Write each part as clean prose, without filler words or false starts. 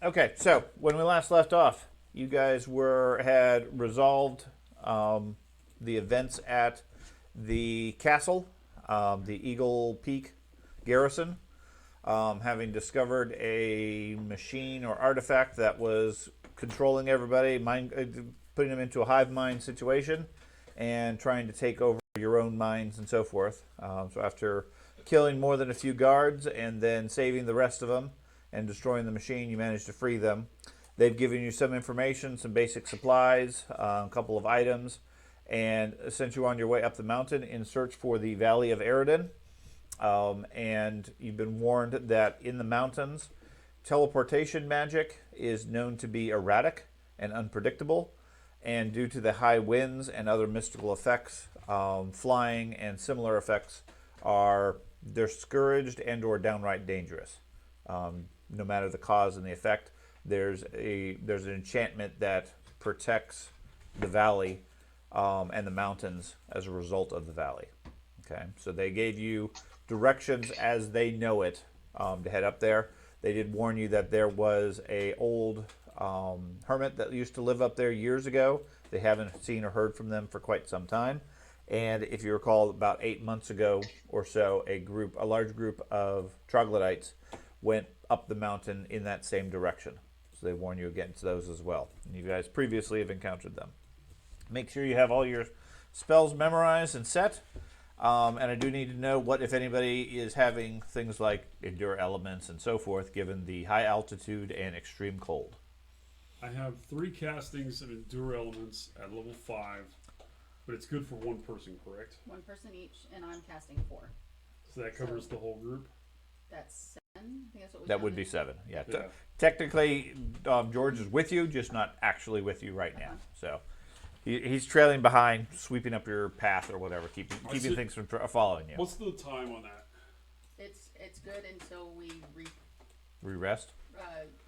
Okay, so when we last left off, you guys had resolved the events at the castle, the Eagle Peak garrison, having discovered a machine or artifact that was controlling everybody, putting them into a hive mind situation, and trying to take over your own minds and so forth. So after killing more than a few guards and then saving the rest of them and destroying the machine, you managed to free them. They've given you some information, some basic supplies, a couple of items, and sent you on your way up the mountain in search for the Valley of Eridan. And you've been warned that in the mountains, teleportation magic is known to be erratic and unpredictable. And due to the high winds and other mystical effects, flying and similar effects are discouraged and or downright dangerous. No matter the cause and the effect, there's an enchantment that protects the valley and the mountains as a result of the valley. Okay, so they gave you directions as they know it to head up there. They did warn you that there was a old hermit that used to live up there years ago. They haven't seen or heard from them for quite some time. And if you recall, about 8 months ago or so, a large group of troglodytes went up the mountain in that same direction. So they warn you against those as well. And you guys previously have encountered them. Make sure you have all your spells memorized and set. And I do need to know what, if anybody, is having things like endure elements and so forth, given the high altitude and extreme cold. I have 3 castings of endure elements at level 5, but it's good for 1 person, correct? 1 person each, and I'm casting 4. So that covers the whole group? That's 7. I think that's what we That would be 7. Yeah. Yeah. Technically, George is with you, just not actually with you right now. So he's trailing behind, sweeping up your path or whatever, keeping things from following you. What's the time on that? It's good until we Re-rest?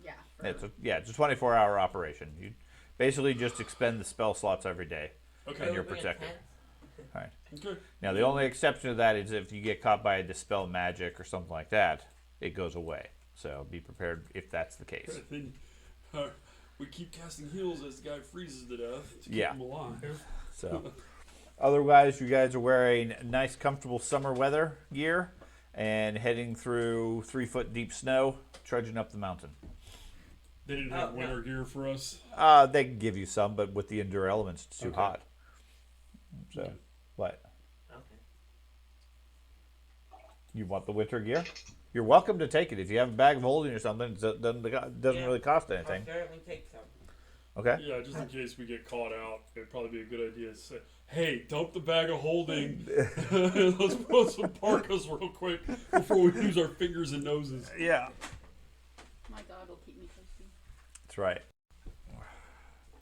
yeah. It's a 24-hour operation. You basically just expend the spell slots every day, Okay. and you're protected. All right. Okay. Now, the only exception to that is if you get caught by a dispel magic or something like that, it goes away. So be prepared if that's the case. Then, we keep casting heals as the guy freezes to death to keep Yeah. him alive. So, otherwise, you guys are wearing nice, comfortable summer weather gear and heading through 3-foot deep snow, trudging up the mountain. They didn't have winter gear for us. They can give you some, but with the endure elements, it's too hot. So, Okay. what? Okay. You want the winter gear? You're welcome to take it. If you have a bag of holding or something, it doesn't really cost anything. I'll certainly take some. Okay? Yeah, just in case we get caught out, it'd probably be a good idea to say, hey, dump the bag of holding. Let's put some parkas real quick before we use our fingers and noses. Yeah. My dog will keep me toasty. That's right.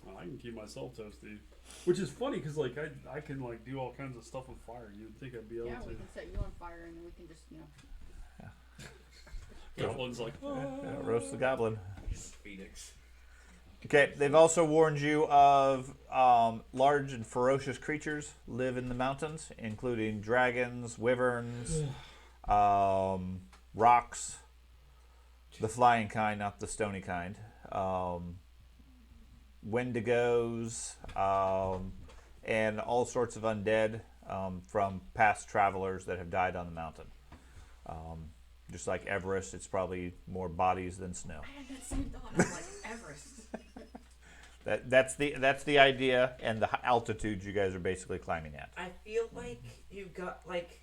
Well, I can keep myself toasty. Which is funny because like I can like do all kinds of stuff with fire. You'd think I'd be able Yeah, to. we can set you on fire and then we can just, Goblin's like, Yeah, roast the goblin. Phoenix. Okay, they've also warned you of large and ferocious creatures live in the mountains, including dragons, wyverns, rocks, the flying kind, not the stony kind, wendigos, and all sorts of undead from past travelers that have died on the mountain. Just like Everest, it's probably more bodies than snow. I had that same thought. I'm like, Everest. That's the idea, and the altitudes you guys are basically climbing at. I feel like you got like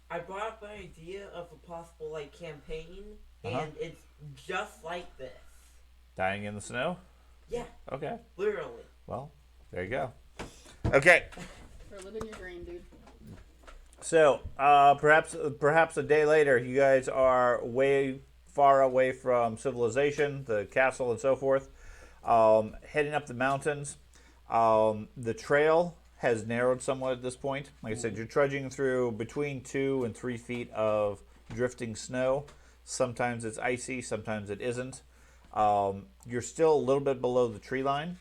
I brought up an idea of a possible like campaign, and it's just like this. Dying in the snow? Yeah, Okay. literally. Well, there you go. Okay. We're living your dream, dude. So, perhaps a day later, you guys are way far away from civilization, the castle, and so forth. Heading up the mountains. The trail has narrowed somewhat at this point. Like I said, you're trudging through between 2 and 3 feet of drifting snow. Sometimes it's icy, sometimes it isn't. You're still a little bit below the tree line,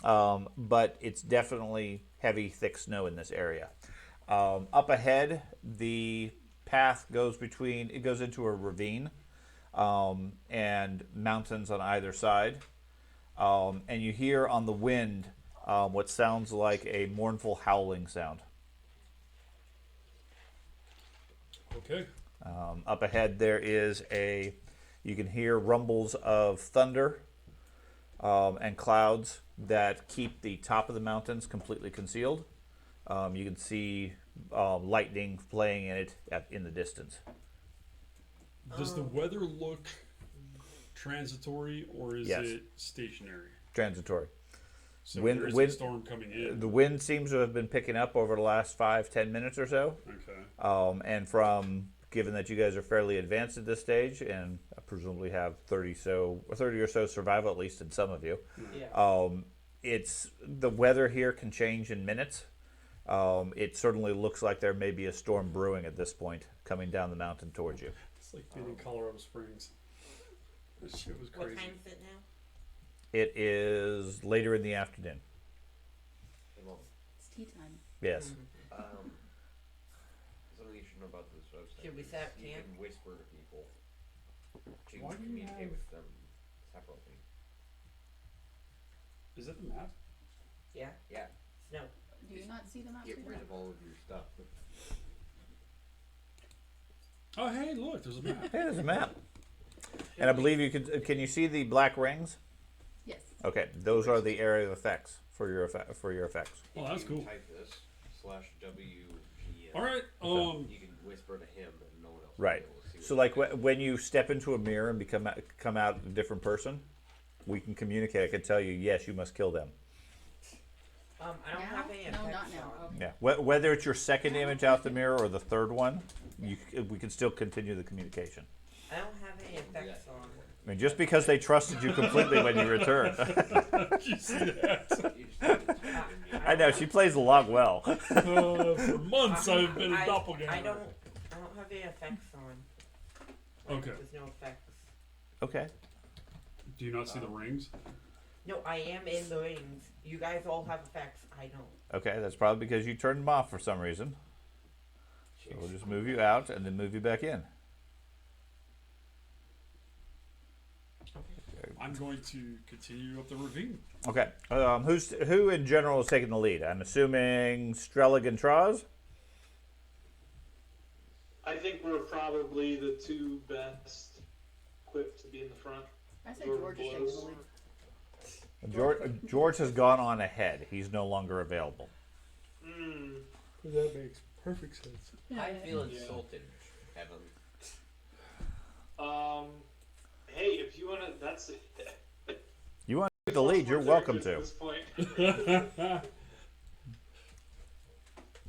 but it's definitely heavy, thick snow in this area. Up ahead, the path goes into a ravine. and mountains on either side. And you hear on the wind what sounds like a mournful howling sound. Okay. Up ahead, there is you can hear rumbles of thunder and clouds that keep the top of the mountains completely concealed. You can see lightning playing in it in the distance. Does the weather look transitory or is Yes. it stationary? Transitory. So Wind- there is wind- a storm coming in. The wind seems to have been picking up over the last 5-10 minutes or so. Okay. And given that you guys are fairly advanced at this stage and presumably have 30 or so survival, at least in some of you, Yeah. it's the weather here can change in minutes. It certainly looks like there may be a storm brewing at this point coming down the mountain towards you. It's like being in Colorado Springs. This shit was What crazy. time is it now? It is later in the afternoon. Well, It's tea time. Yes. something you should know about this website. Should we set up You camp? can whisper to people. You Why can do you communicate have- with them separately. Is that the map? Yeah. Yeah, Snow. Do you not see the map? get Peter? rid of all of your stuff. Oh, hey, look, there's a map. Hey, there's a map. And I believe you can you see the black rings? Yes. Okay, those are the area of effects for your effects. Oh, that's You cool. Type this /WGN. All right. You can whisper to him, and no one else. Right. Will be able to see So what like when you step into a mirror and come out a different person, we can communicate. I can tell you, yes, you must kill them. I don't Now? have any No, effects not now. on. Okay. Yeah. Whether it's your second image out the mirror or the third one, we can still continue the communication. I don't have any effects on. I mean, just because they trusted you completely when you returned. Did you see that? You just have to type it in. I know she plays the log well. For months I've been a doppelganger. I don't have any effects on. Okay. There's no effects. Okay. Do you not see the rings? No, I am in the rings. You guys all have effects. I don't. Okay, that's probably because you turned them off for some reason. So we'll just move you out and then move you back in. I'm going to continue up the ravine. Okay. Who in general is taking the lead? I'm assuming Strelig and Traz. I think we're probably the two best equipped to be in the front. I say George is taking the lead. George has gone on ahead. He's no longer available. That makes perfect sense. I feel Yeah. insulted, Evan. Hey, if you wanna, that's You want to take the lead? You're welcome At to. this point.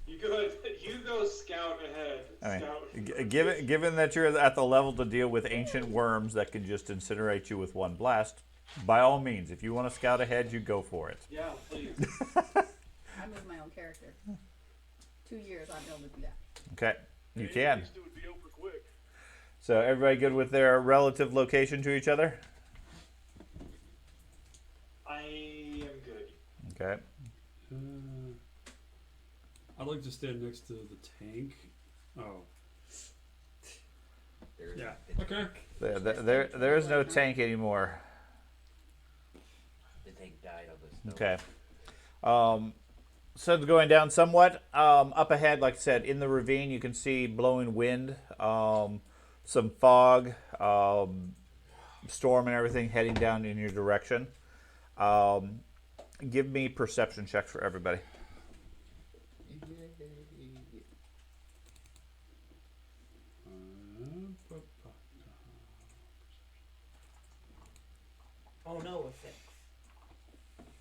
You go scout ahead. I Scout. mean, given that you're at the level to deal with ancient worms that can just incinerate you with one blast, by all means, if you want to scout ahead, you go for it. Yeah, please. I move my own character. 2 years, I'll be able to do that. Okay, you can. So everybody good with their relative location to each other? I am good. Okay. I'd like to stand next to the tank. Oh, There's yeah. the, Okay. There is no tank anymore. the tank died on this. Okay. Sun's going down somewhat. Up ahead, like I said, in the ravine, you can see blowing wind, some fog, storm, and everything heading down in your direction. Give me perception checks for everybody. Oh no, a 6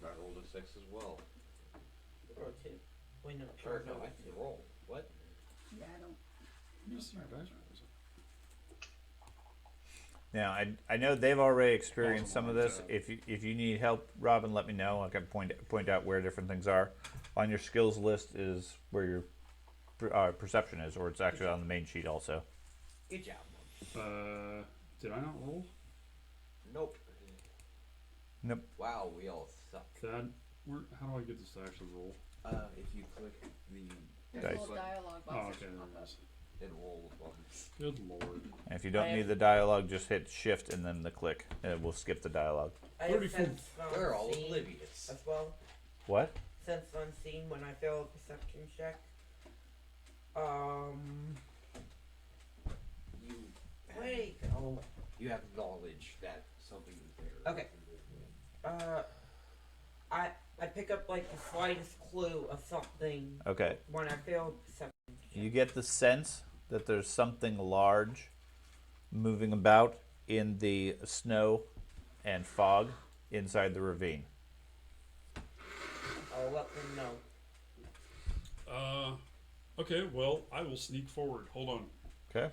I rolled a 6 as well. or 2. Wait, no. Sure, no, no, I can roll. What? Yeah, I don't. You see your dice rolls. Now, I know they've already experienced some of this. Awesome. If you need help, Robin, let me know. I can point out where different things are. On your skills list is where your perception is, or it's actually on the main sheet also. Good job. Did I not roll? Nope. Nope. Wow, we all suck. Dad, how do I get this to actually roll? If you click the There's Dice. a little dialogue box. Oh, that okay, should there pop it up. is. and roll with one. Good lord. And if you don't need the dialogue, just hit shift and then the click, and it will skip the dialogue. I have 34. sense We're all unseen oblivious. as well. What? Sense unseen when I fail a perception check. You Wait. Oh. you have knowledge that something is there. Okay. I pick up like the slightest clue of something Okay. when I fail a perception check. You get the sense that there's something large moving about in the snow and fog inside the ravine. I'll let them know. Okay, well, I will sneak forward. Hold on. Okay.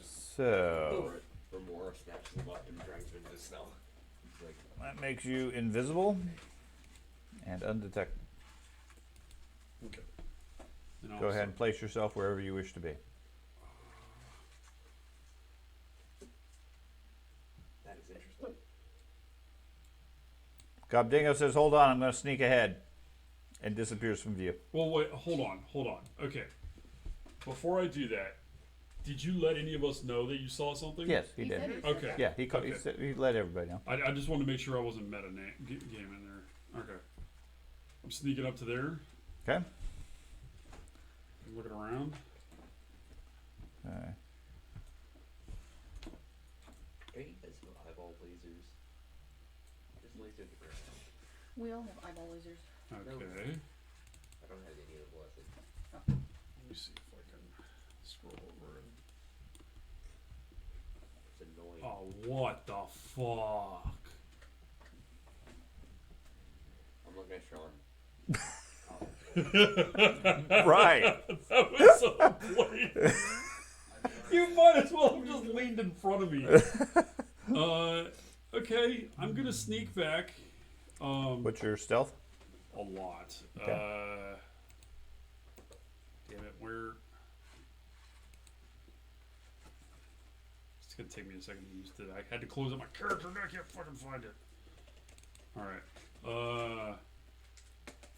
So Remora snatches him up and drags him into the snow. He's like, that makes you invisible and undetected. Okay. And I'll Go ahead and place yourself wherever you wish to be. that is interesting. Gobdingo says, hold on, I'm going to sneak ahead. And disappears from view. Well, wait, hold on. Okay. Before I do that, did you let any of us know that you saw something? Yes, he said did. he said Okay. that. Yeah, he Okay. he let everybody know. I just wanted to make sure I wasn't gaming there. Okay. I'm sneaking up to there. Okay. Looking around. Hey, you guys have eyeball lasers. Just laser the ground. We all have eyeball lasers. Okay. I don't have any of the blessed. Let me see if I can scroll over and. It's annoying. Oh, what the fuck? I'm looking at Sean. Right. That was so blatant. You might as well have just leaned in front of me. Okay, I'm gonna sneak back. What's your stealth? A lot. Okay. Damn it, where? It's gonna take me a second to use it. I had to close up my character and I can't fucking find it. Alright.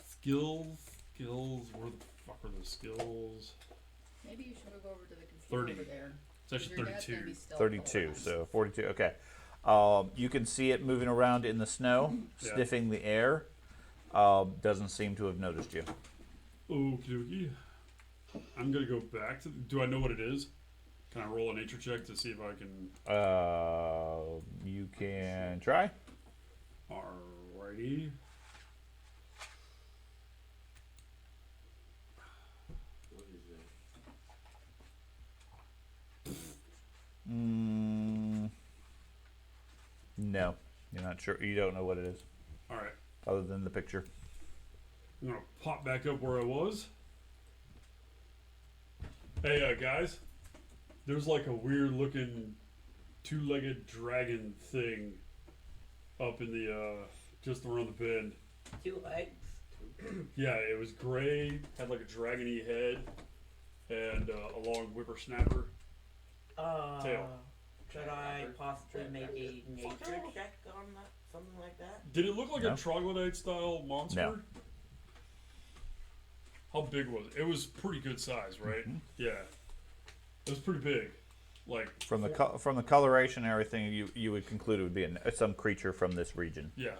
Skills. Where the fuck are the skills? Maybe you should move over to the computer 30. over there. It's actually Your dad's gonna 32. be stealth the whole 32, time. so 42. Okay. You can see it moving around in the snow, Yeah. sniffing the air. Doesn't seem to have noticed you. Okie dokie. I'm gonna go back to. Do I know what it is? Can I roll a nature check to see if I can? You can try. Alrighty. What is it? No, you're not sure. You don't know what it is, Alright. other than the picture. I'm gonna pop back up where I was. Hey, guys. There's like a weird looking two-legged dragon thing up in the, just around the bend. 2 legs. Yeah, it was gray, had like a dragony head, and a long whippersnapper. Tail. Should I possibly make a nature check on that? Something like that? Did it look like No. a troglodyte style monster? No. How big was it? It was pretty good size, right? Yeah. It was pretty big. Like From the from the coloration and everything, you would conclude it would be some creature from this region. yeah.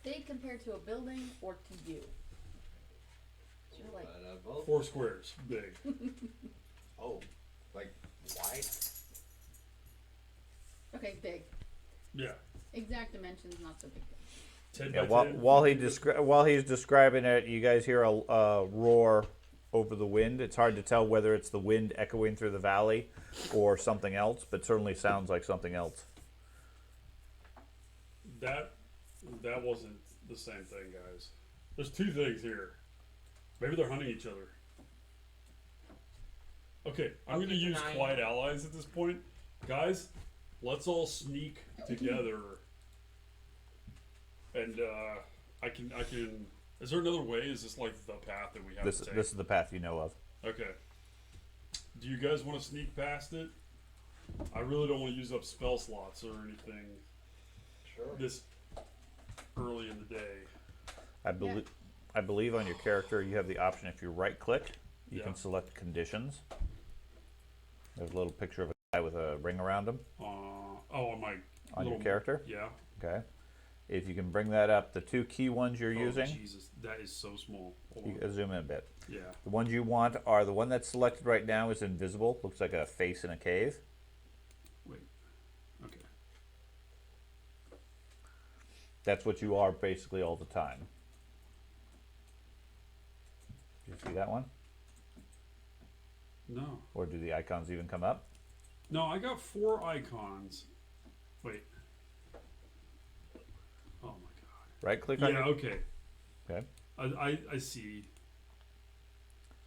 Big compared to a building or to you? You're like, Both? 4 squares, big. Oh, like wide? okay, big. Yeah. Exact dimensions, not so big. 10 Yeah. by 10. While he's describing it, you guys hear a roar over the wind. It's hard to tell whether it's the wind echoing through the valley or something else, but certainly sounds like something else. That wasn't the same thing, guys. There's 2 things here. Maybe they're hunting each other. Okay, I'm I'll going to keep an use eye quiet allies at this point. Guys, let's all sneak together. And I can. Is there another way? Is this like the path that we have This to take? is the path you know of. Okay. Do you guys want to sneak past it? I really don't want to use up spell slots or anything Sure. this early in the day. I believe on your character you have the option if you right click You Yeah. can select conditions. There's a little picture of a guy with a ring around him On my on little your character. Yeah. Okay. If you can bring that up, the two key ones you're Oh, using, Jesus, that is so small. Hold you on. can zoom in a bit. Yeah. The ones you want are the one that's selected right now is invisible. Looks like a face in a cave. Wait. Okay. That's what you are basically all the time. Do you see that one? No. Or do the icons even come up? No, I got 4 icons. Wait. Oh my god. Right click on Yeah, it. okay. Okay. I see.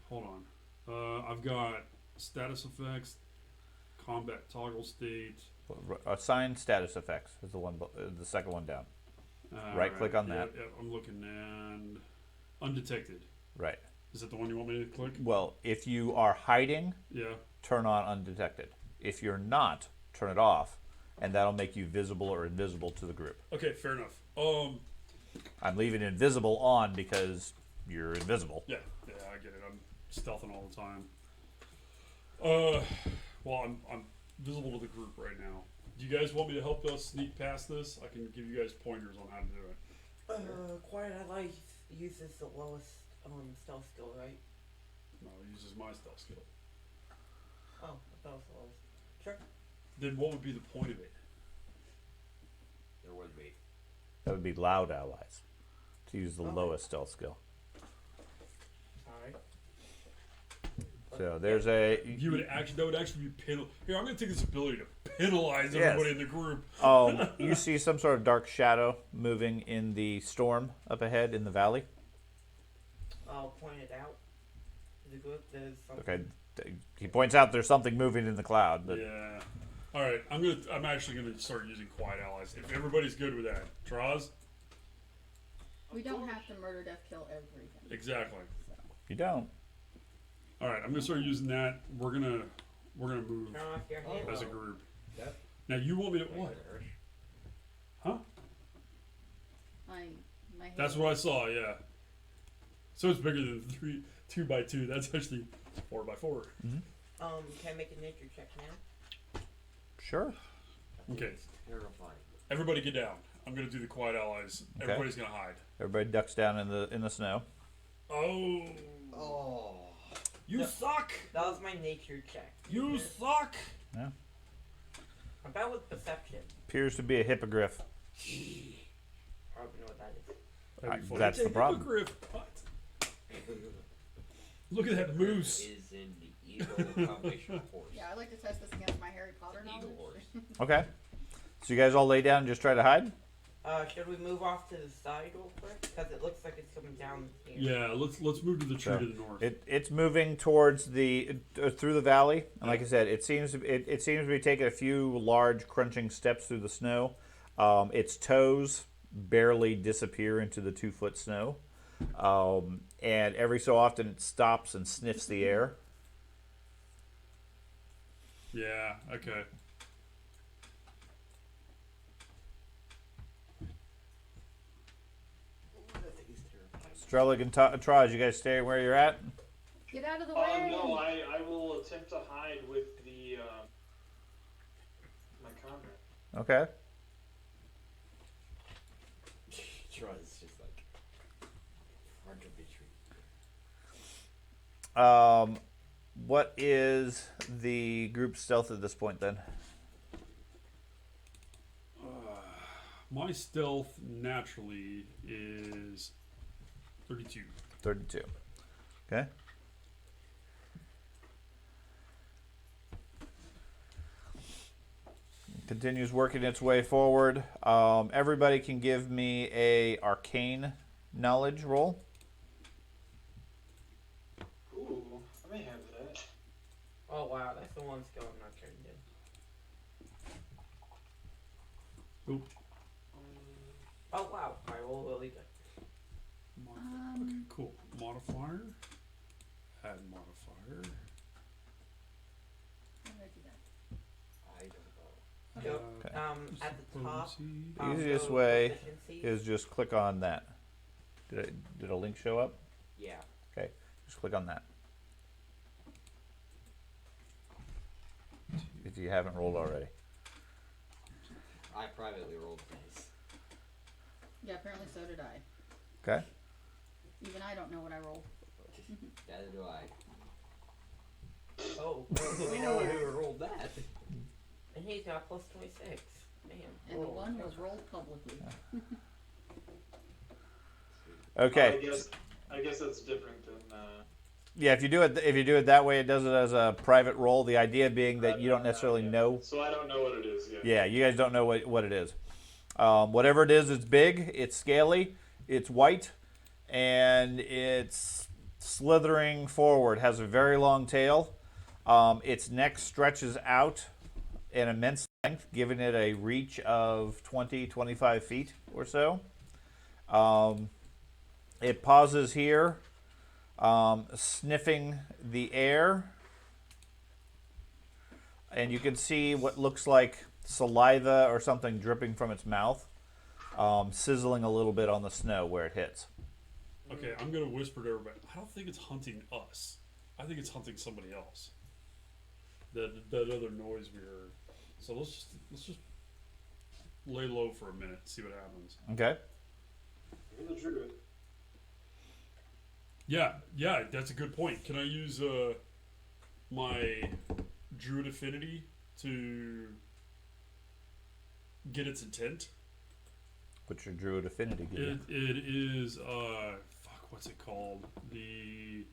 Hold on. I've got status effects, combat toggle state. Assign status effects is the one, the second one down. Right click on that. Yeah, I'm looking and undetected. Right. Is that the one you want me to click? Well, if you are hiding, Yeah. turn on undetected. If you're not, turn it off, and that'll make you visible or invisible to the group. Okay, fair enough. I'm leaving invisible on because you're invisible. Yeah, I get it. I'm stealthing all the time. Well, I'm visible to the group right now. Do you guys want me to help us sneak past this? I can give you guys pointers on how to do it. Quiet ally uses the lowest stealth skill, right? No, it uses my stealth skill. Oh, that was the lowest. Sure. Then what would be the point of it? There would be. That would be loud allies to use the Okay. lowest stealth skill. Alright. So there's a. That would actually be penal. Here, I'm gonna take this ability to penalize Yes. everybody in the group. You see some sort of dark shadow moving in the storm up ahead in the valley. I'll point it out to the group. There's something. Okay. He points out there's something moving in the cloud, but Yeah. All right, I'm actually gonna start using quiet allies if everybody's good with that. Traz? We don't have to murder, death, kill everything. Exactly. you don't. All right, I'm gonna start using that. We're gonna move Turn off your hand. as a group. Yep. Now you want me to what? Huh? My head. That's what I saw. Yeah. So it's bigger than 2 by 2. That's actually 4 by 4. Can I make a nature check now? Sure. Okay. It's terrifying. Everybody get down. I'm gonna do the quiet allies. Okay. Everybody's gonna hide. Everybody ducks down in the snow. Oh. Oh. You No. suck. That was my nature check. You suck. Yeah. I'm bad with perception. Appears to be a hippogriff. I don't know what that is. That'd be funny. That's It's a the problem. hippogriff. What? Look at that moose. Is in the eagle combination of horse. Yeah, I'd like to test this against my Harry Potter knowledge. Eagle horse. Okay. So you guys all lay down and just try to hide? Should we move off to the side real quick? Because it looks like it's coming down here. Yeah, let's move to the tree So, to the north. It's moving towards the through the valley, and like I said, it seems to be taking a few large crunching steps through the snow. Its toes barely disappear into the 2-foot snow, and every so often it stops and sniffs the air. Yeah. Okay. That thing is terrifying. Strelig and Traj, you guys stay where you're at. Get out of the way! No, I will attempt to hide with the my comrade. Okay. Truz just like front of the tree. What is the group stealth at this point then? My stealth naturally is 32. 32. Okay. Continues working its way forward. Everybody can give me a arcane knowledge roll. Ooh, I may have that. Oh wow, that's the one skill I'm not turned in. Oop. Oh wow, I roll really good. Okay, cool. Modifier. Add modifier. How did I do that? I don't know. Go, Okay. at the top. Potency. The easiest go way proficiency. is just click on that. Did a link show up? Yeah. Okay, just click on that. if you haven't rolled already. I privately rolled dice. Yeah, apparently so did I. Okay. Even I don't know what I rolled. Neither do I. Oh, We know who rolled that. and he's got plus 26. Man. And the one was rolled publicly. Okay. I guess that's different than. Yeah, if you do it that way, it does it as a private roll. The idea being that you don't necessarily know. So I don't know what it is yet. Yeah, you guys don't know what it is. Whatever it is, it's big, it's scaly, it's white, and it's slithering forward. Has a very long tail. Its neck stretches out an immense length, giving it a reach of 20, 25 feet or so. It pauses here, sniffing the air, and you can see what looks like saliva or something dripping from its mouth, sizzling a little bit on the snow where it hits. Okay, I'm gonna whisper to everybody. I don't think it's hunting us. I think it's hunting somebody else. That other noise we heard. So let's just lay low for a minute, see what happens. Okay. You're the druid. Yeah, that's a good point. Can I use my druid affinity to get its intent? What's your druid affinity give you? It is what's it called? The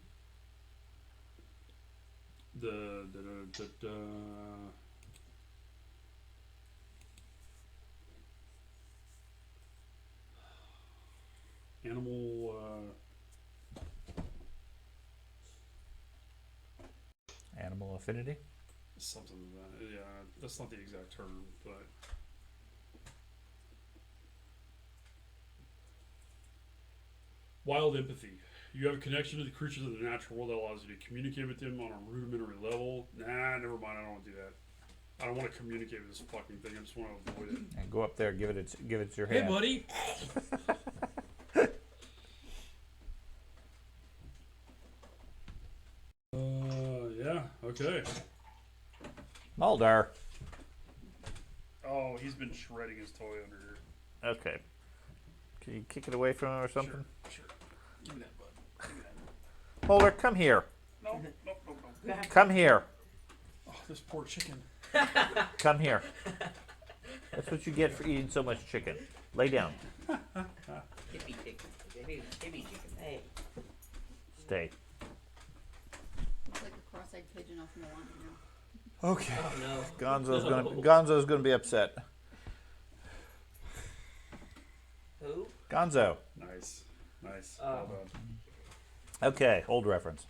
animal Animal affinity? something like that. Yeah, that's not the exact term, but wild empathy. You have a connection to the creatures of the natural world that allows you to communicate with them on a rudimentary level. Nah, never mind. I don't want to do that. I don't want to communicate with this fucking thing. I just want to avoid it. And go up there, give it your Hey, hand. buddy. Yeah. Okay. Maldar. Oh, he's been shredding his toy under here. Okay. Can you kick it away from him or something? Sure. Give me that, bud. Give me that. Mulder, come here. No. Come here. Oh, this poor chicken. Come here. That's what you get for eating so much chicken. Lay down. Hippie chicken. Hippie chicken. Hey. Stay. Looks like a cross-eyed pigeon off Moana now. Okay. Oh no. Gonzo's gonna be upset. Who? Gonzo. Nice. Oh. Well done. Okay, old reference.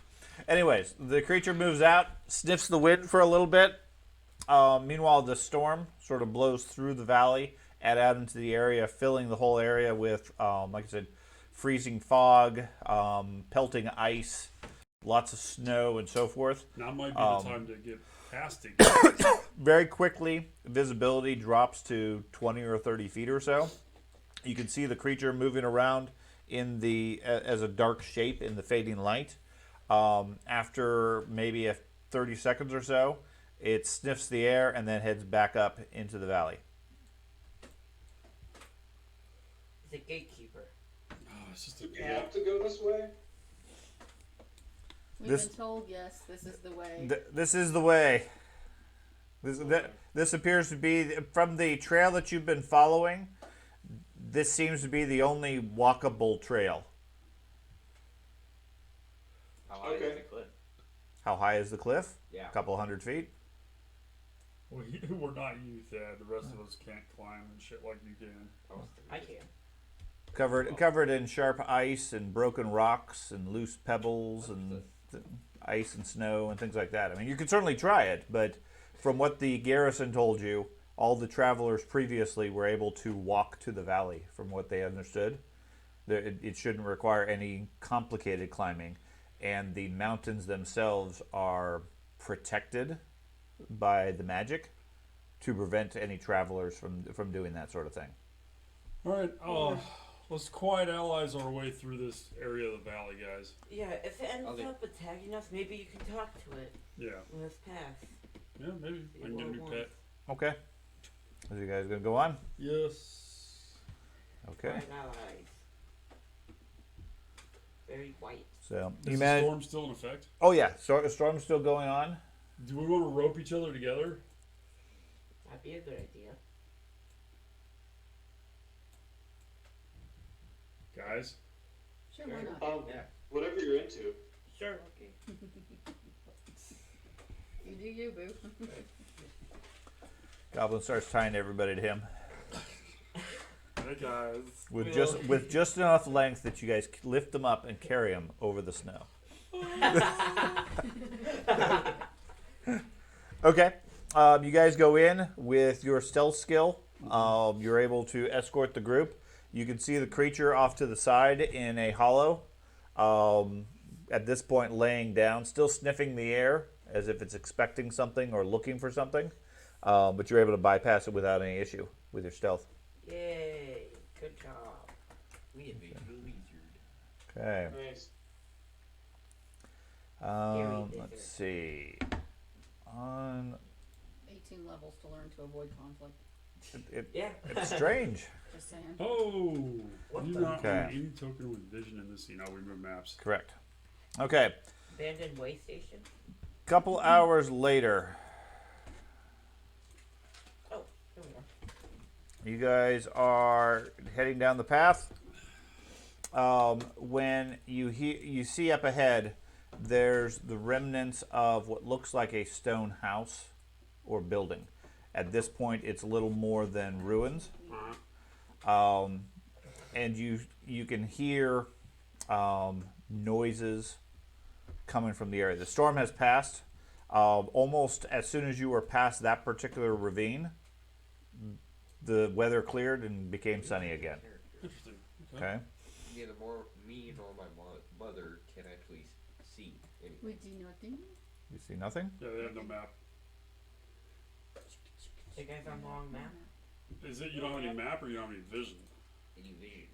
Anyways, the creature moves out, sniffs the wind for a little bit. Meanwhile, the storm sort of blows through the valley and out into the area, filling the whole area with, like I said, freezing fog, pelting ice, lots of snow, and so forth. Now might be the time to get past it. Very quickly, visibility drops to 20 or 30 feet or so. You can see the creature moving around as a dark shape in the fading light. After maybe 30 seconds or so, it sniffs the air and then heads back up into the valley. He's a gatekeeper. Oh, it's just You have to go this way. We've been told, yes, this is the way. This is the way. This appears to be, from the trail that you've been following, this seems to be the only walkable trail. How high is the cliff? How high is the cliff? Yeah. A couple hundred feet. We're not you, Thad. The rest of us can't climb and shit like you can. I can. Covered in sharp ice and broken rocks and loose pebbles and ice and snow and things like that. I mean, you could certainly try it, but from what the garrison told you, all the travelers previously were able to walk to the valley, from what they understood. It shouldn't require any complicated climbing, and the mountains themselves are protected by the magic to prevent any travelers from doing that sort of thing. All right. Let's quiet allies our way through this area of the valley, guys. Yeah, if it ends Okay. up attacking us, maybe you can talk to it Yeah. in this path. Yeah, maybe. I can get a new pet. Okay. Are you guys gonna go on? Yes. Okay. White allies. Very white. So Is you the managed. storm still in effect? Oh yeah, storm's still going on. Do we want to rope each other together? That'd be a good idea. Guys? Sure, why not? Yeah. Whatever you're into. Sure. Okay. You do you, boo. Goblin starts tying everybody to him Hey guys. with just enough length that you guys lift them up and carry them over the snow. Okay. You guys go in with your stealth skill. You're able to escort the group. You can see the creature off to the side in a hollow. At this point, laying down, still sniffing the air as if it's expecting something or looking for something. But you're able to bypass it without any issue with your stealth. Yay. Good job. We invaded the lizard. Okay. Nice. Let's see. On 18 levels to learn to avoid conflict. Yeah. it's strange. Just saying. Oh! What You the- not Okay. own any token with vision in this scene. Now we move maps. Correct. Okay. Abandoned way station. Couple hours later, Oh, here we are. you guys are heading down the path. When you see up ahead, there's the remnants of what looks like a stone house or building. At this point, it's a little more than ruins, and you can hear noises coming from the area. The storm has passed. Almost as soon as you were past that particular ravine, the weather cleared and became sunny again. Interesting. Okay. Neither more me nor my mother can actually see anything. We do nothing. You see nothing? Yeah, they have no map. You guys on the wrong map? Is it you don't have any map or you don't have any vision? Any vision.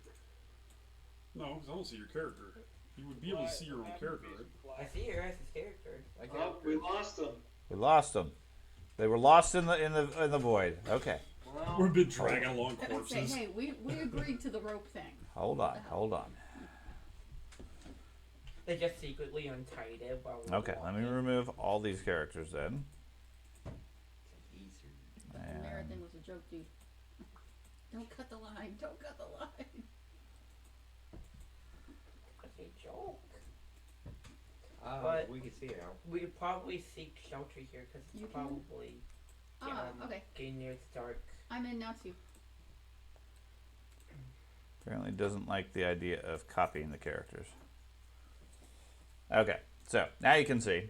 No, because I don't see your character. You would be able to see your own character, right? I see your guys' character. I Oh, can't. we lost them. We lost them. They were lost in the void. Okay. Well, We've been dragging along Say, corpses. hey, we agreed to the rope thing. Hold on. They just secretly untied it while we were Okay, let me walking. remove all these characters then. The Mara thing was a joke, dude. Don't cut the line. Don't cut the line. It's a joke. But we can see it now. We could probably seek shelter here because You it's can? probably Okay. getting near the dark. I'm in now too. Apparently doesn't like the idea of copying the characters. Okay, so now you can see.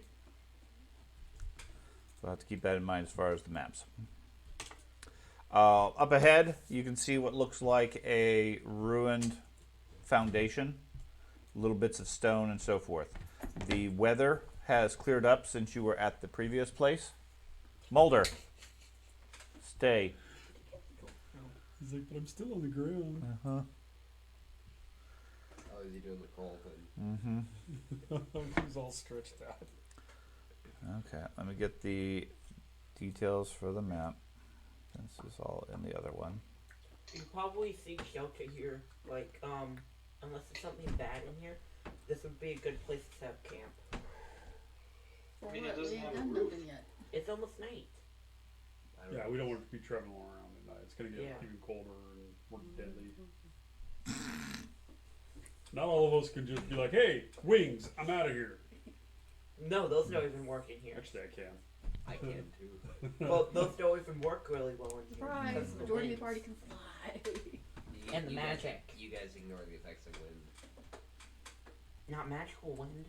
We'll have to keep that in mind as far as the maps. Up ahead, you can see what looks like a ruined foundation, little bits of stone and so forth. The weather has cleared up since you were at the previous place. Mulder, stay. He's like, but I'm still on the ground. Uh-huh. Oh, is he doing the crawl thing? Mm-hmm. He's all stretched out. Okay, let me get the details for the map. This is all in the other one. We could probably seek shelter here. Like, unless there's something bad in here, this would be a good place to set up camp. For I mean, it what? We doesn't ain't have a done roof. nothing yet. It's almost night. I Yeah, we don't want to be traveling around at night. It's going to get Yeah. even colder and more deadly. Not all of us can just be like, hey, wings, I'm out of here. No, those don't even work in here. Actually, I can. I can too. Well, those don't even work really well in here. Surprise! because of the Majority of the winds. party can fly. And the you magic. Guys, you guys ignore the effects of wind. Not magical wind.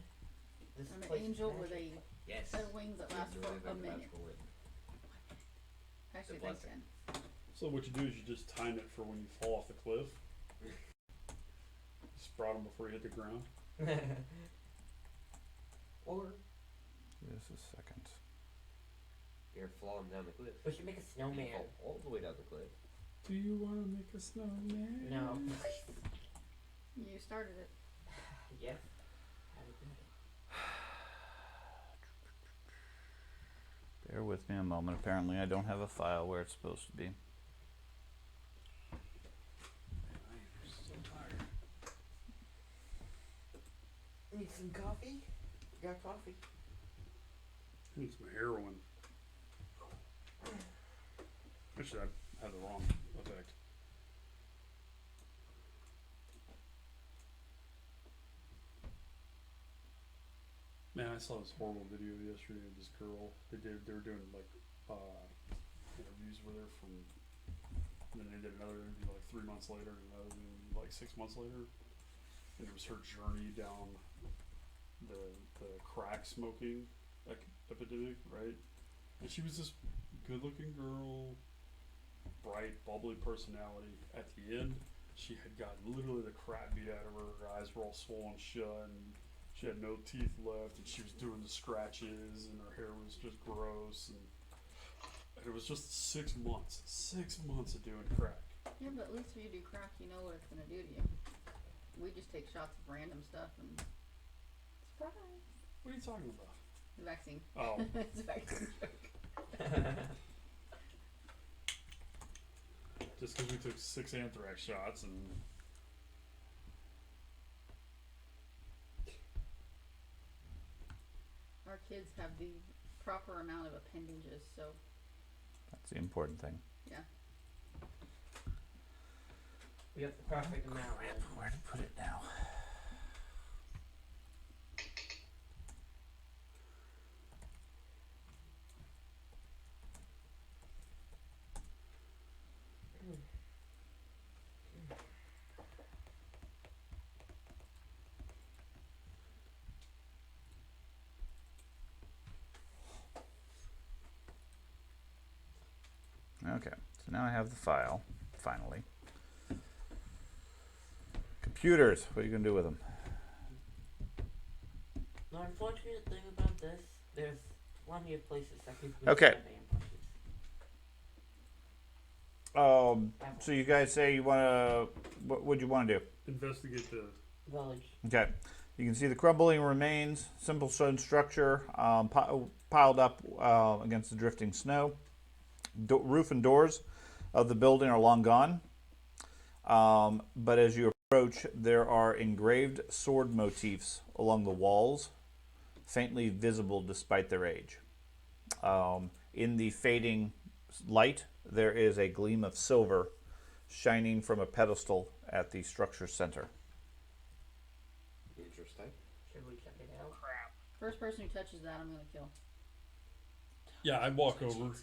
This I'm an place is angel with magic. a Yes. set of wings that last Ignore the for a effect of minute. magical wind. Actually, The thanks, blessing. Ken. So what you do is you just time it for when you fall off the cliff. Sprout them before you hit the ground. Or Just a second. you're falling down the cliff. We should make a You snowman. fall all the way down the cliff. Do you want to make a snowman? No. You started it. Yeah. Bear with me a moment. Apparently, I don't have a file where it's supposed to be. Man, I am so tired. Need some coffee? Got coffee. I need some heroin. Actually, I had the wrong effect. Man, I saw this horrible video yesterday of this girl. They were doing like interviews with her from, and then they did another interview like 3 months later, and another interview like 6 months later, and it was her journey down the crack smoking epidemic, right? And she was this good-looking girl, bright, bubbly personality. At the end, she had gotten literally the crap beat out of her. Her eyes were all swollen shut, and she had no teeth left, and she was doing the scratches, and her hair was just gross, and it was just 6 months. 6 months of doing crack. Yeah, but at least if you do crack, you know what it's gonna do to you. We just take shots of random stuff and surprise. What are you talking about? The vaccine. Oh. It's a vaccine joke. Just because we took 6 anthrax shots and Our kids have the proper amount of appendages, so That's the important thing. yeah. We got the perfect amount. Where to put it now? Okay, so now I have the file, finally. Computers, what are you going to do with them? The unfortunate thing about this, there's plenty of places that people Okay. set ambushes. So you guys say you want to, what would you want to do? investigate the. Village. Okay, you can see the crumbling remains, simple stone structure piled up against the drifting snow. Roof and doors of the building are long gone, but as you approach, there are engraved sword motifs along the walls, faintly visible despite their age. In the fading light, there is a gleam of silver shining from a pedestal at the structure's center. Interesting. Should we check it out? First person who touches that, I'm gonna kill. Yeah, I walk over.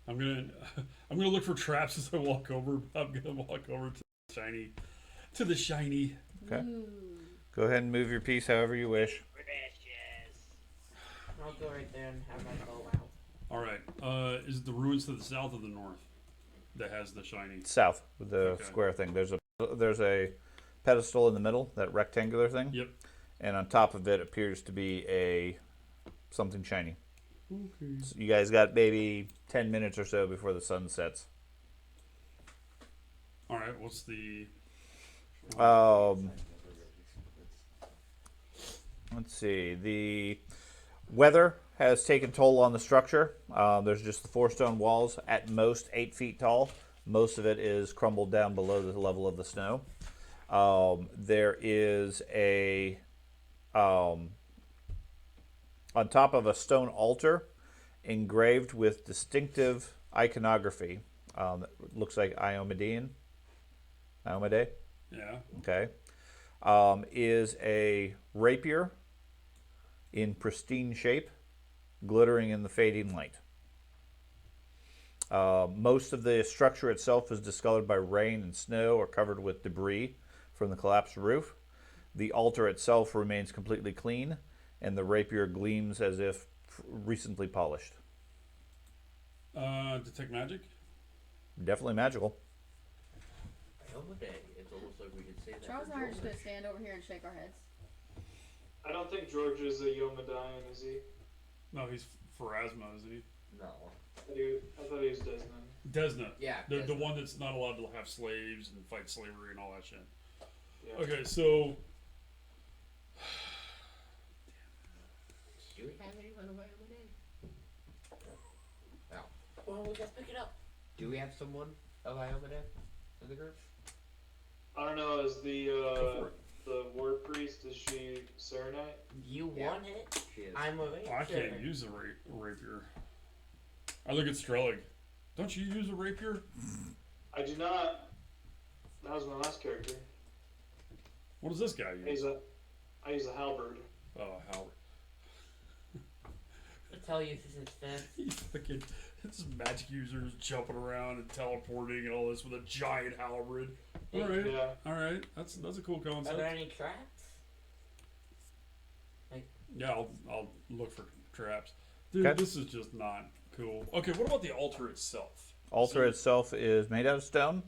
I'm gonna look for traps as I walk over. I'm gonna walk over to the shiny. Okay. Ooh. Go ahead and move your piece however you wish. I'll go right there and have my bow out. All right. Is it the ruins to the south or the north that has the shiny? South with the Okay. square thing. There's a pedestal in the middle, that rectangular thing. Yep. And on top of it appears to be something shiny. Okay. So you guys got maybe 10 minutes or so before the sun sets. All right. What's the? Let's see. The weather has taken toll on the structure. There's just the 4 stone walls, at most 8 feet tall. Most of it is crumbled down below the level of the snow. There is on top of a stone altar engraved with distinctive iconography. That looks like Iomedean. Iomede? Yeah. Okay. Is a rapier in pristine shape, glittering in the fading light. Most of the structure itself is discolored by rain and snow or covered with debris from the collapsed roof. The altar itself remains completely clean, and the rapier gleams as if recently polished. Detect magic. Definitely magical. It's almost like we could say that. Charles for and I are just George. gonna stand over here and shake our heads. I don't think George is a Yomadine, is he? No, he's Pharasma, isn't he? No. I thought he was Desmond. Desna. Yeah. The one that's not allowed to have slaves and fight slavery and all that shit. Yeah. Okay, so Do we have anyone available today? Why don't we just pick it up? Do we have someone of Iomedeath in the group? I don't know. Is Go for it. the war priest? Is she Serenite? You Yeah. want it? She is. I'm a Oh, I can't use a rapier. I look at Strelig. Don't you use a rapier? I do not. That was my last character. What does this guy use? I use a halberd. Oh, Howard. That's how he uses his fence. He's fucking. It's magic users jumping around and teleporting and all this with a giant halberd. All right, Yeah. all right. That's a cool Are there concept. any traps? Yeah, I'll look for traps. Dude, Okay. this is just not cool. Okay, what about the altar itself? Altar itself is made out of stone,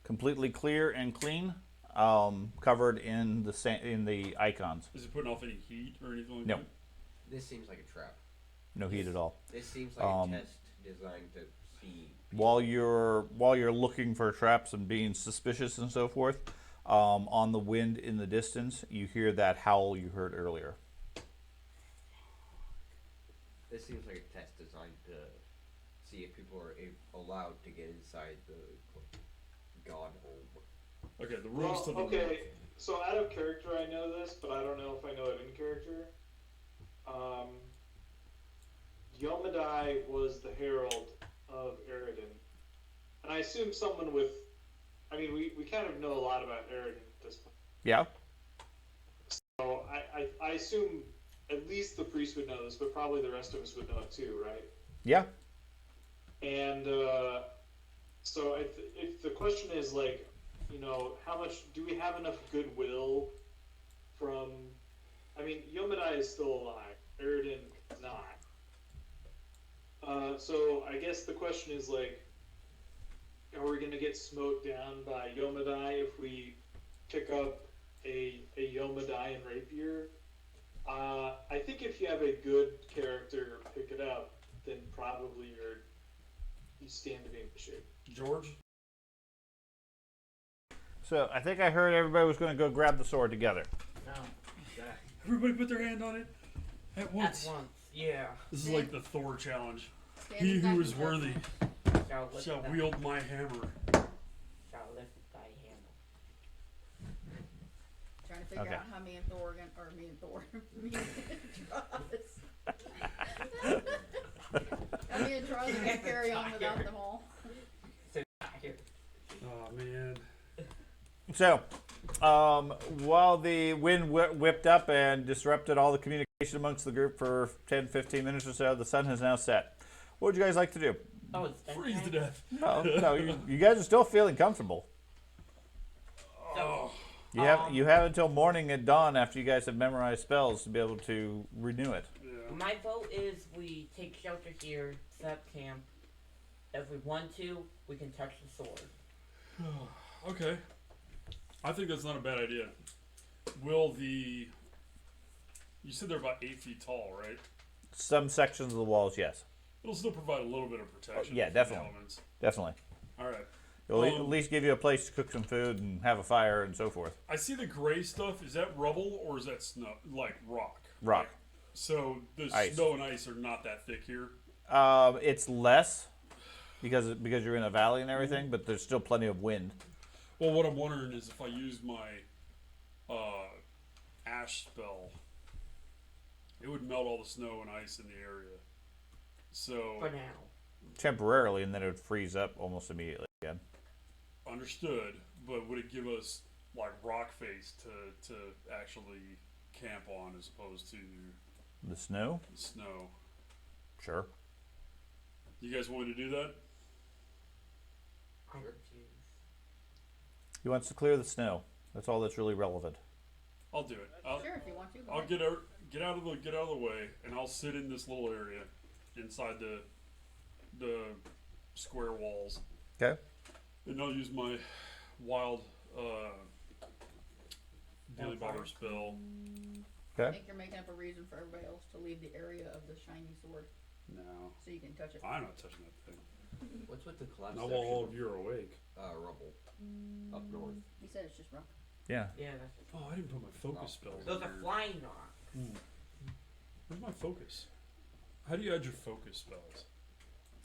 completely clear and clean, covered in the icons. Is it putting off any heat or anything like No. that? This seems like a trap. No heat at all. This seems like Um, a test designed to see. While you're looking for traps and being suspicious and so forth, on the wind in the distance, you hear that howl you heard earlier. This seems like a test designed to see if people are allowed to get inside the god home. Okay, the room's to the okay. north. So out of character, I know this, but I don't know if I know it in character. Yomadai was the herald of Eridan, and I assume someone with. I mean, we kind of know a lot about Eridan at this point. Yeah. So I assume at least the priest would know this, but probably the rest of us would know it too, right? Yeah. And so if the question is like, how much do we have enough goodwill from? I mean, Yomadai is still alive. Eridan is not. So I guess the question is like, are we gonna get smote down by Yomadai if we pick up a Yomadai and rapier? I think if you have a good character pick it up, then probably you stand to be in good shape. George? So I think I heard everybody was going to go grab the sword together. No. Everybody put their hand on it at once. At once, yeah. This is like the Thor challenge. Stand He back who and is forth. worthy Shall lift shall thy- wield my hammer. Shall lift thy hammer. Trying to figure Okay. out how me and Thor are gonna, or me and Thor, me and Travis. How me and Travis are gonna carry on without them all. So here. Oh man. So, while the wind whipped up and disrupted all the communication amongst the group for 10, 15 minutes or so, the sun has now set. What would you guys like to do? Oh, it's Freeze to bedtime? death. No, you guys are still feeling comfortable. Oh. You have until morning at dawn after you guys have memorized spells to be able to renew it. Yeah. My vote is we take shelter here, set up camp. If we want to, we can touch the sword. Okay. I think that's not a bad idea. Will the... You said they're about 8 feet tall, right? Some sections of the walls, yes. It'll still provide a little bit of protection. yeah, from the definitely. elements. Definitely. All right. It'll at least give you a place to cook some food and have a fire and so forth. I see the gray stuff. Is that rubble or is that snow? Like rock? Rock. So the Ice. snow and ice are not that thick here. It's less because you're in a valley and everything, but there's still plenty of wind. Well, what I'm wondering is if I use my ash spell, it would melt all the snow and ice in the area. So For now. Temporarily, and then it would freeze up almost immediately again. understood, but would it give us like rock face to actually camp on as opposed to The snow? snow? Sure. You guys want me to do that? I'm Sure. confused. He wants to clear the snow. That's all that's really relevant. I'll do it. I'll Sure, if you want to. Go I'll ahead. get out of the way, and I'll sit in this little area inside the square walls, Okay. and I'll use my wild Billy Bobber spell. I Okay. think you're making up a reason for everybody else to leave the area of the shiny sword No, so you can touch it. I'm not touching that thing. What's with the collapse Not section? while all of you are awake. Rubble up north. He said it's just rock. Yeah. Yeah, that's Oh, I didn't put my focus spells. those in are here. flying rocks. Where's my focus? How do you add your focus spells?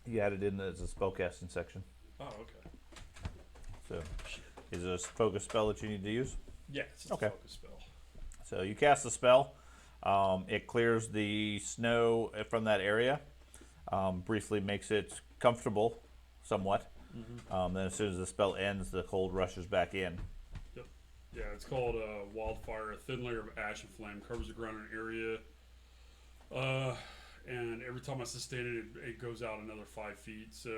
You added in as a spellcasting section. Oh, okay. So, is it a focus spell that you need to use? Yeah, it's just Okay. a focus spell. So you cast the spell. It clears the snow from that area. Briefly makes it comfortable, somewhat. Then as soon as the spell ends, the cold rushes back in. Yep. Yeah, it's called Wildfire. A thin layer of ash and flame covers the ground in an area. And every time I sustain it, it goes out another 5 feet. So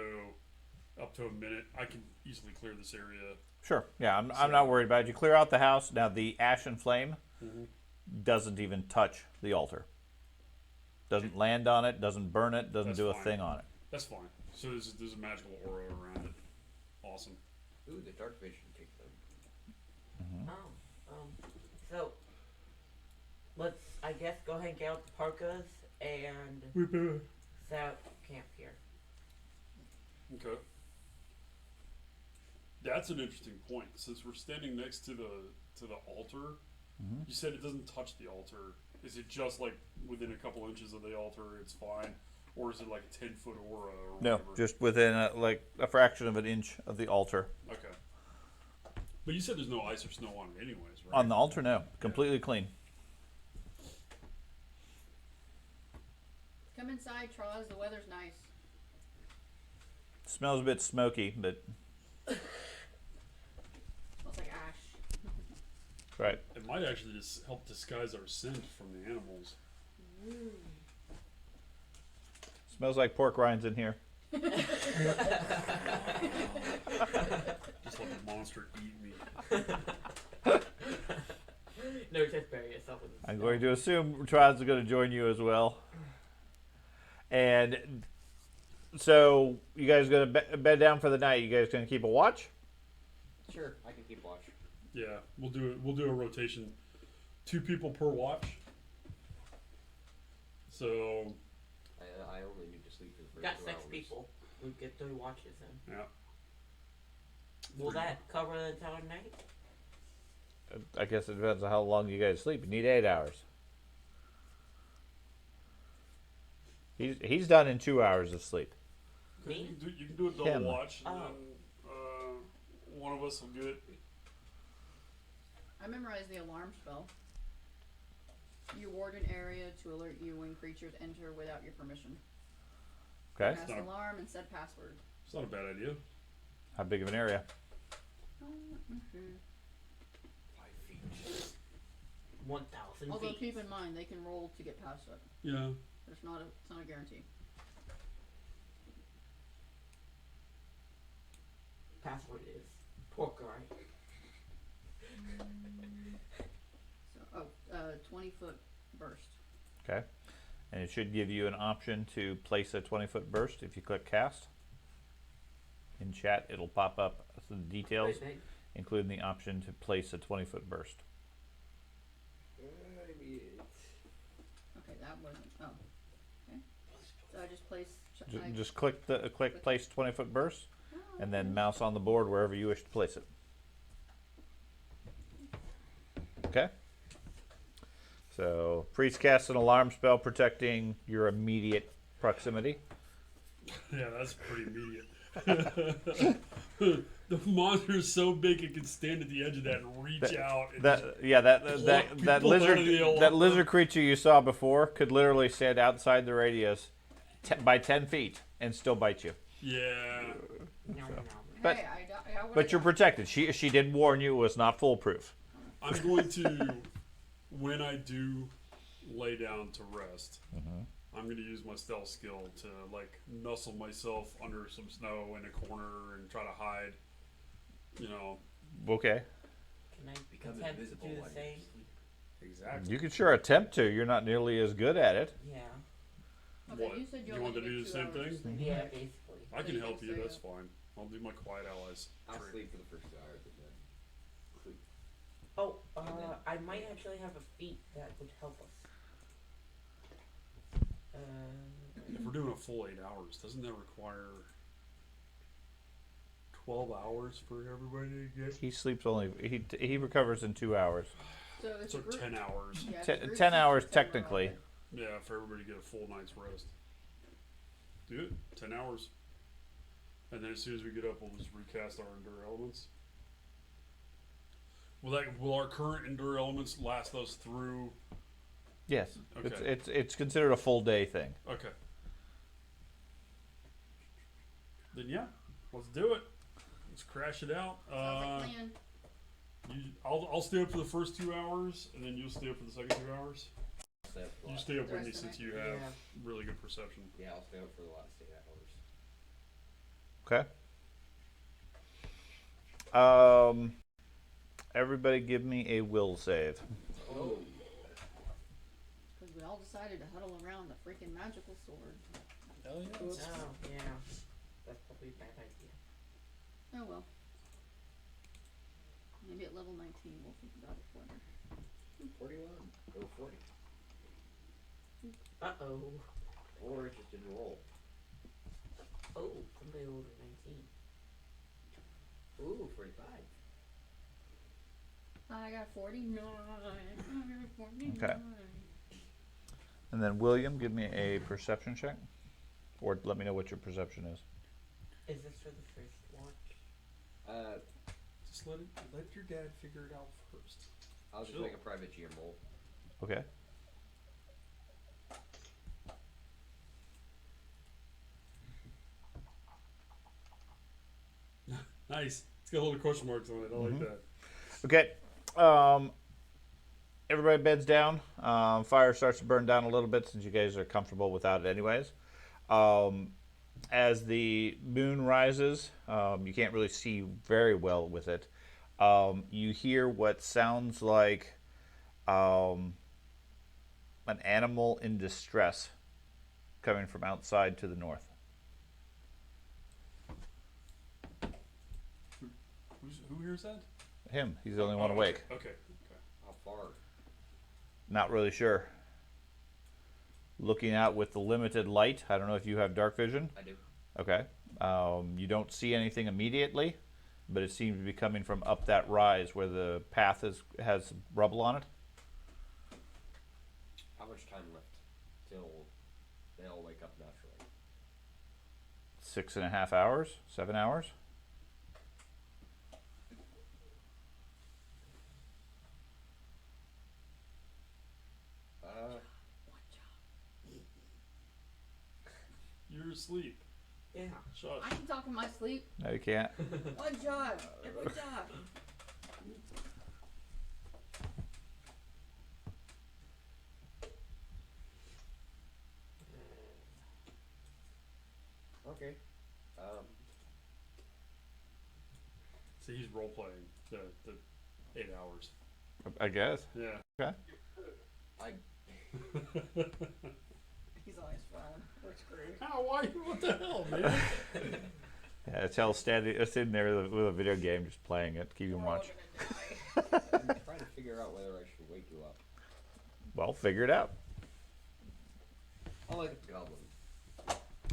up to a minute, I can easily clear this area. Sure. Yeah, I'm not worried about it. You clear out the house. Now the ash and flame Mm-hmm. doesn't even touch the altar. Doesn't land on it. Doesn't burn it. Doesn't That's do a fine. thing on it. That's fine. So there's a magical aura around it. Awesome. Ooh, the dark vision kicked them. So let's, I guess, go ahead and get out the parkas and set up camp here. Okay. That's an interesting point. Since we're standing next to the altar, you said it doesn't touch the altar. Is it just like within a couple inches of the altar? It's fine, or is it like a 10-foot aura or No, whatever? just within like a fraction of an inch of the altar. Okay. But you said there's no ice or snow on it, anyways, right? On the altar, no, completely clean. Come inside, Charles. The weather's nice. Smells a bit smoky, but Smells like ash. right. It might actually just help disguise our scent from the animals. Smells like pork rinds in here. Just let the monster eat me. No, just bury yourself with I'm going to assume Trials is going to join you as well. And so you guys going to bed down for the night? You guys going to keep a watch? Sure, I can keep watch. Yeah, we'll do a rotation. 2 people per watch. So I only need to sleep for the first Got 2 6 hours. people. We get 3 watches in. yeah. Will that cover the entire night? I guess it depends on how long you guys sleep. You need 8 hours. He's done in 2 hours of sleep. Me? You can do a double Him. watch, and Oh. then one of us will get it. I memorized the alarm spell. You ward an area to alert you when creatures enter without your permission. Okay. Cast not- alarm and set password. It's not a bad idea. How big of an area? 5 feet. 1,000 Although feet. keep in mind they can roll to get past it. Yeah. It's not a guarantee. Password is pork rind. So 20-foot burst. Okay. And it should give you an option to place a 20-foot burst if you click cast. In chat, it'll pop up the details, Wait, including the option to place a 20-foot burst. I mean, Okay, that wasn't. Oh. Okay. So I just place. Just click the place 20-foot burst, Oh, and then mouse on the board wherever you wish to place it. Okay. So priest casts an alarm spell protecting your immediate proximity. Yeah, that's pretty immediate. The monster is so big it can stand at the edge of that and reach out. And That people lizard out of the alarm. that lizard creature you saw before could literally stand outside the radius by 10 feet and still bite you. yeah. No, no. But- hey, But you're protected. She did warn you it was not foolproof. I'm going to, when I do lay down to rest, I'm going to use my stealth skill to like nuzzle myself under some snow in a corner and try to hide. You know, Okay. Can I Become attempt to invisible do the when same? you sleep. exactly. You could sure attempt to. You're not nearly as good at it. Yeah. Okay, What? you said you You want only to do did the 2 same hours thing? of sleep. Yeah, basically. I can you help can you. say That's it. fine. I'll do my quiet allies. I'll trick. sleep for the first 2 hours and then sleep. Oh, I might actually have a feat that would help us. If we're doing a full 8 hours, doesn't that require 12 hours for everybody to get? He sleeps only. He recovers in 2 hours. So it's So a group. 10 hours. Yeah, it's Ten- a group 10 of hours 6 or 7 technically. around Yeah, for everybody to get a full night's rest. Do it. 10 hours. And then as soon as we get up, we'll just recast our Endure elements. Will our current Endure elements last us through? Yes. Okay. It's considered a full day thing. Okay. Then yeah, let's do it. Let's crash it out. Sounds like a plan. I'll stay up for the first 2 hours, and then you'll stay up for the second 2 hours. You stay up The with me rest of since it. you have Yeah. really good perception. Yeah, I'll stay up for the last 8 hours. Okay. Everybody give me a will save. Oh. Because we all decided to huddle around the freaking magical sword. Hell yeah. Oh, yeah. That's probably a bad idea. Oh well. Maybe at level 19 we'll think about it further. 41 or 40. Uh-oh. Or it just didn't roll. Oh, somebody over 19. Ooh, 45. I got 49. I got 49. Okay. And then William, give me a perception check. Or let me know what your perception is. Is this for the first watch? Just let your dad figure it out first. I'll just Chill. make a private GM roll. Okay. Nice. It's got little question marks on it. I like that. Okay. Everybody beds down. Fire starts to burn down a little bit since you guys are comfortable without it anyways. As the moon rises, you can't really see very well with it. You hear what sounds like an animal in distress coming from outside to the north. Who hears that? Him. He's the only one Oh, awake. Okay. How far? Not really sure. Looking out with the limited light. I don't know if you have dark vision. I do. Okay. You don't see anything immediately, but it seems to be coming from up that rise where the path has rubble on it. How much time left till they all wake up naturally? 6.5 hours, 7 hours. You're asleep. Yeah. Shush. I can talk in my sleep. No, you can't. One job. Every job. Okay. See, he's role playing the 8 hours. I guess. Yeah. Okay. He's on his phone. We're screwed. How? Why? What the hell, man? Yeah, it's hell sitting there with a video game, just playing it, keep him We're all watch. gonna die. I'm trying to figure out whether I should wake you up. Well, figure it out. I like a goblin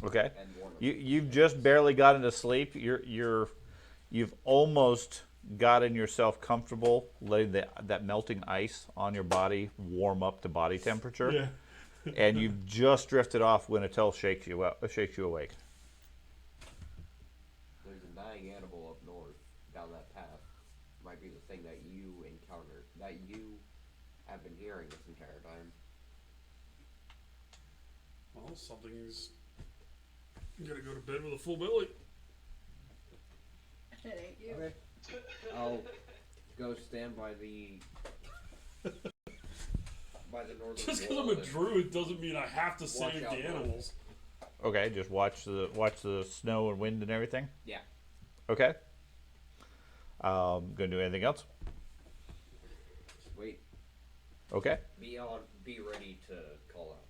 Okay. and warn them. You've just barely gotten to sleep. You've almost gotten yourself comfortable letting that melting ice on your body warm up to body temperature. Yeah. And you've just drifted off when Attell shakes you awake. There's a dying animal up north down that path. Might be the thing that you encountered, that you have been hearing this entire time. Well, something's gonna go to bed with a full belly. It ain't you. Okay. I'll go stand by the northern Just because wall I'm a and druid doesn't mean I have to Watch save out, the bro. animals. Okay, just watch the snow and wind and everything. Yeah. Okay. Gonna do anything else? Just wait. Okay. Be ready to call out.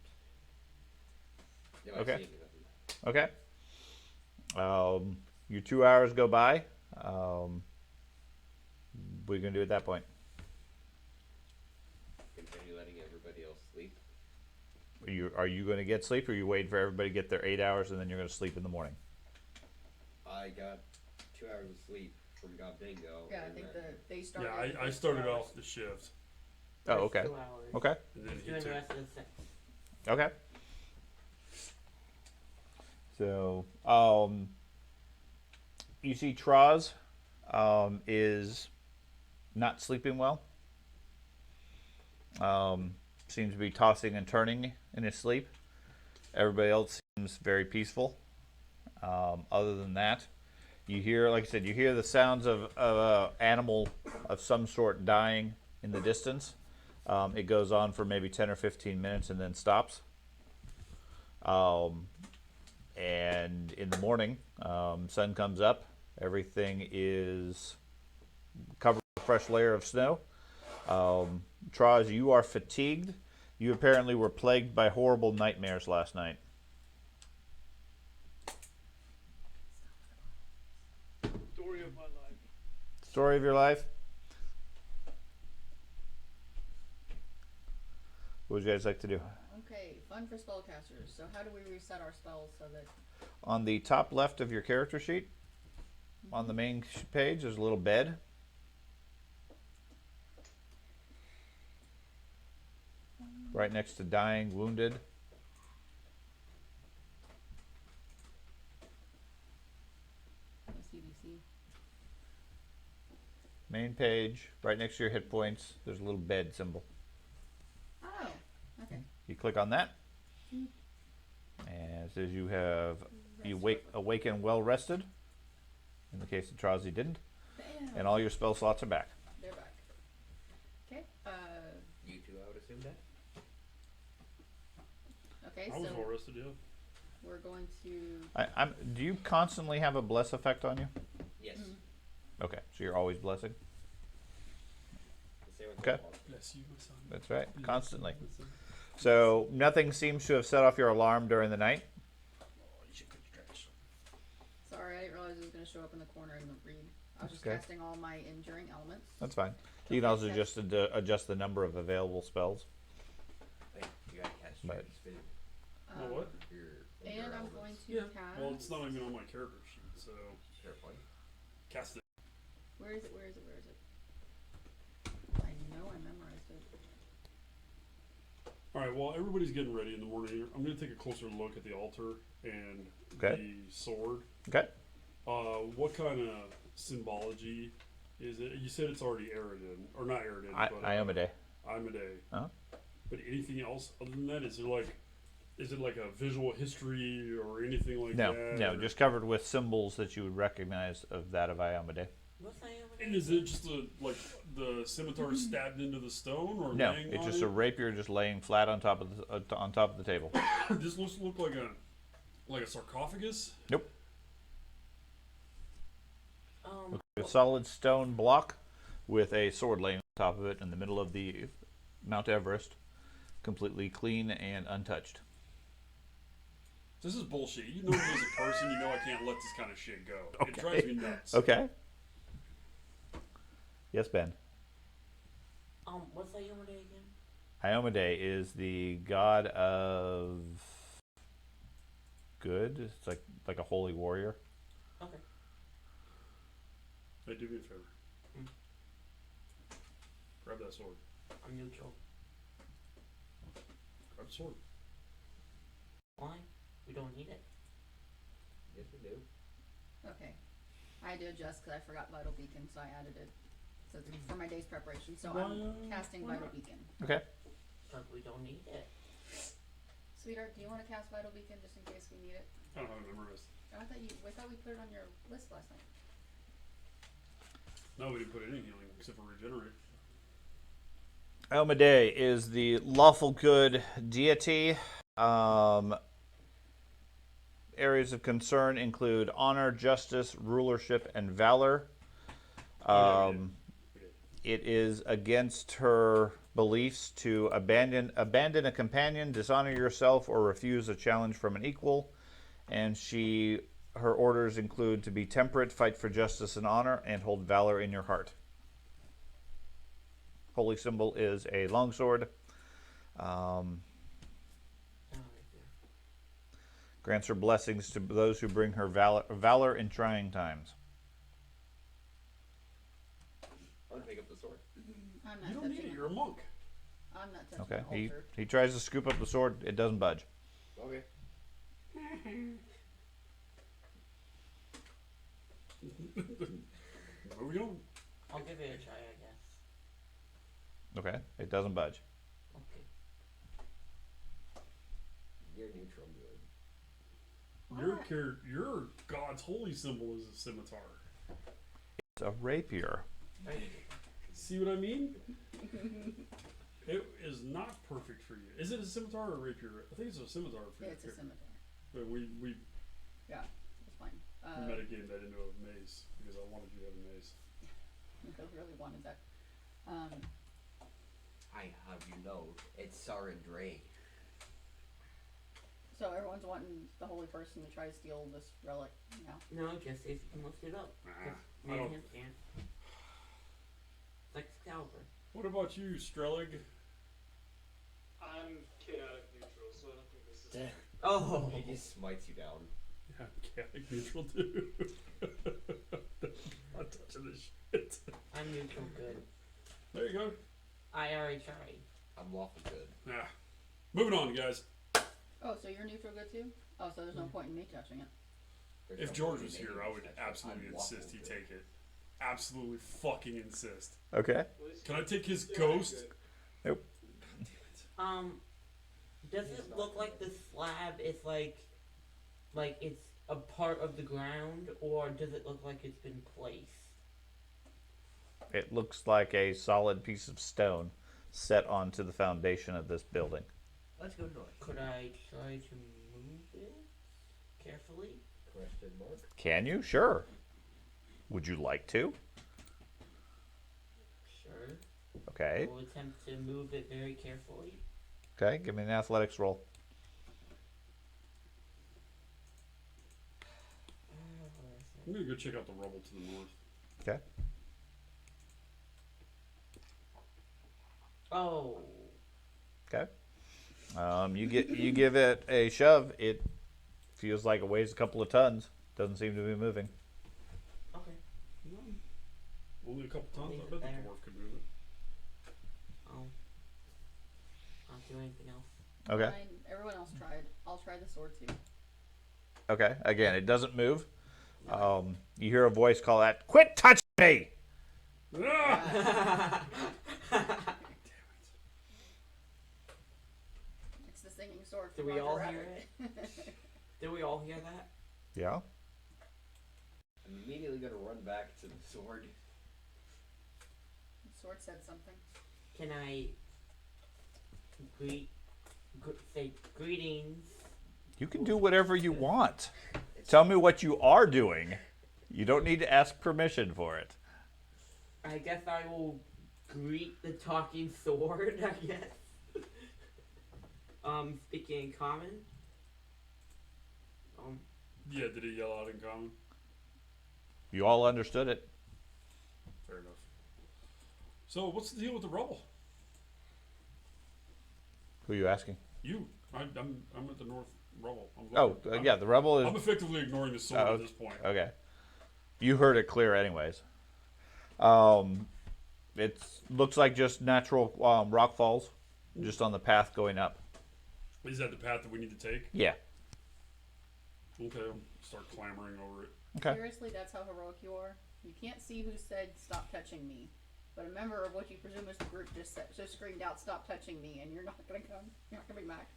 If I Okay. see anything. Okay. Your 2 hours go by. What are you gonna do at that point? Continue letting everybody else sleep. Are you going to get sleep, or are you waiting for everybody to get their 8 hours and then you're going to sleep in the morning? I got 2 hours of sleep from God Bingo. Yeah, I and think then they started. Yeah, I started off the shift, Oh, okay. 2 hours. Okay. and then He's he doing the took. rest of the 6. Okay. So, you see Traz is not sleeping well. Seems to be tossing and turning in his sleep. Everybody else seems very peaceful. Other than that, you hear, like I said, you hear the sounds of an animal of some sort dying in the distance. It goes on for maybe 10 or 15 minutes and then stops. And in the morning, sun comes up. Everything is covered with a fresh layer of snow. Traz, you are fatigued. You apparently were plagued by horrible nightmares last night. Story of my life. Story of your life? What would you guys like to do? Okay, fun for spellcasters. So how do we reset our spells so that... On the top left of your character sheet, on the main page, there's a little bed. Right next to dying, wounded. CDC. Main page, right next to your hit points, there's a little bed symbol. Oh, okay. You click on that, and it says you have awaken well rested. In the case of Trazi didn't, Bam. and all your spell slots are back. They're back. Okay. You two, I would assume that. Okay. I was So well rested, yeah. we're going to. Do you constantly have a bless effect on you? Yes. Okay, so you're always blessing. The same with Okay. the wall. Bless you, my son. That's right, Bless constantly. you, my son. So nothing seems to have set off your alarm during the night. Oh, you should put your trash. Sorry, I didn't realize it was going to show up in the corner in the read. I was just Okay. casting all my enduring elements. That's fine. You can also just adjust the number of available spells. Hey, you gotta catch But- your spin. Oh, what? And I'm going to Yeah. cast. Well, it's not even on my character sheet, so Fair point. cast it. Where is it? Where is it? Where is it? I know I memorized it. All right. Well, everybody's getting ready in the morning. I'm going to take a closer look at the altar and Okay. the sword. Okay. What kind of symbology is it? You said it's already Aridin, or not Aridin, but Iomade. Imade. Uh-huh. But anything else other than that? Is it like a visual history or anything like No, that? no, or- just covered with symbols that you would recognize of that of Iomade. What's that? And is it just like the scimitar stabbed into the stone, or No, laying it's on just it? a rapier just laying flat on top of the table. This look like a sarcophagus. Nope. A What- solid stone block with a sword laying on top of it in the middle of the Mount Everest, completely clean and untouched. This is bullshit. You know me as a person, you know I can't let this kind of shit go. Okay. It drives me nuts. Okay. Yes, Ben. What's that Yomade again? Iomade is the god of good. It's like a holy warrior. Okay. Hey, do me a favor. Grab that sword. I'm neutral. Grab the sword. Why? We don't need it. Yes, we do. Okay. I had to adjust because I forgot Vital Beacon, so I added it. So it's for my day's preparation. So I'm casting why Vital not? Beacon. Okay. But we don't need it. Sweetheart, do you want to cast Vital Beacon just in case we need it? I don't have it memorized. I thought we put it on your list last night. No, we didn't put any healing except for regenerate. Iomade is the lawful good deity. Areas of concern include honor, justice, rulership, and valor. It is against her beliefs to abandon a companion, dishonor yourself, or refuse a challenge from an equal. And her orders include to be temperate, fight for justice and honor, and hold valor in your heart. Holy symbol is a longsword. Oh, right there. Grants her blessings to those who bring her valor in trying times. I'm gonna pick up the sword. I'm not You don't touching need it. it. You're a monk. I'm not touching Okay. the altar. He tries to scoop up the sword. It doesn't budge. Okay. Moving on. I'll give it a try, I guess. Okay, it doesn't budge. Okay. You're neutral good. Your god's holy symbol is a scimitar. It's a rapier. Right. See what I mean? It is not perfect for you. Is it a scimitar or a rapier? I think it's a scimitar for Yeah, you. it's a scimitar. But we Yeah, that's fine. metagamed that into a mace because I wanted you to have a mace. I really wanted that. I have you know, it's Sarandray. So everyone's wanting the holy person to try to steal this relic now. No, just see if you can lift it up. Nah, 'Cause I me and don't. him can't. It's like Excalibur. What about you, Strelig? I'm chaotic neutral, so I don't think this is. Oh! He just smites you down. Yeah, chaotic neutral too. Not touching this shit. I'm neutral good. There you go. I already tried. I'm lawful good. Yeah. Moving on, guys. Oh, so you're neutral good too? Oh, so there's no point in me touching it. There's If no George point was in here, making I me would touch it. absolutely I'm insist lawful he good. take it. Absolutely fucking insist. Okay. At least Can I take his chaotic ghost? good. Does it look like the slab is like it's a part of the ground, or does it look like it's been placed? It looks like a solid piece of stone set onto the foundation of this building. Let's go north. Could I try to move it carefully? Question mark. Can you? Sure. Would you like to? Sure. Okay. I will attempt to move it very carefully. Okay, give me an athletics roll. I'm gonna go check out the rubble to the north. Okay. Oh. Okay. You give it a shove. It feels like it weighs a couple of tons. Doesn't seem to be moving. Okay. No. Only a couple tons. Leave I it bet the there. dwarf could move it. I'll not do anything else. Okay. Fine. Everyone else tried. I'll try the sword too. Okay. Again, it doesn't move. You hear a voice call out, "Quit touching me!" Ah! It's the singing sword. Do from we Roger all Rabbit. hear Did we all hear that? Yeah. I'm immediately gonna run back to the sword. The sword said something. Can I say greetings? You can do whatever you want. Tell me what you are doing. You don't need to ask permission for it. I guess I will greet the talking sword, I guess. Speaking in common. Yeah, did he yell out in common? You all understood it. Fair enough. So, what's the deal with the rubble? Who are you asking? You. I'm at the north rubble. Oh, yeah, the rebel I'm is... effectively ignoring the sword Oh, at this point. Okay. You heard it clear anyways. It looks like just natural rock falls just on the path going up. Is that the path that we need to take? Yeah. Okay, I'll start clambering over it. Okay. Seriously, that's how heroic you are. You can't see who said "stop touching me," but a member of what you presume is the group just screamed out "stop touching me," and you're not gonna come. You're not coming back.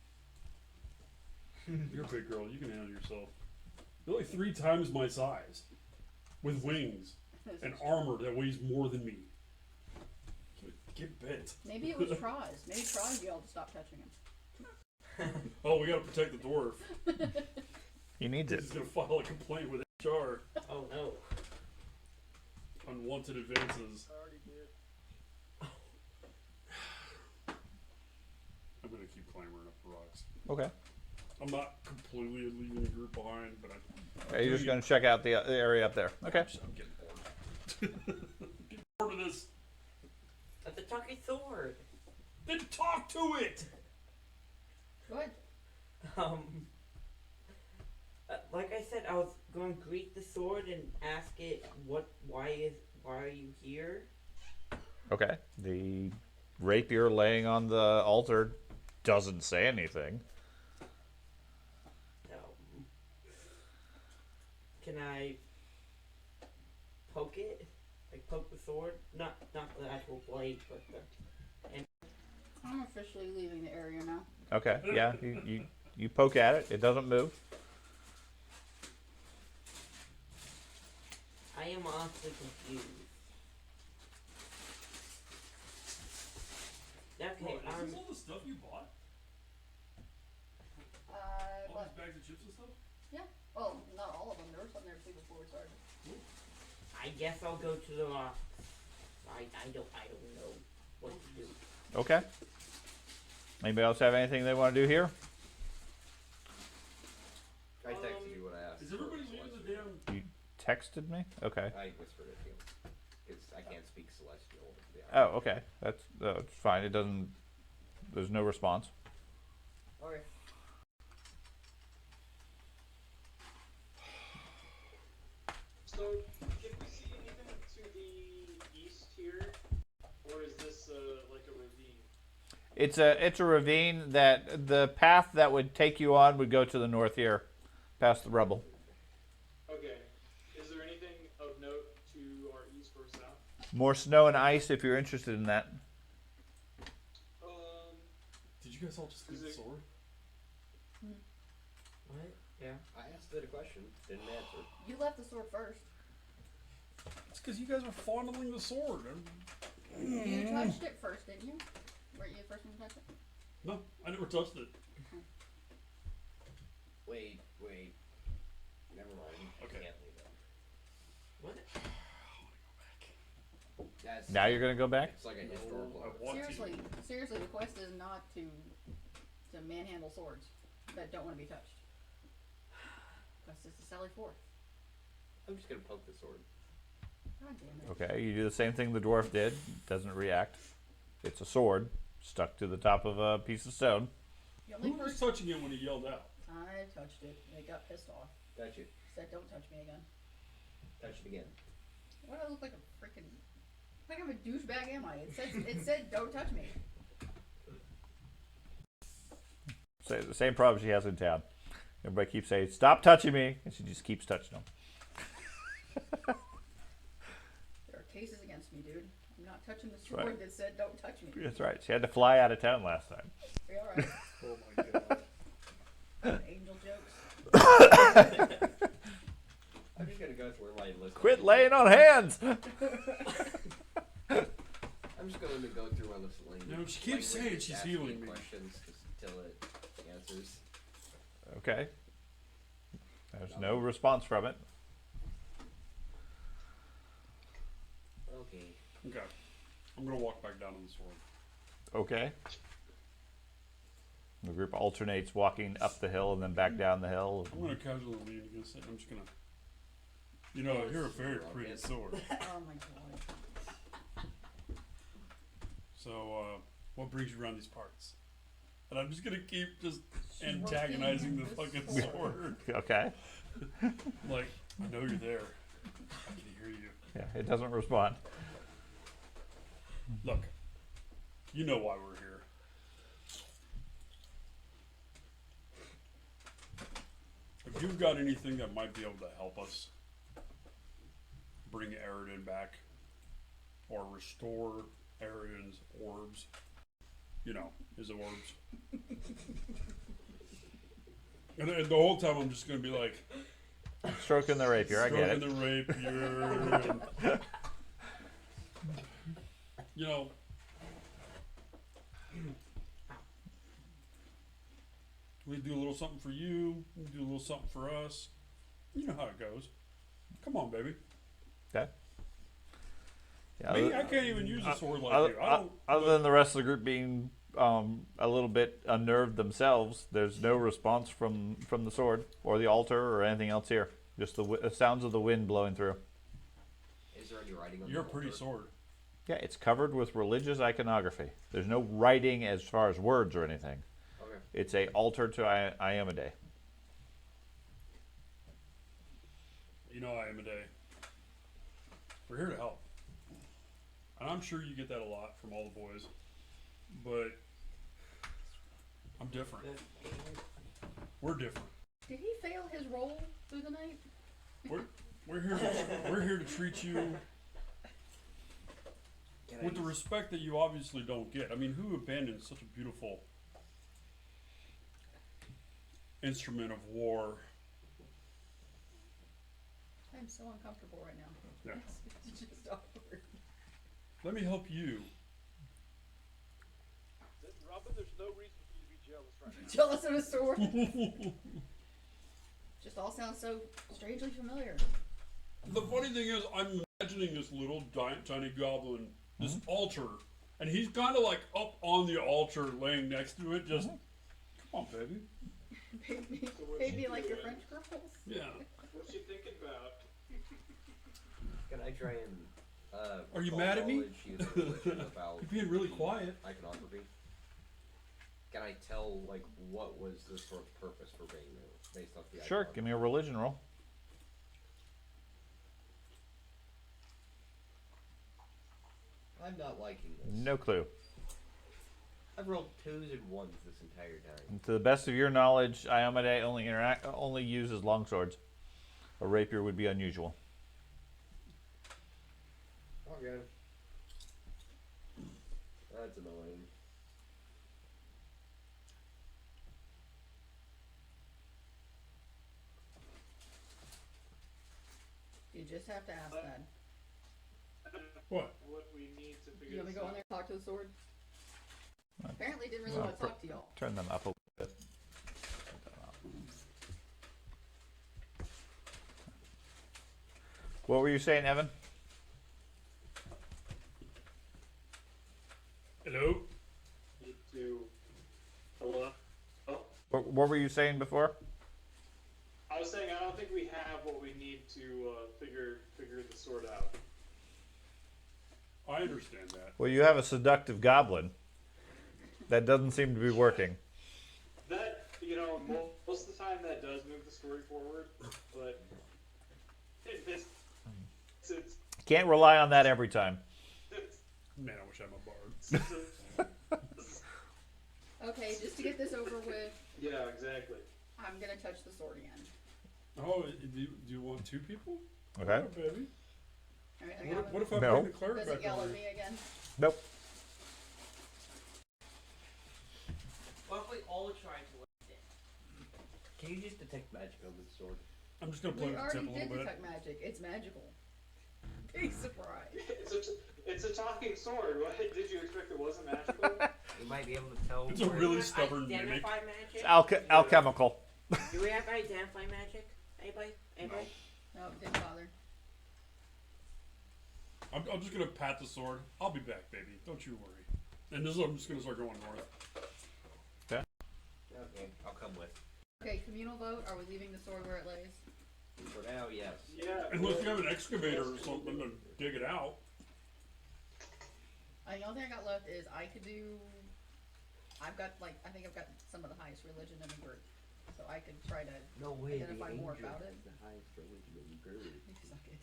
You're a big girl. You can handle yourself. You're like 3 times my size, with wings and armor that weighs more than me. Get bent. Maybe it was Troz. Maybe Troz yelled to stop touching him. Oh, we gotta protect the dwarf. He needs it. He's gonna file a complaint with HR. Oh no. Unwanted advances. I already did. I'm gonna keep clambering up the rocks. Okay. I'm not completely leaving the group behind, but Okay, you're just going to check out the area up there. Okay. I'm getting bored. I'm getting bored of this. That's a talking sword. Then talk to it. Good. Like I said, I was going to greet the sword and ask it why are you here? Okay. The rapier laying on the altar doesn't say anything. Can I poke it, like poke the sword, not the actual blade, but the. I'm officially leaving the area now. Okay, yeah, you poke at it. It doesn't move. I am honestly confused. Okay, Bro, is this all the stuff you bought? All What? these bags of chips and stuff? Well, not all of them. There were some there too before we started. I guess I'll go to the rocks. I don't know what to do. Okay. Anybody else have anything they want to do here? I texted you what I asked. Is everybody for leaving the Celestial. damn? You texted me. Okay. I whispered it to you. Because I can't speak Celestial. To be honest. Oh, okay. That's fine. It doesn't. There's no response. Okay. So, can we see anything to the east here, or is this like a ravine? It's a ravine that the path that would take you on would go to the north here, past the rubble. Okay. Is there anything of note to our east or south? More snow and ice if you're interested in that. Did you guys all just leave the sword? What? Yeah. I asked it a question. Didn't answer. You left the sword first. It's because you guys were fondling the sword. You touched it first, didn't you? Weren't you the first one to touch it? No, I never touched it. Wait. Never mind. Okay. Can't leave it. What? That's, Now you're gonna go back. It's like a historical. I want Seriously, the quest is not to manhandle swords that don't want to be touched. The quest is to sally forth. I'm just gonna poke the sword. God damn it. Okay, you do the same thing the dwarf did. Doesn't react. It's a sword stuck to the top of a piece of stone. The only Who was person touching it when he yelled out? I touched it. They got pissed off. Touch it. Said, "Don't touch me again." Touch it again. What do I look like a freaking? What kind of a douchebag am I? It said, "Don't touch me." The same problem she has in town. Everybody keeps saying, "Stop touching me," and she just keeps touching them. There are cases against me, dude. I'm not touching the right. sword that said, "Don't touch me." That's right. She had to fly out of town last time. Are you alright? Oh my god. Angel jokes. I'm just gonna go through my list. Quit laying on hands. I'm just going to go through my list of language. No, she keeps saying she's asking healing me. questions just until it answers. Okay. There's no response from it. Okay. Okay. I'm gonna walk back down on the sword. Okay. The group alternates walking up the hill and then back down the hill. I'm gonna casually lean against it. I'm just gonna. You know, you're a very pretty sword. Oh my god. So, what brings you around these parts? And I'm just gonna keep just antagonizing the fucking sword. Okay. Like, I know you're there. I can hear you. Yeah, it doesn't respond. Look, you know why we're here. If you've got anything that might be able to help us bring Aridin back or restore Aridin's orbs, you know, his orbs. And the whole time I'm just going to be like, Stroking the rapier, I get it. stroking the rapier. And, you know, we do a little something for you. We do a little something for us. You know how it goes. Come on, baby. Okay. Yeah, Me, I can't even use a sword like other, you. I don't. other than the rest of the group being a little bit unnerved themselves, there's no response from the sword or the altar or anything else here. Just the sounds of the wind blowing through. Is there any writing on You're a the pretty altar? sword. Yeah, it's covered with religious iconography. There's no writing as far as words or anything. Okay. It's a altar to Iamade. You know I am a day. We're here to help. And I'm sure you get that a lot from all the boys. But I'm different. We're different. Did he fail his roll through the night? We're here to treat you Can I with the use- respect that you obviously don't get. I mean, who abandons such a beautiful instrument of war? I'm so uncomfortable right now. Yeah. It's just awkward. Let me help you. Robin, there's no reason for you to be jealous right now. Jealous of a sword. Just all sounds so strangely familiar. The funny thing is, I'm imagining this little tiny goblin, this altar, and he's kind of like up on the altar, laying next to it. Just, come on, baby. Maybe like your French girls. Yeah. What's she thinking about? Can I try and Are you recall mad at me? knowledge using religion about You're being really the quiet. Iconography? Can I tell like what was the sort of purpose for being there based off the Sure, iconography? give me a religion roll. I'm not liking this. No clue. I've rolled 2s and 1s this entire time. And to the best of your knowledge, Iomade only uses longswords. A rapier would be unusual. Okay. That's annoying. You just have to ask that. What? What we need to You figure want me this to go in out. there and talk to the sword? Apparently didn't really Well, want to talk to y'all. Turn them up a little bit. What were you saying, Evan? Hello? Need to. Hello? Oh, What were you saying before? I was saying I don't think we have what we need to figure the sword out. I understand that. Well, you have a seductive goblin. That doesn't seem to be working. That most of the time that does move the story forward, but it's Can't rely on that every time. Man, I wish I had my bard. Okay, just to get this over with, yeah, exactly. I'm gonna touch the sword again. Oh, do you want 2 people? Okay. Oh, baby. Alright, I got What him. if I No. bring the cleric Does it back yell over? at me again? Nope. What if we all try to lift it? Can you just detect magic on this sword? I'm just gonna play We with the already tip a did little bit. detect magic. It's magical. Big surprise. It's a talking sword. What did you expect? It wasn't magical. You might be able to tell. It's a where- really Do we have stubborn mimic. identify magic? It's alchemical. Do we have identify magic? Anybody? Anybody? No, it didn't bother. I'm just gonna pat the sword. I'll be back, baby. Don't you worry. And I'm just gonna start going north. Okay, I'll come with. Okay, communal vote. Are we leaving the sword where it lays? For now, yes. Yeah. Unless you have an excavator or something to dig it out. The only thing I got left is I could do. I think I've got some of the highest religion in the group, so I could try to No way. identify the more angel about it. is the highest religion in the group. suck it.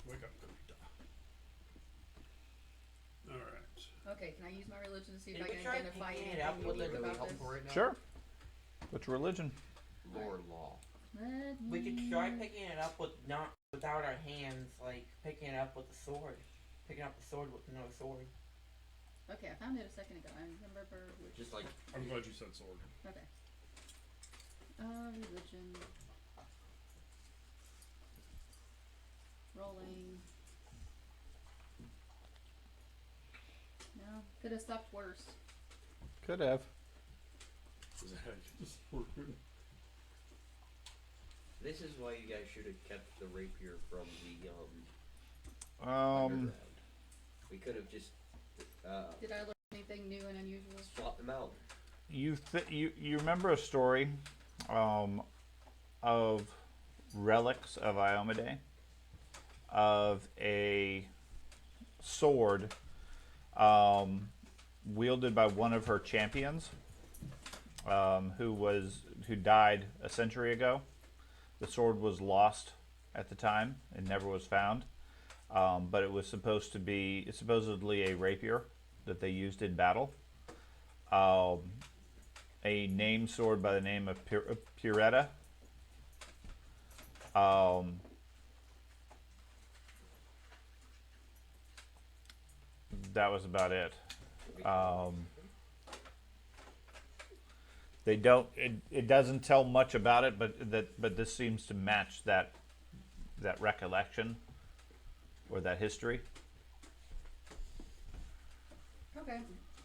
Wake up, Kurita. Alright. Okay, can I use my religion to see if Did I we can try identify picking anything it up with unique the about help this? for it now? Sure. What's religion? Lore and law. We could try picking it up without our hands, like picking it up with a sword. Picking up the sword with no sword. Okay, I found it a second ago. I remember which. Just like I'm glad you said sword. Okay. Religion. Rolling. No, could have stopped worse. Could have. Is that how you just word? this is why you guys should have kept the rapier from the Um, underground. We could have just Did I learn anything new and unusual? swapped them out. you remember a story, of relics of Iomade, of a sword, wielded by one of her champions, who died a century ago. The sword was lost at the time and never was found, but it was supposedly a rapier that they used in battle. a named sword by the name of Puretta. That was about it. They don't. It doesn't tell much about it, but this seems to match that recollection or that history. Okay.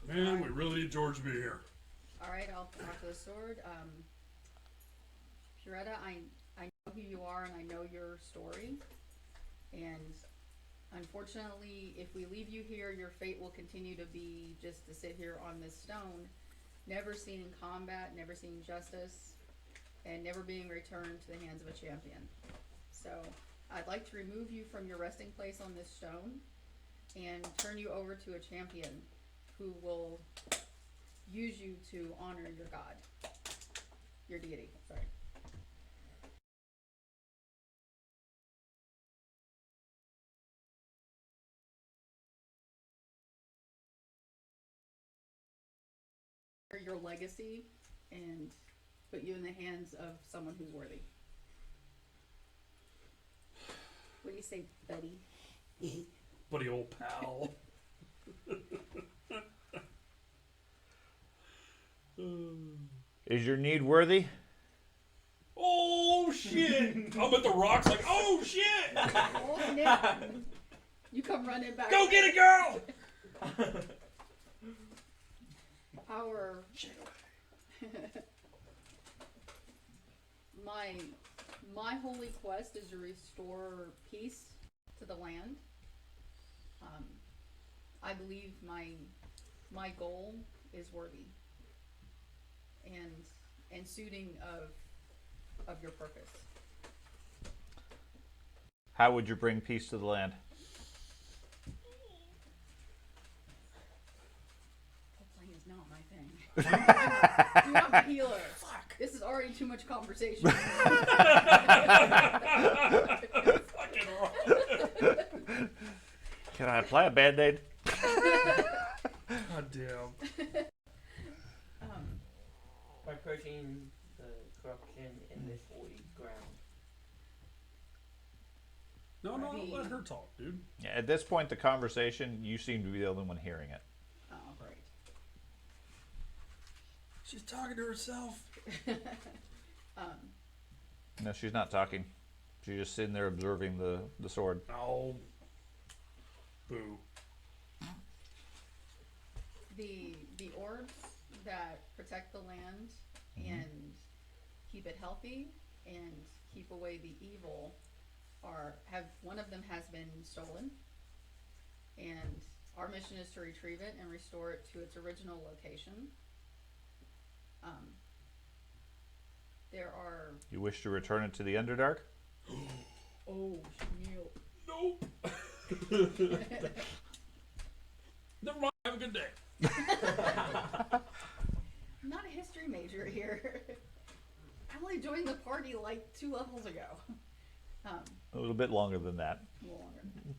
Man, we really need George to be here. All right, I'll talk to the sword. Puretta, I know who you are and I know your story. And unfortunately, if we leave you here, your fate will continue to be just to sit here on this stone, never seen in combat, never seen justice, and never being returned to the hands of a champion. So I'd like to remove you from your resting place on this stone and turn you over to a champion who will use you to honor your god. Your deity, sorry. Your legacy and put you in the hands of someone who's worthy. What do you say, buddy? Buddy, old pal. Is your need worthy? Oh shit! I'm at the rocks like, oh shit! Oh, snap. You come running back. Go get it, girl! Our my holy quest is to restore peace to the land. I believe my goal is worthy and suiting of your purpose. How would you bring peace to the land? Playing is not my thing. Dude, I'm a healer. Fuck. This is already too much conversation. Can I apply a Band-Aid? God damn. By purging the corruption in this holy ground. No, let her talk, dude. Yeah, at this point, the conversation, you seem to be the only one hearing it. Oh, great. She's talking to herself. No, she's not talking. She's just sitting there observing the sword. Oh. Boo. The orbs that protect the land and keep it healthy and keep away the evil one of them has been stolen, and our mission is to retrieve it and restore it to its original location. There are. You wish to return it to the Underdark? Oh, Neil. Nope. Never mind. Have a good day. I'm not a history major here. I only joined the party like 2 levels ago. A little bit longer than that. A little longer than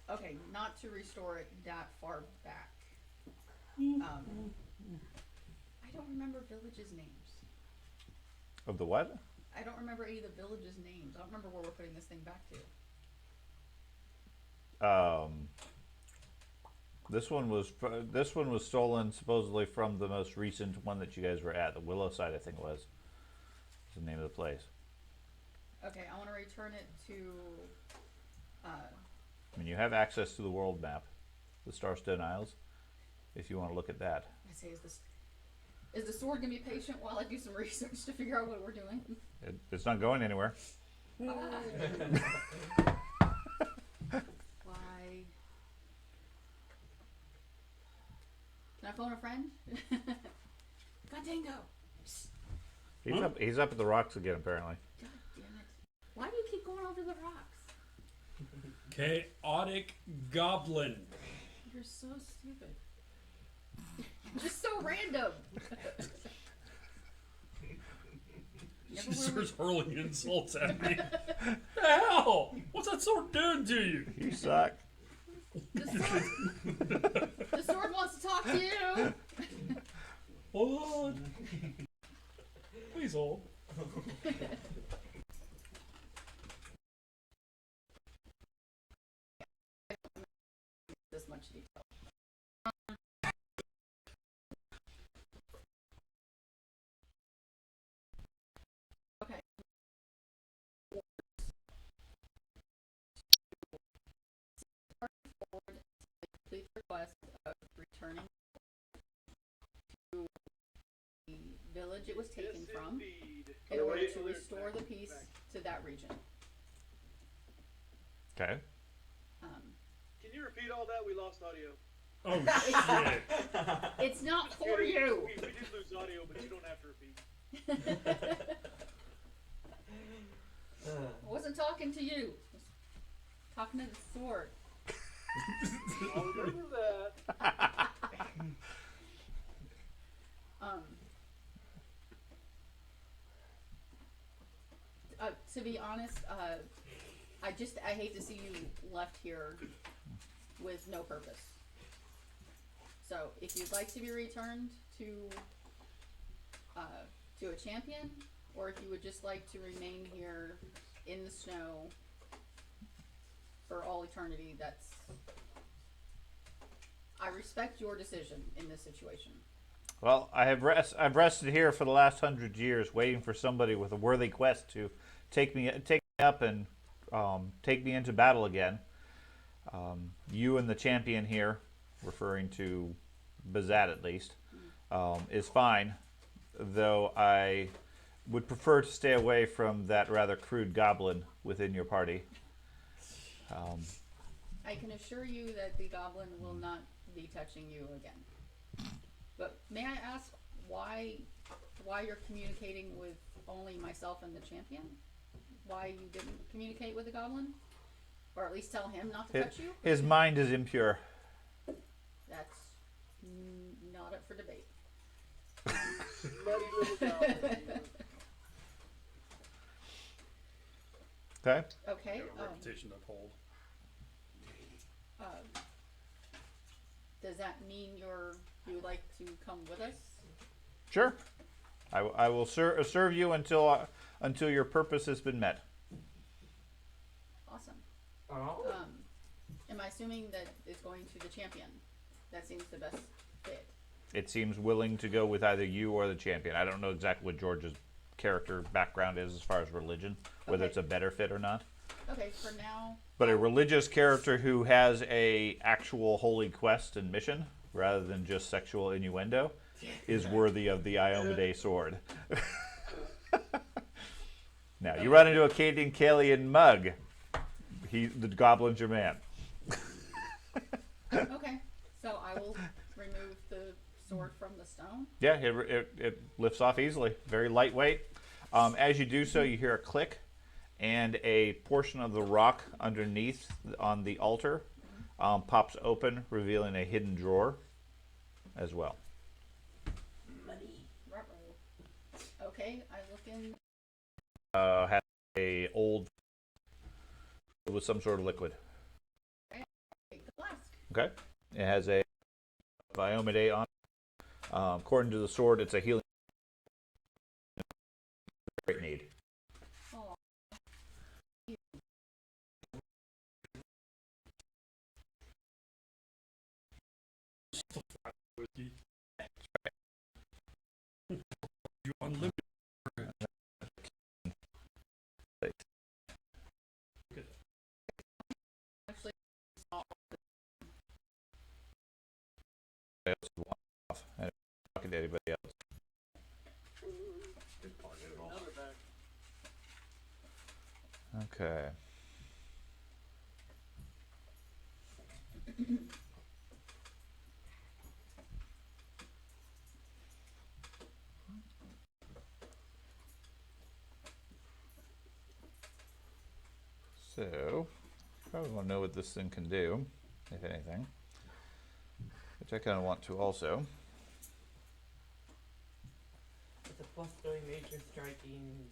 that. Okay, not to restore it that far back. I don't remember villages' names. Of the what? I don't remember any of the villages' names. I don't remember where we're putting this thing back to. This one was stolen supposedly from the most recent one that you guys were at. The Willowside, I think it was. That's the name of the place. Okay, I want to return it to. I mean, you have access to the world map, the Starstone Isles, if you want to look at that. I say, is the sword gonna be patient while I do some research to figure out what we're doing? It's not going anywhere. Why? Can I phone a friend? Fandango! He's up at the rocks again, apparently. God damn it. Why do you keep going over the rocks? Chaotic goblin. You're so stupid. Just so random. She starts hurling insults at me. The hell? What's that sword doing to you? You suck. The sword wants to talk to you. Hold on. Please hold. This much detail. Okay. Complete request of returning to the village it was taken Yes, from indeed. in Oh, order wait, to wait, restore the peace to that region. Okay. Can you repeat all that? We lost audio. Oh shit! It's not Just for kidding. you. We did lose audio, but you don't have to repeat. I wasn't talking to you. I was talking to the sword. I'll remember that. To be honest, I hate to see you left here with no purpose. So if you'd like to be returned to a champion, or if you would just like to remain here in the snow for all eternity, I respect your decision in this situation. Well, I've rested here for the last 100 years, waiting for somebody with a worthy quest to take me up and take me into battle again. You and the champion here, referring to Bazat at least, is fine, though I would prefer to stay away from that rather crude goblin within your party. I can assure you that the goblin will not be touching you again. But may I ask why you're communicating with only myself and the champion? Why you didn't communicate with the goblin? Or at least tell him not to touch you? His mind is impure. That's not up for debate. Muddy little goblin. Okay? Okay. Got a reputation to uphold. Does that mean you would like to come with us? Sure. I will serve you until your purpose has been met. Awesome. Oh. Am I assuming that it's going to the champion? That seems the best fit. It seems willing to go with either you or the champion. I don't know exactly what George's character background is as far as religion, whether Okay. it's a better fit or not. Okay, for now. But a religious character who has a actual holy quest and mission, rather than just sexual innuendo, is worthy of the Iomade sword. Now, you run into a Cadian Kalian mug. The goblin's your man. Okay, so I will remove the sword from the stone. Yeah, it lifts off easily. Very lightweight. As you do so, you hear a click, and a portion of the rock underneath on the altar pops open, revealing a hidden drawer as well. Money. Ruh-roh. Okay, I look in. Has a old with some sort of liquid. Take the flask. Okay. It has a Biomide on it. According to the sword, it's a healing. Great need. Oh. Whiskey. You unlimited. Actually, Off. I don't talking to anybody else. Another back. Okay. So, probably want to know what this thing can do, if anything. Which I kind of want to also. It's a +3 major striking,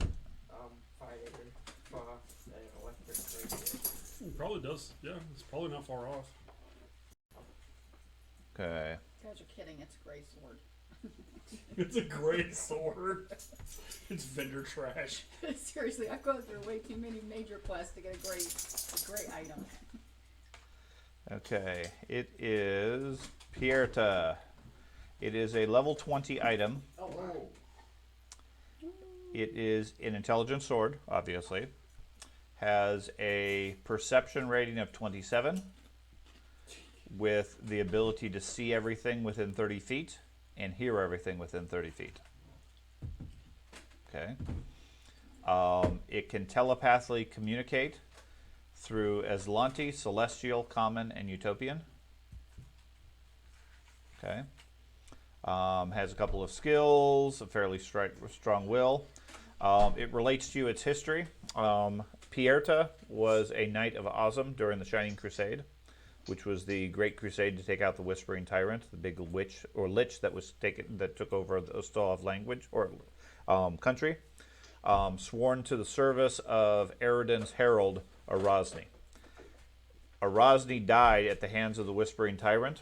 fighter, frost, and electric rapier. Probably does. Yeah, it's probably not far off. Okay. you guys are kidding. It's a gray sword. It's a great sword. It's vendor trash. Seriously, I've gone through way too many major quests to get a great item. Okay, it is Pierta. It is a level 20 item. Oh, wow. It is an intelligent sword, obviously. Has a perception rating of 27, with the ability to see everything within 30 feet and hear everything within 30 feet. Okay. It can telepathically communicate through Aslanti, Celestial, Common, and Utopian. Okay. Has a couple of skills, a fairly strong will. It relates to its history. Pierta was a knight of Ozum during the Shining Crusade, which was the great crusade to take out the Whispering Tyrant, the big witch or lich that took over the Ostov language or country. Sworn to the service of Eridan's herald, Arosni. Arosni died at the hands of the Whispering Tyrant.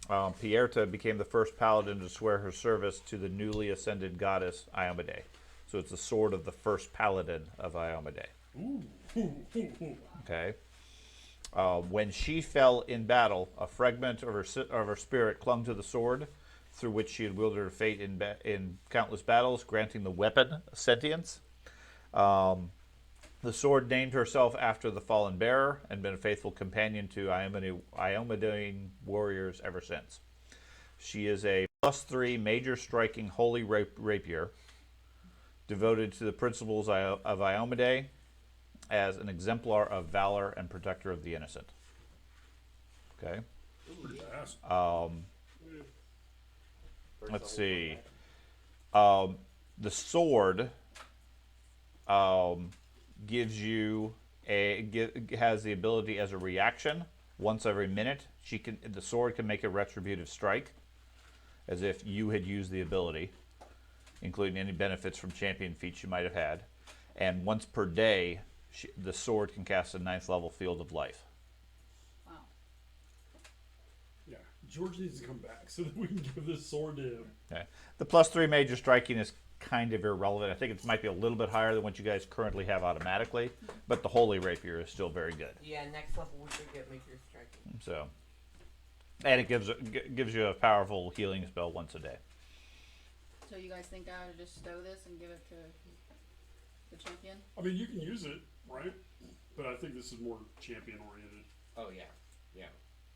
Pierta became the first paladin to swear her service to the newly ascended goddess Iomade. So it's the sword of the first paladin of Iomade. Okay. When she fell in battle, a fragment of her spirit clung to the sword, through which she had wielded her fate in countless battles, granting the weapon sentience. The sword named herself after the fallen bearer and been a faithful companion to Iomedean warriors ever since. She is a +3 major striking holy rapier, devoted to the principles of Iomade as an exemplar of valor and protector of the innocent. Okay. Pretty fast. Let's see. The sword gives you has the ability as a reaction once every minute. The sword can make a retributive strike, as if you had used the ability, including any benefits from champion feats you might have had. And once per day, the sword can cast a 9th level field of life. Wow. Yeah, George needs to come back so that we can give this sword to him. Okay. The +3 major striking is kind of irrelevant. I think it might be a little bit higher than what you guys currently have automatically, but the holy rapier is still very good. Yeah, next level we should get major striking. So, and it gives you a powerful healing spell once a day. So you guys think I ought to just stow this and give it to the champion? I mean, you can use it, right? But I think this is more champion oriented. Oh yeah, yeah.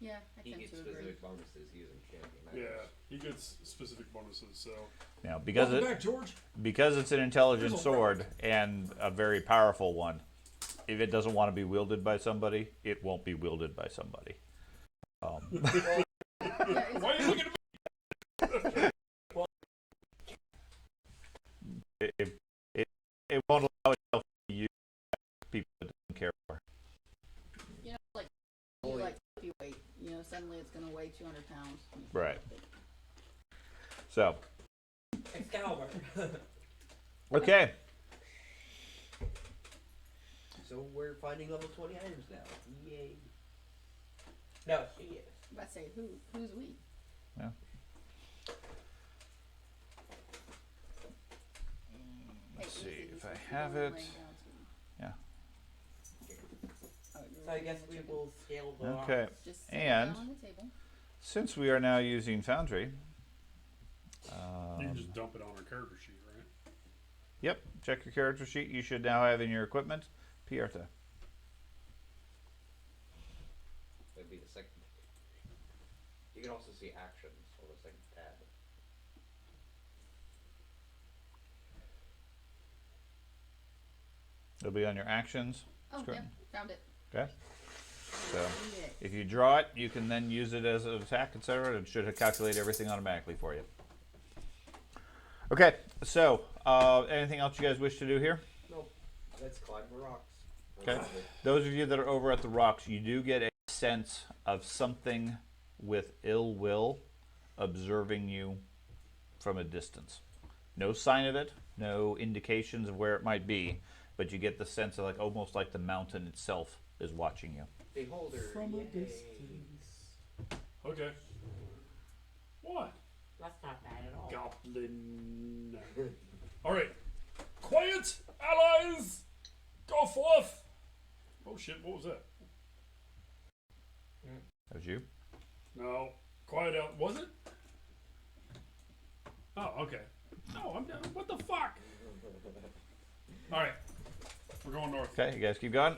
Yeah, I He tend gets to agree. specific bonuses using champion. Yeah, he gets specific bonuses. So Now, welcome back, George. because it's an intelligent There's a sword and a very powerful one, if it doesn't want to be wielded by somebody, it won't be wielded by somebody. Yeah, it's, Why are you looking at me? It won't allow itself to be used by people that don't care for. you know, like you like you weight. You know, suddenly it's gonna weigh 200 pounds. Right. So, Excalibur. okay. So we're finding level 20 items now. Yay! No, she is. I'm about to say who's we? Yeah. Let's Hey, see Izzy, if this I is have the one it. laying down to- Yeah. Oh, you're So I looking guess at we your- will scale the Okay. rocks. Just set it And down on the table. since we are now using Foundry, You can just dump it on our character sheet, right? yep, check your character sheet. You should now have in your equipment Pierta. That'd be the second. You can also see actions on the second tab. It'll be on your actions. Oh, Screen. yeah, found it. Okay. So Yeah. if you draw it, you can then use it as an attack, etc. It should calculate everything automatically for you. Okay. So anything else you guys wish to do here? Nope. Let's climb the rocks. Okay. Those of you that are over at the rocks, you do get a sense of something with ill will observing you from a distance. No sign of it, no indications of where it might be, but you get the sense of like almost like the mountain itself is watching you. Beholder. From a yay. distance. Okay. What? That's not bad at all. Goblin. Alright. Quiet, allies! Go forth! Oh shit, what was that? That was you. No. Quiet out. Was it? Oh, okay. No, I'm down. What the fuck? Alright. We're going north. Okay, you guys keep going.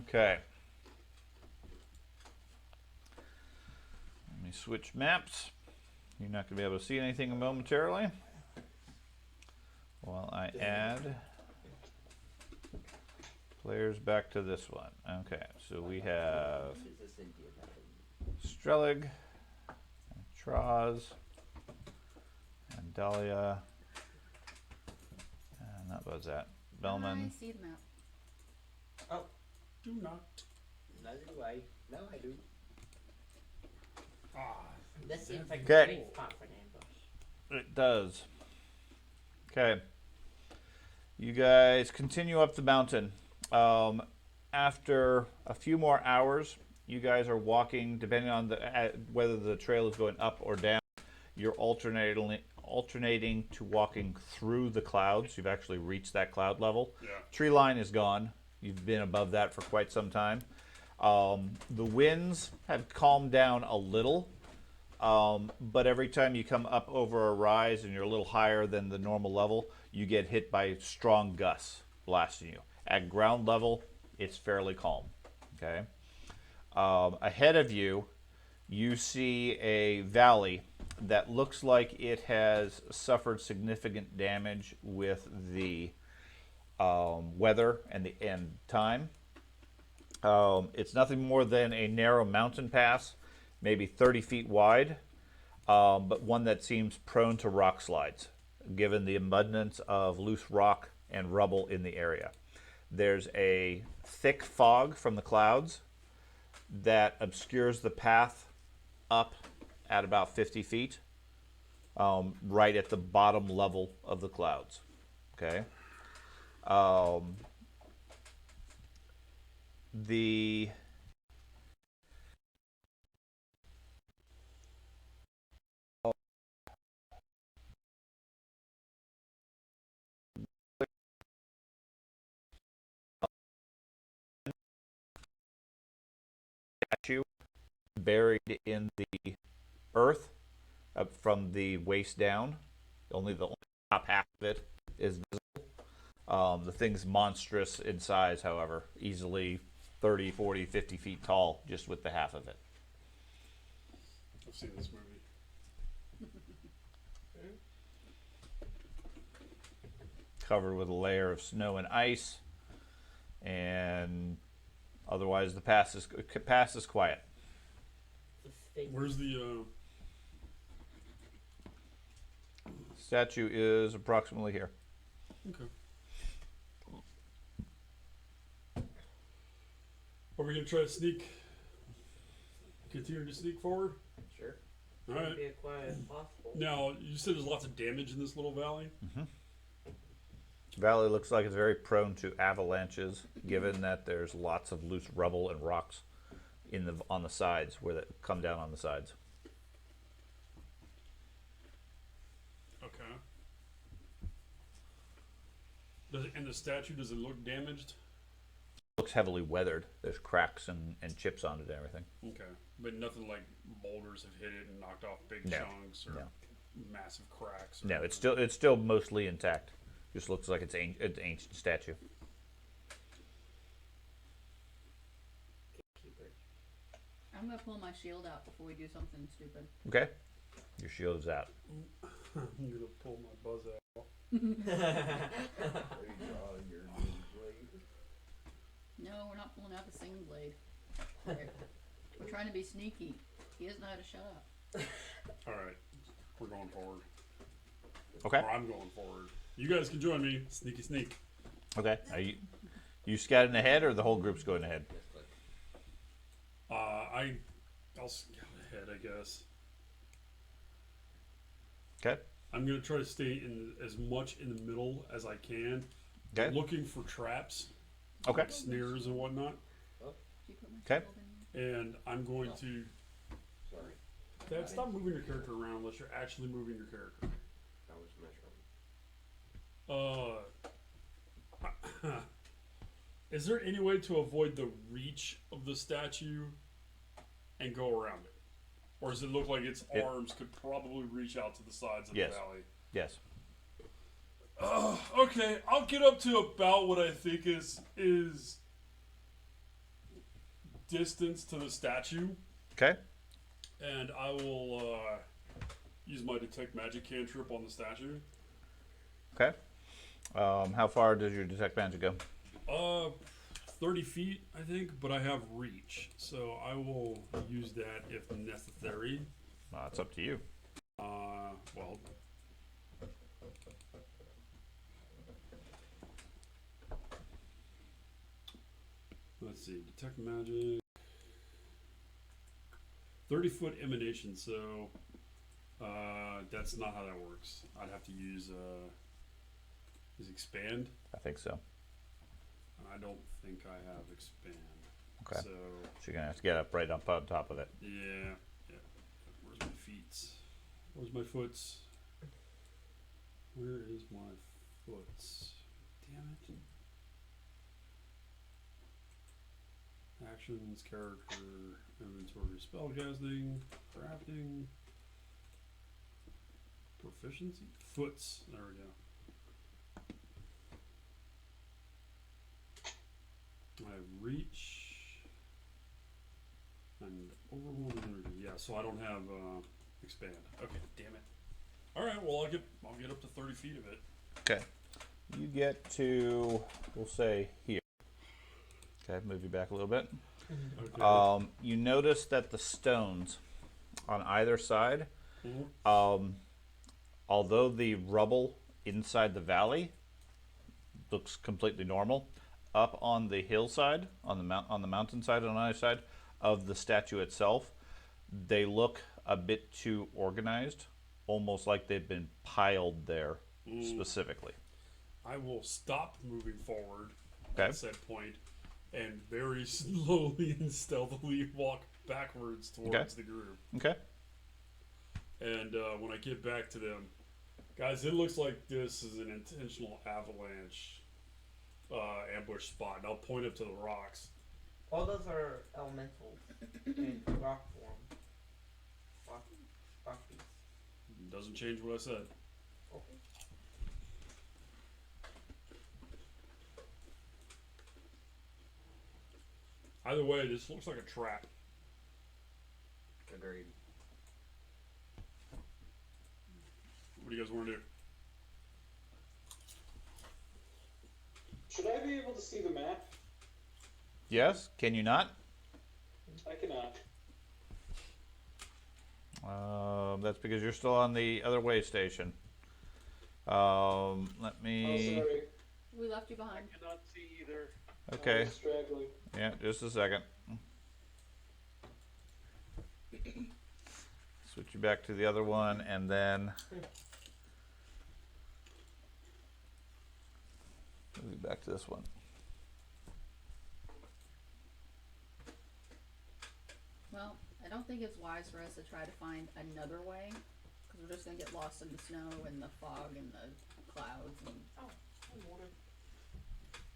Okay. Let me switch maps. You're not going to be able to see anything momentarily. While I add players back to this one. Okay, so we have Is this India pattern? Strelig, and Traz, and Dahlia, and that was that. I Bellman. see the map. Do not. Neither do I. No, I do. Ah. This seems like Okay. a great spot for an ambush. It does. Okay. You guys continue up the mountain. After a few more hours, you guys are walking, depending on whether the trail is going up or down. You're alternating to walking through the clouds. You've actually reached that cloud level. Yeah. Tree line is gone. You've been above that for quite some time. The winds have calmed down a little, but every time you come up over a rise and you're a little higher than the normal level, you get hit by strong gusts blasting you. At ground level, it's fairly calm. Okay. Ahead of you, you see a valley that looks like it has suffered significant damage with the weather and time. It's nothing more than a narrow mountain pass, maybe 30 feet wide, but one that seems prone to rock slides, given the abundance of loose rock and rubble in the area. There's a thick fog from the clouds that obscures the path up at about 50 feet, right at the bottom level of the clouds. Okay. The statue buried in the earth from the waist down. Only the top half of it is visible. The thing's monstrous in size, however, easily 30, 40, 50 feet tall just with the half of it. I've seen this movie. Covered with a layer of snow and ice, and otherwise the pass is quiet. The state. Where's the Statue is approximately here. okay. Are we gonna try to continue to sneak forward? Sure. Alright. Be as quiet as possible. Now, you said there's lots of damage in this little valley? Valley looks like it's very prone to avalanches, given that there's lots of loose rubble and rocks on the sides where that come down on the sides. Okay. And the statue, does it look damaged? Looks heavily weathered. There's cracks and chips on it and everything. Okay. But nothing like boulders have hit it and knocked off big No. chunks or No. massive cracks. Or No, it's still mostly intact. Just looks like it's an ancient statue. Keeper. I'm gonna pull my shield out before we do something stupid. Okay, your shield is out. I'm gonna pull my buzz out. No, we're not pulling out the singing blade. We're trying to be sneaky. He doesn't know how to shut up. Alright. We're going forward. Okay. Or I'm going forward. You guys can join me. Sneaky sneak. Okay. Are you scouting ahead, or the whole group's going ahead? I'll scout ahead, I guess. Okay. I'm gonna try to stay in as much in the middle as I can. Okay. Looking for traps. Okay. Like snares and whatnot. Did you put my Okay. shield in? And I'm going to Sorry. Dad, stop moving your character around unless you're actually moving your character. I was measuring. Is there any way to avoid the reach of the statue and go around it? Or does it look like its arms could probably reach out to the sides of Yes. the valley? Yes. Okay, I'll get up to about what I think is distance to the statue, Okay. and I will use my detect magic cantrip on the statue. Okay. How far does your detect magic go? 30 feet, I think, but I have reach, so I will use that if necessary. It's up to you. Well. Let's see, detect magic. 30-foot emanation, so that's not how that works. I'd have to use is expand. I think so. I don't think I have expand. Okay. So So you're gonna have to get up right up on top of it. yeah. Where's my feet? Where's my foots? Where is my foots? Damn it. Actions, character, inventory, spellcasting, crafting, proficiency, foots. There we go. I have reach and overwhelming energy. Yeah, so I don't have expand. Okay, damn it. All right, well I'll get up to 30 feet of it. Okay. You get to, we'll say here. Okay, move you back a little bit. Okay. You notice that the stones on either side, Mhm. although the rubble inside the valley looks completely normal, up on the hillside, on the mountainside on either side of the statue itself, they look a bit too organized, almost like they've been piled there specifically. I will stop moving forward Okay. at said point and very slowly and stealthily walk backwards towards the group. Okay. And when I get back to them, guys, it looks like this is an intentional avalanche ambush spot. And I'll point up to the rocks. All those are elementals in rock form. Rock beasts. Doesn't change what I said. Okay. Either way, this looks like a trap. Agreed. What do you guys want to do? Should I be able to see the map? Yes. Can you not? I cannot. That's because you're still on the other way station. Let Oh, me. sorry. We left you I behind. cannot see either. Okay. I'm straggling. Yeah, just a second. Switch you back to the other one, and then move you back to this one. Well, I don't think it's wise for us to try to find another way, because we're just gonna get lost in the snow and the fog and the clouds. And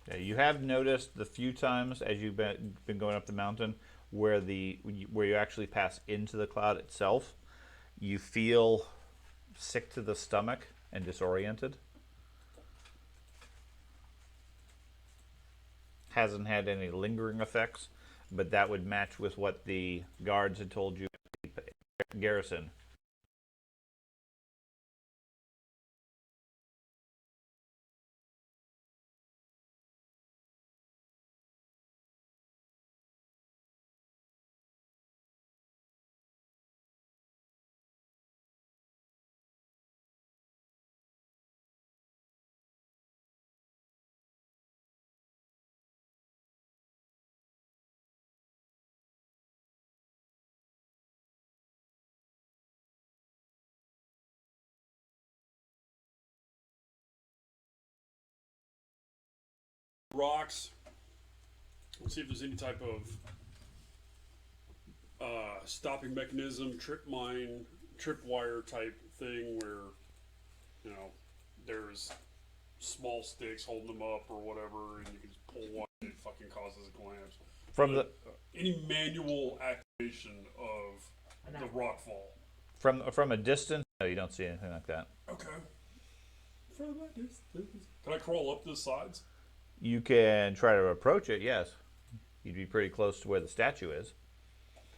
Yeah, you have noticed the few times as you've been going up the mountain where where you actually pass into the cloud itself, you feel sick to the stomach and disoriented. Hasn't had any lingering effects, but that would match with what the guards had told you at the garrison. Rocks. Let's see if there's any type of stopping mechanism, tripwire type thing where, you know, there's small sticks holding them up or whatever, and you can just pull one and it fucking causes a collapse. From But, any manual activation of the rock fall. from a distance, no, you don't see anything like that. Okay. From a distance. Can I crawl up the sides? You can try to approach it. Yes, you'd be pretty close to where the statue is.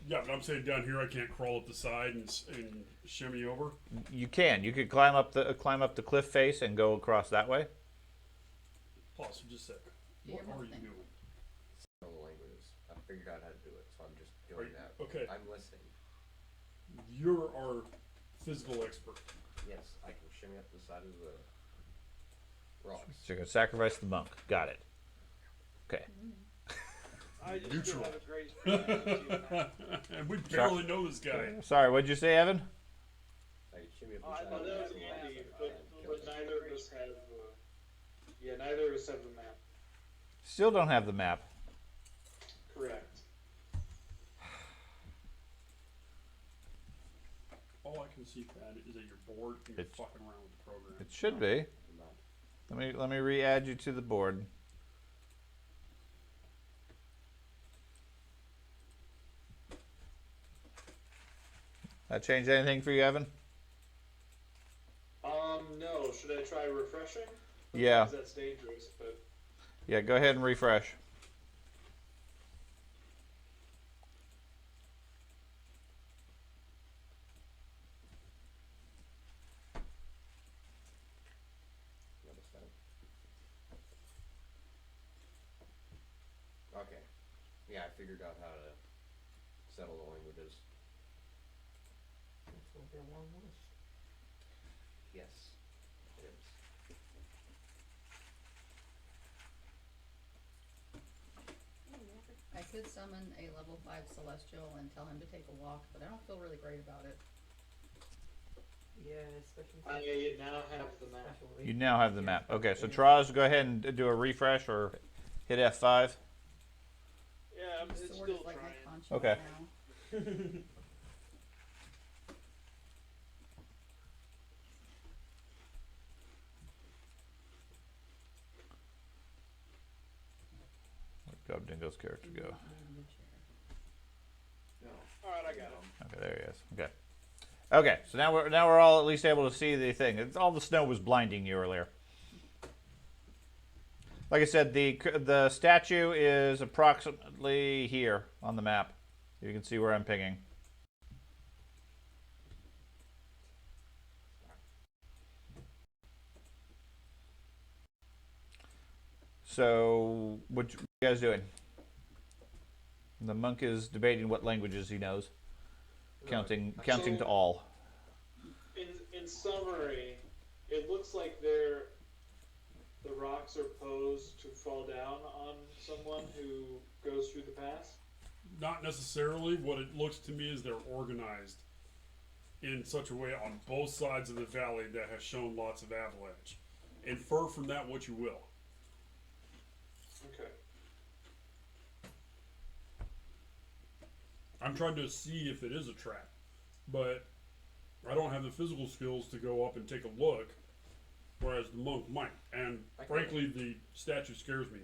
Yeah, but I'm saying down here I can't crawl up the side and shimmy over. You can. You could climb up the cliff face and go across that way. Pause for just a sec. Yeah, What are you nothing. doing? Some of the languages. I figured out how to do it, so I'm just Are doing you- that. okay. I'm listening. You're our physical expert. Yes, I can shimmy up the side of the rocks. So you're gonna sacrifice the monk. Got it. Okay. I just Neutral. don't have a great experience. And we barely know this guy. Sorry, what'd you say, Evan? I can shimmy up the I side Oh, of the that rocks. was handy, and kill but it. neither of us have. Yeah, neither of us have the map. Still don't have the map. Correct. All I can see, Pat, is that you're bored and you're It's- fucking around with the program. It should be. I'm not. Let me re-add you to the board. That change anything for you, Evan? No. Should I try refreshing? Yeah. Sometimes that's dangerous, but Yeah, go ahead and refresh. Notice that. Okay. Yeah, I figured out how to settle the languages. That's what their one was. Yes, it is. I could summon a level 5 celestial and tell him to take a walk, but I don't feel really great about it. Yeah, especially I now have the map. especially- You now have the map. Okay, so Traz, go ahead and do a refresh or hit F5. Yeah, I'm My it's sword still is like my trying. conscience Okay. now. Where'd Gobdingo's character go? All right, I got it. Okay, there he is. Okay. Okay, so now we're all at least able to see the thing. All the snow was blinding you earlier. Like I said, the statue is approximately here on the map. You can see where I'm pinging. So, what you guys doing? The monk is debating what languages he knows, counting to all. In summary, it looks like the rocks are posed to fall down on someone who goes through the pass. Not necessarily. What it looks to me is they're organized in such a way on both sides of the valley that has shown lots of avalanche. Infer from that what you will. Okay. I'm trying to see if it is a trap, but I don't have the physical skills to go up and take a look, whereas the monk might. And Okay. frankly, the statue scares me.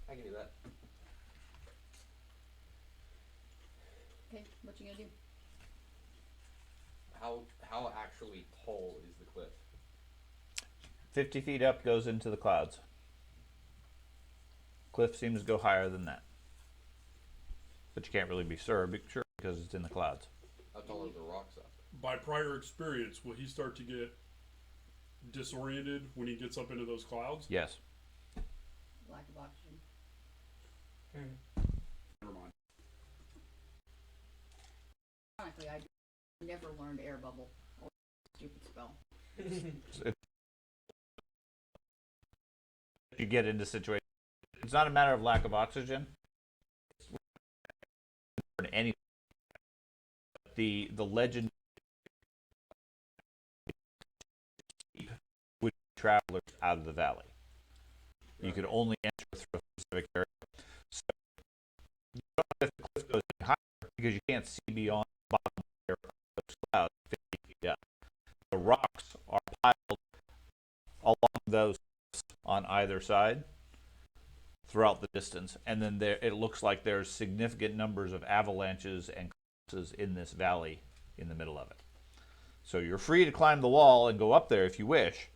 I can do that. Okay, what you gonna do? How actually tall is the cliff? 50 feet up goes into the clouds. Cliff seems to go higher than that. But you can't really be sure because it's in the clouds. How tall are the rocks up? By prior experience, will he start to get disoriented when he gets up into those clouds? Yes. Lack of oxygen. Never mind. Ironically, I never learned air bubble or stupid spell. If you get into situations, it's not a matter of lack of oxygen. Any the legend would travelers out of the valley. You could only enter through a specific area. So you don't know if the cliff goes any higher because you can't can't see beyond the bottom layer of those clouds 50 feet up. The rocks are piled along those on either side throughout the distance, and then there it looks like there's significant numbers of avalanches and collapses in this valley in the middle of it. So you're free to climb the wall and go up there if you wish.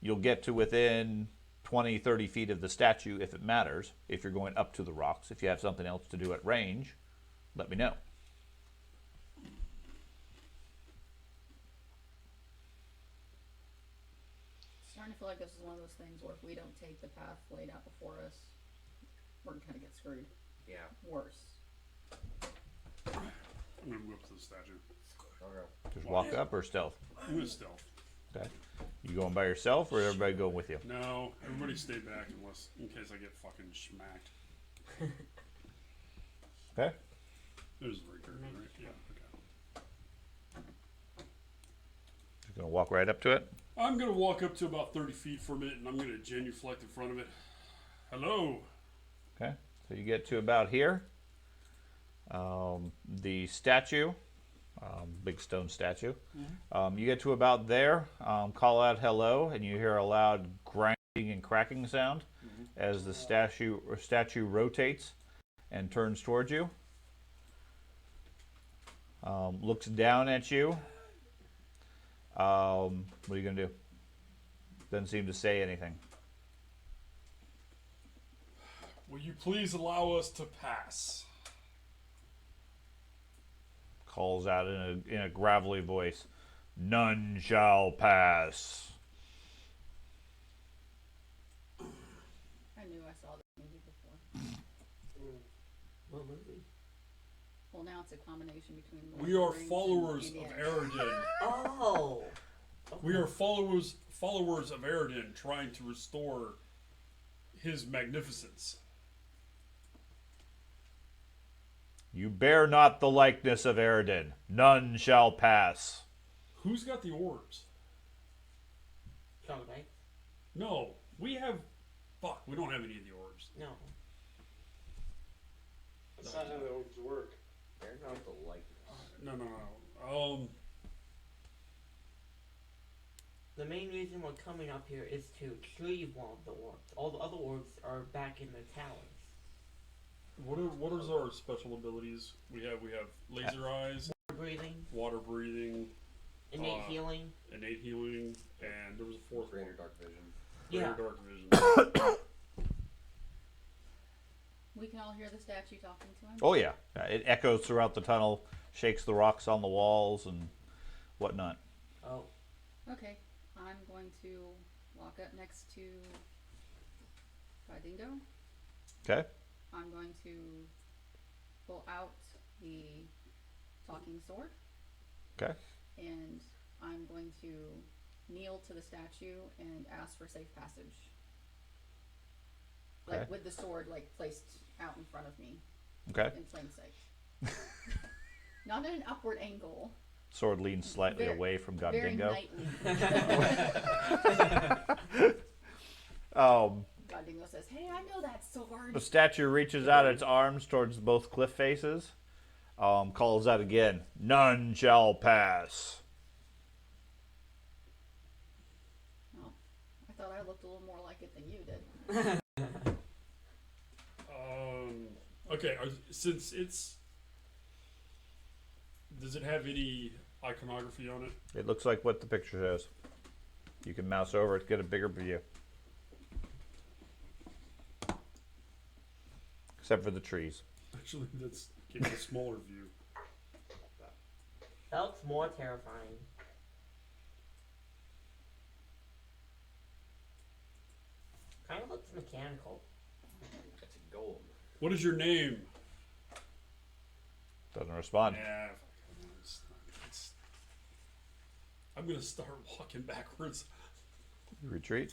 You'll get to within 20, 30 feet of the statue if it matters, if you're going up to the rocks. If you have something else to do at range, let me know. Starting to feel like this is one of those things where if we don't take the path laid out before us, we're gonna get screwed. Yeah. Worse. I'm gonna whip to the statue. Okay. Just walk up or stealth? I'm gonna stealth. Okay. You going by yourself or everybody going with you? No, everybody stay back unless in case I get fucking smacked. Okay. There's the breaker, right? Yeah. Okay. You're going to walk right up to it? I'm gonna walk up to about 30 feet from it, and I'm gonna genuflect in front of it. Hello. Okay. So you get to about here. The statue, big stone statue. You get to about there, call out hello, and you hear a loud grinding and cracking sound as the statue rotates and turns towards you. Looks down at you. What are you going to do? Doesn't seem to say anything. Will you please allow us to pass? Calls out in a gravelly voice. None shall pass. I knew I saw this movie before. What movie? Well, now it's a combination between. We are Lord of the Rings followers and of Indiana. Aradin. Oh. We are followers of Aradin, trying to restore his magnificence. You bear not the likeness of Aradin. None shall pass. Who's got the orbs? Strong Knight? No, we have. Fuck, we don't have any of the orbs. No. That's not how the orbs work. They're not the likeness. No. The main reason we're coming up here is to retrieve one of the orbs. All the other orbs are back in their talons. What is our special abilities? We have laser eyes, Water breathing, water breathing, innate healing. innate healing, and there was a fourth Greater one. dark vision. Greater Yeah. dark vision. We can all hear the statue talking to him. Oh yeah, it echoes throughout the tunnel, shakes the rocks on the walls and whatnot. Oh. Okay, I'm going to walk up next to Dingo. Okay. I'm going to pull out the talking sword. Okay. And I'm going to kneel to the statue and ask for safe passage. Like Okay. with the sword placed out in front of me Okay. in plain sight. Not at an upward angle. Sword leans slightly Very- away from Very Godingo. knightly. Godingo says, "Hey, I know that sword." The statue reaches out its arms towards both cliff faces, calls out again, "None shall pass." Oh, I thought I looked a little more like it than you did. Okay, since it's... Does it have any iconography on it? It looks like what the picture shows. You can mouse over it to get a bigger view. Except for the trees. Actually, that's gave me a smaller view. That looks more terrifying. Kind of looks mechanical. That's a golem. What is your name? Doesn't respond. Yeah, I'm gonna start walking backwards. You retreat.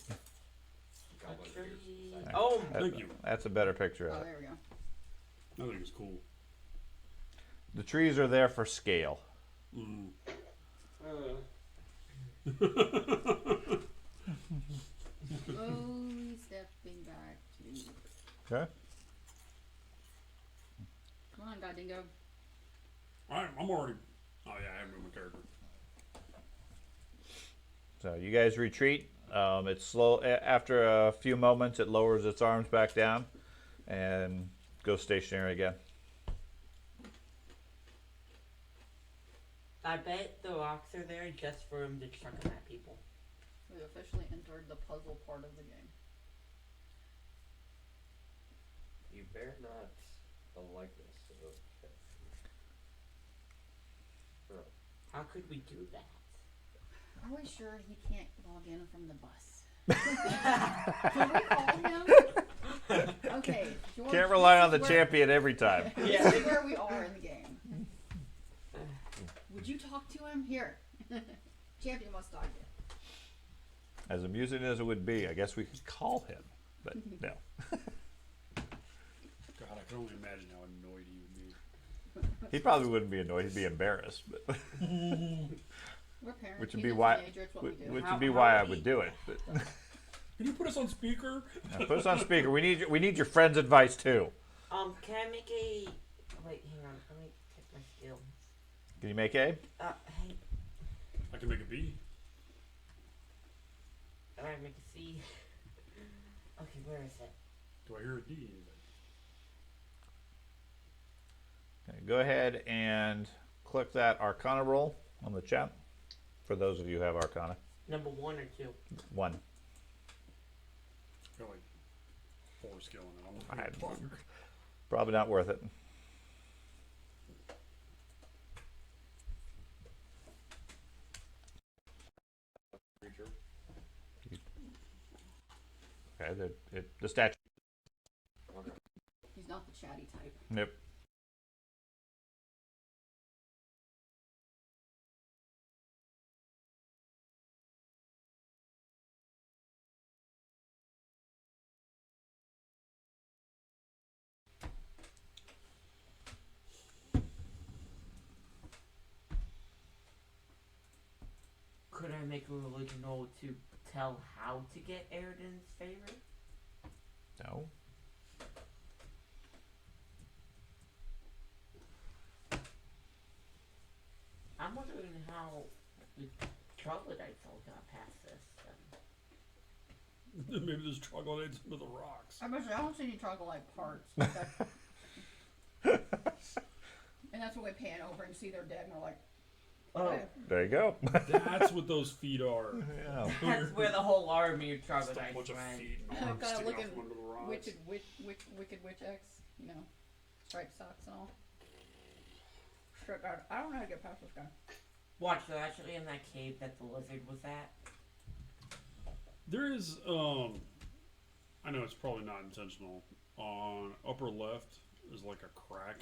Goblin tree. appears beside Oh, Thank you. That's a better picture Oh, of it. there we go. I think it's cool. The trees are there for scale. Mm. Slowly stepping back to. Okay. Come on, Godingo. I'm already. Oh yeah, I haven't moved my character. So you guys retreat. It's slow. After a few moments, it lowers its arms back down and goes stationary again. I bet the rocks are there just for him to chuck them at people. We officially entered the puzzle part of the game. You better not the likeness of Bro. How could we do that? Are we sure he can't log in from the bus? Can we call him? Okay, George, Can't rely on the this is where- champion every time. This is where we are in the game. Would you talk to him? Here. Champion wants to talk to you. As amusing as it would be, I guess we could call him, but no. God, I can only imagine how annoyed he would be. He probably wouldn't be annoyed. He'd be embarrassed, but We're parents. which would He's be a why, teenager, it's what we do. which How- would be how why I would would he- do it. But Can you put us on speaker? now, put us on speaker. We need your friend's advice too. Can I make a... Wait, hang on. Let me check my skills. Can you make A? Hey, I can make a B. I make a C. Okay, where is it? Do I hear a D? Okay, go ahead and click that Arcana roll on the chat. For those of you who have Arcana, Number 1 or 2? 1. Got like 4 skill in it. I'm Alright. not Probably not worth it. creature. Okay, the statue. He's not the chatty type. Nope. Could I make a religion roll to tell how to get Eridan's favor? No. I'm wondering how the troglodytes all got past this. Maybe there's troglodytes under the rocks. I don't see any troglodyte parts. And that's when we pan over and see they're dead, and we're like, Oh, "Okay." There you go. That's what those feet are. Yeah. that's where the whole army of Just a troglodytes bunch of went. feet and I'm arms kinda sticking out looking from under the rocks. Wicked Witch X, you know, striped socks and all. Strip guard. I don't know how to get past this guy. Watch, they're actually in that cave that the lizard was at. There is, I know it's probably not intentional. On upper left, there's like a crack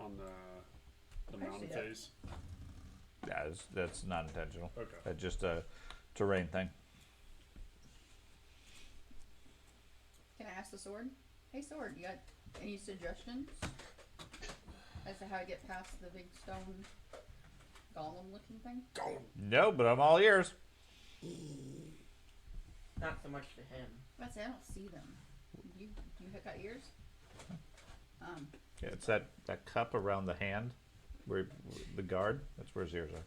on the I mountain see that. face. Yeah, that's not intentional. Okay. That's just a terrain thing. Can I ask the sword? Hey, sword, you got any suggestions as to how to get past the big stone golem-looking thing? No, but I'm all ears. Not so much to him. I say I don't see them. You got ears? Yeah, it's that cup around the hand, where the guard. That's where his ears are.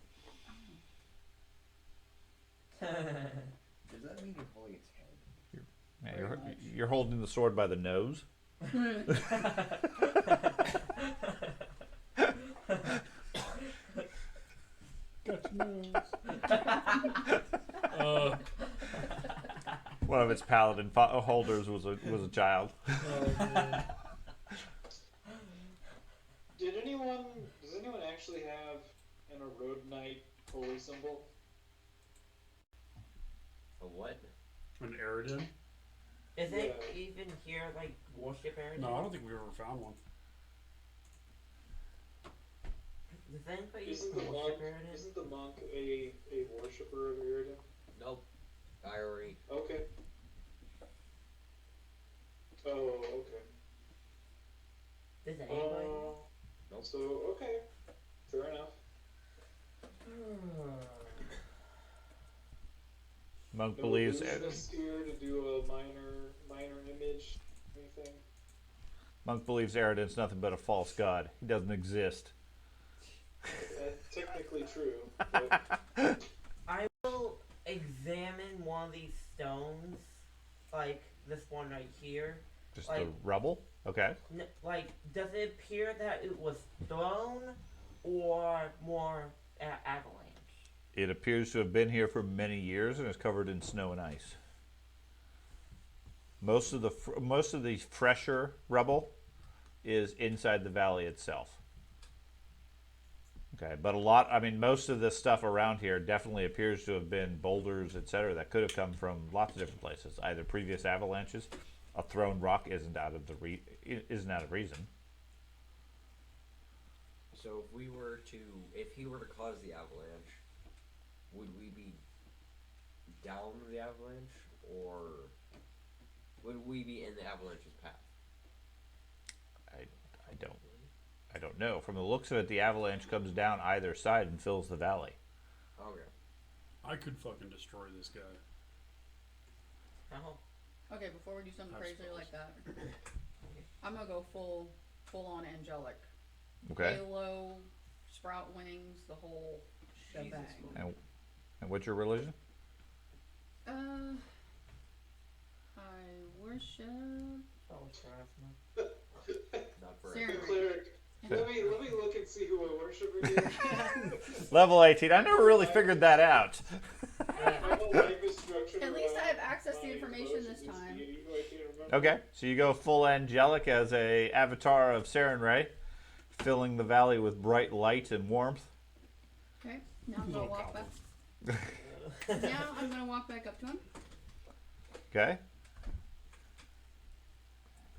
Does that mean you're holding its head? Yeah, Very much. you're holding the sword by the nose. Uh, One of its paladin holders was a child. Does anyone actually have an Erode Knight holy symbol? A what? an Eridan? Is it Yeah. even here, like, worship Eridan? No, I don't think we ever found one. Does anybody Isn't even the worship monk Eridan? isn't the monk a worshipper of Eridan? Nope. I already. Okay. Oh, okay. Does anybody? Nope. So okay, fair enough. Monk No believes business here to do a minor image, anything. Monk believes Eridan's nothing but a false god. He doesn't exist. That's technically true. But I will examine one of these stones, like this one right here. Just Like- the rubble. Okay. Like, does it appear that it was thrown or more avalanche? It appears to have been here for many years and is covered in snow and ice. Most of the fresher rubble is inside the valley itself. Okay, but most of the stuff around here definitely appears to have been boulders, etc., that could have come from lots of different places, either previous avalanches. A thrown rock isn't out of reason. So if he were to cause the avalanche, would we be down the avalanche, or would we be in the avalanche's path? I don't know. From the looks of it, the avalanche comes down either side and fills the valley. Okay. I could fucking destroy this guy. Oh. Okay, before we do something I crazy suppose. like that, I'm gonna go full on angelic. Okay. Halo, sprout wings, the whole shebang. And what's your religion? I worship Oh, Strasma. Not for Sarah. cleric. Let me look and see who I worship again. Level 18. I never really figured that out. My whole life is structured At least I have around access to my information this devotion to time. deity who I can't remember. Okay, so you go full angelic as a avatar of Saren Ray, filling the valley with bright light and warmth. Okay, now I'm gonna Little walk back. goblin. Now I'm gonna walk back up to him, Okay,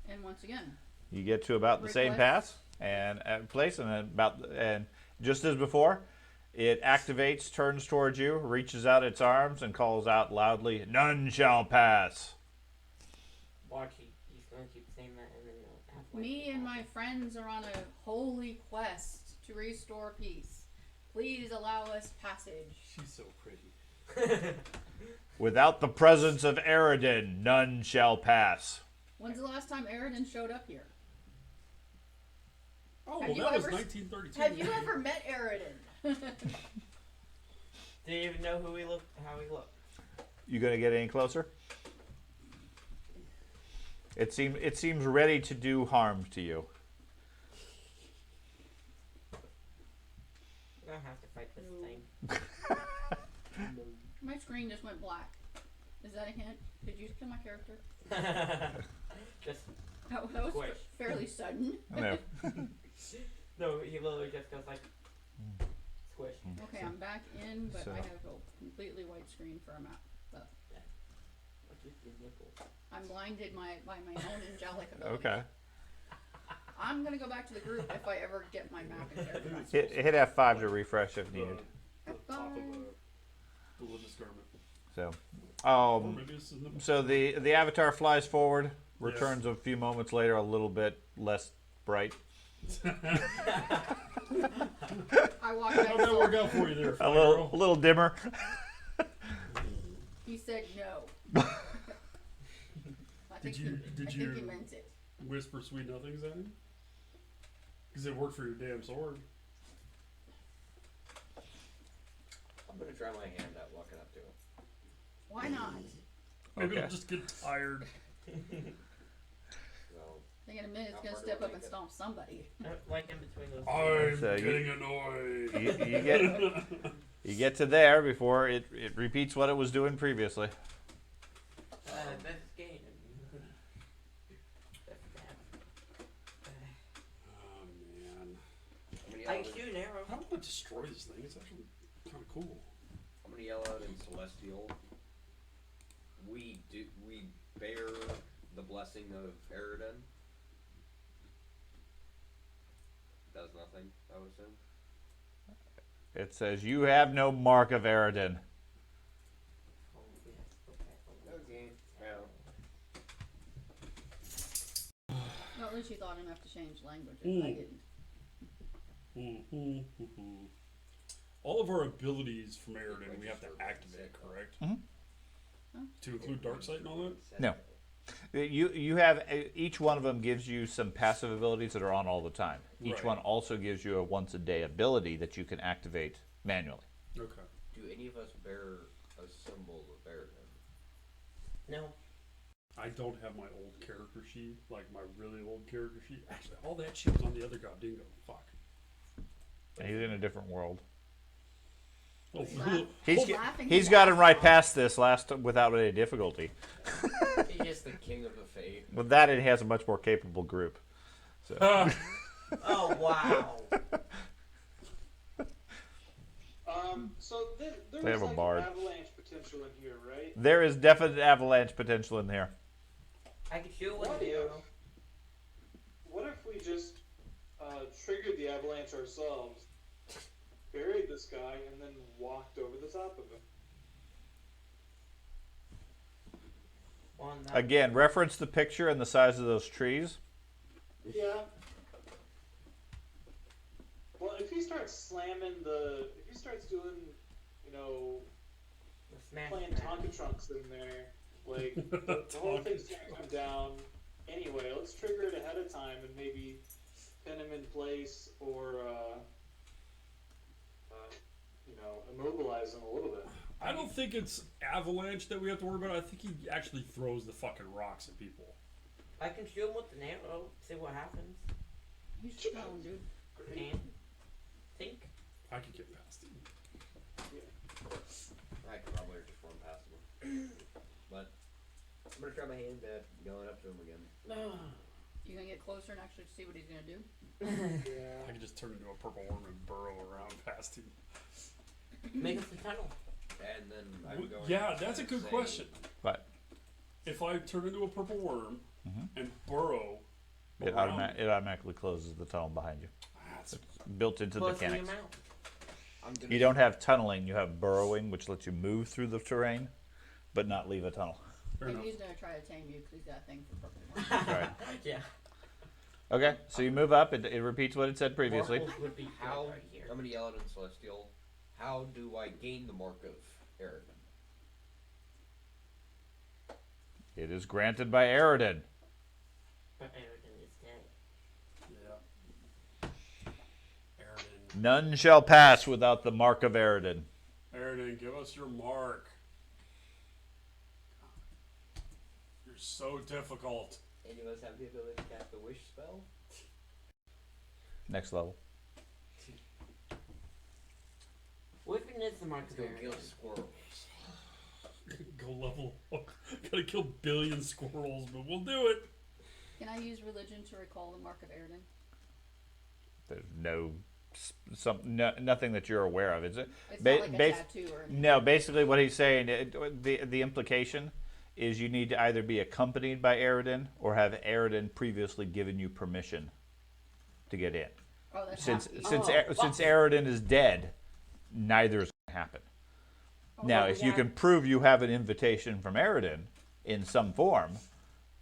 and once again, you get to about the same Request. path and place, and just as before, it activates, turns towards you, reaches out its arms, and calls out loudly, "None shall pass." Watch, he's gonna keep saying that, and then avalanche me will and my happen. friends are on a holy quest to restore peace. Please allow us passage. She's so pretty. Without the presence of Eridan, none shall pass. When's the last time Eridan showed up here? Oh, Have well, you that was ever- 1932. Have you ever met Eridan? Do you even know how he looked? You gonna get any closer? It seems ready to do harm to you. We're gonna have to fight this thing. My screen just went black. Is that a hint? Did you kill my character? Just That was Squish. fairly sudden. No. no, he literally just goes like squish. Okay, I'm back in, but So- I have a completely white screen for a map. But What's with your nipple? I'm blinded by my own angelic ability. Okay. I'm gonna go back to the group if I ever get my map in character. Hit F5 to refresh if the, needed. the top of the religious garment. So, Or maybe it's in the so the avatar flies forward, returns a few moments later, a little bit less bright, I walk back. How'd that work out for you there, a Fire little dimmer. He said no. I think you- he, did I you- think he meant it. Whisper sweet nothings at him? Because it worked for your damn sword. I'm gonna try my hand at walking up to him. Why not? Maybe Okay. it'll just get tired. So I think in a minute it's How gonna far do step I up make and it? stomp somebody. Like in between those. I'm So you- getting annoyed. You get to there before it repeats what it was doing previously. That's game. That's bad. Oh man. I'm gonna yell I out can in, shoot an arrow. How do I destroy this thing? It's actually kind of cool. I'm gonna yell out in Celestial. We bear the blessing of Eridan. Does nothing, I would assume. It says, "You have no mark of Eridan." Oh, yes. Okay. Well, Well, at least you thought enough to change languages. Ooh. I didn't. All of our abilities from Eridan we have to activate, correct? Mhm. Huh? To include Dark Sight and all that? No. You have each one of them gives you some passive abilities that are on all the time. Each Right. one also gives you a once a day ability that you can activate manually. Okay. Do any of us bear a symbol of Eridan? No. I don't have my old character sheet, like my really old character sheet. Actually, all that shit was on the other god dingo. Fuck. And he's in a different world. Oh, Laugh- He's laughing he's his gotten ass right off. past this last without any difficulty. He's just the king of the fate. With that, it has a much more capable group. So Oh wow. So there They was have a like bard. avalanche potential in here, right? there is definite avalanche potential in there. I can shoot with What an if? arrow. What if we just triggered the avalanche ourselves, buried this guy, and then walked over the top of him? Well, that- Again, reference the picture and the size of those trees. Yeah. Well, if he starts slamming if he starts doing, the smash playing pad. Tonka Trunks in there, like the whole Tonka thing's gonna come down anyway. Let's trigger it ahead of time and maybe pin him in place or, immobilize him a little bit. I don't think it's avalanche that we have to worry about. I think he actually throws the fucking rocks at people. I can shoot him with an arrow. See what happens. You stone, dude. And think. I could get past him. I could probably just run past him. But I'm gonna try my hand at going up to him again. You gonna get closer and actually see what he's gonna do? Yeah. I could just turn into a purple worm and burrow around past him. Make us a tunnel. And then I'm going. Yeah, that's a to good say- question. But If I turn into a purple worm Mhm. and burrow it, around, it automatically closes the tunnel behind you. that's Built into the Close in your mechanics. mouth. I'm gonna You don't have tunneling, you have burrowing, which lets you move through the terrain, but not leave a tunnel. fair Maybe enough. he's gonna try to tame you because he's got a thing for purple ones. Right. Yeah. Okay, so you move up, it repeats what it said previously. Oracles would be good How? right here. I'm gonna yell it in Celestial. How do I gain the mark of Eridan? It is granted by Eridan. But Eridan is dead. Yeah. Eridan. None shall pass without the mark of Eridan. Eridan, give us your mark. You're so difficult. Any of us have the ability to cast the wish spell? Next level. What if it is the mark Let's of go Eridan? kill squirrels. Go level up. Gotta kill billion squirrels, but we'll do it. Can I use religion to recall the mark of Eridan? There's nothing that you're aware of, is it? It's Ba- not like a bas- tattoo or anything. No, basically what he's saying, the implication is you need to either be accompanied by Eridan or have Eridan previously given you permission to get in. Oh, that's Since happy. since Eridan is dead, neither is going to happen. Now, if you can prove you have an invitation from Eridan in some form,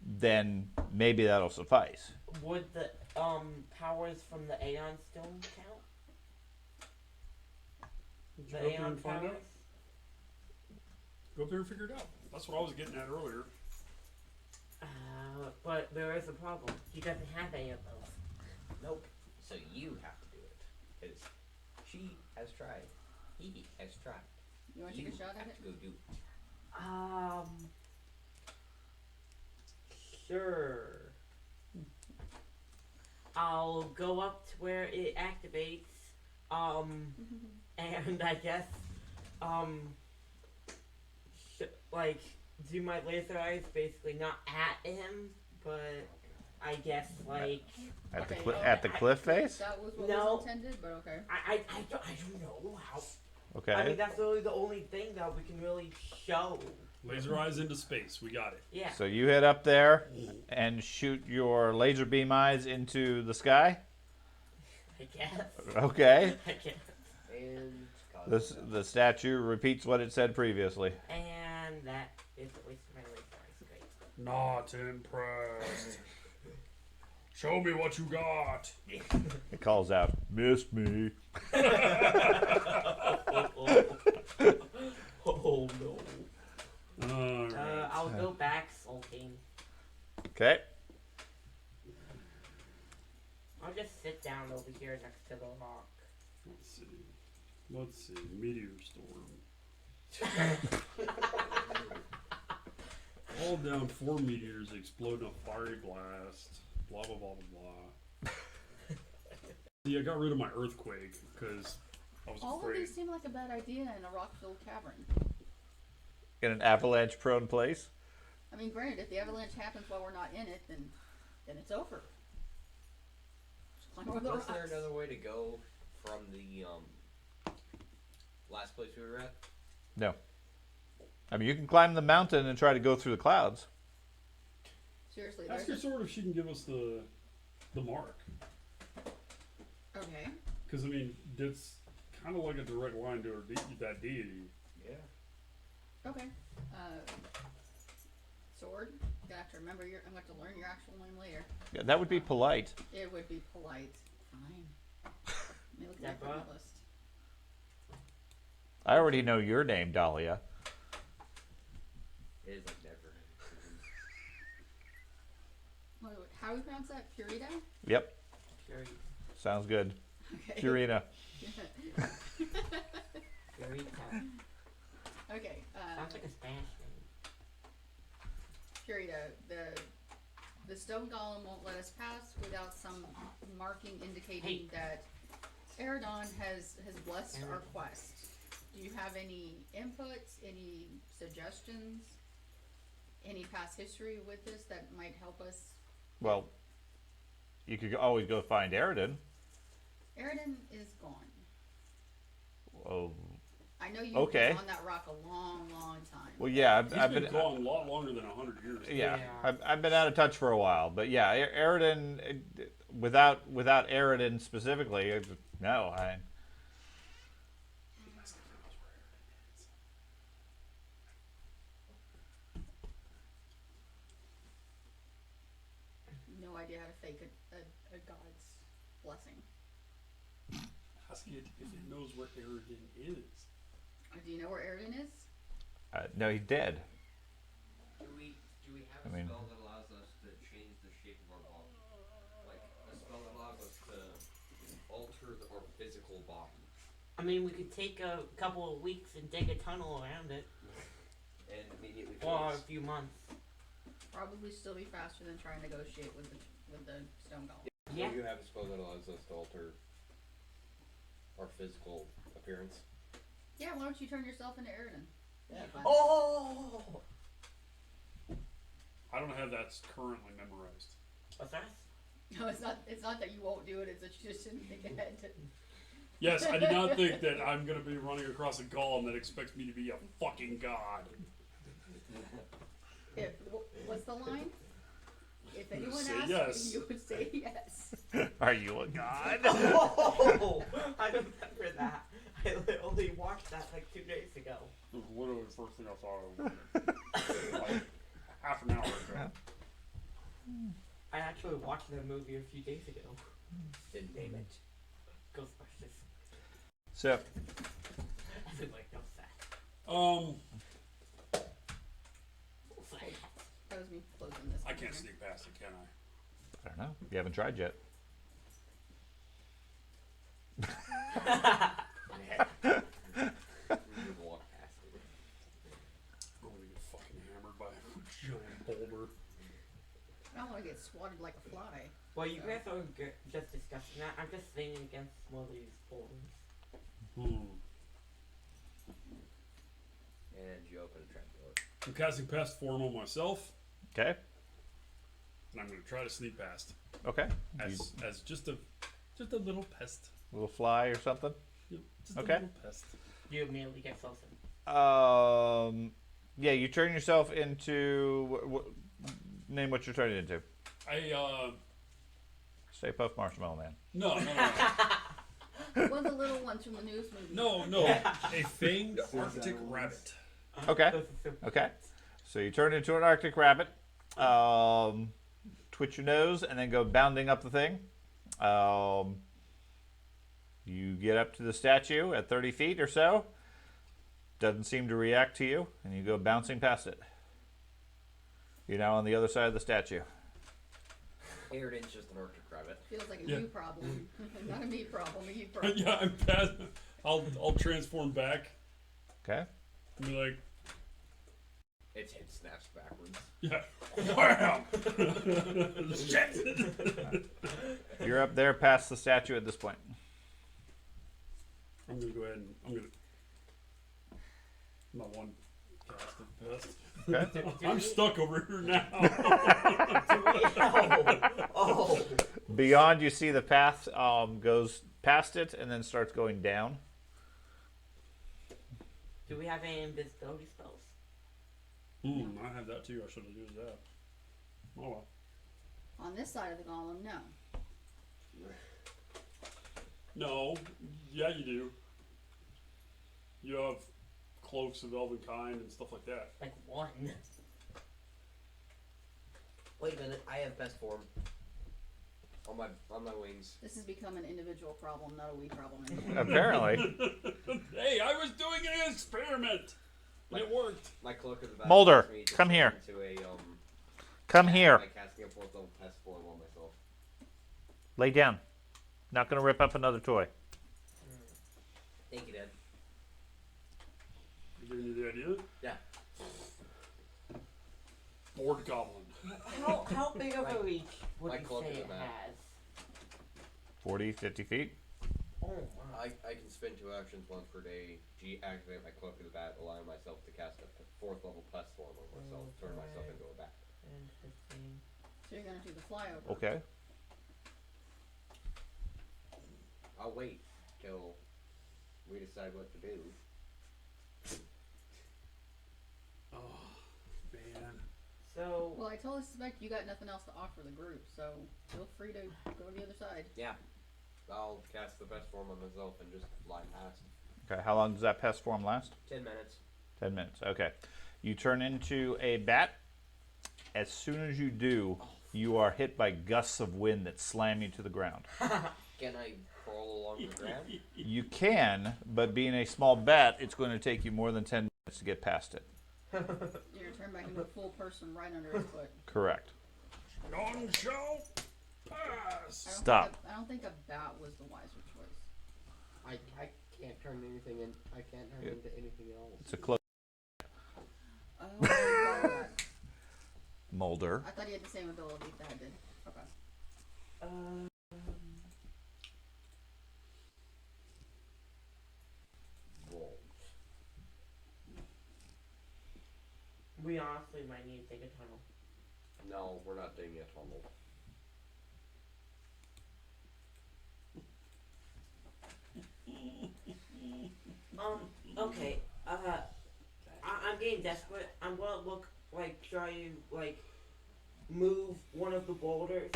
then maybe that'll suffice. Would the powers from the Aeon Stone count? Did you The go up there Aeon and find powers? out? Go up there and figure it out. That's what I was getting at earlier. But there is a problem. He doesn't have any of those. Nope. So you have to do it. Because she has tried. He has tried. You want to You take a shot at have it? to go do it. Sure. I'll go up to where it activates, and I guess, do my laser eyes basically not at him, but I guess, Okay, At the cliff face? That was what No. was intended, but okay. I don't know how. Okay. I mean, that's really the only thing that we can really show. Laser eyes into space. We got it. Yeah. So you head up there and shoot your laser beam eyes into the sky. I guess. Okay. I guess. And The statue repeats what it said previously. And that is at least my laser eyes. Great. Not impressed. Show me what you got. It calls out, "Missed me." Oh no. Alright. I'll go back sulking. Okay. I'll just sit down over here next to the rock. Let's see. Meteor storm. Fall down 4 meteors, explode in a fiery blast. Blah blah blah blah blah. See, I got rid of my earthquake because I was All of afraid. these seem like a bad idea in a rock-filled cavern. In an avalanche-prone place. I mean, granted, if the avalanche happens while we're not in it, then it's over. Just climb over the Was there rocks. another way to go from the last place we were at? No. I mean, you can climb the mountain and try to go through the clouds. Seriously, Ask there's her sword if she can give us the mark. okay. Because I mean, that's kind of like a direct line to her that deity. Yeah. Okay. Sword. You have to remember I'm going to learn your actual name later. Yeah, that would be polite. It would be polite. Fine. Let me look at that Deborah? list. I already know your name, Dahlia. It is like never. How do we pronounce that? Purita? Yep. Fury. Sounds good. Okay. Purina. Purita. Okay. Sounds like a Spanish name. Purita, the stone golem won't let us pass without some marking indicating that Eridon has blessed our quest. Do you have any inputs, any suggestions, any past history with this that might help us? Well, you could always go find Eridan. Eridon is gone. Oh, I know you've Okay. been on that rock a long, long time. well, yeah, He's I've been been gone a lot longer than 100 years. yeah, Yeah. I've been out of touch for a while, but yeah, Eridan, without Eridan specifically, no, I. No idea how to fake a god's blessing. How's he if it knows where Eridan is? Do you know where Eridon is? No, he's dead. Do we have a I mean- spell that allows us to change the shape of our body? Like a spell that allows us to alter our physical body I mean, we could take a couple of weeks and dig a tunnel around it. and immediately Or a freeze? few months. Probably still be faster than trying to negotiate with the stone golem. Yeah. Do you have a spell that allows us to alter our physical appearance? Yeah, why don't you turn yourself into Eridon? Yeah. Oh! I don't have that currently memorized. What's that? No, it's not. It's not that you won't do it. It's that you just didn't think ahead. Yes, I did not think that I'm going to be running across a golem that expects me to be a fucking god. What's the line? If anyone Say asks, yes. you would say yes. Are you a god? Oh! I remember that. I literally watched that like 2 days ago. It was literally the first thing I thought of. Like, half an hour ago. I actually watched that movie a few days ago. Didn't name it. Ghostbusters. So, Everybody knows that. That was me closing this. I one can't here. sneak past it, can I? I don't know. You haven't tried yet. We would walk past it. I'm going to get fucking hammered by a giant boulder. I don't want to get swatted like a fly. Well, you guys are just discussing that. I'm just leaning against one of these boulders. And you open a trapdoor. I'm casting pest form on myself, Okay. and I'm going to try to sneak past Okay. as just a little pest. Little fly or something. Yep, just Okay. a little pest. You immediately get closer. Yeah, you turn yourself into. Name what you're turning into. Stay Puft Marshmallow Man. No. One of the little ones from the news movie. No, a fanged Arctic rabbit. Okay. Those are so Okay. So you turn into an Arctic rabbit. Twitch your nose and then go bounding up the thing. You get up to the statue at 30 feet or so. Doesn't seem to react to you, and you go bouncing past it. You're now on the other side of the statue. Airden's just an Arctic rabbit. Feels like a Yeah. you problem, not a me problem. A you problem. Yeah, I'm past. I'll transform back Okay. and be like, Its head snaps backwards. yeah, wham! Shit! You're up there past the statue at this point. I'm gonna go ahead and I'm not one cast of pest. Okay. I'm stuck over here now. Oh. Beyond, you see the path goes past it and then starts going down. Do we have any invisibility spells? I have that too. I should have used that. Oh well. On this side of the golem, no. No, yeah, you do. You have cloaks of elvenkind and stuff like that. Like one. Wait a minute, I have best form. On my wings. This has become an individual problem, not a we problem anymore. Apparently. Hey, I was doing an experiment. And it worked. My cloak of the battle. Mulder, allows me to come turn here. Into a, Come here. by casting a 4th level pest form on myself. Lay down. Not going to rip up another toy. Thank you, Dad. You giving you the idea? Yeah. Board goblin. How big of a reach would my you cloak say is a it map. has? 40, 50 feet. Oh wow. I can spend 2 actions once per day. Activate my cloak of the bat, allowing myself to cast a 4th level pest form on myself. Turn myself into a bat. 10, 15. So you're gonna do the flyover. Okay. I'll wait till we decide what to do. Oh, man. So Well, I totally suspect you got nothing else to offer the group, so feel free to go to the other side. Yeah. I'll cast the best form on myself and just fly past. Okay. How long does that pest form last? 10 minutes. 10 minutes. Okay. You turn into a bat. As soon as you do, you are hit by gusts of wind that slam you to the ground. Can I crawl along the ground? You can, but being a small bat, it's going to take you more than 10 minutes to get past it. You're gonna turn back into a full person right under his foot. Correct. None shall pass. Stop. I don't think a bat was the wiser choice. I can't turn anything in. I can't turn Yeah. into anything else. It's a close. Oh, I didn't follow that. Mulder. I thought he had the same ability that I did. Okay. Roll. we honestly might need to take a tunnel. No, we're not digging a tunnel. Okay. I'm getting desperate. I'm gonna look try to move one of the boulders.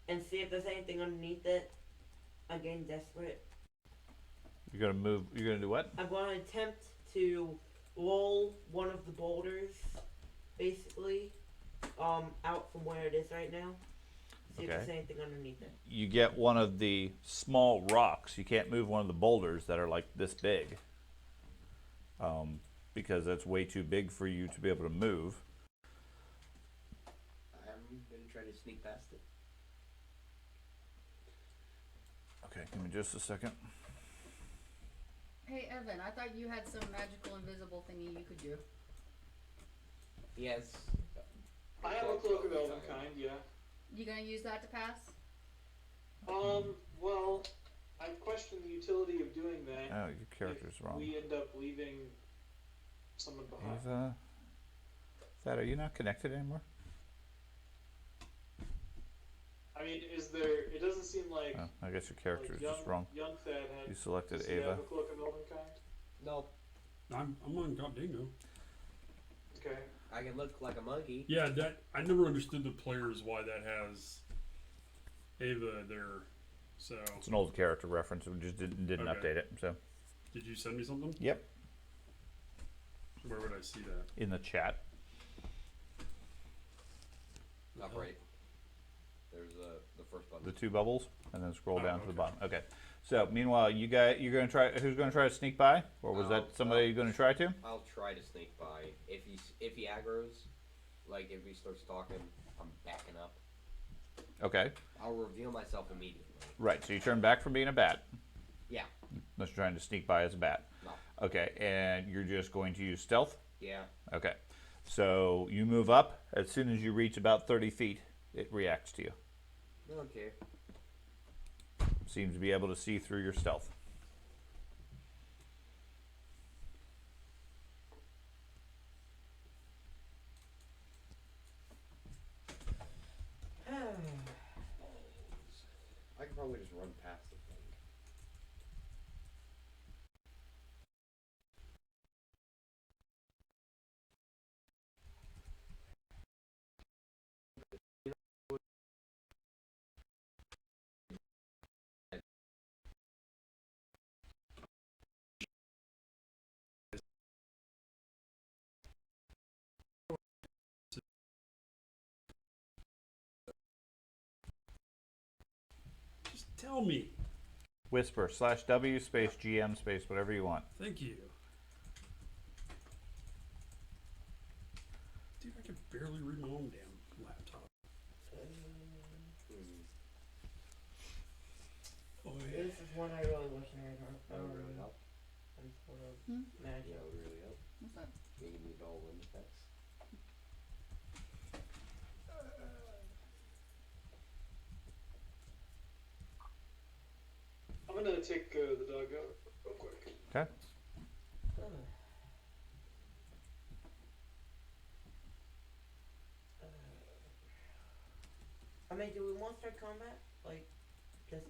And see if there's anything underneath it. I'm getting desperate. You're going to move. You're going to do what? I'm gonna attempt to roll one of the boulders, basically, out from where it is right now. See if Okay. there's anything underneath it. You get one of the small rocks. You can't move one of the boulders that are like this big. Because that's way too big for you to be able to move. I'm gonna try to sneak past it. Okay, give me just a second. Hey Evan, I thought you had some magical invisible thingy you could do. Yes. I have a cloak of elvenkind, yeah. You gonna use that to pass? Well, I question the utility of doing that. Oh, your character's if wrong. we end up leaving someone behind. Ava. Thad, are you not connected anymore? I mean, is there? It doesn't seem like. Oh, I guess your character like is just wrong. Young Thad had. You selected Does he Ava. have a cloak of elvenkind? No. I'm on God Dingo. Okay. I can look like a monkey. Yeah, that I never understood the players why that has Ava there. So It's an old character reference. We just didn't Okay. update it. So, did you send me something? yep, Where would I see that? in the chat. Top right. There's the first button. The two bubbles, and then scroll Oh, down to the okay. bottom. Okay. So, meanwhile, you're gonna try. Who's gonna try to sneak by, or was that somebody you're gonna try to? I'll try to sneak by. If he aggroes, like if he starts talking, I'm backing up. Okay. I'll reveal myself immediately. Right. So you turn back from being a bat. Yeah. Unless you're trying to sneak by as a bat. No. Okay. And you're just going to use stealth? Yeah. Okay. So you move up. As soon as you reach about 30 feet, it reacts to you. Okay. Seems to be able to see through your stealth. I could probably just run past the thing. Just tell me. Whisper /W space GM space whatever you want. Thank you. Dude, I can barely read my own damn laptop. Oh, yeah. This is one I really wish I had. That would really help. Some sort of Hmm? magic. Yeah, that would really help. What's that? Making me all wind effects. I'm gonna take the dog out real quick. Okay. I mean, do we want to start combat? Like, just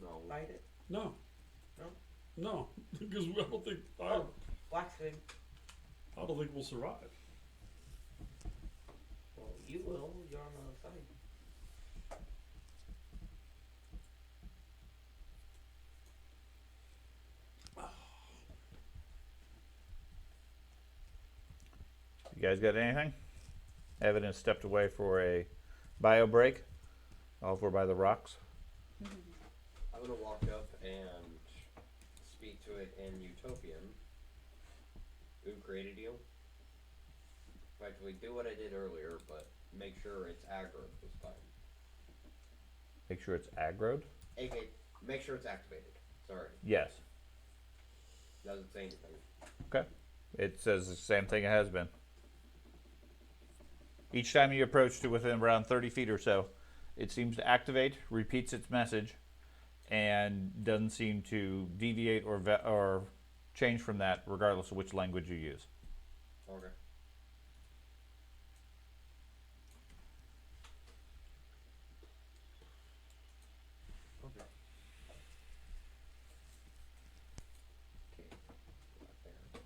No. fight it? No. No? No, because I don't think Oh, blacksmith. I don't think we'll survive. Well, you will. You're on the other side. You guys got anything? Evidence stepped away for a bio break. Over by the rocks. I'm gonna walk up and speak to it in Utopian. Who created you? Effectively, do what I did earlier, but make sure it's aggro this time. Make sure it's aggroed. AK, make sure it's activated. Sorry, Yes. doesn't say anything. Okay. It says the same thing it has been. Each time you approach to within around 30 feet or so, it seems to activate, repeats its message, and doesn't seem to deviate or change from that regardless of which language you use. Okay. Okay. Okay. Not there.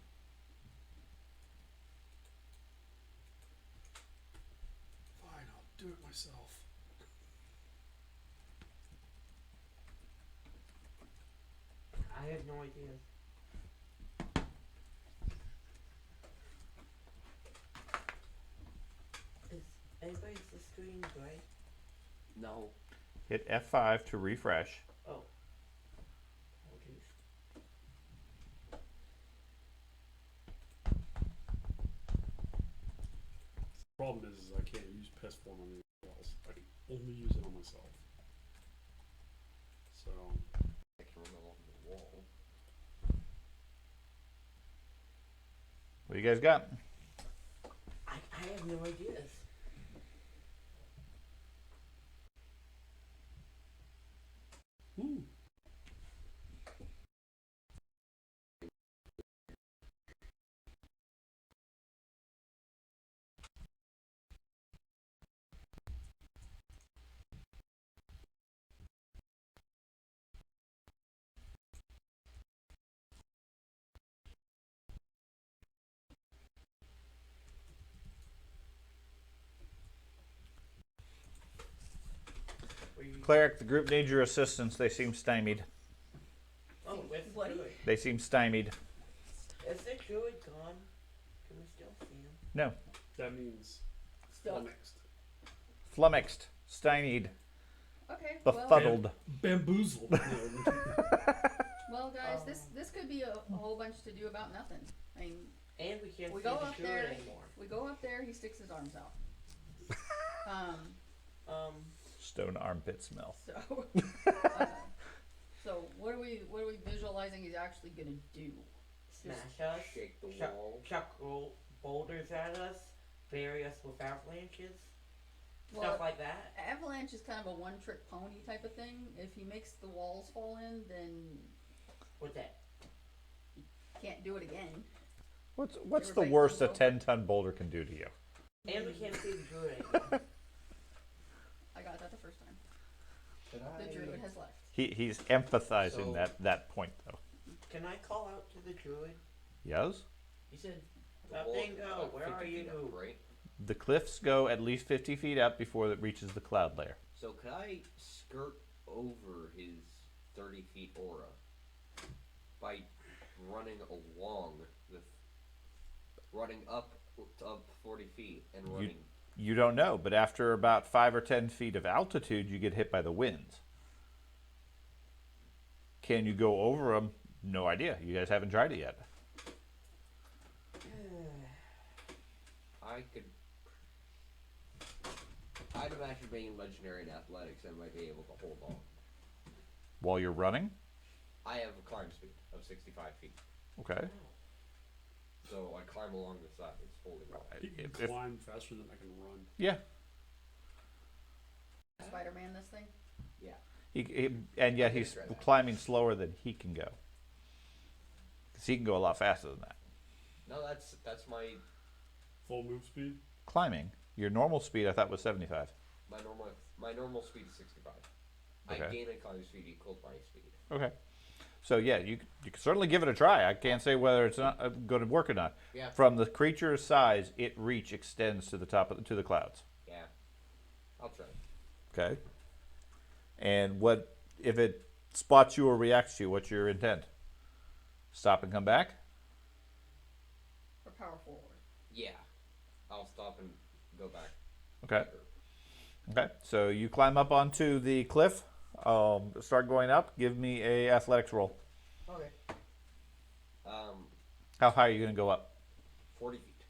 Fine, I'll do it myself. I have no idea. Is anybody's the screen gray? No. Hit F5 to refresh. Oh. Oh, jeez. The problem is I can't use pest form on anyone else. I can only use it on myself. So, I can run along the wall. What do you guys got? I have no ideas. Cleric, the group needs your assistance. They seem stymied. Oh, where's the What? druid? They seem stymied. Is the druid gone? Can we still see him? No. that means Still. next. Flummoxed. Stymied. Okay. Well, Befuddled. Bamboozled. No. well, guys, this could be a whole bunch to do about nothing. I mean, And we can't We see go the up druid there. anymore. we go up there, he sticks his arms out. Um, Stone armpit smell. So, so what are we visualizing he's actually gonna do? Smash us, Shake the chuck, wall. chuck boulders at us, bury us with avalanches, Well, stuff like that. Avalanche is kind of a one-trick pony type of thing. If he makes the walls fall in, then What's that? can't do it again. What's They the were breaking worst a those 10-ton boulder can do to you? And we can't see the druid anymore. I got that the first time. Could The druid has left. He's empathizing So- that point though. Can I call out to the druid? Yes. You said That wall- thing go, about where 50 are feet you? up, right? The cliffs go at least 50 feet up before it reaches the cloud layer. So could I skirt over his 30 feet aura by running along running up 40 feet and running? You don't know, but after about 5 or 10 feet of altitude, you get hit by the winds. Can you go over them? No idea. You guys haven't tried it yet. I'd imagine being legendary in athletics, I might be able to hold on. While you're running? I have a climb speed of 65 feet, Okay. so I climb along the sides, holding on. He can If- climb faster than I can run. Yeah. Spider-Man, this thing. And yet I'm he's gonna try that. climbing slower than he can go. Because he can go a lot faster than that. No, that's my Full move speed. Climbing. Your normal speed, I thought, was 75. my normal speed is 65. I Okay. gain a climb speed equal to my speed. Okay. So yeah, you can certainly give it a try. I can't say whether it's not going to work or not. Yeah. From the creature's size, its reach extends to the top to the clouds. Yeah, I'll try. Okay. And what if it spots you or reacts to you? What's your intent? Stop and come back. Or power forward. Yeah, I'll stop and go back. Okay. Okay. So you climb up onto the cliff. Start going up. Give me a athletics roll. Okay. How high are you going to go up? 40 feet.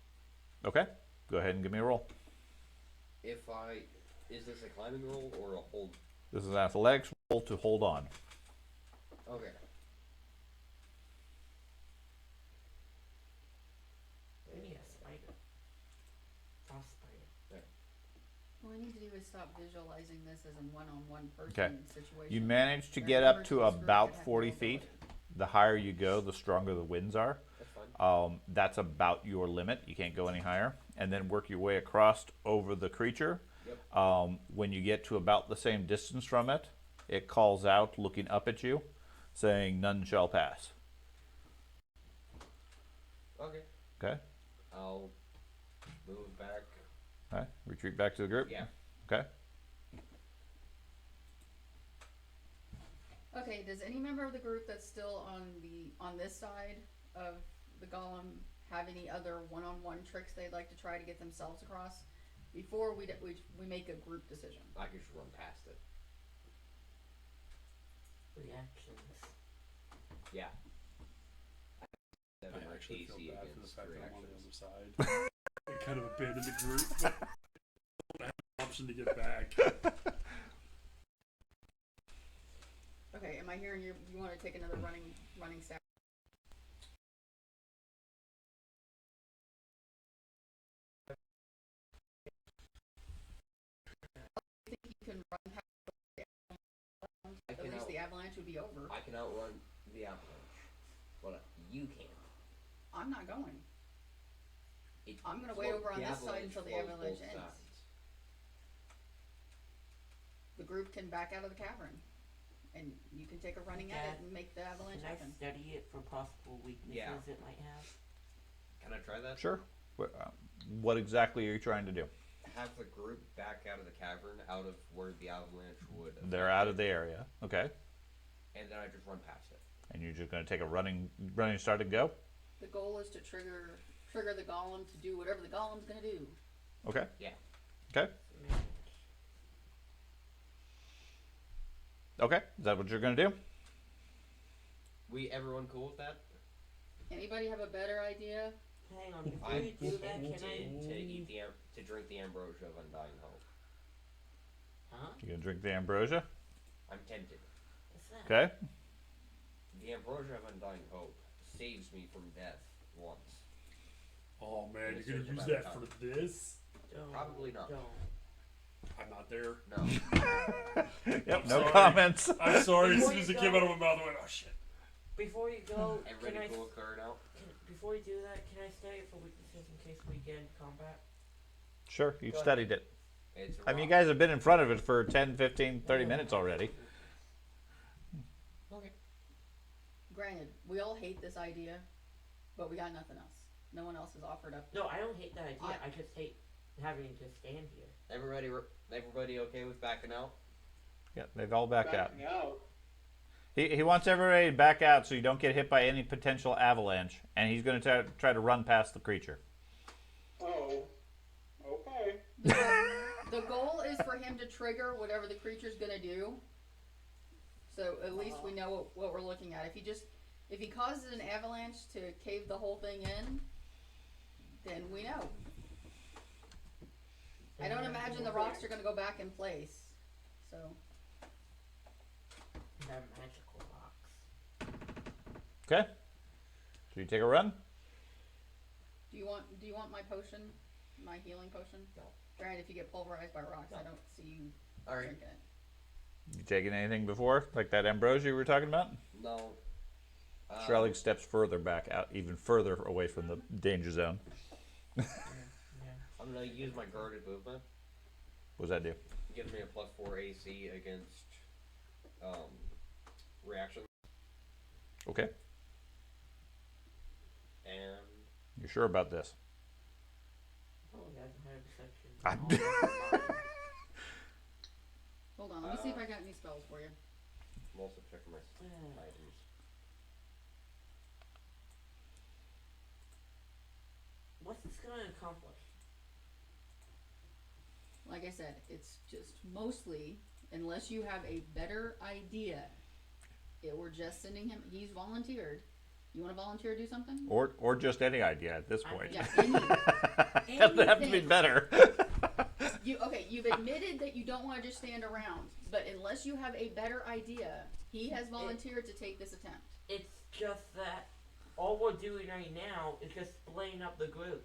Okay. Go ahead and give me a roll. Is this a climbing roll or a hold? This is an athletics roll to hold on. Okay. Maybe a spider. Frost spider. What we need to do is stop visualizing this as a one-on-one person Okay. situation. You manage to There get are up members to of this group about that have 40 no feet. ability. The higher you go, the stronger the winds are. That's fine. That's about your limit. You can't go any higher. And then work your way across over the creature. Yep. When you get to about the same distance from it, it calls out, looking up at you, saying, "None shall pass." Okay. Okay? I'll move back. Okay. Retreat back to the group? Yeah. Okay. Okay, does any member of the group that's still on this side of the golem have any other one-on-one tricks they'd like to try to get themselves across before we make a group decision? I could just run past it. Reactions. Yeah. I actually feel AC bad for the against fact that I'm on the reactions. other side. I kind of abandoned the group. But I don't have an option to get back. Okay, am I hearing you want to take another running stab? I think you can run past the avalanche. I At can least the avalanche would be over. I can outrun the avalanche, but you can't. I'm not going. It I'm gonna wait over on the this side avalanche until the flows avalanche both ends. sides. The group can back out of the cavern, and you can take a running at it and make the avalanche Can I happen. study it for possible weaknesses Yeah. it might have? Can I try that? Sure. What exactly are you trying to do? Have the group back out of the cavern, out of where the avalanche would. They're affect out it, of the area. Okay. and then I just run past it. And you're just going to take a running start and go? The goal is to trigger the golem to do whatever the golem's gonna do. Okay. Yeah. Okay. Okay. Is that what you're going to do? Everyone cool with that? Anybody have a better idea? Hang on, before I'm you do that, can I? to drink the ambrosia of undying hope. Huh? You gonna drink the ambrosia? I'm tempted. What's that? Okay. The ambrosia of undying hope saves me from death once. Oh man, Yes, you're gonna sir, use about that time. for this? Don't, Probably not. Don't. I'm not there. No. Yep. I'm No sorry. comments. I'm sorry. As Before soon as you it came go- out of my mouth, I went, "Oh shit!" Before you go, Everybody can I, cool with clearing out? before you do that, can I stay for weaknesses in case we get into combat? Sure. You've Go studied it. It's a I mean, you rock. guys have been in front of it for 10, 15, 30 minutes already. Okay. Granted, we all hate this idea, but we got nothing else. No one else has offered up. No, I don't hate that idea. I just hate having to stand here. Everybody okay with backing out? Yeah, they've all backed out. Backing out. He wants everybody to back out so you don't get hit by any potential avalanche, and he's going to try to run past the creature. Oh, okay. The goal is for him to trigger whatever the creature's gonna do. So at least we know what we're looking at. If he causes an avalanche to cave the whole thing in, then we know. I don't imagine the rocks are gonna go back in place. So They're magical rocks. Okay? So you take a run? do you want my potion? My healing potion? No. Granted, if you get pulverized by rocks, No. I don't see you Alright. drinking it. You taking anything before? Like that ambrosia we were talking about? No. Shrelling steps further back out, even further away from the danger zone. Yeah. I'm gonna use my guarded movement. What does that do? Gives me a +4 AC against reaction. Okay. And You sure about this? Oh, that's a higher perception. I'm- Hold on, let me see if I got any spells for you. I'm also checking my items. What's this gonna accomplish? Like I said, it's just mostly, unless you have a better idea, we're just sending him. He's volunteered. You want to volunteer to do something? Or just any idea at this point. Yeah, Doesn't have to be anything. better. You've admitted that you don't want to just stand around, but unless you have a better idea, he has volunteered to take this attempt. It's just that all we're doing right now is just splitting up the group.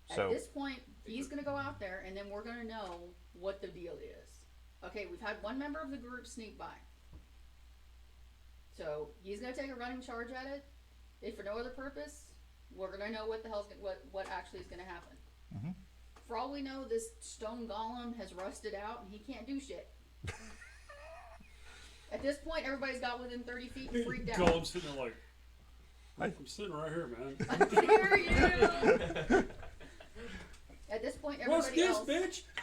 At So this point, he's going to go out there, and then we're going to know what the deal is. Okay, we've had one member of the group sneak by. So he's going to take a running charge at it. If for no other purpose, we're going to know what the hell's what actually is going to happen. Mhm. For all we know, this stone golem has rusted out, and he can't do shit. At this point, everybody's got within 30 feet and freaked out. Golem's sitting there like, I'm sitting right here, man. I dare you! At this point, What's everybody this, else.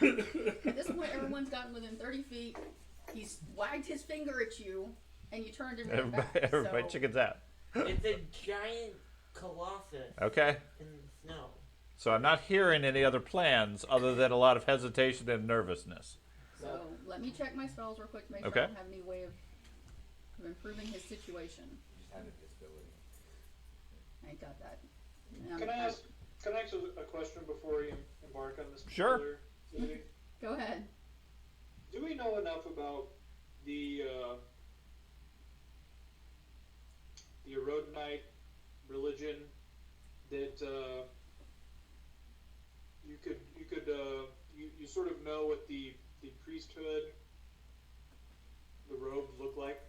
bitch? At this point, everyone's gotten within 30 feet. He's wagged his finger at you, and you turned and went back. everybody So, chickens out. It's a giant colossus Okay. in the snow. So I'm not hearing any other plans other than a lot of hesitation and nervousness. so let me check my spells real quick to make sure Okay. I don't have any way of improving his situation. Just have invisibility. I ain't got that. Can I ask a question before we embark on this Sure. particular activity? Go ahead. Do we know enough about the Erodonite religion that you sort of know what the priesthood, the robes look like?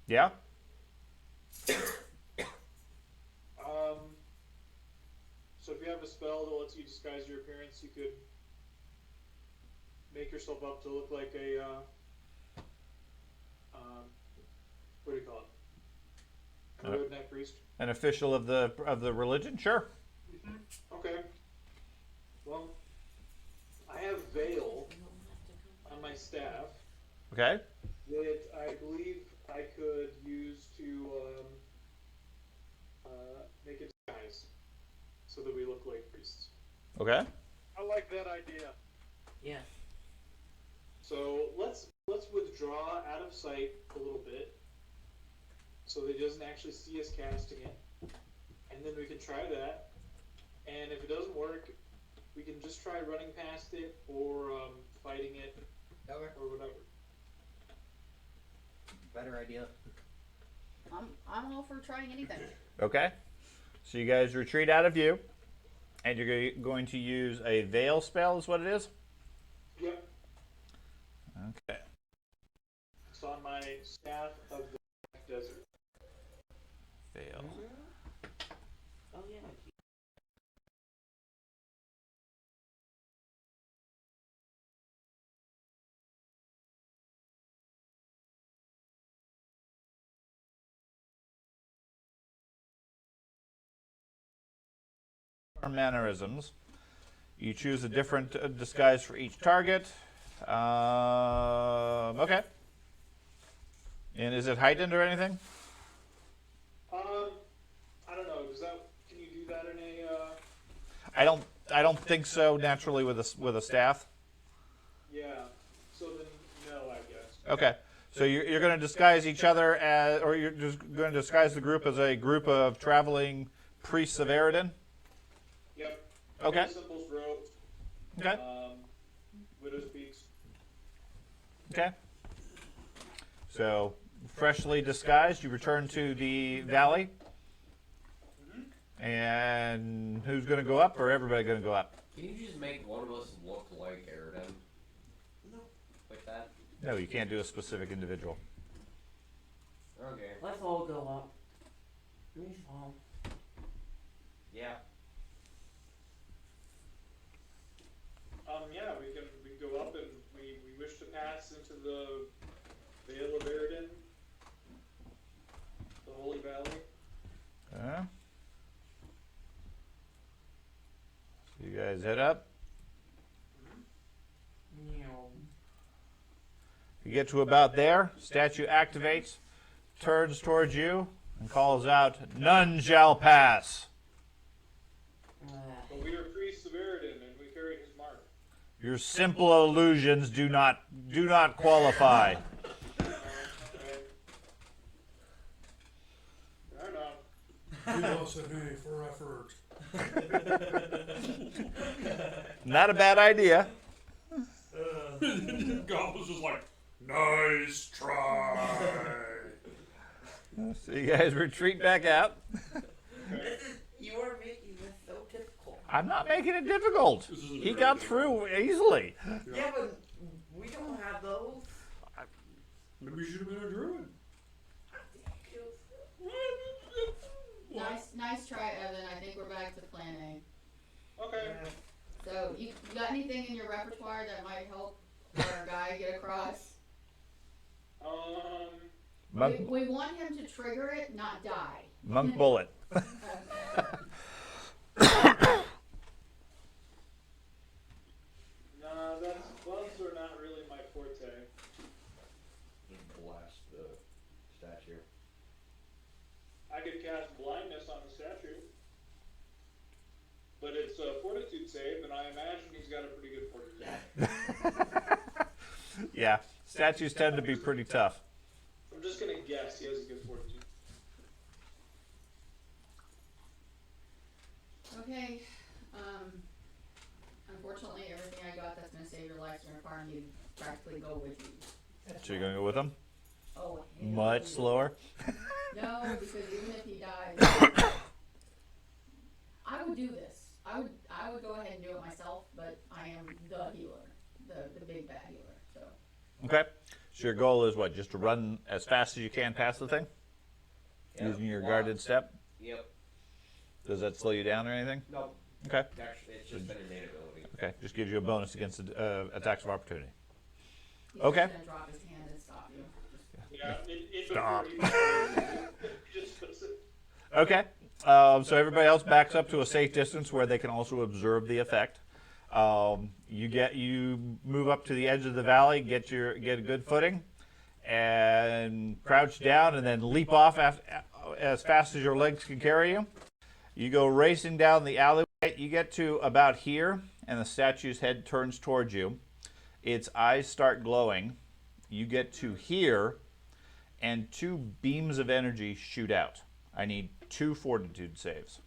Yeah? So if you have a spell that lets you disguise your appearance, you could make yourself up to look like a what do you call it? A redneck priest. An official of the religion? Sure. Okay. Well, I have veil on my staff Okay. that I believe I could use to make a disguise so that we look like priests. Okay. I like that idea. Yeah. So let's withdraw out of sight a little bit so that he doesn't actually see us casting it, and then we can try that. And if it doesn't work, we can just try running past it or fighting it Okay. or whatever. Better idea. I'm all for trying anything. Okay. So you guys retreat out of view, and you're going to use a veil spell, is what it is? Yep. Okay. It's on my staff of the Black Desert. Veil. Oh yeah. Mannerisms. You choose a different disguise for each target. Okay. And is it heightened or anything? I don't know. Does that? Can you do that in a? I don't think so. Naturally, with a staff. Yeah. So then, no, I guess. Okay. So you're going to disguise each other as, or you're just going to disguise the group as a group of traveling priests of Eridan. Yep. Okay. Symbols, robes. Okay. Widow's peaks. Okay. So freshly disguised, you return to the valley. And who's going to go up, or everybody going to go up? Can you just make one of us look like Eridan? No. Like that? No, you can't do a specific individual. Okay. Let's all go up. Me small. Yeah. Yeah, we can go up and we wish to pass into the Vale of Eridan, the Holy Valley. So you guys head up. You get to about there. Statue activates, turns towards you, and calls out, "None shall pass." But we are priests of Eridan and we carry his mark. Your simple illusions do not qualify. Okay. Fair enough. Give us an A for effort. Not a bad idea. God was just like, nice try. So you guys retreat back out. You are making this so difficult. I'm not making it difficult. He got through easily. Yeah, but we don't have those. Maybe you should have been a druid. Nice try, Evan. I think we're back to plan A. Okay. So, you got anything in your repertoire that might help our guy get across? Monk, We want him to trigger it, not die. monk bullet. Nah, bugs are not really my forte. Just blast the statue. I could cast blindness on the statue. But it's a fortitude save, and I imagine he's got a pretty good fortitude. Yeah, statues tend to be pretty tough. I'm just gonna guess he has a good fortitude. Okay. Unfortunately, everything I got that's going to save your life is going to require me to practically go with you. So you're going to go with him? Oh, hell Much yeah. slower? No, because even if he dies, I would do this. I would go ahead and do it myself, but I am the healer, the big bad healer. So Okay. So your goal is what? Just to run as fast as you can past the thing? Yep. Using your guarded step? Yep. Does that slow you down or anything? Nope. Okay. Actually, it's just an innate ability. Okay. Just gives you a bonus against attacks of opportunity. he's Okay. just going to drop his hand and stop you. Yeah, in Stop. he just does it. Okay. So everybody else backs up to a safe distance where they can also observe the effect. You move up to the edge of the valley, get a good footing, and crouch down, and then leap off as fast as your legs can carry you. You go racing down the alleyway. You get to about here, and the statue's head turns towards you. Its eyes start glowing. You get to here, and 2 beams of energy shoot out. I need 2 fortitude saves.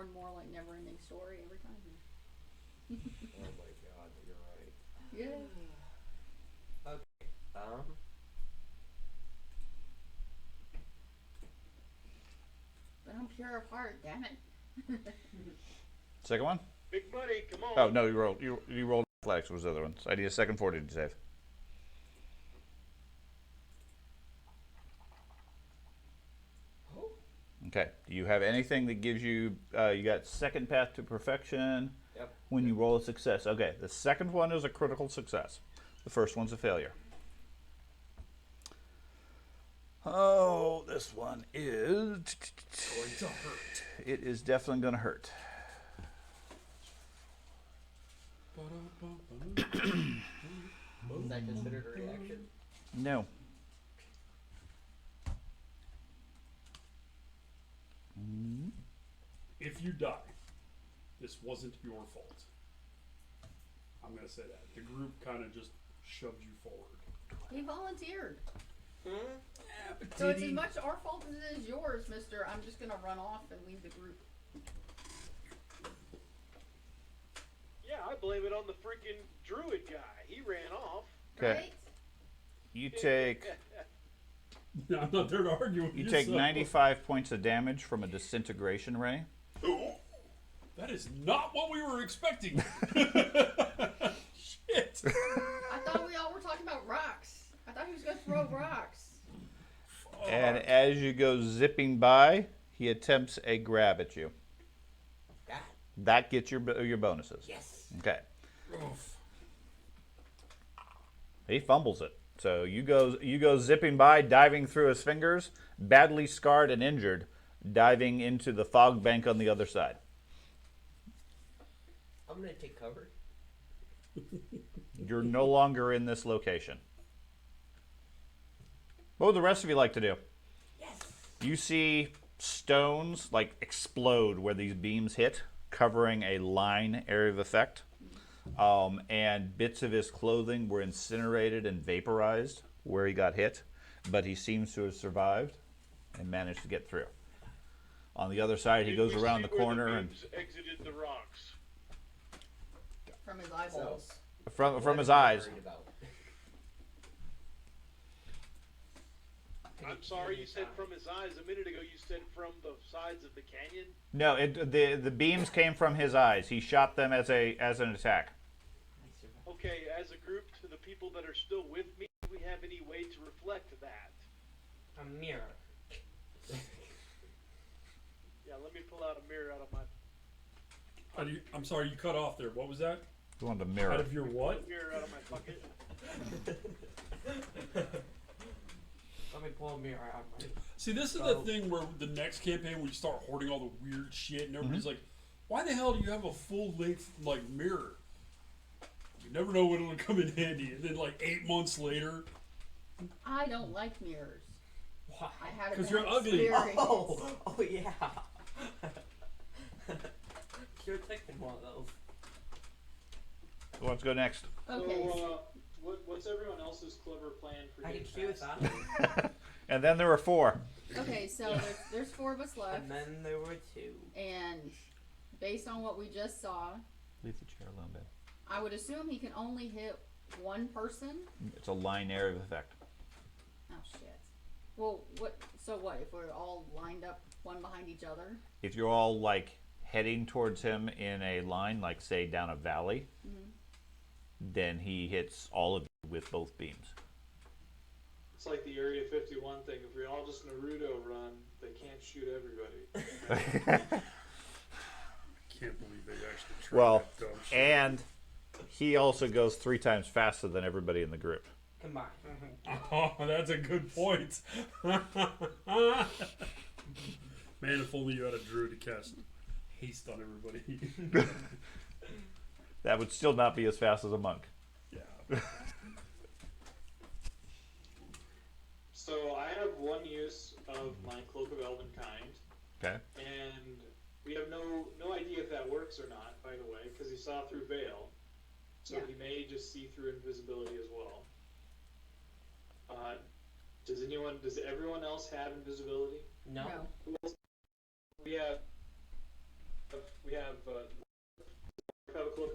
more and more like never-ending story every time. Oh my god, you're right. Yeah. Okay. But I'm pure of heart, damn it. Second one? Big money, come on. Oh, no, you rolled athletics was the other one. So I need a second fortitude save. Okay. Do you have anything that gives you, you got second path to perfection Yep. when you roll a success? Okay, the second one is a critical success. The first one's a failure. Oh, this one is... Going to hurt. It is definitely going to hurt. Is that considered a reaction? No. If you die, this wasn't your fault. I'm gonna say that. The group kind of just shoved you forward. He volunteered. Hmm? Yeah, but So it's as much our fault as it is yours, mister. I'm just gonna run off and leave the group. Yeah, I blame it on the freaking druid guy. He ran off. Okay. Right? You take I'm not there to argue with you. you take so. 95 points of damage from a disintegration ray. That is not what we were expecting. Shit. I thought we all were talking about rocks. I thought he was gonna throw rocks. And as you go zipping by, he attempts a grab at you. That. That gets your bonuses. Yes. Okay. Oof. He fumbles it. So you go zipping by, diving through his fingers, badly scarred and injured, diving into the fog bank on the other side. I'm gonna take cover. You're no longer in this location. What would the rest of you like to do? Yes. You see stones like explode where these beams hit, covering a line area of effect. And bits of his clothing were incinerated and vaporized where he got hit, but he seems to have survived and managed to get through. On the other side, he Did goes we around see the where corner and beams exited the rocks. From his eyeballs. from his eyes. Worried about. I'm sorry, you said from his eyes. A minute ago, you said from the sides of the canyon. No, the beams came from his eyes. He shot them as an attack. Okay, as a group, to the people that are still with me, do we have any way to reflect that? A mirror. Yeah, let me pull out a mirror out of my I'm sorry, you cut off there. What was that? You wanted a Out mirror. of your what? mirror out of my pocket. Let me pull a mirror out of my. See, this is the thing where the next campaign when you start hoarding all the weird shit and everybody's like, why the hell do you have a full length like mirror? You never know when it'll come in handy. And then like 8 months later, I don't like mirrors. Why? I had a 'Cause bad you're ugly. experience. Oh yeah. You're taking one of those. Who wants to go next? Okay. So, what's everyone else's clever plan for I getting can choose past that. And then there were 4. Okay, so there's 4 of us left, And then there were 2. and based on what we just saw, Leave the chair alone, babe. I would assume he can only hit one person. It's a line area of effect. Oh shit. Well, what? So what? If we're all lined up, one behind each other. If you're all like heading towards him in a line, like say down a valley, then he hits all of you with both beams. It's like the Area 51 thing. If we all just Naruto run, they can't shoot everybody. can't believe they actually tried Well, that dumb shit. and he also goes 3 times faster than everybody in the group. Combined. Oh, that's a good point. Man, if only you had a druid to cast haste on everybody. That would still not be as fast as a monk. Yeah. So I have one use of my Cloak of Elven Kind, Okay. and we have no idea if that works or not, by the way, because he saw through veil. So Yeah. he may just see through invisibility as well. Does everyone else have invisibility? No. No. We have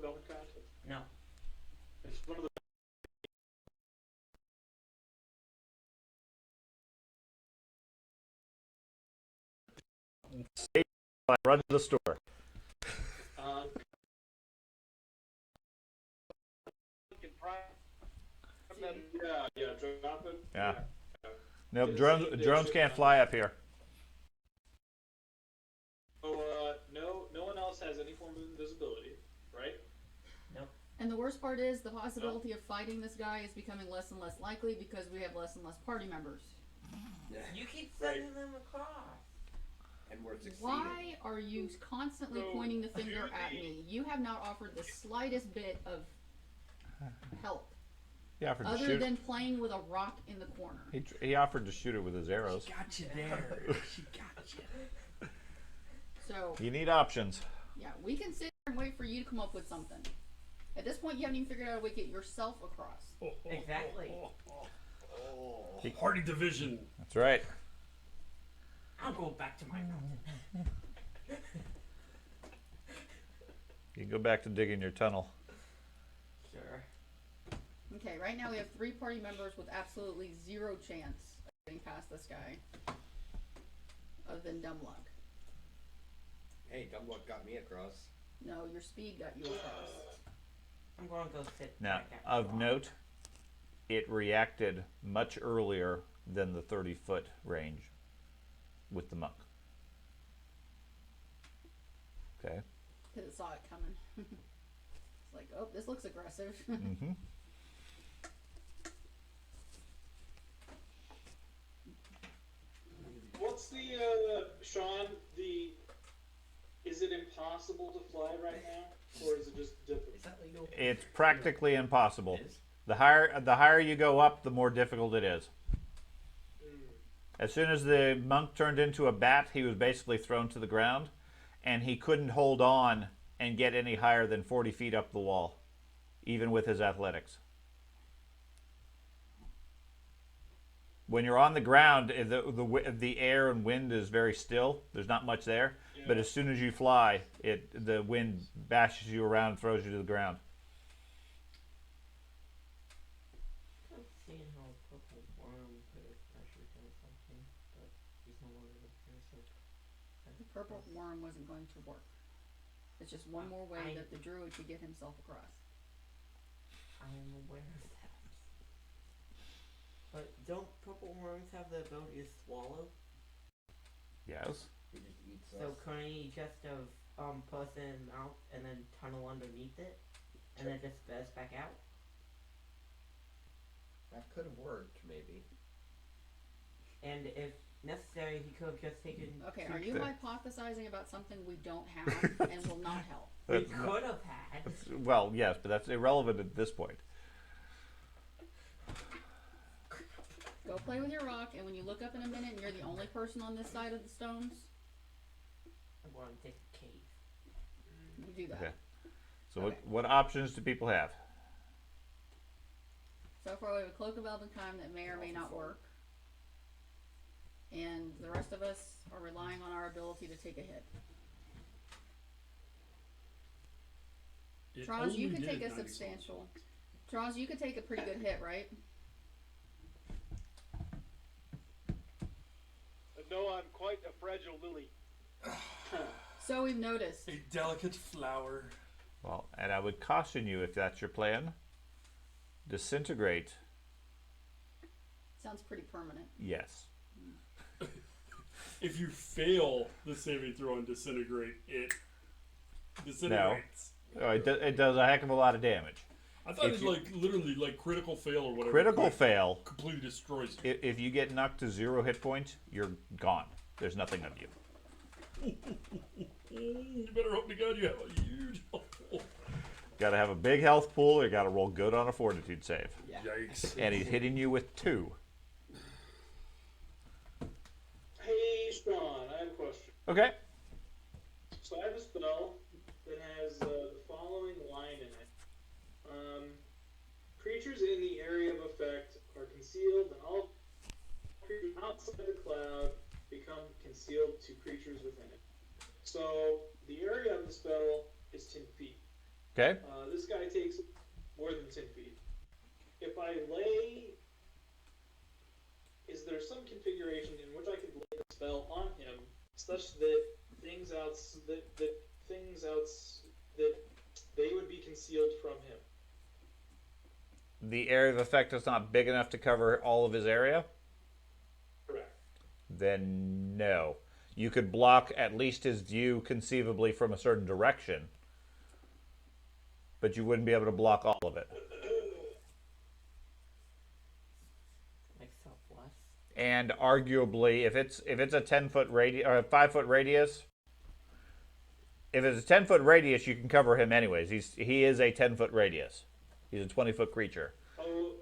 Dispelment contest? No. It's one of the. Run to the store. Um, yeah, drop it. Yeah. Nope, Just drones, need to drones ship can't on fly that. up here. So, no one else has any form of invisibility, right? And the worst part is the possibility of fighting this guy is becoming less and less likely because we have less and less party members. You keep sending them across. And we're succeeding. Why are you constantly So, pointing the finger do at the- me? You have not offered the slightest bit of help He offered to other shoot. than playing with a rock in the corner. He offered to shoot it with his arrows. Got you there. She got you. So, You need options. yeah, we can sit here and wait for you to come up with something. At this point, you haven't even figured out a way to get yourself across. Exactly. Party division. That's right. I'll go back to my mountain. You can go back to digging your tunnel. Sure. Okay, right now we have 3 party members with absolutely 0 chance of getting past this guy. Other than dumb luck. Hey, dumb luck got me across. No, your speed got you across. I'm going to go sit Now, back at the of rock. note, it reacted much earlier than the 30-foot range with the monk. Okay. Because it saw it coming. It's like, oh, this looks aggressive. Mm-hmm. What's the, Sean, is it impossible to fly right now? Or is it just difficult? Is that legal? It's practically impossible. It is? The higher you go up, the more difficult it is. Mm. As soon as the monk turned into a bat, he was basically thrown to the ground, and he couldn't hold on and get any higher than 40 feet up the wall, even with his athletics. When you're on the ground, the air and wind is very still. There's not much there. Yeah. But as soon as you fly, the wind bashes you around and throws you to the ground. I'm seeing how Purple Worm could have actually done something, but he's no longer with here, so. The purple worm wasn't going to work. It's just one more way that the druid could get himself across. I am aware of that. But don't purple worms have the ability to swallow? Yes. He just eats So us. couldn't he just have put it in the mouth and then tunnel underneath it? And then just spit us back out? That could have worked, maybe. And if necessary, he could have just taken. Okay, are you hypothesizing about something we don't have and will not help? We could have had. Well, yes, but that's irrelevant at this point. Go play with your rock, and when you look up in a minute and you're the only person on this side of the stones, I'm going to take a cave. you do that. Okay. So Okay. what options do people have? So far, we have a cloak of elvenkind that may or may not work. And the rest of us are relying on our ability to take a hit. It Traz, you only can did take a 90 substantial. Traz, you could take a pretty good hit, right? No, I'm quite a fragile lily. So we've noticed. A delicate flower. Well, and I would caution you, if that's your plan, disintegrate. Sounds pretty permanent. Yes. If you fail the saving throw and disintegrate, it disintegrates. Oh, it does a heck of a lot of damage. I thought If it you- like literally like critical fail or whatever. Critical like, fail. completely destroys you. If you get knocked to 0 hit points, you're gone. There's nothing of you. You better hope to God you have a huge hole. Got to have a big health pool. You got to roll good on a fortitude save. Yeah. Yikes. And he's hitting you with 2. Hey, Sean, I have a question. Okay. So I have a spell that has the following line in it. Creatures in the area of effect are concealed, and all creatures outside the cloud become concealed to creatures within it. So the area of the spell is 10 feet. Okay. This guy takes more than 10 feet. If I lay, is there some configuration in which I could lay the spell on him such that things outs that things outs that they would be concealed from him? The area of effect is not big enough to cover all of his area? Correct. Then no. You could block at least his view conceivably from a certain direction, but you wouldn't be able to block all of it. Like Southwest. And arguably, if it's a 10-foot radius or a 5-foot radius, if it's a 10-foot radius, you can cover him anyways. He is a 10-foot radius. He's a 20-foot creature. Oh,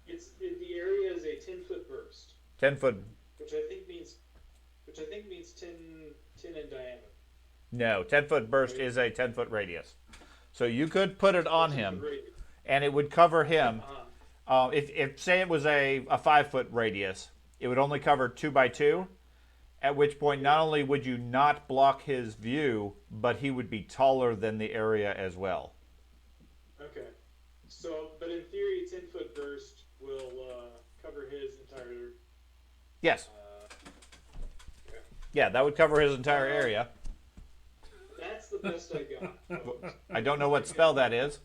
the area is a 10-foot burst, 10-foot. which I think means 10 in diameter. No, 10-foot burst is a 10-foot radius. So you could put it on 10-foot him, radius. and it would cover him. Uh-huh. If say it was a 5-foot radius, it would only cover 2 by 2. At which point, not only would you not block his view, but he would be taller than the area as well. Okay. So, but in theory, 10-foot burst will cover his entire. Yes. Okay. Yeah, that would cover his entire area. That's the best I got, folks. I don't know what spell that is.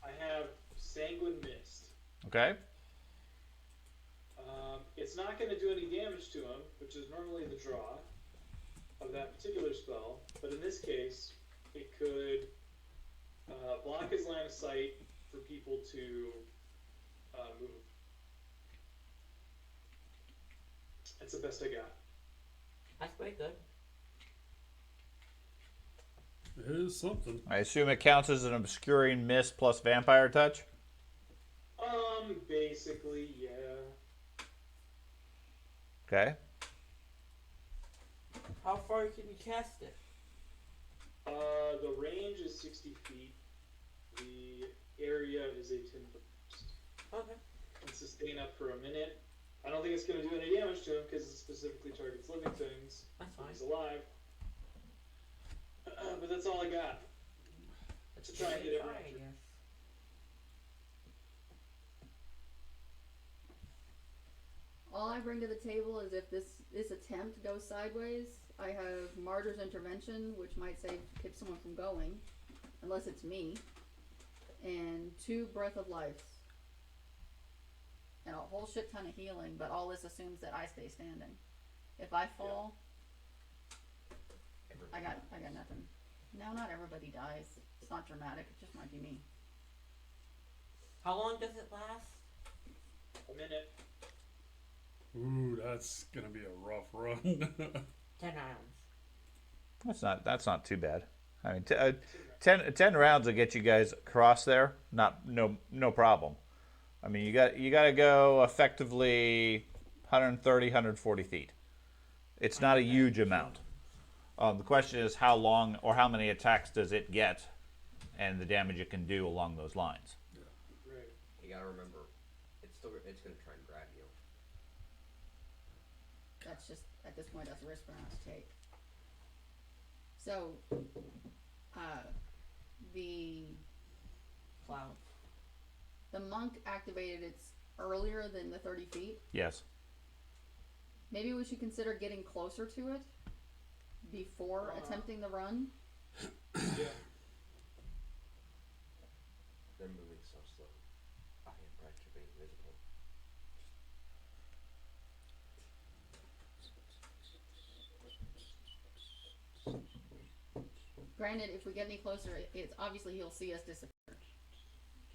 I have Sanguine Mist. Okay. It's not going to do any damage to him, which is normally the draw of that particular spell. But in this case, it could block his line of sight for people to move. That's the best I got. That's pretty good. It is something. I assume it counts as an obscuring mist plus vampire touch. Basically, yeah. Okay. How far can you cast it? The range is 60 feet. The area is a 10-foot burst. Okay. And sustain up for a minute. I don't think it's going to do any damage to him because it specifically targets living things. That's fine. He's alive. But that's all I got. To try and get it right. Yes. All I bring to the table is if this attempt goes sideways, I have Martyr's Intervention, which might keep someone from going, unless it's me, and 2 Breath of Life, and a whole shit ton of healing. But all this assumes that I stay standing. If I fall, I got nothing. No, not everybody dies. It's not dramatic. It just might be me. How long does it last? A minute. Ooh, that's gonna be a rough run. 10 rounds. That's not too bad. I mean, 10 rounds will get you guys across there. No problem. I mean, you got to go effectively 130, 140 feet. It's not a huge amount. The question is how long or how many attacks does it get, and the damage it can do along those lines. Right. You gotta remember, it's gonna try and grab you. That's just, at this point, that's a risk we're gonna have to take. So, the Cloud. the monk activated it earlier than the 30 feet. Yes. Maybe we should consider getting closer to it before attempting the run. Yeah. They're moving so slow. I am practically invisible. Granted, if we get any closer, it's obviously he'll see us disappear.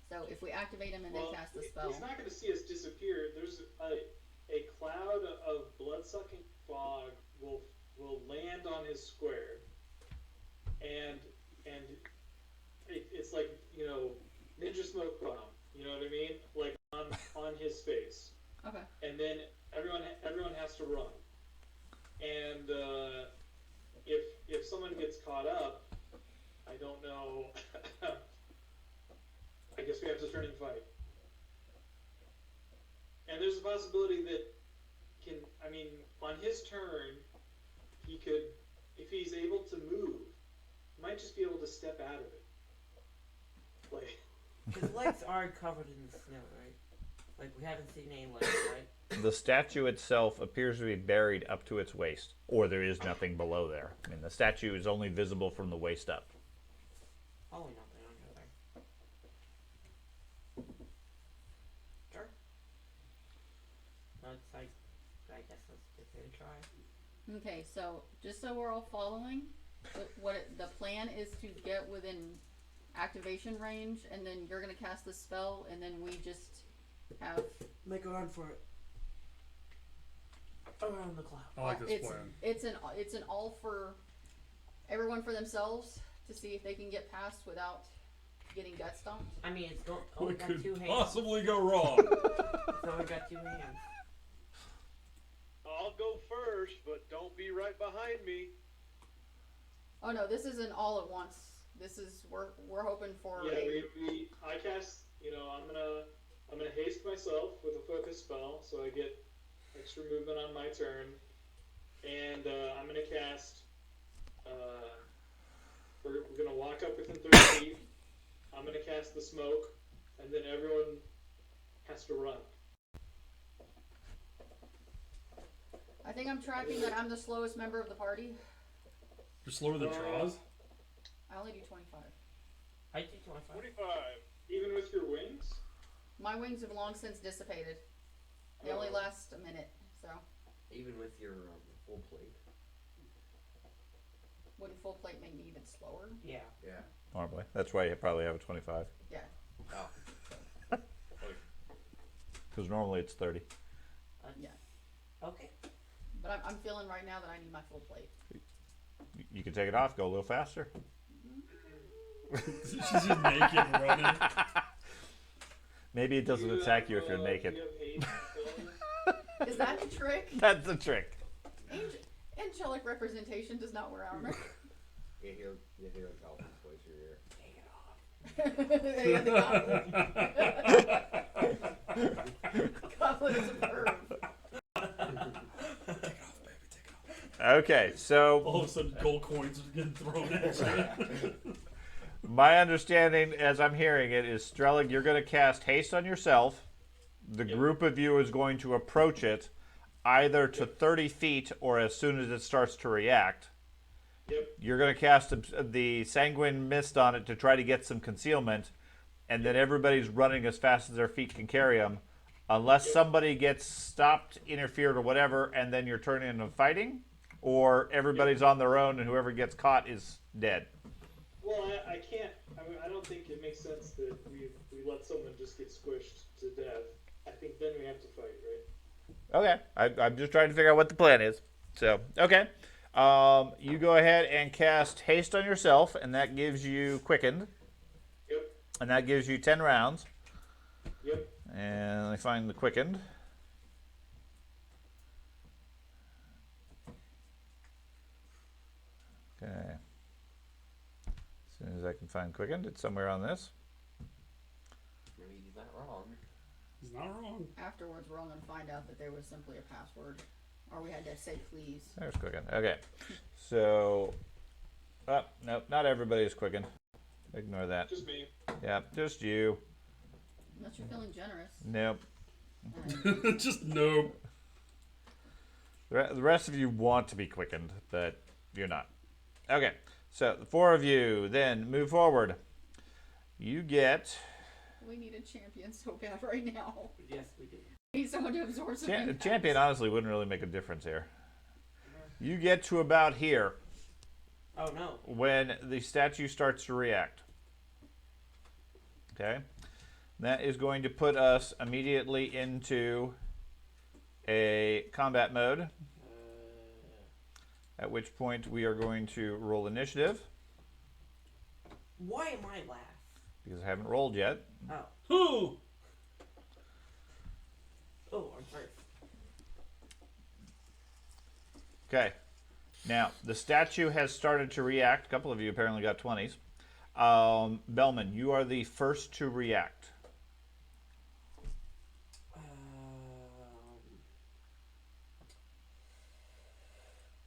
So if we activate him and then cast the spell, He's not going to see us disappear. There's a cloud of blood-sucking fog will land on his square, and it's like, you know, ninja smoke bomb. You know what I mean? Like on his face. okay. And then everyone has to run. And if someone gets caught up, I don't know. I guess we have to turn and fight. And there's a possibility that on his turn, he could, if he's able to move, he might just be able to step out of it. play. His legs are covered in snow, right? Like, we haven't seen any legs, right? The statue itself appears to be buried up to its waist, or there is nothing below there. I mean, the statue is only visible from the waist up. Oh, nothing under there. Sure. No, it's like, I guess let's give it a try. Okay, so just so we're all following, the plan is to get within activation range, and then you're gonna cast the spell, and then we just have. Make a run for it. Around the cloud. I like this it's, plan. It's an all for everyone for themselves to see if they can get past without getting gut stomped. I mean, it's going. Oh, we What got could 2 hands. possibly go wrong? So we got 2 hands. I'll go first, but don't be right behind me. Oh no, this isn't all at once. This is we're hoping for Yeah, a. I cast. I'm gonna haste myself with a focus spell, so I get extra movement on my turn, and I'm gonna cast. We're gonna walk up within 30 feet. I'm gonna cast the smoke, and then everyone has to run. I think I'm tracking that I'm the slowest member of the party. You're slower than Troz? I only do 25. I do 25. 25. Even with your wings? My wings have long since dissipated. They only last a minute, so. Even with your full plate. Wouldn't full plate make me even slower? Yeah. Yeah. Probably. That's why you probably have a 25. Yeah. Oh. Because normally it's 30. Yeah. Okay. But I'm feeling right now that I need my full plate. You can take it off, go a little faster. She's just naked and running. Maybe it doesn't attack you if you're naked. Do you have haste? Is that the trick? That's the trick. Angelic representation does not wear armor. You hear a goblin's voice in your ear. Yeah, the goblin. Goblin is a verb. Okay, so All of a sudden, gold coins are getting thrown at you. my understanding, as I'm hearing it, is Strelig, you're going to cast haste on yourself. The group of you is going to approach it either to 30 feet or as soon as it starts to react. Yep. You're going to cast the sanguine mist on it to try to get some concealment, and then everybody's running as fast as their feet can carry them, unless somebody gets stopped, interfered, or whatever, and then you're turning into fighting, or everybody's on their own and whoever gets caught is dead. Well, I can't. I don't think it makes sense that we let someone just get squished to death. I think then we have to fight, right? Okay, I'm just trying to figure out what the plan is. So, okay. You go ahead and cast haste on yourself, and that gives you quickened. Yep. And that gives you 10 rounds. Yep. And I find the quickened. Okay. As soon as I can find quickened, it's somewhere on this. Maybe he's not wrong. He's not wrong. Afterwards, we're all going to find out that there was simply a password. Or we had to say please. There's quickened. Okay. So, nope, not everybody is quickened. Ignore that. Just me. Yeah, just you. Unless you're feeling generous. Nope. Alright. Just no. The rest of you want to be quickened, but you're not. Okay, so the 4 of you then move forward. You get... We need a champion so bad right now. Yes, we do. We need someone to absorb some impacts. Champion honestly wouldn't really make a difference here. You get to about here Oh no. when the statue starts to react. Okay? That is going to put us immediately into a combat mode, at which point we are going to roll initiative, Why am I last? because I haven't rolled yet. Oh. Who? Oh, I'm first. Okay. Now, the statue has started to react. A couple of you apparently got 20s. Bellman, you are the first to react.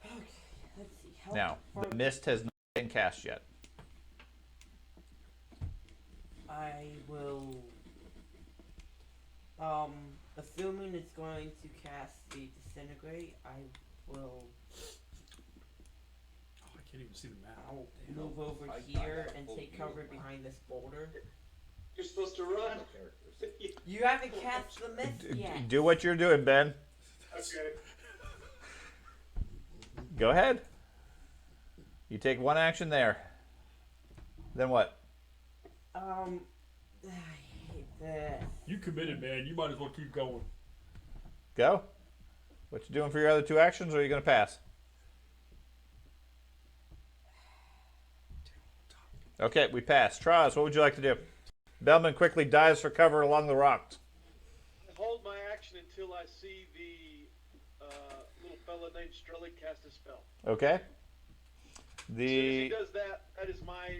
Okay, let's see. Now, the mist has not been cast yet. I will. Assuming it's going to cast the disintegrate, I will. Oh, I can't even see the map. I'll Damn. move over I here got and full take view cover of mine. behind this boulder. You're supposed to run. Characters. You haven't cast the mist yet. Do what you're doing, Ben. Okay. Go ahead. You take one action there. Then what? I hate this. You committed, man. You might as well keep going. Go. What you doing for your other two actions, or are you going to pass? Okay, we pass. Traz, what would you like to do? Bellman quickly dives for cover along the rocks. Hold my action until I see the little fella named Strelick cast a spell. Okay. As soon as he The does that, that is my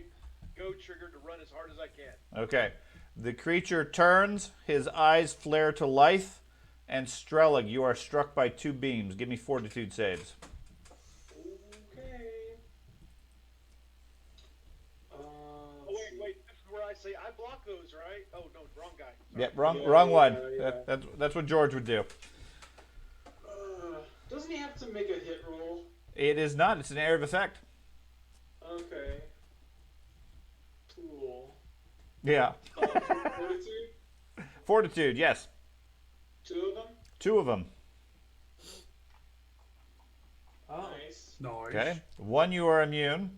go trigger to run as hard as I can. okay. The creature turns, his eyes flare to life, and Strelig, you are struck by two beams. Give me fortitude saves. Okay. Oh, wait. This is where I say I block those, right? Oh, no, wrong guy. Sorry. Yep, wrong, Yeah, wrong yeah, one. yeah. That's what George would do. Doesn't he have to make a hit roll? It is not. It's an area of effect. Okay. Cool. Yeah. Fortitude? Fortitude, yes. Two of them? Two of them. Oh, Nice. Nice. Okay. One you are immune.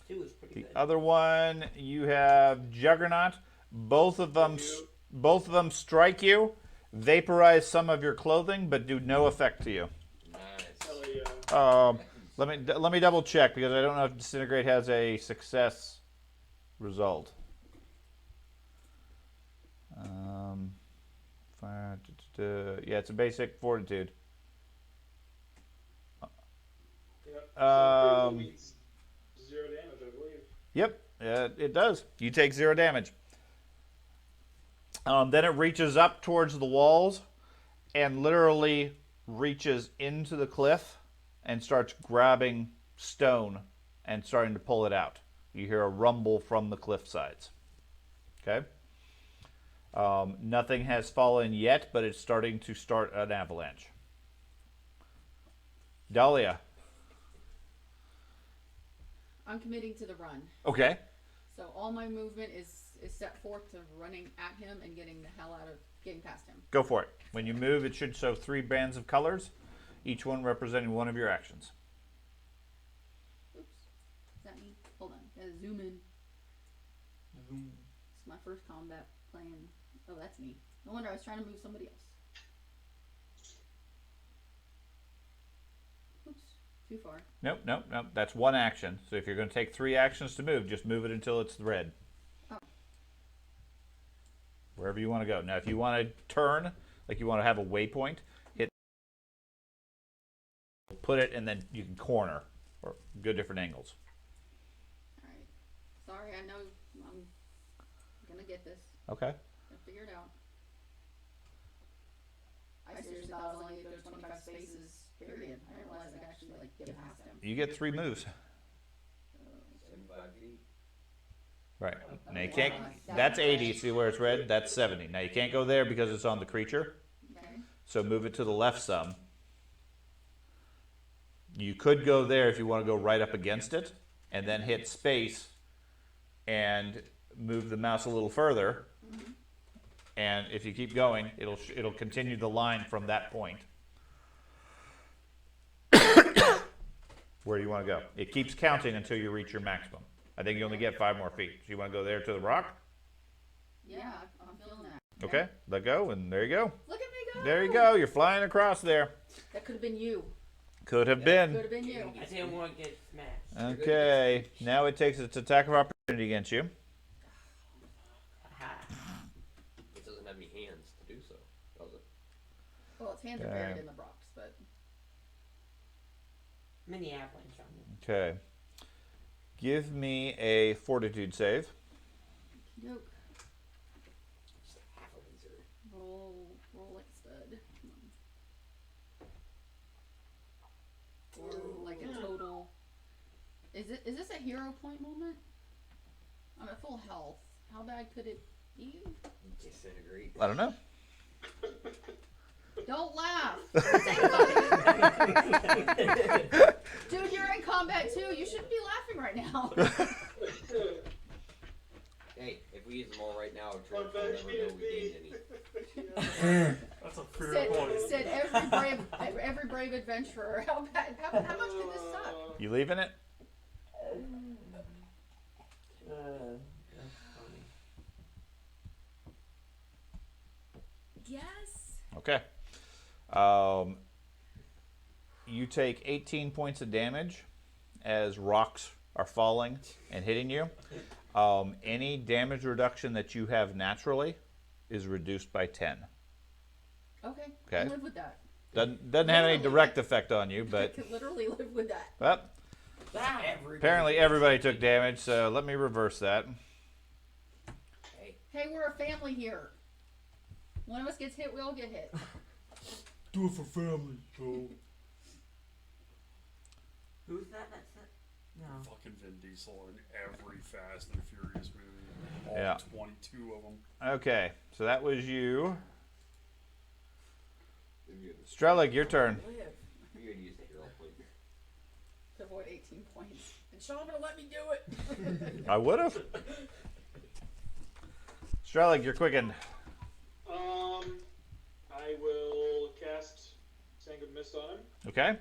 two is pretty The good. other one you have Juggernaut. Both of them strike you, vaporize some of your clothing, but do no effect to you. Nice. Hell yeah. Let me double check because I don't know if Disintegrate has a success result. Yeah, it's a basic fortitude. Yep. Um, So means 0 damage, I believe. Yep, it does. You take 0 damage. Then it reaches up towards the walls and literally reaches into the cliff and starts grabbing stone and starting to pull it out. You hear a rumble from the cliff sides. Okay? Nothing has fallen yet, but it's starting to start an avalanche. Dahlia. I'm committing to the run. Okay. So all my movement is set forth to running at him and getting getting past him. Go for it. When you move, it should show 3 bands of colors, each one representing one of your actions. Oops. Is that me? Hold on. Gotta zoom in. It's my first combat playing. Oh, that's me. No wonder I was trying to move somebody else. Oops. Too far. Nope. That's one action. So if you're going to take 3 actions to move, just move it until it's red. Oh. Wherever you want to go. Now, if you want to turn, like you want to have a waypoint, hit, put it, and then you can corner or go different angles. All right. Sorry, I know I'm gonna get this. Okay. Gotta figure it out. I seriously thought I was only there's 25 spaces. Period. I didn't realize I could actually get past him. You get 3 moves. 75 feet. Right. Now you Okay. can't. That's 80. See where it's red? That's 70. Now you can't go there because it's on the creature. Okay. So move it to the left some. You could go there if you want to go right up against it, and then hit space and move the mouse a little further. And if you keep going, it'll continue the line from that point. Where do you want to go? It keeps counting until you reach your maximum. I think you only get 5 more feet. So you want to go there to the rock? Yeah, I'm feeling that. Okay, let go, and there you go. Look at me go. There you go. You're flying across there. That could have been you. Could have Could been. have been you. I didn't want to get smashed. Okay, now it takes its attack of opportunity against you. Aha. It doesn't have any hands to do so, does it? Well, its hands are buried in the rocks, but Mini avalanche on me. Okay. Give me a fortitude save. Yoke. Just half a wizard. Roll like a stud. Come on. Or like a total. Is this a hero point moment? I'm at full health. How bad could it be? Disintegrate. I don't know. Don't laugh. Dude, you're in combat too. You shouldn't be laughing right now. Hey, if we use them all right now, Well, George will never better know we be. gained any. That's a fair point. Said every brave adventurer. How much could this suck? You leaving it? That's funny. Yes. Okay. You take 18 points of damage as rocks are falling and hitting you. Any damage reduction that you have naturally is reduced by 10. Okay. Okay. I live with that. Doesn't have any direct effect on you, I but could literally live with that. well, apparently everybody took damage, so let me reverse that. Hey, we're a family here. One of us gets hit, we all get hit. Do it for family, Joe. Who's that? That's it. No. Fucking Vin Diesel in every Fast and Furious movie. All Yeah. 22 of them. Okay, so that was you. Strelig, your turn. You're gonna use the hero point. To avoid 18 points. And Sean gonna let me do it. I would have. Strelig, you're quickened. I will cast Sanguine Mist on him. Okay.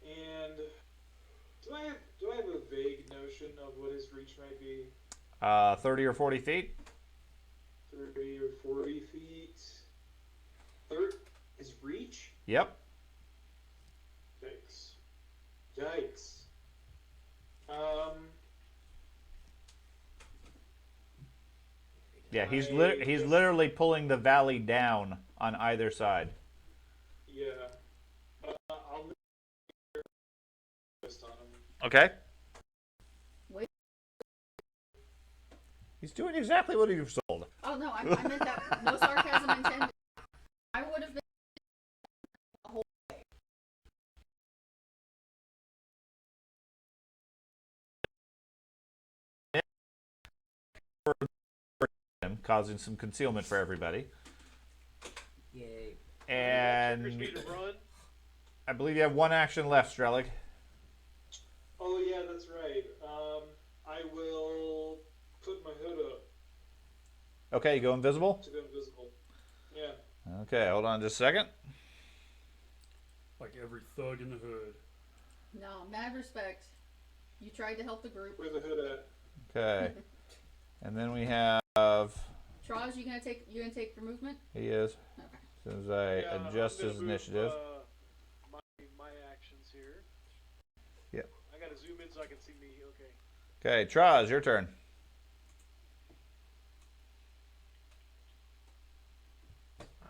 And do I have a vague notion of what his reach might be? 30 or 40 feet. 30 or 40 feet. His reach? Yep. Yikes. Yikes. Yeah, he's literally pulling the valley down on either side. Yeah. I'll mist on him. Okay. Wait. He's doing exactly what he was told. Oh no, I meant that. No sarcasm intended. I would have been a whole way. Causing some concealment for everybody. Yay. And Trigger speed to run. I believe you have one action left, Strelig. Oh yeah, that's right. I will put my hood up Okay, you go invisible? to go invisible. Yeah. Okay, hold on just a second. Like every thug in the hood. No, mad respect. You tried to help the group. Where's the hood at? Okay. And then we have Traj, you gonna take your movement? he is. Okay. As soon as I Yeah, adjust I'm gonna his move, initiative. My actions here. Yep. I gotta zoom in so I can see me. Okay. Okay, Traz, your turn.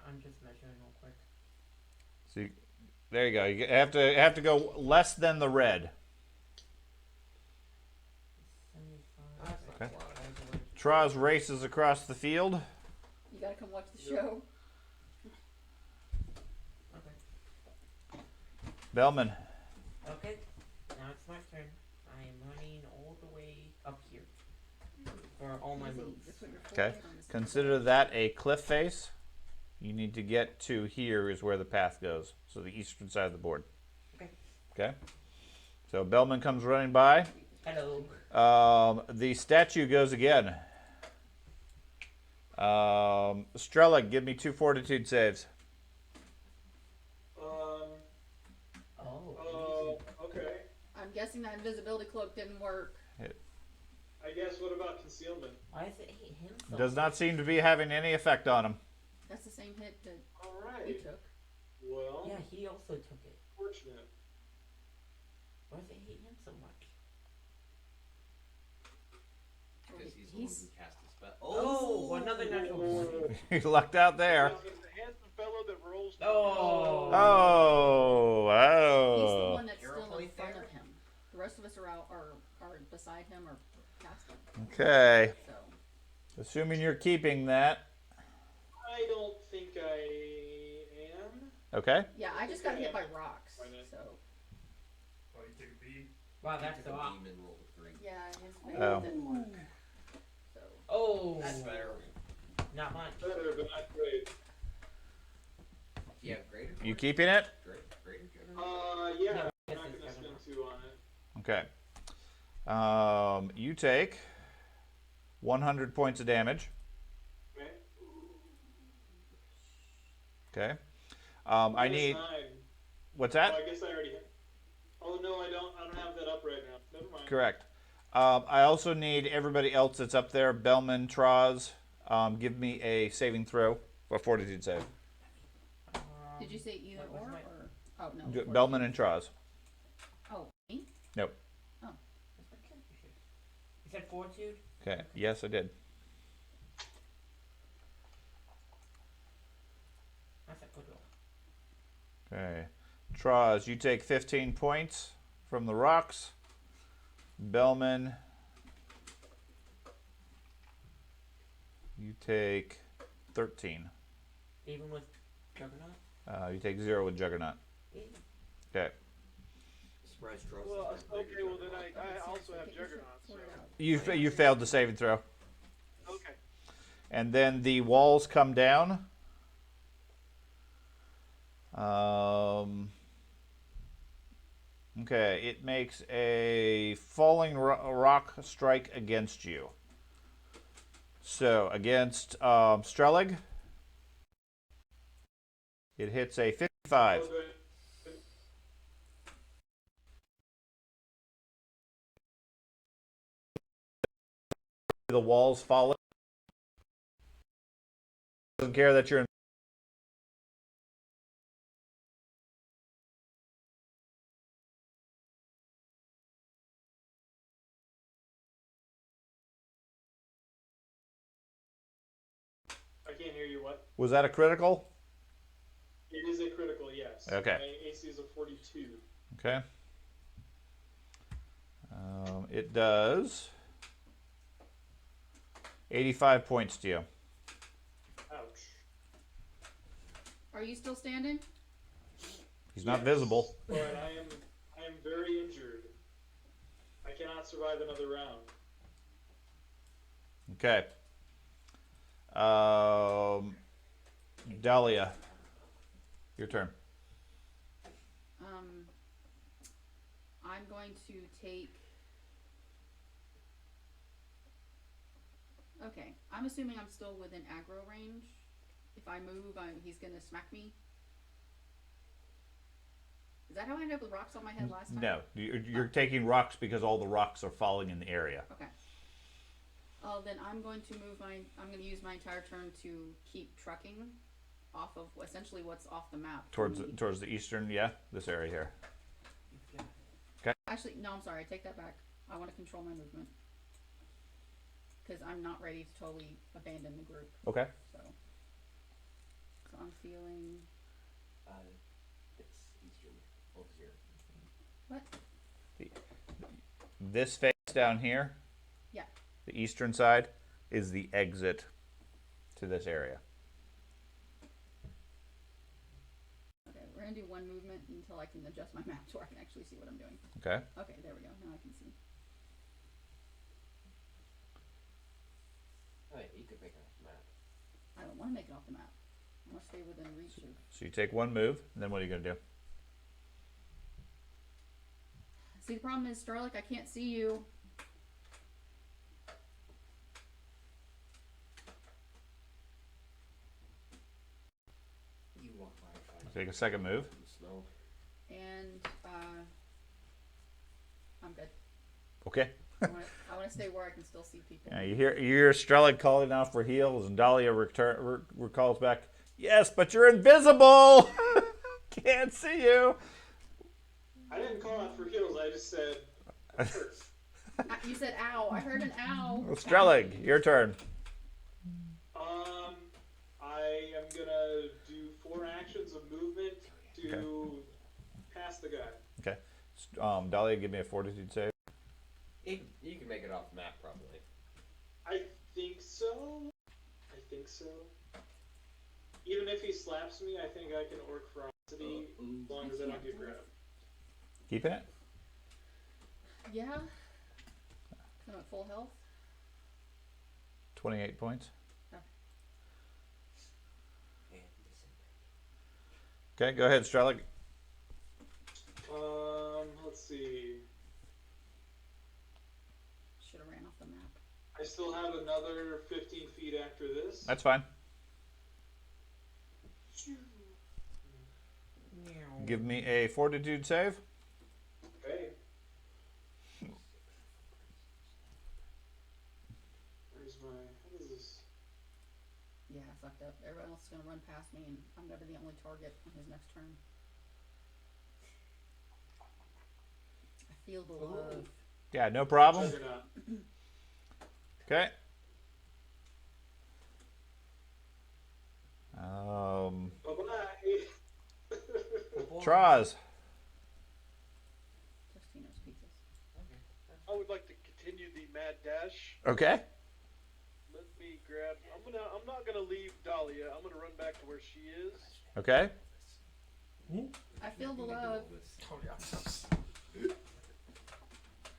I'm just measuring real quick. So there you go. You have to go less than the red. 75. Okay. Traz races across the field. You gotta come watch the show. Okay. Bellman. Okay. Now it's my turn. I am running all the way up here for all my Easy. moves. Just put your full Okay. weight on this thing. Consider that a cliff face. You need to get to here is where the path goes. So the eastern side of the board. Okay. Okay. So Bellman comes running by. Hello. The statue goes again. Strella, give me 2 fortitude saves. Okay. I'm guessing that invisibility cloak didn't work. I guess what about concealment? Why does it hit him so Does not seem to be having any effect on him. That's the same hit that All we right. took. Well, Yeah, he also took it. fortunate. Why does it hit him so much? Because he's the one He's who cast the spell. Oh, another natural one. He lucked out there. He's the handsome fellow that rolls. Oh. he's the Oh. one that's Hero still in point front there? of him. The rest of us are out are beside him or past him. Okay. So Assuming you're keeping that. I don't think I am. Okay. yeah, I just got hit by rocks. Why not? So Oh, you take a beam. Wow, He that's took so a off. beam and rolled a 3. Yeah, his face Oh. didn't work. So Oh, That's better. not much. Better, but not great. You have greater. You keeping it? Greater juggernaut. Yeah, No, I'm this not is gonna spend juggernaut. 2 on it. Okay. You take 100 points of damage. Okay. Okay. I Minus need. 9. What's Oh, that? I guess I already have. Oh no, I don't. I don't have that up right now. Never mind. Correct. I also need everybody else that's up there. Bellman, Troz. Give me a saving throw, a fortitude save. did you say either what was or? my- Or oh no. Bellman and Troz. Oh, me? Nope. Oh. Where's my character sheet? You said fortitude? Okay. Yes, I did. That's a good roll. Okay. Troz, you take 15 points from the rocks. Bellman, you take 13. Even with juggernaut? You take 0 with Juggernaut. Yeah. Okay. Surprise Tross. Well, okay, well then I also have Okay, you should Juggernaut, so. sort it out. You failed the saving throw. Okay. And then the walls come down. Okay, it makes a falling rock strike against you. So against Strelig, it hits a 55. Oh, good. The walls fall. Doesn't care that you're in. I can't hear you. What? Was that a critical? It is a critical, yes. Okay. My AC is a 42. Okay. It does 85 points to you. Ouch. Are you still standing? He's not Yes, visible. But I am very injured. I cannot survive another round. Okay. Dahlia, your turn. I'm going to take. Okay, I'm assuming I'm still within aggro range. If I move, he's gonna smack me. Is that how I ended up with rocks on my head last time? No, you're taking rocks because all the rocks are falling in the area. Okay. Oh, then I'm going to move I'm going to use my entire turn to keep trucking off of essentially what's off the map. Towards the eastern, yeah, this area here. Actually, no, I'm sorry. I take that back. I want to control my movement because I'm not ready to totally abandon the group. Okay. So I'm feeling. It's eastern over here. What? This face down here. Yeah. The eastern side is the exit to this area. Okay, we're gonna do one movement until I can adjust my map so I can actually see what I'm doing. Okay. Okay, there we go. Now I can see. Oh, yeah, you could make it off the map. I don't want to make it off the map. I want to stay within reach of. So you take one move, and then what are you going to do? See, the problem is, Starlick, I can't see you. You walk by. Take a second move. In the snow. And I'm good. Okay. I want to stay where I can still see people. You hear Strelig calling out for heals, and Dahlia recalls back, "Yes, but you're invisible. Can't see you." I didn't call out for heals. I just said curse. You said ow. I heard an ow. Strelig, your turn. I am gonna do 4 actions of movement to pass the guy. Okay. Dahlia, give me a fortitude save. You can make it off the map, probably. I think so. Even if he slaps me, I think I can orc ferocity as long as I don't get grabbed. Keeping it? Yeah. I'm at full health. 28 points. And Okay, go ahead, Strelick. Let's see. Should have ran off the map. I still have another 15 feet after this. That's fine. Give me a fortitude save. Okay. Where's my? How does this? Yeah, I fucked up. Everyone else is gonna run past me, and I'm gonna be the only target on his next turn. I feel the love. Yeah, no problem. Juggernaut. Okay. Bye-bye. Traz. Tostino's pizzas. I would like to continue the mad dash. Okay. Let me grab. I'm not gonna leave Dahlia. I'm gonna run back to where she is. Okay. I feel the love.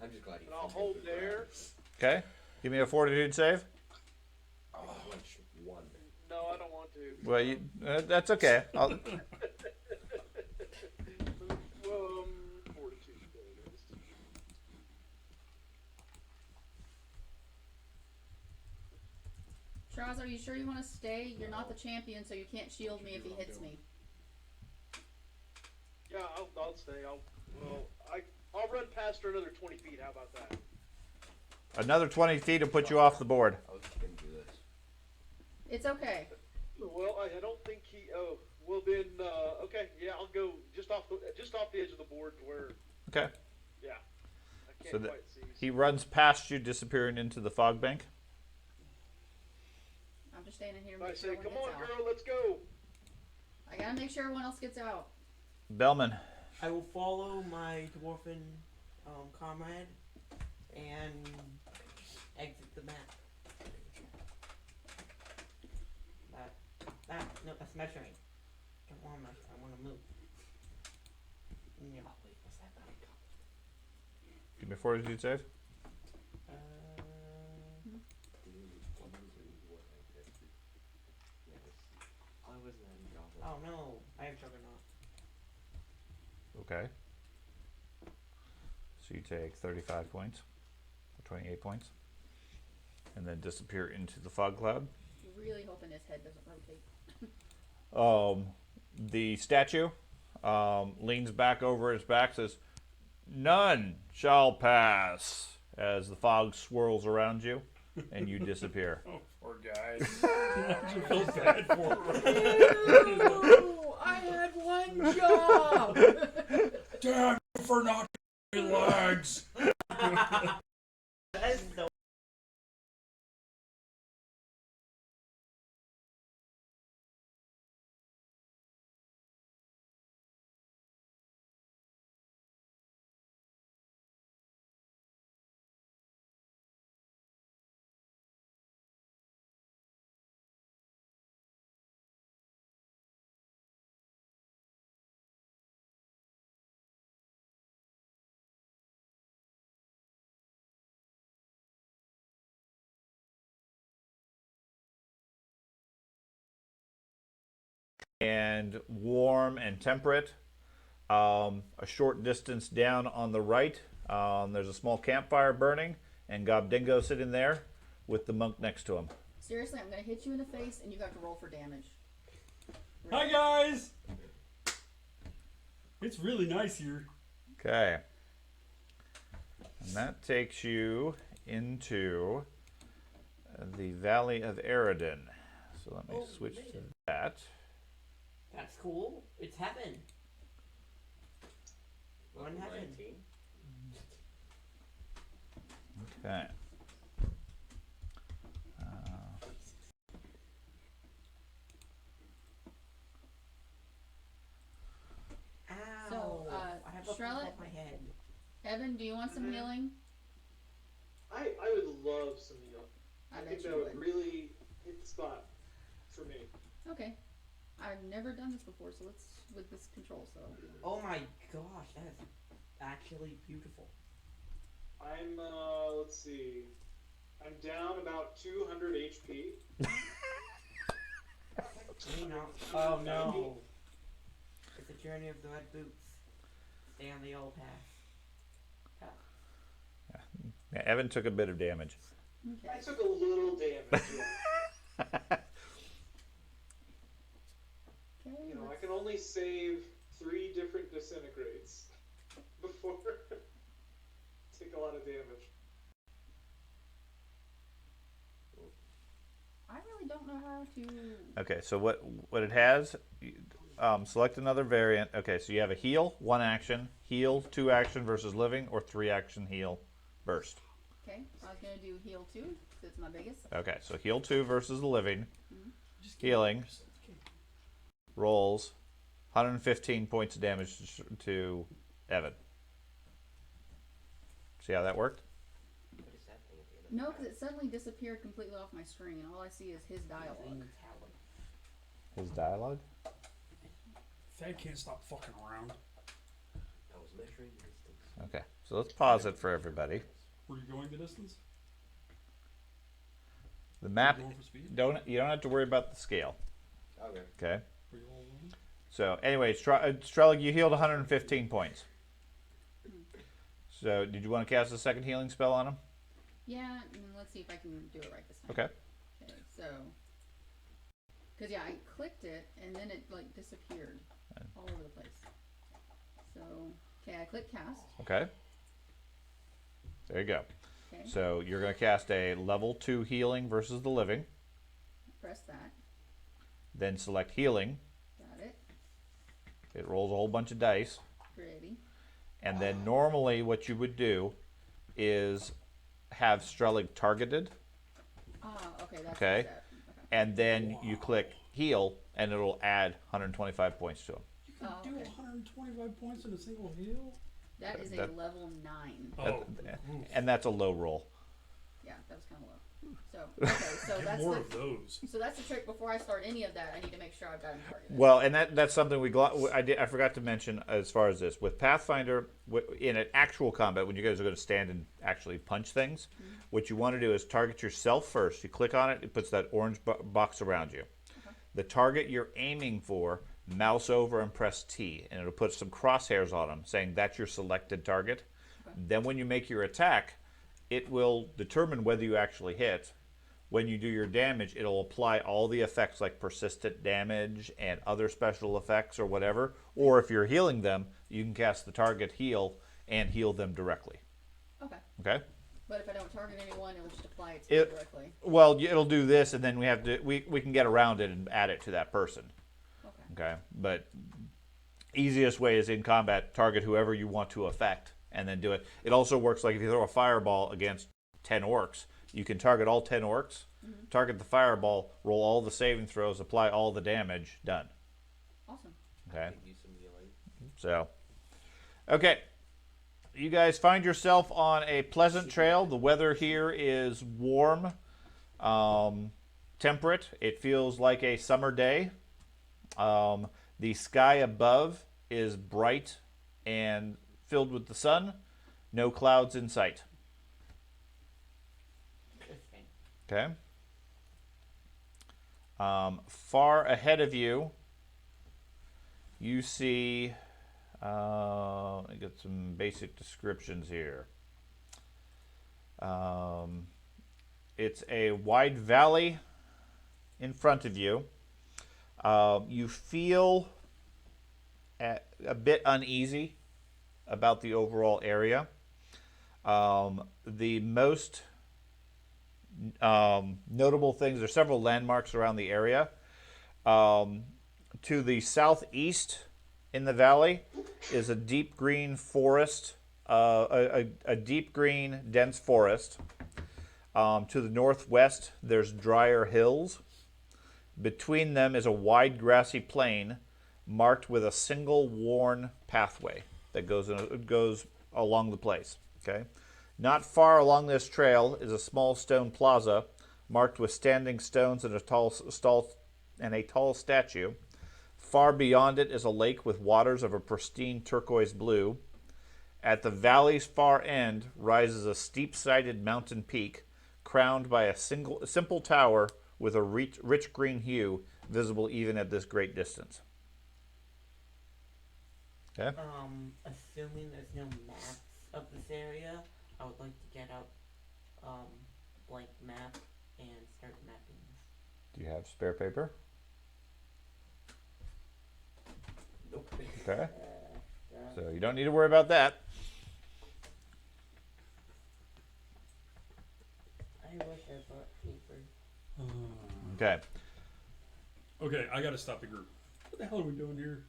I'm just glad you. And I'll hold there. Okay. Give me a fortitude save. One. No, I don't want to. Well, that's okay. I'll, Fortitude. There it is. Charles, are you sure you want to stay? You're not the champion, so you can't shield me if he hits me. Yeah, I'll stay. I'll run past her another 20 feet. How about that? another 20 feet to put you off the board. I was gonna do this. It's okay. Well, I don't think he. Oh, well then. Okay, yeah, I'll go just off the edge of the board to where. Okay. Yeah. I can't So that quite see. he runs past you, disappearing into the fog bank. I'm just standing here. I Make say, sure come everyone on, gets out. girl, let's go. I gotta make sure everyone else gets out. Bellman. I will follow my dwarven comrade and exit the map. No, that's measuring. Don't want to measure. I want to move. Yeah. Wait, what's that about? Give me a fortitude save. Why wasn't that in Java? Oh no, I have Juggernaut. Okay. So you take 35 points, or 28 points, and then disappear into the fog cloud. Really hoping his head doesn't rotate. The statue leans back over his back, says, "None shall pass," as the fog swirls around you, and you disappear. Oh, poor guy. I feel bad for him. Ew, I had one job. Damn you for not getting legs. That is so. And warm and temperate. A short distance down on the right, there's a small campfire burning, and Gobdingo sitting there with the monk next to him. Seriously, I'm gonna hit you in the face, and you got to roll for damage. Hi, guys. It's really nice here. Okay. And that takes you into the Valley of Eridan. So let me switch made to it. that. That's cool. It's heaven. We're in Level heaven. 19? Okay. Ow. So, I have a bump Charlotte? on my head. Evan, do you want some healing? I would love some heal. I I bet think you that would would. really hit the spot for me. Okay. I've never done this before, so let's with this control. So Oh my gosh, that is actually beautiful. I'm let's see. I'm down about 200 HP. Oh no. It's the journey of the red boots. Stay on the old path. Yeah, Evan took a bit of damage. I took a little damage. Yeah. Okay, You know, I can only save 3 different disintegrates before take a lot of damage. I really don't know how to. Okay, so what it has, select another variant. Okay, so you have a heal, 1 action, heal, 2 action versus living, or 3 action heal, burst. Okay, I was gonna do heal 2 because it's my biggest. Okay, so heal 2 versus the living, Just healing, rolls, 115 points of damage to Evan. See how that worked? What is that thing at the end of No, because it suddenly disappeared completely off my screen, and all I see is his dialogue. His dialogue? Thad can't stop fucking around. I was measuring the distance. Okay, so let's pause it for everybody. Were you going the distance? The map, Going for speed? you don't have to worry about the scale. Okay. Okay? Were you all running? So, anyway, Strelig, you healed 115 points. So, did you want to cast a second healing spell on him? Yeah, and let's see if I can do it right this time. Okay. Okay, so. Because, yeah, I clicked it, and then it, like, disappeared all over the place. So, okay, I click cast. Okay. There you go. Okay, So, you're going to cast a level 2 healing versus the living. press that. Then select healing. Got it. It rolls a whole bunch of dice. Pretty. And then normally what you would do is have Strelig targeted. Ah, okay, that's Okay. the step. Okay. And then you click heal, and it'll add 125 points to him. You can Oh, do okay. 125 points in a single heal? That is a That- level 9. Oh, And that's a low roll. Yeah, that was kind of low. So, okay, so get that's more the of those. so that's the trick. Before I start any of that, I need to make sure I've got him targeted. Well, and that's something I forgot to mention as far as this. With Pathfinder, in an actual combat, when you guys are going to stand and actually punch things, what you want to do is target yourself first. You click on it, it puts that orange box around you. Okay. The target you're aiming for, mouse over and press T, and it'll put some crosshairs on them, saying that's your selected target. Okay. Then when you make your attack, it will determine whether you actually hit. When you do your damage, it'll apply all the effects like persistent damage and other special effects or whatever. Or if you're healing them, you can cast the target heal and heal them directly. Okay. Okay? But if I don't target anyone, it'll just apply it to me directly. Well, it'll do this, and then we can get around it and add it to that person. Okay. Okay? But easiest way is in combat, target whoever you want to affect and then do it. It also works like if you throw a fireball against 10 orcs, you can target all 10 orcs, target the fireball, roll all the saving throws, apply all the damage, done. Awesome. Okay? I could use some healing. So, okay. You guys find yourself on a pleasant trail. The weather here is warm, temperate. It feels like a summer day. The sky above is bright and filled with the sun. No clouds in sight. Interesting. Okay. Far ahead of you, you see. Let me get some basic descriptions here. It's a wide valley in front of you. You feel a bit uneasy about the overall area. The most notable things, there's several landmarks around the area. To the southeast in the valley is a deep green forest, a deep green dense forest. To the northwest, there's drier hills. Between them is a wide grassy plain marked with a single worn pathway that goes along the place. Okay, not far along this trail is a small stone plaza marked with standing stones and a tall statue. Far beyond it is a lake with waters of a pristine turquoise blue. At the valley's far end rises a steep-sided mountain peak, crowned by a simple tower with a rich green hue, visible even at this great distance. Okay. Assuming there's no maps of this area, I would like to get out blank map and start mapping this. Do you have spare paper? Nope. Okay. So you don't need to worry about that. I wish I brought paper. Okay. Okay, I gotta stop the group. What the hell are we doing here?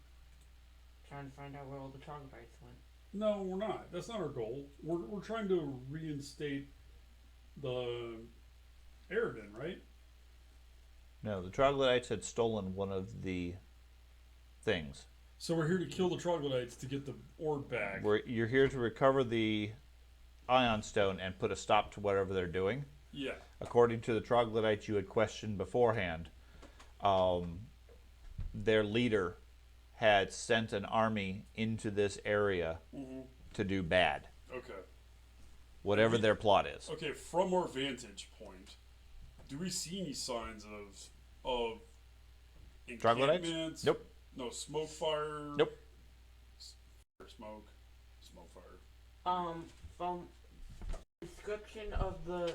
Trying to find out where all the troglodytes went. No, we're not. That's not our goal. We're trying to reinstate the Aridin, right? No, the troglodytes had stolen one of the things. So we're here to kill the troglodytes to get the orb back. You're here to recover the ion stone and put a stop to whatever they're doing. Yeah. According to the troglodytes you had questioned beforehand, their leader had sent an army into this area to do bad. Okay. Whatever their plot is. Okay, from our vantage point, do we see any signs of Troglodytes? encampments? Nope. No smoke fire? Nope. Smoke fire. From description of the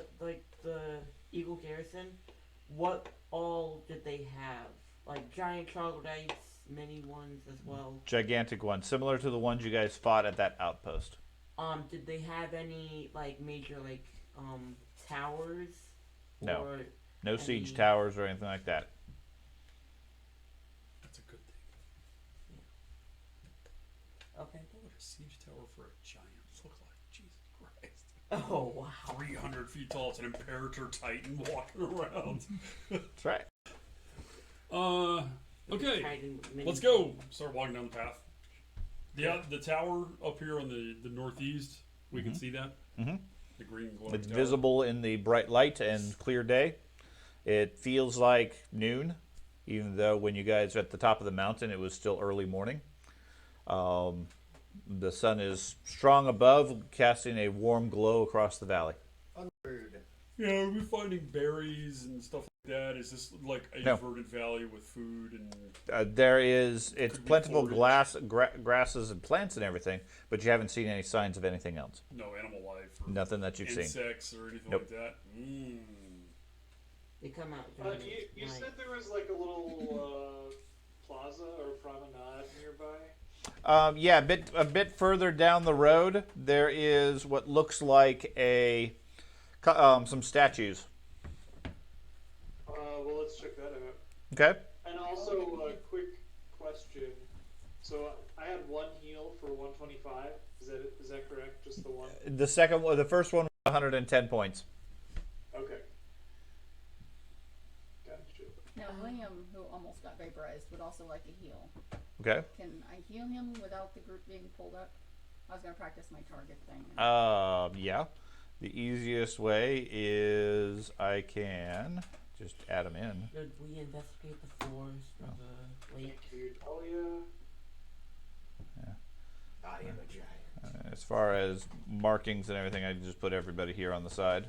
Eagle Garrison, what all did they have? Like giant troglodytes, mini ones as well. Gigantic one, similar to the ones you guys fought at that outpost. Did they have any major towers? No. Or No siege any- towers or anything like that. That's a good thing. Okay. What would a siege tower for a giant look like? Jesus Christ. Oh wow. 300 feet tall. It's an Imperator Titan walking around. That's right. Okay. Titan mini- Let's go. Start walking down the path. The tower up here on the northeast, we can see that. Mhm. The green glowing It's tower. visible in the bright light and clear day. It feels like noon, even though when you guys were at the top of the mountain, it was still early morning. The sun is strong above, casting a warm glow across the valley. Unrude. Yeah, are we finding berries and stuff like that? Is this like a No. verdant valley with food and... It's Could be plentiful forage. grasses and plants and everything, but you haven't seen any signs of anything else. No animal life or Nothing that you've seen. insects or anything Nope. like that? They come out. You, during you night. said there was like a little plaza or promenade nearby. Yeah, a bit further down the road, there is what looks like some statues. Well, let's check that out. Okay. And also, a quick question. So I had one heal for 125. Is that correct? Just the one? The first one was 110 points. Okay. Gotcha. Now, William, who almost got vaporized, would also like a heal. Okay. Can I heal him without the group being pulled up? I was going to practice my target thing. Yeah. The easiest way is I can just add them in. Should we investigate the floors of the lake? Dude, oh yeah. I am a giant. As far as markings and everything, I just put everybody here on the side.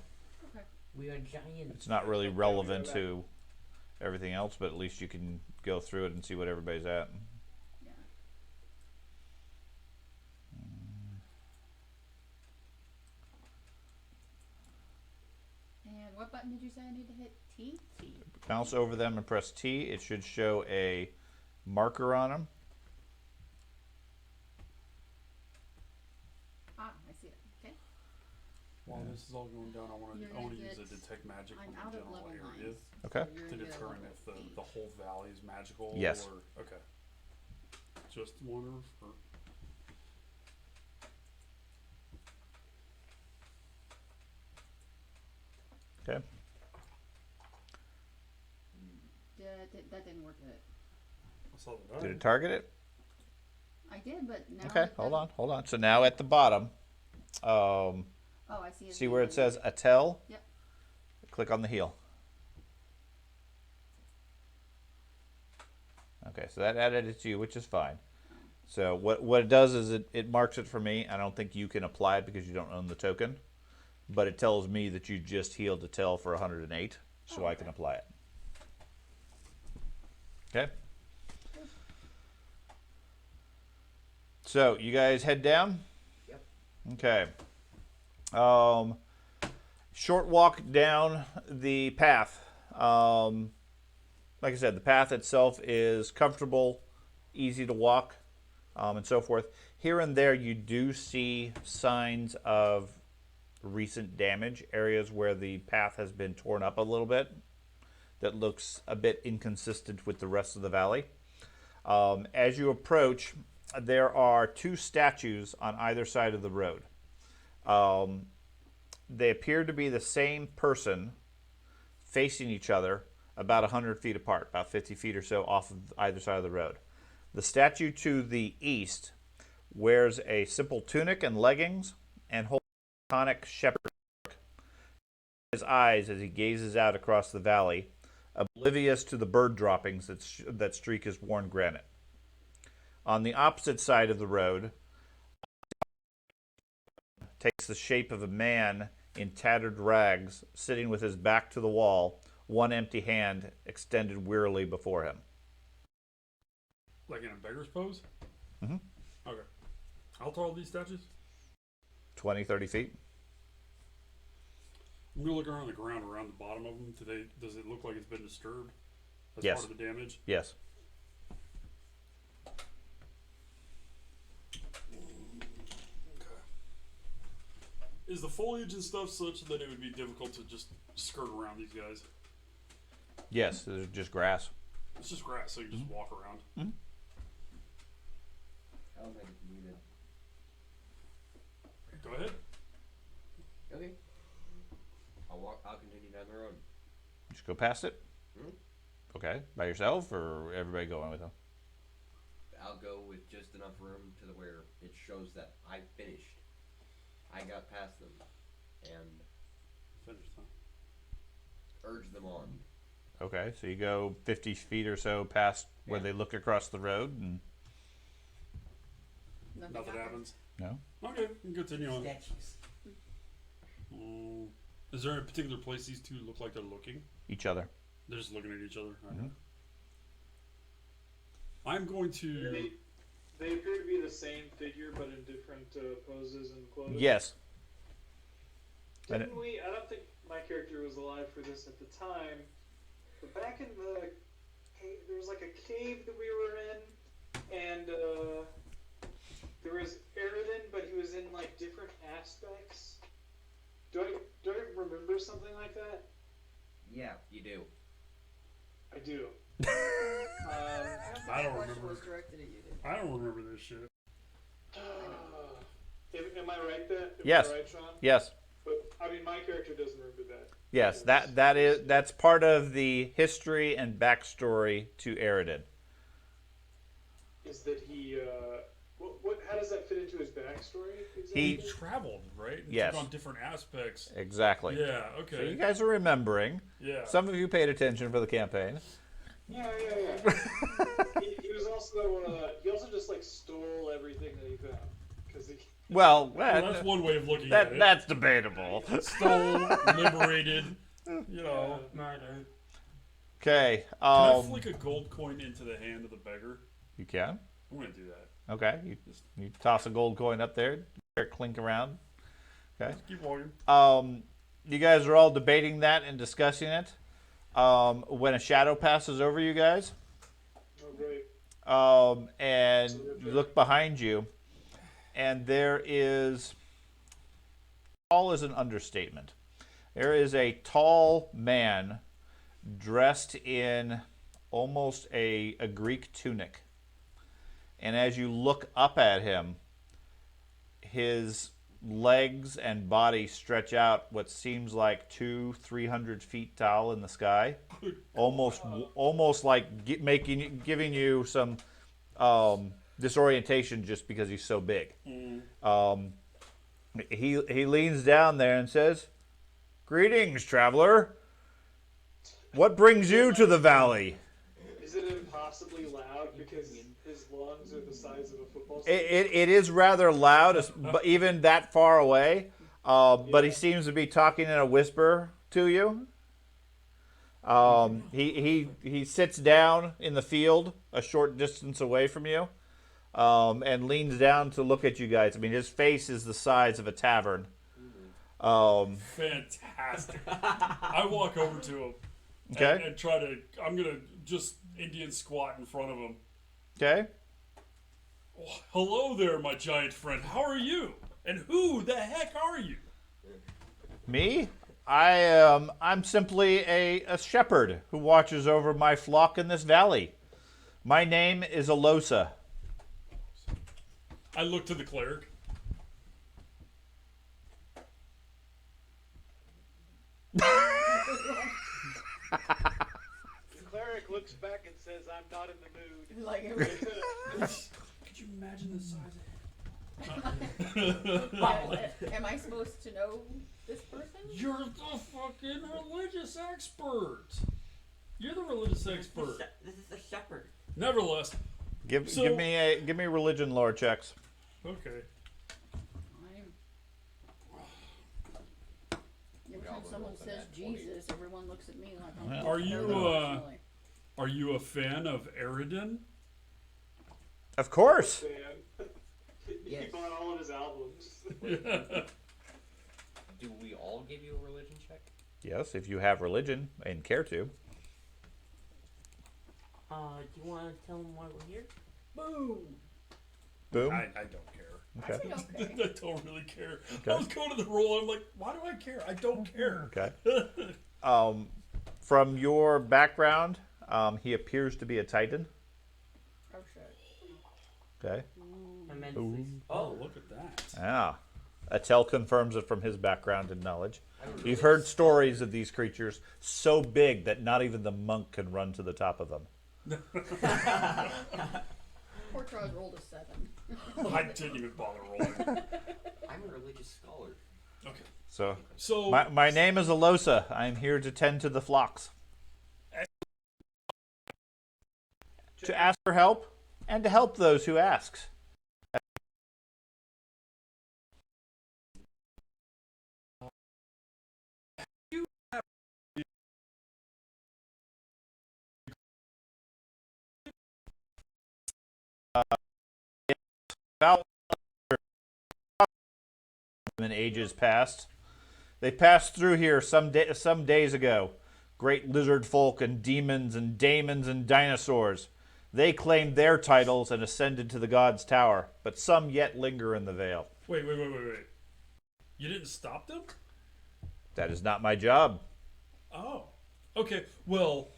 Okay. We are giants. It's not really relevant to everything else, but at least you can go through it and see what everybody's at. Yeah. And what button did you say I need to hit? T? T. Bounce over them and press T. It should show a marker on them. Ah, I see it. Okay. While this is all going down, I want You're to gonna use a get- detect magic I'm from out the of general level area 9. Okay. So you're to gonna get a determine level if the 8. whole valley is magical. Yes. Or, okay. Just one or... Okay. That didn't work. Did it? I saw the Did die. it target it? I did, but now. Okay. it Hold doesn't- on. Hold on. So now at the bottom, Oh, I see. see where it says Attel? Yep. Click on the heel. Okay, so that added it to you, which is fine. So what it does is it marks it for me. I don't think you can apply it because you don't own the token, but it tells me that you just healed a tail for 108, so I can apply it. Okay. So you guys head down. Yep. Okay. Short walk down the path. Like I said, the path itself is comfortable, easy to walk, and so forth. Here and there, you do see signs of recent damage, areas where the path has been torn up a little bit. That looks a bit inconsistent with the rest of the valley. As you approach, there are 2 statues on either side of the road. They appear to be the same person facing each other about 100 feet apart, about 50 feet or so off of either side of the road. The statue to the east wears a simple tunic and leggings and holds a conic shepherd his eyes as he gazes out across the valley, oblivious to the bird droppings that streak his worn granite. On the opposite side of the road takes the shape of a man in tattered rags, sitting with his back to the wall, one empty hand extended wearily before him. Like in a beggar's pose? Mm-hmm. Okay. How tall are these statues? 20, 30 feet. I'm gonna look around the ground around the bottom of them today. Does it look like it's been disturbed? As Yes. part of the damage? Yes. Is the foliage and stuff such that it would be difficult to just skirt around these guys? Yes, there's just grass. It's just grass, so you just walk around. Mm-hmm. I'll make it needed. Go ahead. Okay. I'll continue down the road. Just go past it? Hmm? Okay. By yourself or everybody going with him? I'll go with just enough room to where it shows that I finished. I got past them and Finish time. urge them on. Okay, so you go 50 feet or so past where they look across the road and... Nothing happens. No? Okay, we can continue on. Statues. Is there a particular place these two look like they're looking? Each other. They're just looking at each other. Okay. Mhm. I'm going to. They appear to be the same figure, but in different poses and clothes. Yes. Didn't we? I don't think my character was alive for this at the time. But back in the cave, there was like a cave that we were in, and there was Eridan, but he was in like different aspects. Do I remember something like that? Yeah, you do. I do. I don't Question remember. was directed at you, dude. I don't remember this shit. Am I right then? Yes. Am I right, Sean? Yes. But I mean, my character doesn't remember that. Yes, that's part of the history and backstory to Eridan. Is that he? What? How does that fit into his backstory? He Exactly? traveled, right? And Yes. took on different aspects. Exactly. Yeah. So Okay. you guys are remembering. Yeah. Some of you paid attention for the campaign. Yeah. he was also. He also just like stole everything that he found because he. Well, Well, that's one way of looking at it. that's debatable. Stole, liberated, you know. Murder. Okay. Can I flick a gold coin into the hand of the beggar? You can. I'm gonna do that. Okay. You toss a gold coin up there, hear it clink around. Okay. Just keep walking. You guys are all debating that and discussing it. When a shadow passes over you guys, Oh, great. and you look behind you, and there is, tall is an understatement. There is a tall man dressed in almost a Greek tunic. And as you look up at him, his legs and body stretch out what seems like 200-300 feet tall in the sky, almost like giving you some disorientation just because he's so big. He leans down there and says, "Greetings, traveler. What brings you to the valley?" Is it impossibly loud because his lungs are the size of a football also. It is rather loud, but even that far away. But he Yeah. seems to be talking in a whisper to you. He sits down in the field a short distance away from you, and leans down to look at you guys. I mean, his face is the size of a tavern. Fantastic. I walk over to him Okay. and try to. I'm gonna just Indian squat in front of him. Okay. Oh, hello there, my giant friend. How are you? And who the heck are you? Me? I'm simply a shepherd who watches over my flock in this valley. My name is Alosa. I look to the cleric. The cleric looks back and says, "I'm not in the mood." Like, Could you imagine the size of am I supposed to know this person? You're the fucking religious expert. You're the religious expert. This is the shepherd. Nevertheless, Give So- me religion lore checks. okay. Every time someone says Jesus, everyone looks at me like I'm Are you, really. Are you a fan of Eridan? Of course. Fan. Yes. He bought all of his albums. Do we all give you a religion check? Yes, if you have religion and care to. Do you want to tell them why we're here? Boom. Boom. I don't care. Okay. Okay. I don't really care. Okay. I was going to the roll. I'm like, why do I care? I don't care. Okay. From your background, he appears to be a Titan. Oh shit. Okay. Immensely. Oh, look at that. Ah. Attel confirms it from his background and knowledge. You've heard stories of these creatures so big that not even the monk can run to the top of them. Poor Charles rolled a 7. I didn't even bother rolling. I'm a religious scholar. Okay. So, So, my name is Alosa. I'm here to tend to the flocks. To ask for help and to help those who asks. About in ages past, they passed through here some days ago. Great lizard folk and demons and daemons and dinosaurs. They claimed their titles and ascended to the god's tower, but some yet linger in the vale. wait. You didn't stop them? That is not my job. Oh. Okay. Well,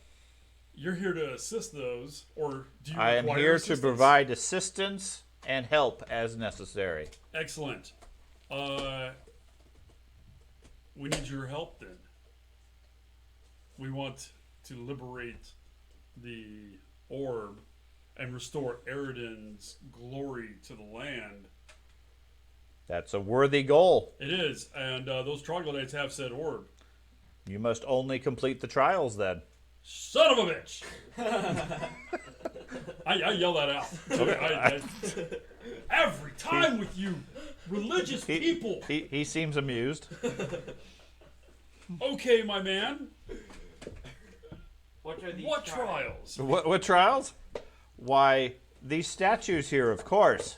you're here to assist those, or do you I am require here assistance? to provide assistance and help as necessary. Excellent. We need your help then. We want to liberate the orb and restore Eridan's glory to the land. That's a worthy goal. It is, and those troglodytes have said orb. You must only complete the trials then. Son of a bitch! I yell that out. Every time with you religious people. He seems amused. Okay, my man. What are these What trials? What trials? Why, these statues here, of course.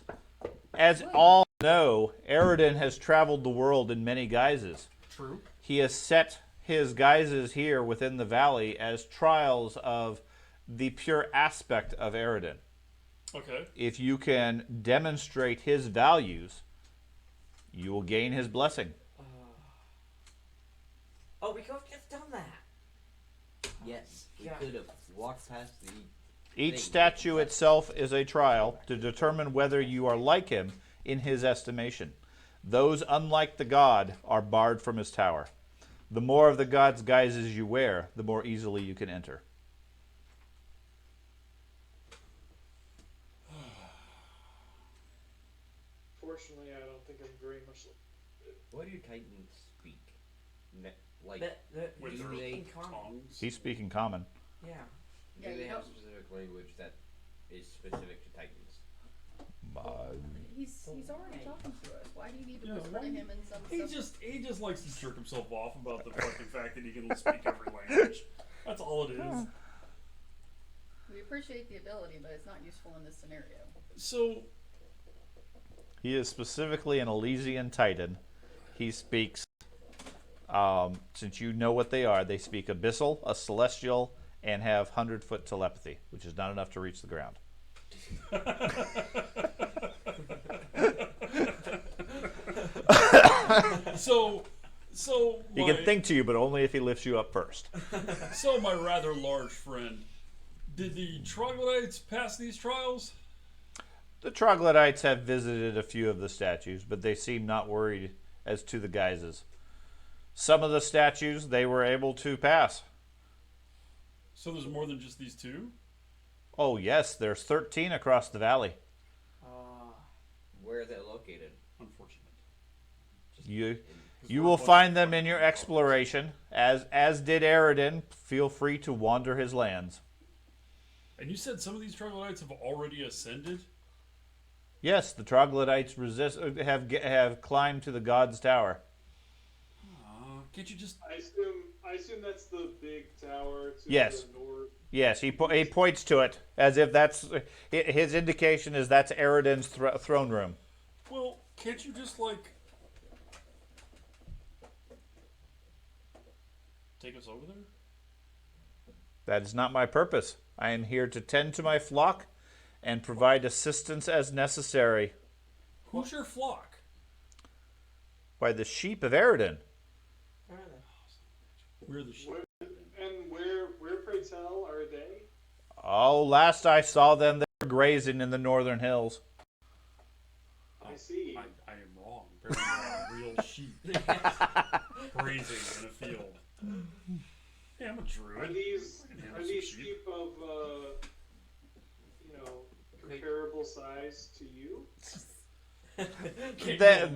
As all know, Eridan has traveled the world in many guises. True. He has set his guises here within the valley as trials of the pure aspect of Eridan. Okay. If you can demonstrate his values, you will gain his blessing. Oh, we could have just done that. Yes, we Yeah. could have walked past the. Each thing. statue itself is a trial to determine whether you are like him in his estimation. Those unlike the god are barred from his tower. The more of the god's guises you wear, the more easily you can enter. Fortunately, I don't think I'm very much. What do Titans speak? Like, With do their they? in common. tongues. He's speaking common. Yeah. Do Yeah, they you have don't- specific language that is specific to Titans? He's already talking to us. Why do you need to Yeah, whisper to why- him in some He just likes to jerk himself off about the fucking fact that he can speak every language. That's all it is. We appreciate the ability, but it's not useful in this scenario. So He is specifically an Elysian Titan. He speaks, since you know what they speak Abyssal, a Celestial, and have 100-foot telepathy, which is not enough to reach the ground. so He can think to you, but only if he lifts you up first. So my rather large friend, did the troglodytes pass these trials? The troglodytes have visited a few of the statues, but they seem not worried as to the guises. Some of the statues they were able to pass. So there's more than just these two? Oh yes, there's 13 across the valley. Where are they located? Unfortunate. You will find them in your exploration, as did Eridan. Feel free to wander his lands. And you said some of these troglodytes have already ascended? Yes, the troglodytes have climbed to the god's tower. Can't you just... I assume that's the big tower to Yes. the north. Yes, he points to it as if that's his indication is that's Eridan's throne room. Well, can't you just, like... take us over there? That is not my purpose. I am here to tend to my flock and provide assistance as necessary. Who's your flock? By the sheep of Eridan. We're the sheep. And where, pray tell, are they? Oh, last I saw them, they were grazing in the northern hills. I see. I am wrong. There are real sheep grazing in a field. Hey, I'm a druid. Are these I can handle are some these sheep. sheep of comparable size to you?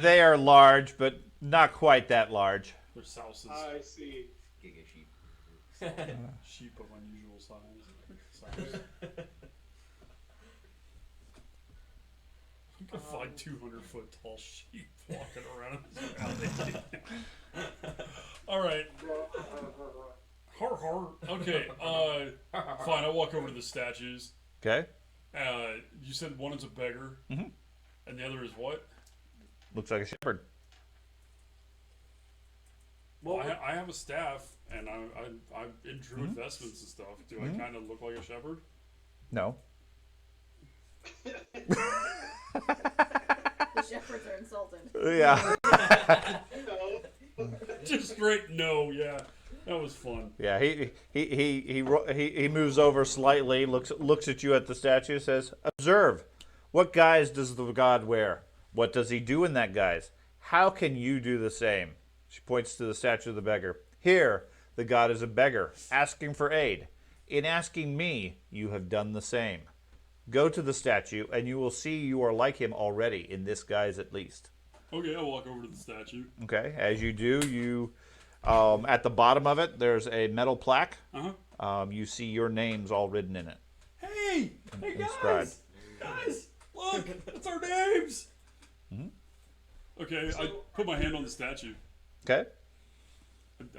They are large, but not quite that large. They're souses. I see. Giga sheep. Sheep of unusual size. You can find 200-foot tall sheep walking around this valley. All right. Har har. Okay. Fine. I'll walk over to the statues. Okay? You said one is a beggar, Mhm. and the other is what? Looks like a shepherd. Well, I have a staff, and I'm in druid vestments and stuff. Do I kind of look like a shepherd? No. The shepherds are insulted. Yeah. Just straight no. Yeah, that was fun. Yeah, he moves over slightly, looks at you at the statue, says, "Observe. What guise does the god wear? What does he do in that guise? How can you do the same?" She points to the statue of the beggar. "Here, the god is a beggar, asking for aid. In asking me, you have done the same. Go to the statue, and you will see you are like him already, in this guise at least." Okay, I'll walk over to the statue. Okay, as you do, you at the bottom of it, there's a metal plaque. You see your names all written in it. Hey Inscribed. guys, look, it's our names. Okay, I put my hand on the statue. Okay.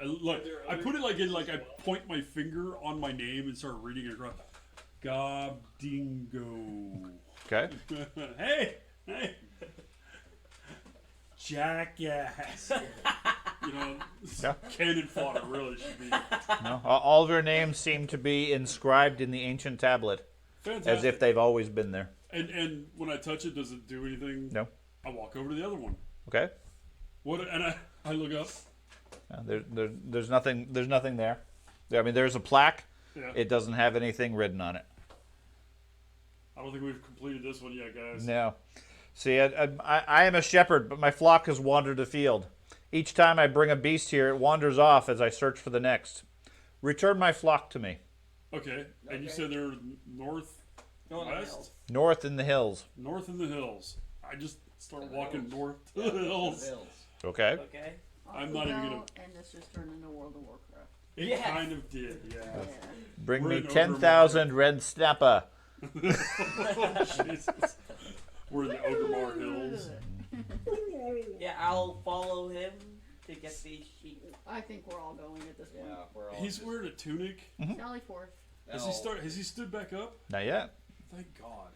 I put it like I point my finger on my name and start reading it across. Gobdingo. Okay. Hey. Jackass. Yeah. Cannon fodder really should be. No, all of your names seem to be inscribed in the ancient tablet, Fantastic. as if they've always been there. And when I touch it, does it do anything? No. I walk over to the other one. Okay. And I look up. There's nothing. There's nothing there. I mean, there's a plaque. Yeah. It doesn't have anything written on it. I don't think we've completed this one yet, guys. No. See, I am a shepherd, but my flock has wandered afield. Each time I bring a beast here, it wanders off as I search for the next. Return my flock to me. Okay. And you said they're north, west, North in the hills. north in the hills. I just start walking north to the hills. Okay. Okay. I'm not even gonna. And this just turned into World of Warcraft. It Yes. kind of did, yeah. Yeah. Bring We're me in 10,000 red snappa. Jesus. We're in the Ogamar Hills. Yeah, I'll follow him to get these sheep. I think we're all going at this point. Yeah, we're all. He's just- wearing a tunic. Sally forth. Has he start? Has he stood back up? Not yet. Thank God.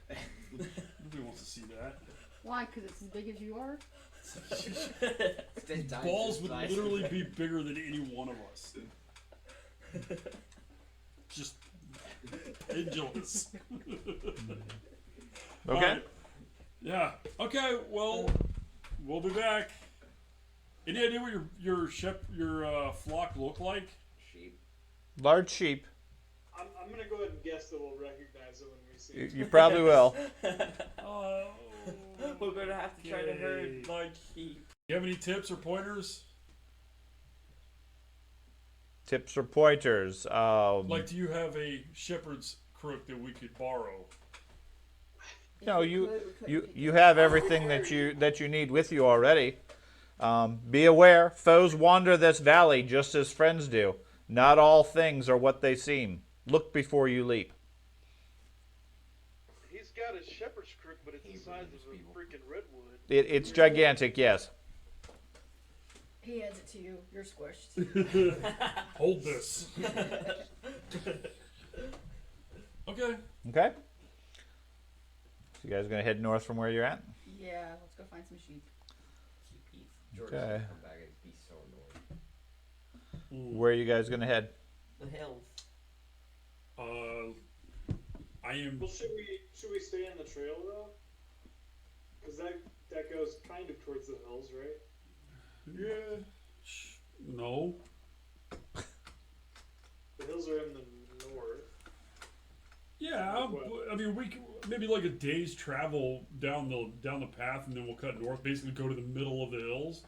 Nobody wants to see that. Why? Because it's as big as you are? Balls would literally be bigger than any one of us. Just pendulous. Okay. Alright. Yeah. Okay. Well, we'll be back. Any idea what your flock look like? Sheep. Large sheep. I'm gonna go ahead and guess that we'll recognize it when we see it. You probably will. Oh. We're gonna have to try to Okay. herd large sheep. You have any tips or pointers? Tips or pointers. Like, do you have a shepherd's crook that we could borrow? No, you have everything that you need with you already. Be aware, foes wander this valley just as friends do. Not all things are what they seem. Look before you leap. He's got a shepherd's crook, but it's the size of a freaking redwood. It's gigantic, yes. He hands it to you. You're squished. Hold this. Okay. Okay. So you guys gonna head north from where you're at? Yeah, let's go find some sheep. George Okay. okay. Come back and be so annoyed. Where are you guys gonna head? The hills. I am. Well, should we stay on the trail though? Because that goes kind of towards the hills, right? Yeah. No. The hills are in the north. Yeah, I mean, we could, maybe like a day's travel down the path, and then we'll cut north. Basically, go to the middle of the hills.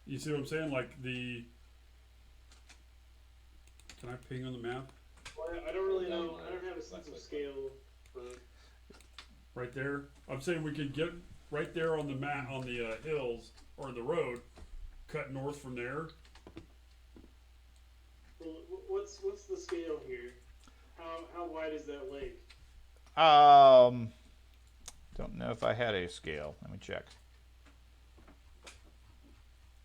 You see what I'm saying? Like the. Can I ping on the map? Well, I don't really know. I don't have a sense of scale for. Right there. I'm saying we could get right there on the map on the hills or the road, cut north from there. Well, what's the scale here? How wide is that lake? Don't know if I had a scale. Let me check.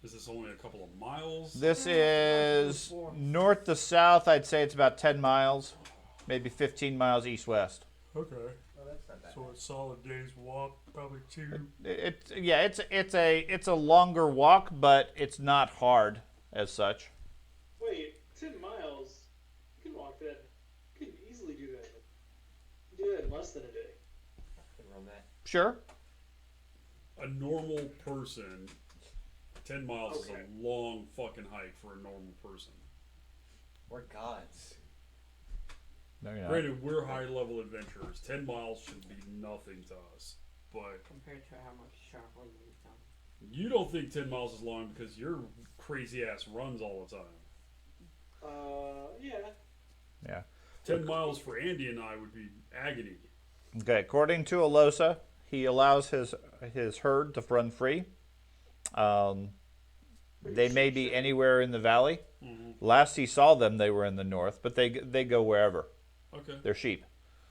Is this only a couple of miles? This is north to south. I'd say it's about 10 miles, maybe 15 miles east-west. Okay. Well, that's not bad. So a solid day's walk, probably 2. It's a longer walk, but it's not hard as such. Wait, 10 miles? You can walk that. You can easily do that. You can do that in less than a day. I can run that. Sure. A normal person, 10 miles is Okay. a long fucking hike for a normal person. We're gods. No, you're not. Granted, we're high level adventurers. 10 miles should be nothing to us. But Compared to how much traveling we've done. you don't think 10 miles is long because your crazy ass runs all the time. Yeah. Yeah. 10 miles for Andy and I would be agony. Okay. According to Alosa, he allows his herd to run free. They may be anywhere in the valley. Mm-hmm. Last he saw them, they were in the north, but they go wherever. Okay. They're sheep.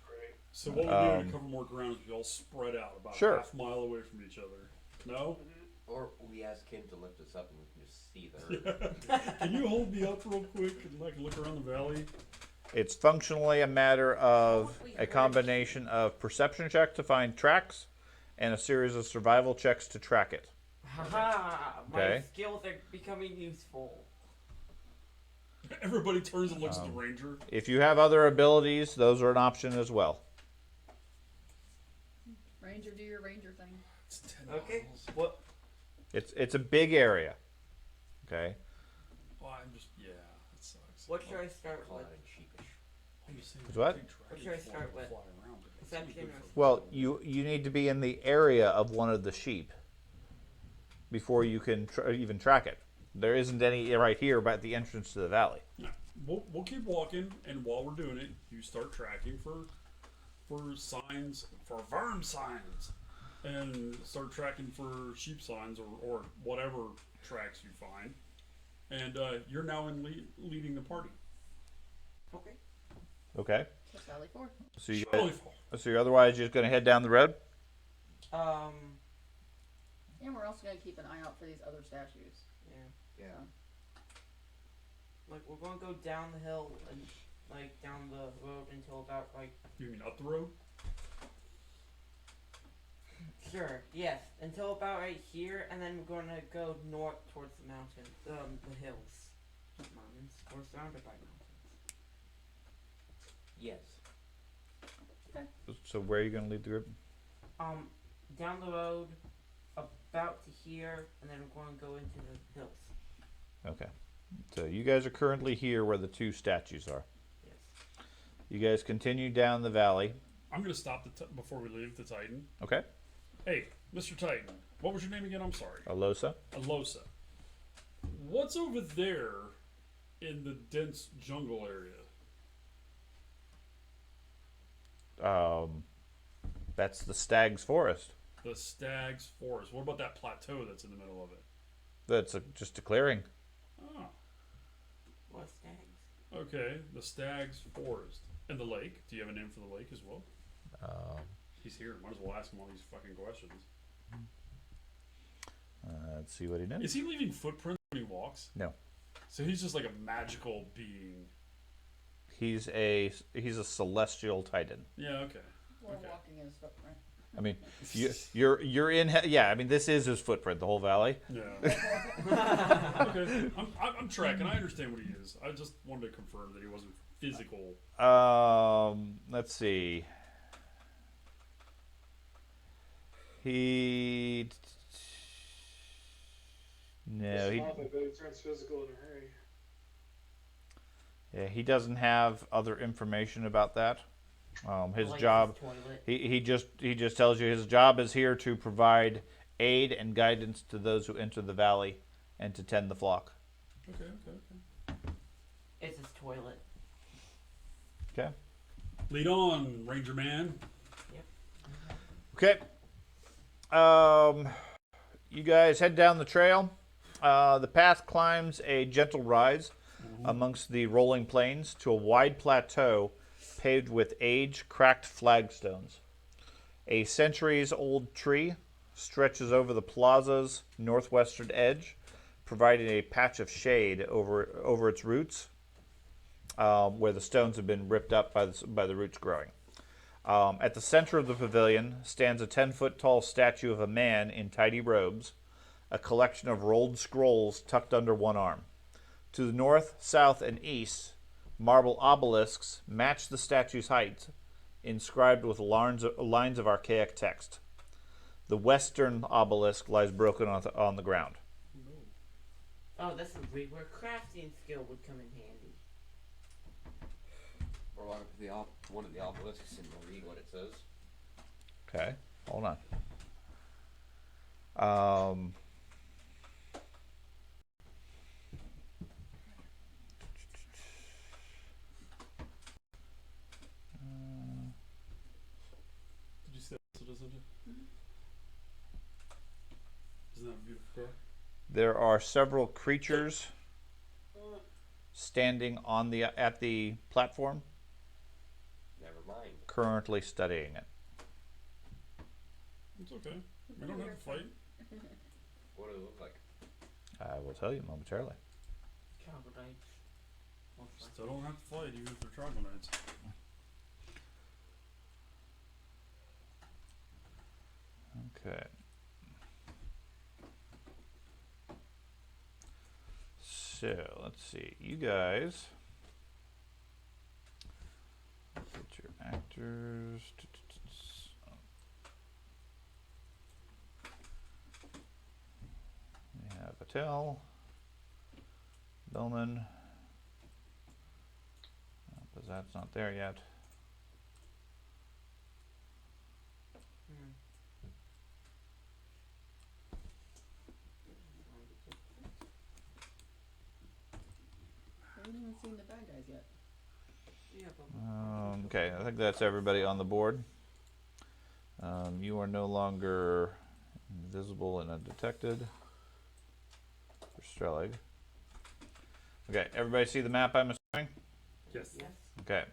Right. So what we do to cover more ground is we all spread out about Sure. a half mile away from each other. No? Or we ask him to lift us up and we can just see the herd. Can you hold me up real quick and I can look around the valley? It's functionally a matter of a combination of perception check to find tracks and a series of survival checks to track it. Haha! My Okay. skills are becoming useful. Everybody turns and looks at the ranger. If you have other abilities, those are an option as well. Ranger, do your ranger thing. It's 10 Okay. miles. What? It's a big area. Okay. Well, I'm just, yeah, that sucks. What should I start Call with? that sheepish. I'm just saying, What? big What should I dragons start with? fly around, but it's Perception good or- for- Well, you need to be in the area of one of the sheep before you can even track it. There isn't any right here by the entrance to the valley. Yeah. We'll keep walking, and while we're doing it, you start tracking for signs, for worm signs, and start tracking for sheep signs or whatever tracks you find. And you're now in leading the party. Okay. Okay. So Sally forth. So Surely so you're otherwise just going to head down the road. And we're also gonna keep an eye out for these other statues. Yeah. Yeah. Like, we're gonna go down the hill and, like, down the road until about, like, You mean up the road? sure, yes, until about right here, and then we're gonna go north towards the mountain, the hills. Not mountains. We're surrounded by mountains. Yes. So where are you going to lead the group? Down the road, about to here, and then we're going to go into the hills. Okay. So you guys are currently here where the two statues are. Yes. You guys continue down the valley. I'm gonna stop before we leave the Titan. Okay. Hey, Mr. Titan, what was your name again? I'm sorry. Alosa. Alosa. What's over there in the dense jungle area? That's the Stag's Forest. The Stag's Forest. What about that plateau that's in the middle of it? That's just a clearing. Ah, What stags? okay. The Stag's Forest. And the lake. Do you have a name for the lake as well? He's here. Might as well ask him all these fucking questions. Let's see what he knows. Is he leaving footprints when he walks? No. So he's just like a magical being. He's a celestial titan. Yeah, okay. We're Okay. walking in his footprint. I mean, you're in. Yeah, I mean, this is his footprint, the whole valley. Yeah. Okay. I'm tracking. I understand what he is. I just wanted to confirm that he wasn't physical. Let's see. He. No, he. I bet he turns physical in a hurry. Yeah, he doesn't have other information about that. His Like job. his toilet. He just tells you his job is here to provide aid and guidance to those who enter the valley, and to tend the flock. Okay. It's his toilet. Okay. Lead on, Ranger Man. Okay. You guys head down the trail. The path climbs a gentle rise amongst the rolling plains to a wide plateau paved with age-cracked flagstones. A centuries-old tree stretches over the plaza's northwestern edge, providing a patch of shade over its roots, where the stones have been ripped up by the roots growing. At the center of the pavilion stands a 10-foot-tall statue of a man in tidy robes, a collection of rolled scrolls tucked under one arm. To the north, south, and east, marble obelisks match the statue's height, inscribed with lines of archaic text. The western obelisk lies broken on the ground. Oh, that's where crafting skill would come in handy. Or walk up to one of the obelisks and read what it says. Okay, hold on. Did you say that's what it is? Isn't that a beautiful car? There are several creatures standing at the platform, Never mind. currently studying it. It's okay. We don't have to fight. What do it look like? I will tell you momentarily. Troglodytes. Still don't have to fight, even if they're troglodytes. Okay. So let's see. You guys. Get your actors. We have Patel, Billman. Because that's not there yet. We haven't even seen the bad guys yet. Yeah, but Okay, I think that's everybody on the board. You are no longer invisible and undetected. For Strelig. Okay, everybody see the map, I'm assuming? Yes. yes. Okay.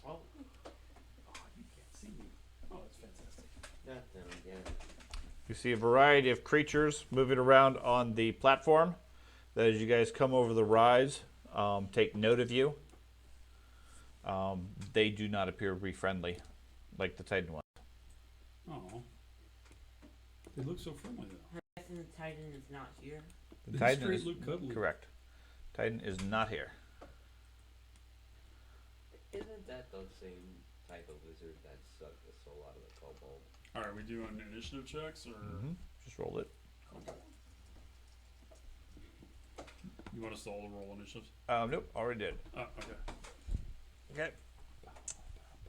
Oh, Oh, you can't see me. Oh, that's fantastic. Not them again. You see a variety of creatures moving around on the platform that, as you guys come over the rise, take note of you. They do not appear to be friendly, like the Titan one. Oh. They look so friendly though. I guess the Titan is not here. The They Titan straight is look cuddly. correct. Titan is not here. Isn't that the same type of lizard that sucked the soul out of the kobold? Alright, we doing initiative checks or Just rolled it. okay. You want us to all roll initiatives? Nope, already did. Oh, okay. Okay.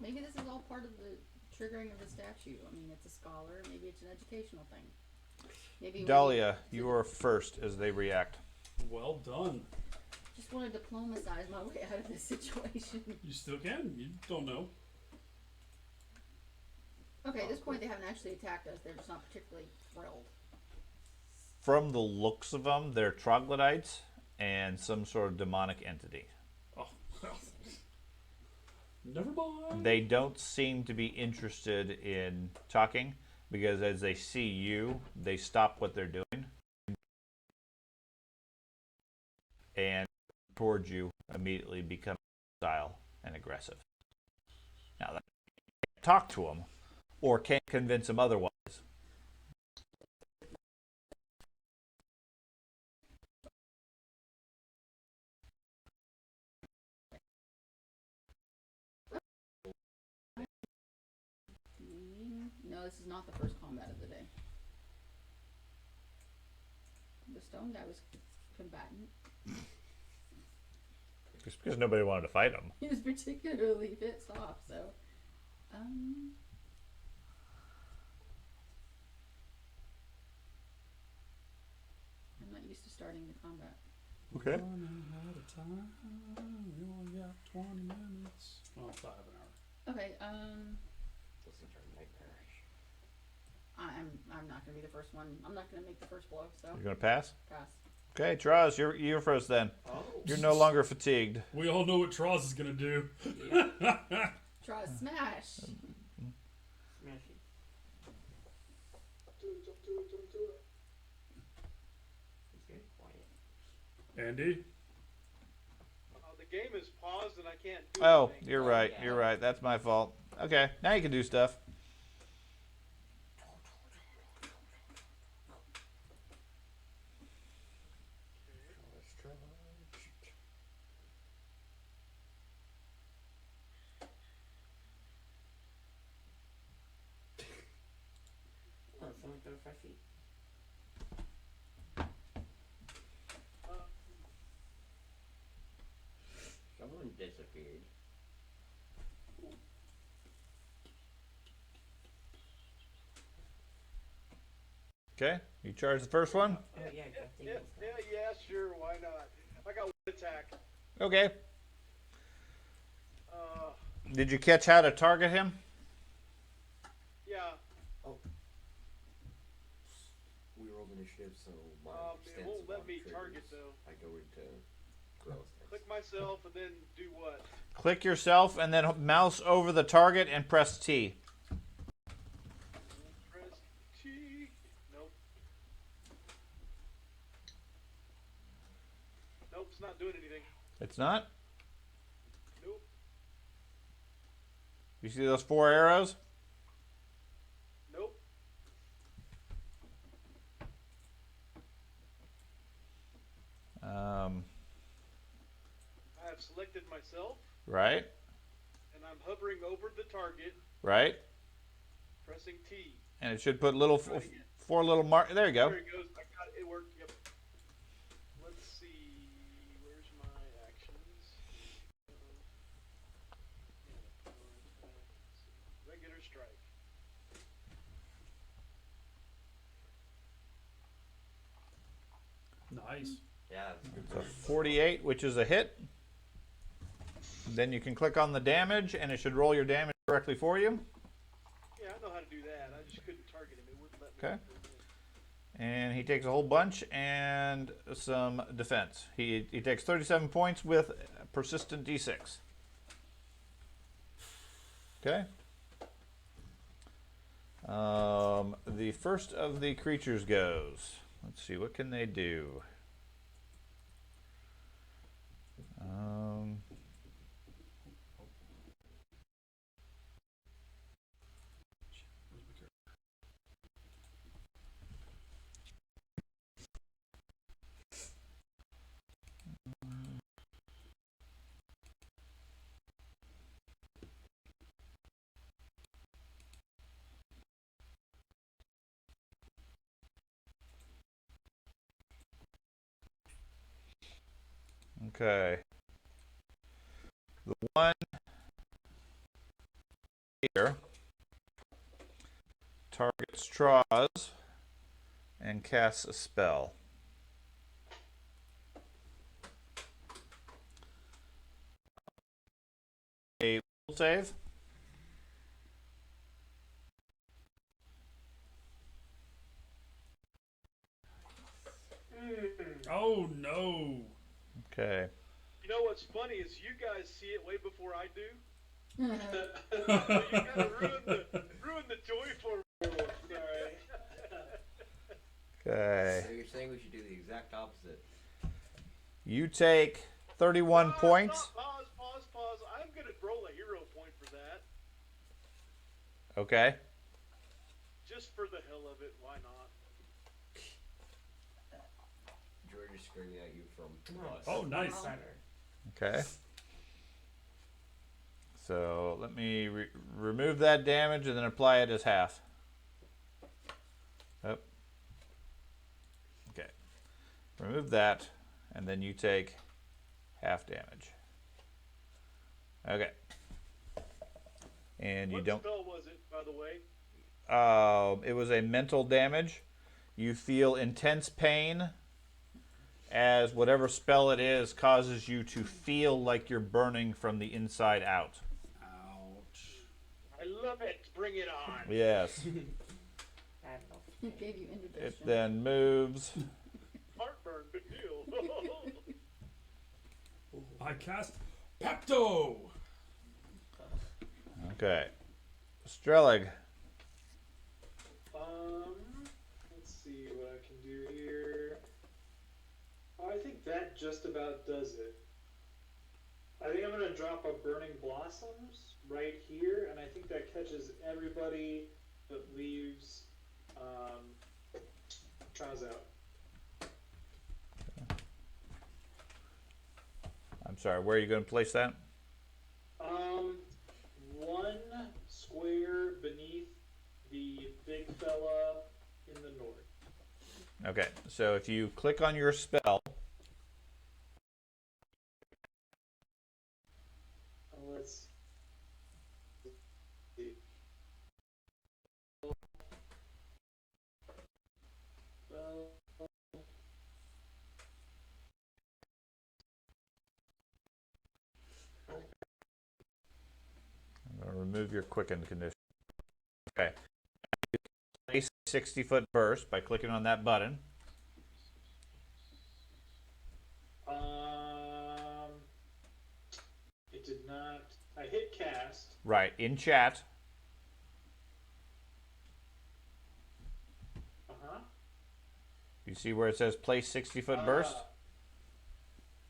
Maybe this is all part of the triggering of the statue. I mean, it's a scholar. Maybe it's an educational thing. Maybe Dahlia, you are first as they react. Well done. just want to diplomatize my way out of this situation. You still can. You don't know. Okay, at this point they haven't actually attacked us. They're just not particularly thrilled. From the looks of them, they're troglodytes and some sort of demonic entity. Oh, well. Never mind. They don't seem to be interested in talking because as they see you, they stop what they're doing and towards you immediately become hostile and aggressive. Now, that talk to them or can't convince them otherwise. No, this is not the first combat of the day. The stone guy was combatant. Just because nobody wanted to fight them. He was particularly pissed off, so. I'm not used to starting the combat. Okay. Running out of time. We only got 20 minutes. Well, about half an hour. Okay, This is our nightmarish. I'm not gonna be the first one. I'm not gonna make the first blow, so You're going to pass? pass. Okay, Traz, you're first then. Oh. You're no longer fatigued. We all know what Troz is gonna do. Try a smash. Smashy. Do it, don't do it, don't do it. He's very quiet. Andy? The game is paused and I can't do Oh, anything. you're right. yeah. You're right. That's my fault. Okay, now you can do stuff. Oh, someone throw 5 feet. Someone disappeared. Okay, you charge the first one. Oh yeah, I got the Yeah, eagles now. yeah, sure, why not? I got one attack. Okay. Uh, Did you catch how to target him? yeah, We rolled initiative, so my it won't extensive let on me triggers, target though. I go into growth. Click myself and then do what? Click yourself and then mouse over the target and press T. Press T. Nope. Nope, it's not doing anything. It's not? Nope. You see those 4 arrows? Nope. I have selected myself Right, and I'm hovering over the target, right. pressing T. And it should put little Try it again. 4 little mark. There you go. There it goes. I got it. It worked. Yep. Let's see. Where's my actions? Regular strike. Nice. Yeah, that's a good. So 48, which is a hit. Then you can click on the damage, and it should roll your damage correctly for you. Yeah, I know how to do that. I just couldn't target him. It wouldn't let me. Okay. And he takes a whole bunch and some defense. He takes 37 points with persistent D6. Okay. The first of the creatures goes. Let's see, what can they do? Okay. The one here targets Troz and casts a spell. A will save. Oh no! Okay. You know what's funny is you guys see it way before I do. So you kind of ruined the joy for me. Sorry. Okay. So you're saying we should do the exact opposite? You take 31 points. Stop, pause. I'm gonna roll a hero point for that, Okay. just for the hell of it. Why not? George is screaming at you from us. Oh, nice. Okay. So let me remove that damage and then apply it as half. Oh. Okay. Remove that, and then you take half damage. Okay. And you What don't. spell was it, by the way? It was a mental damage. You feel intense pain as whatever spell it is causes you to feel like you're burning from the inside out. Ouch. I love it. Bring it on. Yes. I don't know. It gave you indigestion. It then moves. Heartburn, big deal. I cast Pepto! Okay. Strelig. Let's see what I can do here. I think that just about does it. I think I'm gonna drop a Burning Blossoms right here, and I think that catches everybody that leaves Traz out. I'm sorry, where are you going to place that? One square beneath the big fella in the north. Okay, so if you click on your spell, Let's see. I'm going to remove your quicken condition. Okay. Place 60-foot burst by clicking on that button. It did not. I hit cast. Right, in chat. You see where it says place 60-foot burst?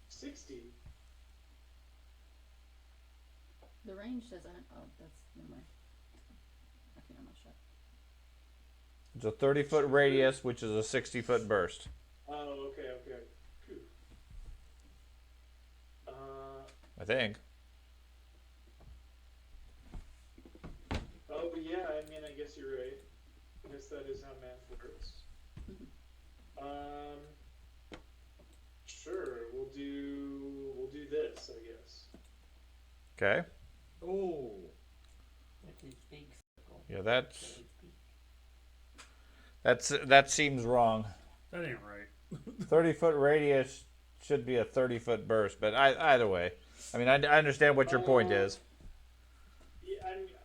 60. The range doesn't. Oh, that's never mind. Okay, I'm not sure. It's a 30-foot radius, which is a 60-foot burst. Oh, okay. Phew. I think. Oh, but yeah, I mean, I guess you're right. I guess that is how math works. Sure, we'll do this, I guess. Okay. Oh. That's his big circle. Yeah, that seems wrong. That ain't right. 30-foot radius should be a 30-foot burst, but either way. I mean, I understand what your point is. Yeah,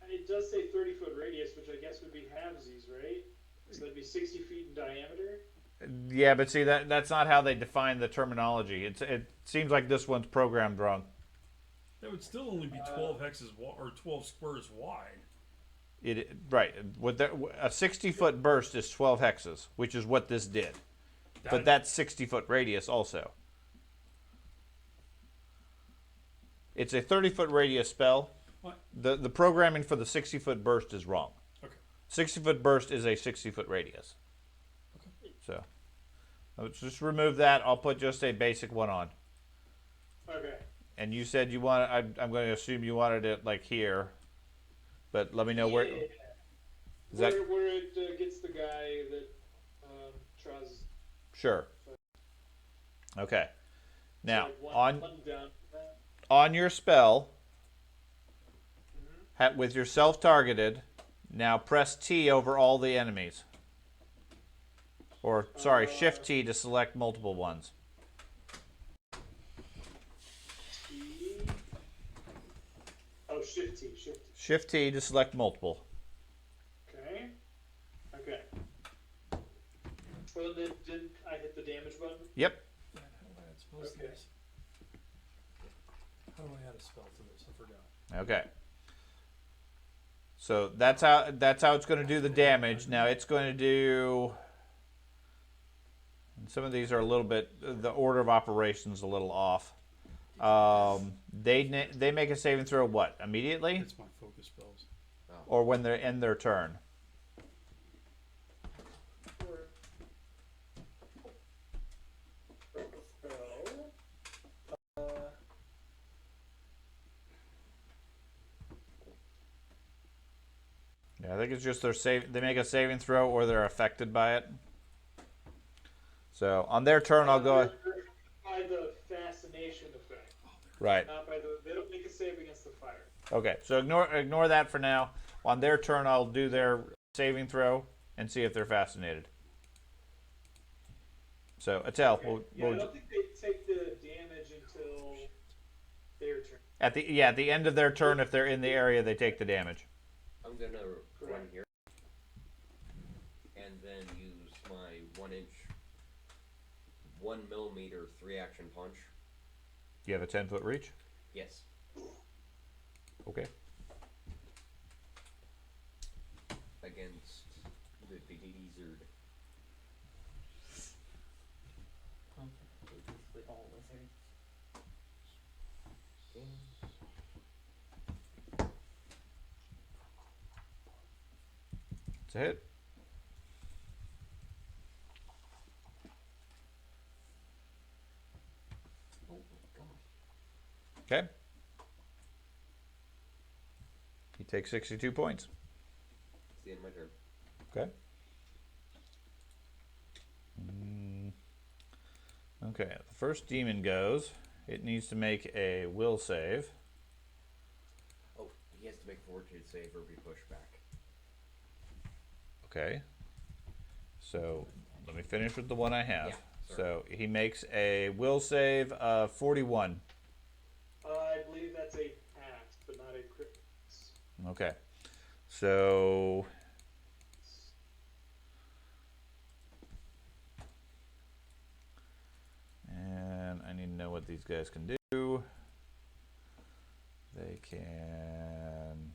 it does say 30-foot radius, which I guess would be halvesies, right? So that'd be 60 feet in diameter. Yeah, but see, that's not how they define the terminology. It seems like this one's programmed wrong. That would still only be 12 hexes or 12 squares wide. Right. A 60-foot burst is 12 hexes, which is what this did. But that's 60-foot radius also. It's a 30-foot radius spell. What? The programming for the 60-foot burst is wrong. Okay. 60-foot burst is a 60-foot radius. Okay. So, let's just remove that. I'll put just a basic one on. Okay. And you said you want. I'm going to assume you wanted it like here, but let me know where. Yeah. Is that Where it gets the guy that tries. sure? Okay. Now like one on down from that. on your spell, Mhm. with yourself targeted, now press T over all the enemies. Or sorry, Shift T to select multiple ones. T. Oh, Shift T. Shift T. Shift T to select multiple. Okay. Okay. Well, then didn't I hit the damage button? Yep. How do I add spells to Okay. this? How do I add a spell to this? I forgot. Okay. So that's how it's going to do the damage. Now it's going to do. And some of these are a little bit. The order of operations a little off. They make a saving throw what immediately, It's my focus spells. or when they end their turn. Yeah, I think it's just their save. They make a saving throw, or they're affected by it. So on their turn, I'll go. By the fascination effect, Right. not by the. They don't make a save against the fire. Okay. So ignore that for now. On their turn, I'll do their saving throw and see if they're fascinated. So Attell, Okay. Yeah, I don't think they take the damage until their turn. at the end of their turn, if they're in the area, they take the damage. I'm gonna run Correct. here and then use my 1-inch, 1 millimeter 3-action punch. You have a 10-foot reach. Yes. Okay. Against the lizard. Basically all lizards. It's a hit. Oh my gosh. Okay. He takes 62 points. It's the end of my turn. Okay. Okay. The first demon goes. It needs to make a will save. Oh, he has to make a fortitude save or be pushed back. Okay. So let me finish with the one I have. Yeah, So he makes a will save of 41. I believe that's a pass, but not a crit. Okay. So and I need to know what these guys can do. They can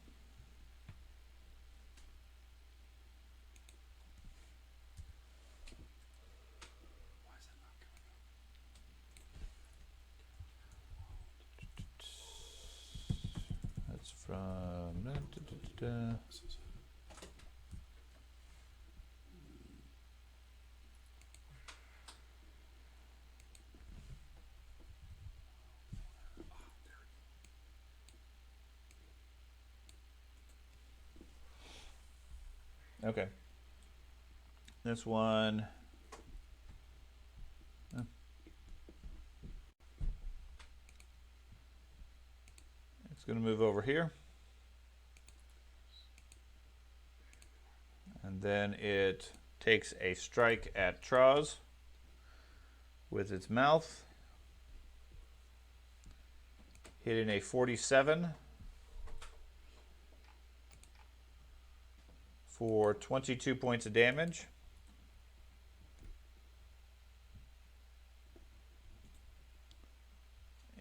Why is that not coming up? that's from This is okay. This one. Oh. It's going to move over here. And then it takes a strike at Troz with its mouth, hitting a 47 for 22 points of damage.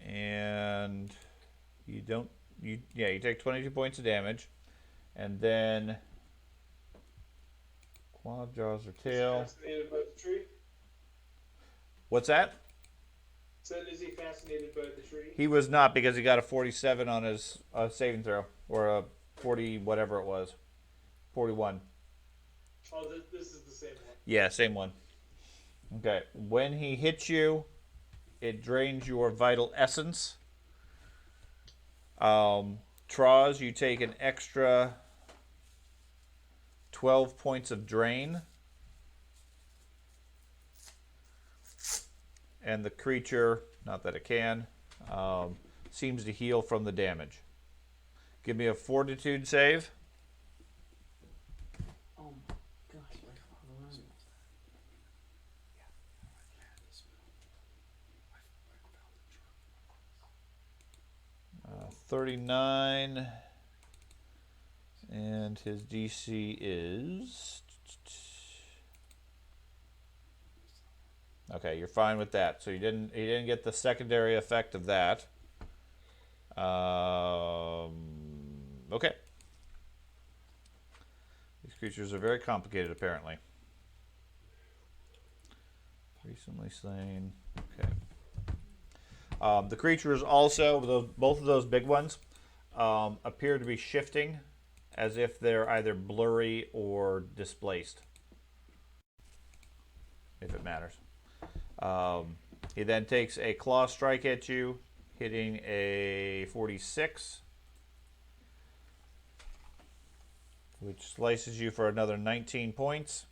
And he don't. You take 22 points of damage, and then claw, jaws, or tail. Fascinated by the tree? What's that? Said, is he fascinated by the tree? He was not, because he got a 47 on his saving throw, or a 40 whatever it was, 41. Oh, this is the same one. Yeah, same one. Okay, when he hits you, it drains your vital essence. Traws, you take an extra 12 points of drain. And the creature, not that it can, seems to heal from the damage. Give me a fortitude save. Oh my gosh, like, hold on. 39. And his DC is... Okay, you're fine with that. So he didn't get the secondary effect of that. Okay. These creatures are very complicated, apparently. Recently slain. Okay. The creatures also, both of those big ones, appear to be shifting as if they're either blurry or displaced. If it matters. He then takes a claw strike at you, hitting a 46, which slices you for another 19 points.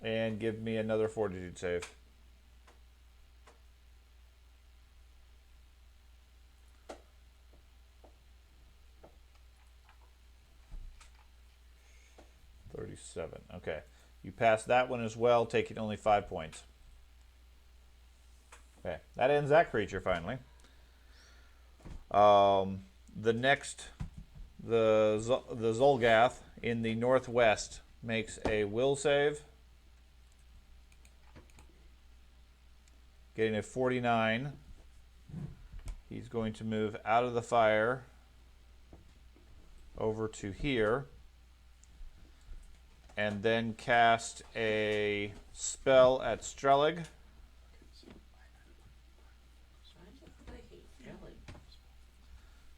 And give me another fortitude save. Okay. You pass that one as well, taking only 5 points. Okay. That ends that creature finally. The next, the Zolgath in the northwest makes a will save. Getting a 49. He's going to move out of the fire over to here. And then cast a spell at Strelig.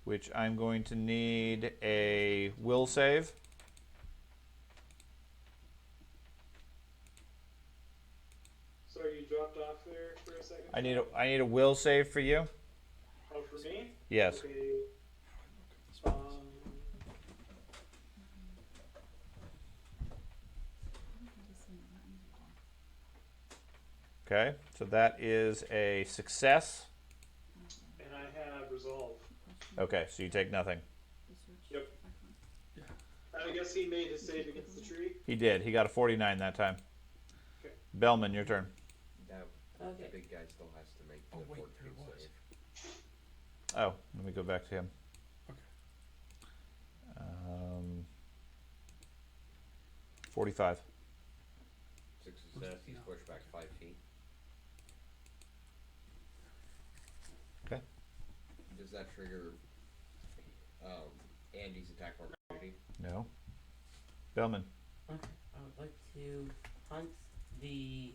Which I'm going to need a will save. Sorry, you dropped off there for a second. I need a will save for you. Oh, for me? Yes. Okay. Okay, so that is a success. And I have resolve. Okay, so you take nothing. Yep. I guess he made his save against the tree. He did. He got a 49 that time. Okay. Bellman, your turn. That Okay. big guy still has to make the fortitude save. Oh, let me go back to him. Okay. 45. Success, he's pushed back 5 feet. Okay. Does that trigger Andy's attack opportunity? No. Bellman. Okay. I would like to hunt the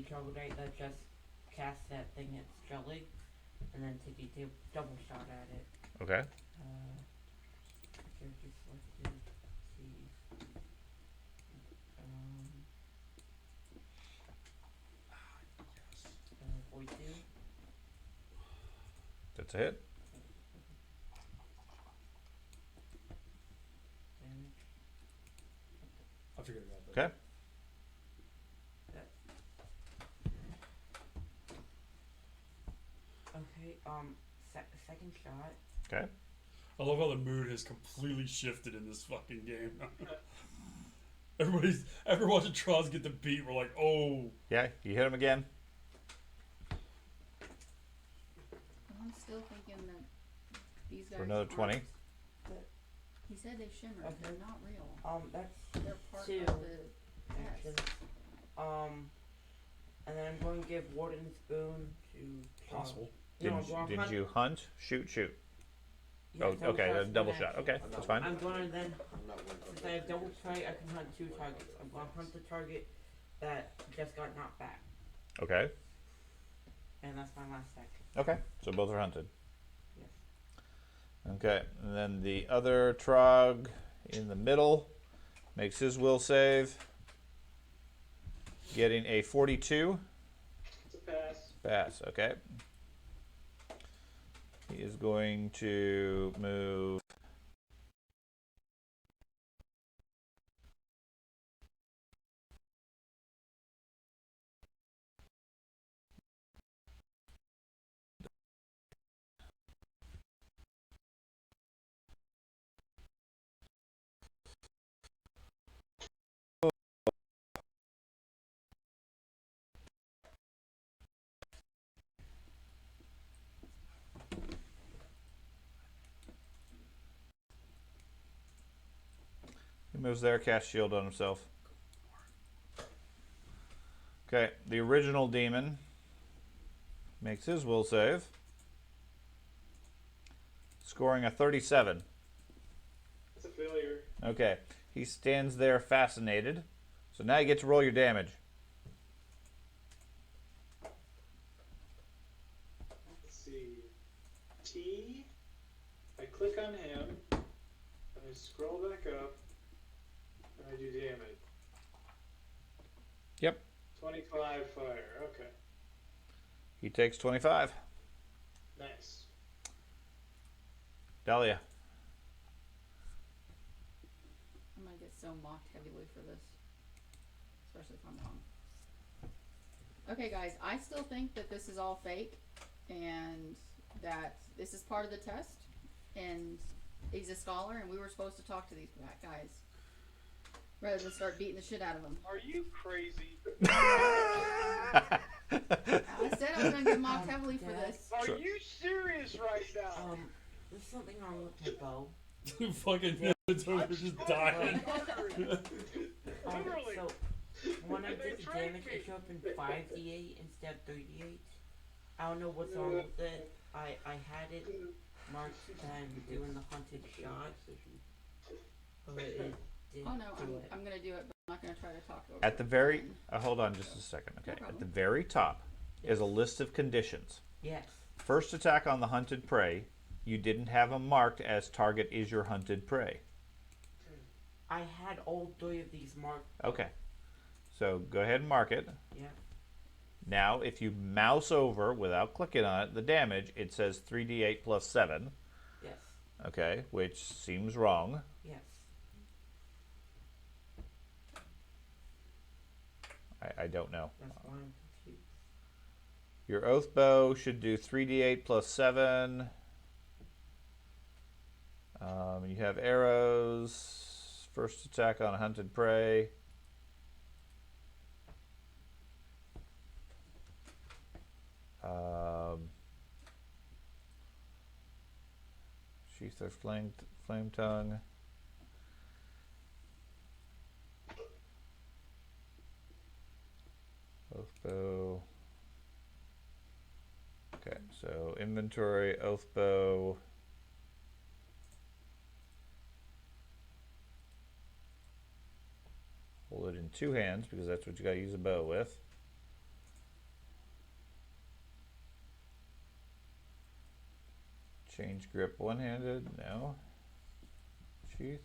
troglodyte that just cast that thing at Strelig, and then take a double shot at it. Okay. Character selected. See. 42. That's a hit. Damage. I figured it out. Okay. Okay, second shot. Okay. I love how the mood has completely shifted in this fucking game. After watching Troz get the beat, we're like, oh. Yeah, you hit him again. I'm still thinking that these guys For another 20. aren't- He said they shimmer. Okay. They're not real. That's They're part two of the actions. test. And then I'm going to give Warden's Boon to Possible. Did you hunt? Shoot. Yeah, Oh, double okay, shot's a double one shot. action. Okay, that's fine. I'm going to then, I'm not worried about since I have double prey, I can hunt 2 targets. I'm going to hunt the target that just got knocked back. Okay. And that's my last action. Okay, so both are hunted. Yes. Okay, and then the other Trog in the middle makes his will save, getting a 42. It's a pass. Pass, okay. He is going to move. He moves there, cast shield on himself. Okay, the original demon makes his will save, scoring a 37. It's a failure. Okay, he stands there fascinated. So now you get to roll your damage. Let's see. T. I click on him, and I scroll back up, and I do damage. Yep. 25 fire. Okay. He takes 25. Nice. Dahlia. I'm gonna get so mocked heavily for this, especially if I'm wrong. Okay, guys, I still think that this is all fake, and that this is part of the test, and he's a scholar, and we were supposed to talk to these guys rather than start beating the shit out of them. Are you crazy? I said I was gonna get mocked heavily for this. Are Sure. you serious right now? There's something wrong with my bow. Fucking inventory just dying. Literally. So, when I And they did the trained damage, me. it showed up in 5d8 instead of 3d8. I don't know what's wrong with it. I had it marked and doing the hunted shot, but it didn't Oh no, do it. I'm gonna do it, but I'm not gonna try to talk over At the it very, again. hold on just a second. Okay, problem. at the very top is a list of conditions. Yes. First attack on the hunted prey. You didn't have them marked as target is your hunted prey. I had all 3 of these marked. Okay, so go ahead and mark it. Yeah. Now, if you mouse over without clicking on it, the damage, it says 3d8 plus 7. Yes. Okay, which seems wrong. Yes. I don't know. That's why I'm confused. Your oath bow should do 3d8 plus 7. You have arrows. First attack on a hunted prey. Sheath or flame tongue. Oath bow. Okay, so inventory, oath bow. Hold it in 2 hands because that's what you got to use a bow with. Change grip one-handed. No. Sheath.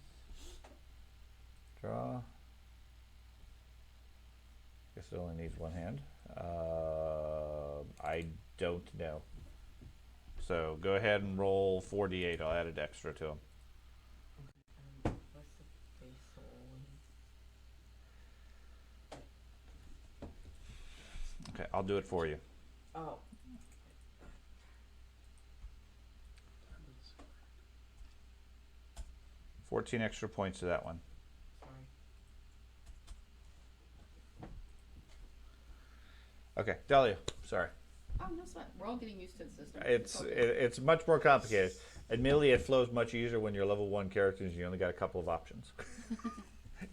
Draw. Guess it only needs one hand. I don't know. So go ahead and roll 4d8. I'll add an extra to them. What's the base rolling? Okay, I'll do it for you. Oh. 14 extra points to that one. Sorry. Okay, Dahlia. Sorry. Oh, no sweat. We're all getting used to the system. It's all good. it's much more complicated. Admittedly, it flows much easier when you're level 1 characters and you only got a couple of options.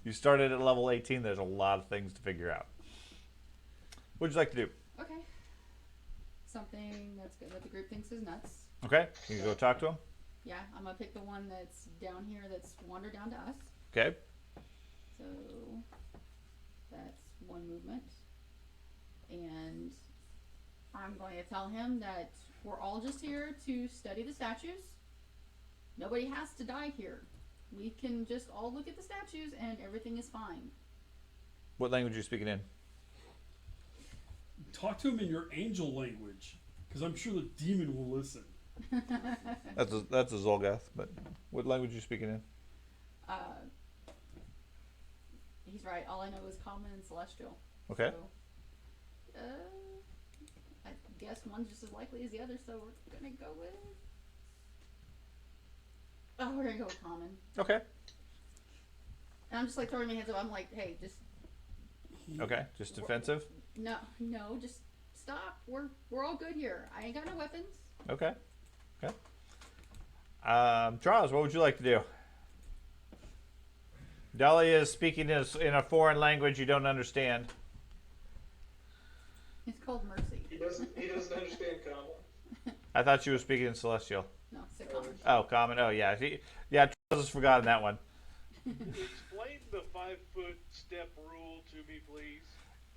You started at level 18, there's a lot of things to figure out. What would you like to do? Okay. something that the group thinks is nuts. Okay, you can go talk to him. Yeah, I'm gonna pick the one that's down here that's wandered down to us. Okay. So that's one movement. And I'm going to tell him that we're all just here to study the statues. Nobody has to die here. We can just all look at the statues and everything is fine. What language are you speaking in? Talk to him in your angel language, because I'm sure the demon will listen. That's a Zolgath, but what language are you speaking in? He's right. All I know is common and celestial. Okay. So, I guess one's just as likely as the other, so we're gonna go with. Oh, we're gonna go with common. Okay. And I'm just like throwing my hands up. I'm like, hey, just Okay, just defensive. no, just stop. We're all good here. I ain't got no weapons. Okay. Okay. Charles, what would you like to do? Dahlia is speaking in a foreign language you don't understand. It's called mercy. He doesn't understand common. I thought she was speaking in Celestial. No, it's a common. Oh, common. Oh, yeah. Charles has forgotten that one. Explain the 5-foot step rule to me, please.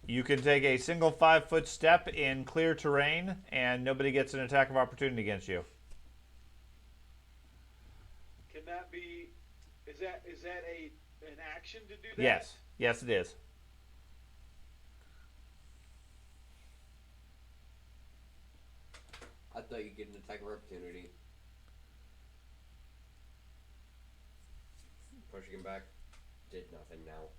You can take a single 5-foot step in clear terrain, and nobody gets an attack of opportunity against you. Can that be? Is that an action to do that? Yes, it is. I thought you'd get an attack of opportunity. Pushing him back did nothing now.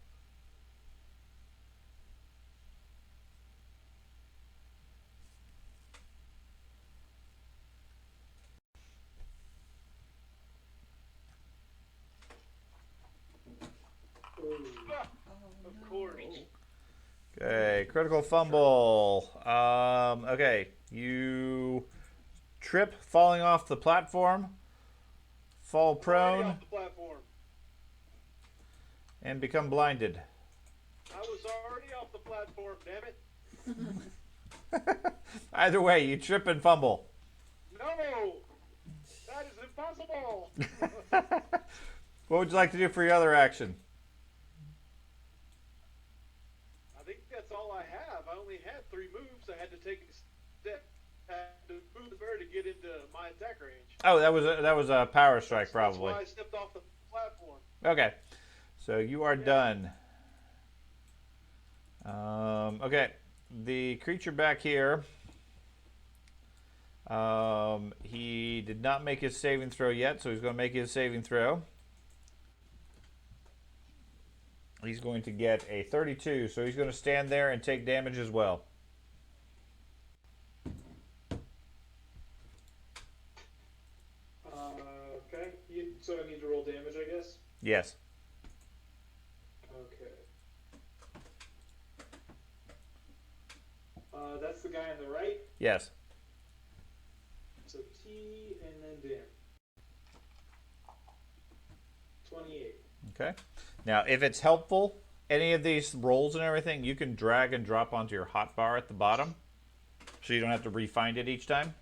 Of course. Okay, critical fumble. Okay, you trip, falling off the platform, fall Already prone, off the platform. and become blinded. I was already off the platform. Damn it! Either way, you trip and fumble. No, that is impossible. What would you like to do for your other action? I think that's all I have. I only had 3 moves. I had to take a step. I had to move the bear to get into my attack range. Oh, that was a power strike, probably. That's why I stepped off the platform. Okay, so you are done. Okay, the creature back here. He did not make his saving throw yet, so he's going to make his saving throw. He's going to get a 32, so he's going to stand there and take damage as well. Okay. So I need to roll damage, I guess? Yes. Okay. That's the guy on the right. Yes. So T and then damn. 28. Okay. Now, if it's helpful, any of these rolls and everything, you can drag and drop onto your hotbar at the bottom, so you don't have to re-find it each time.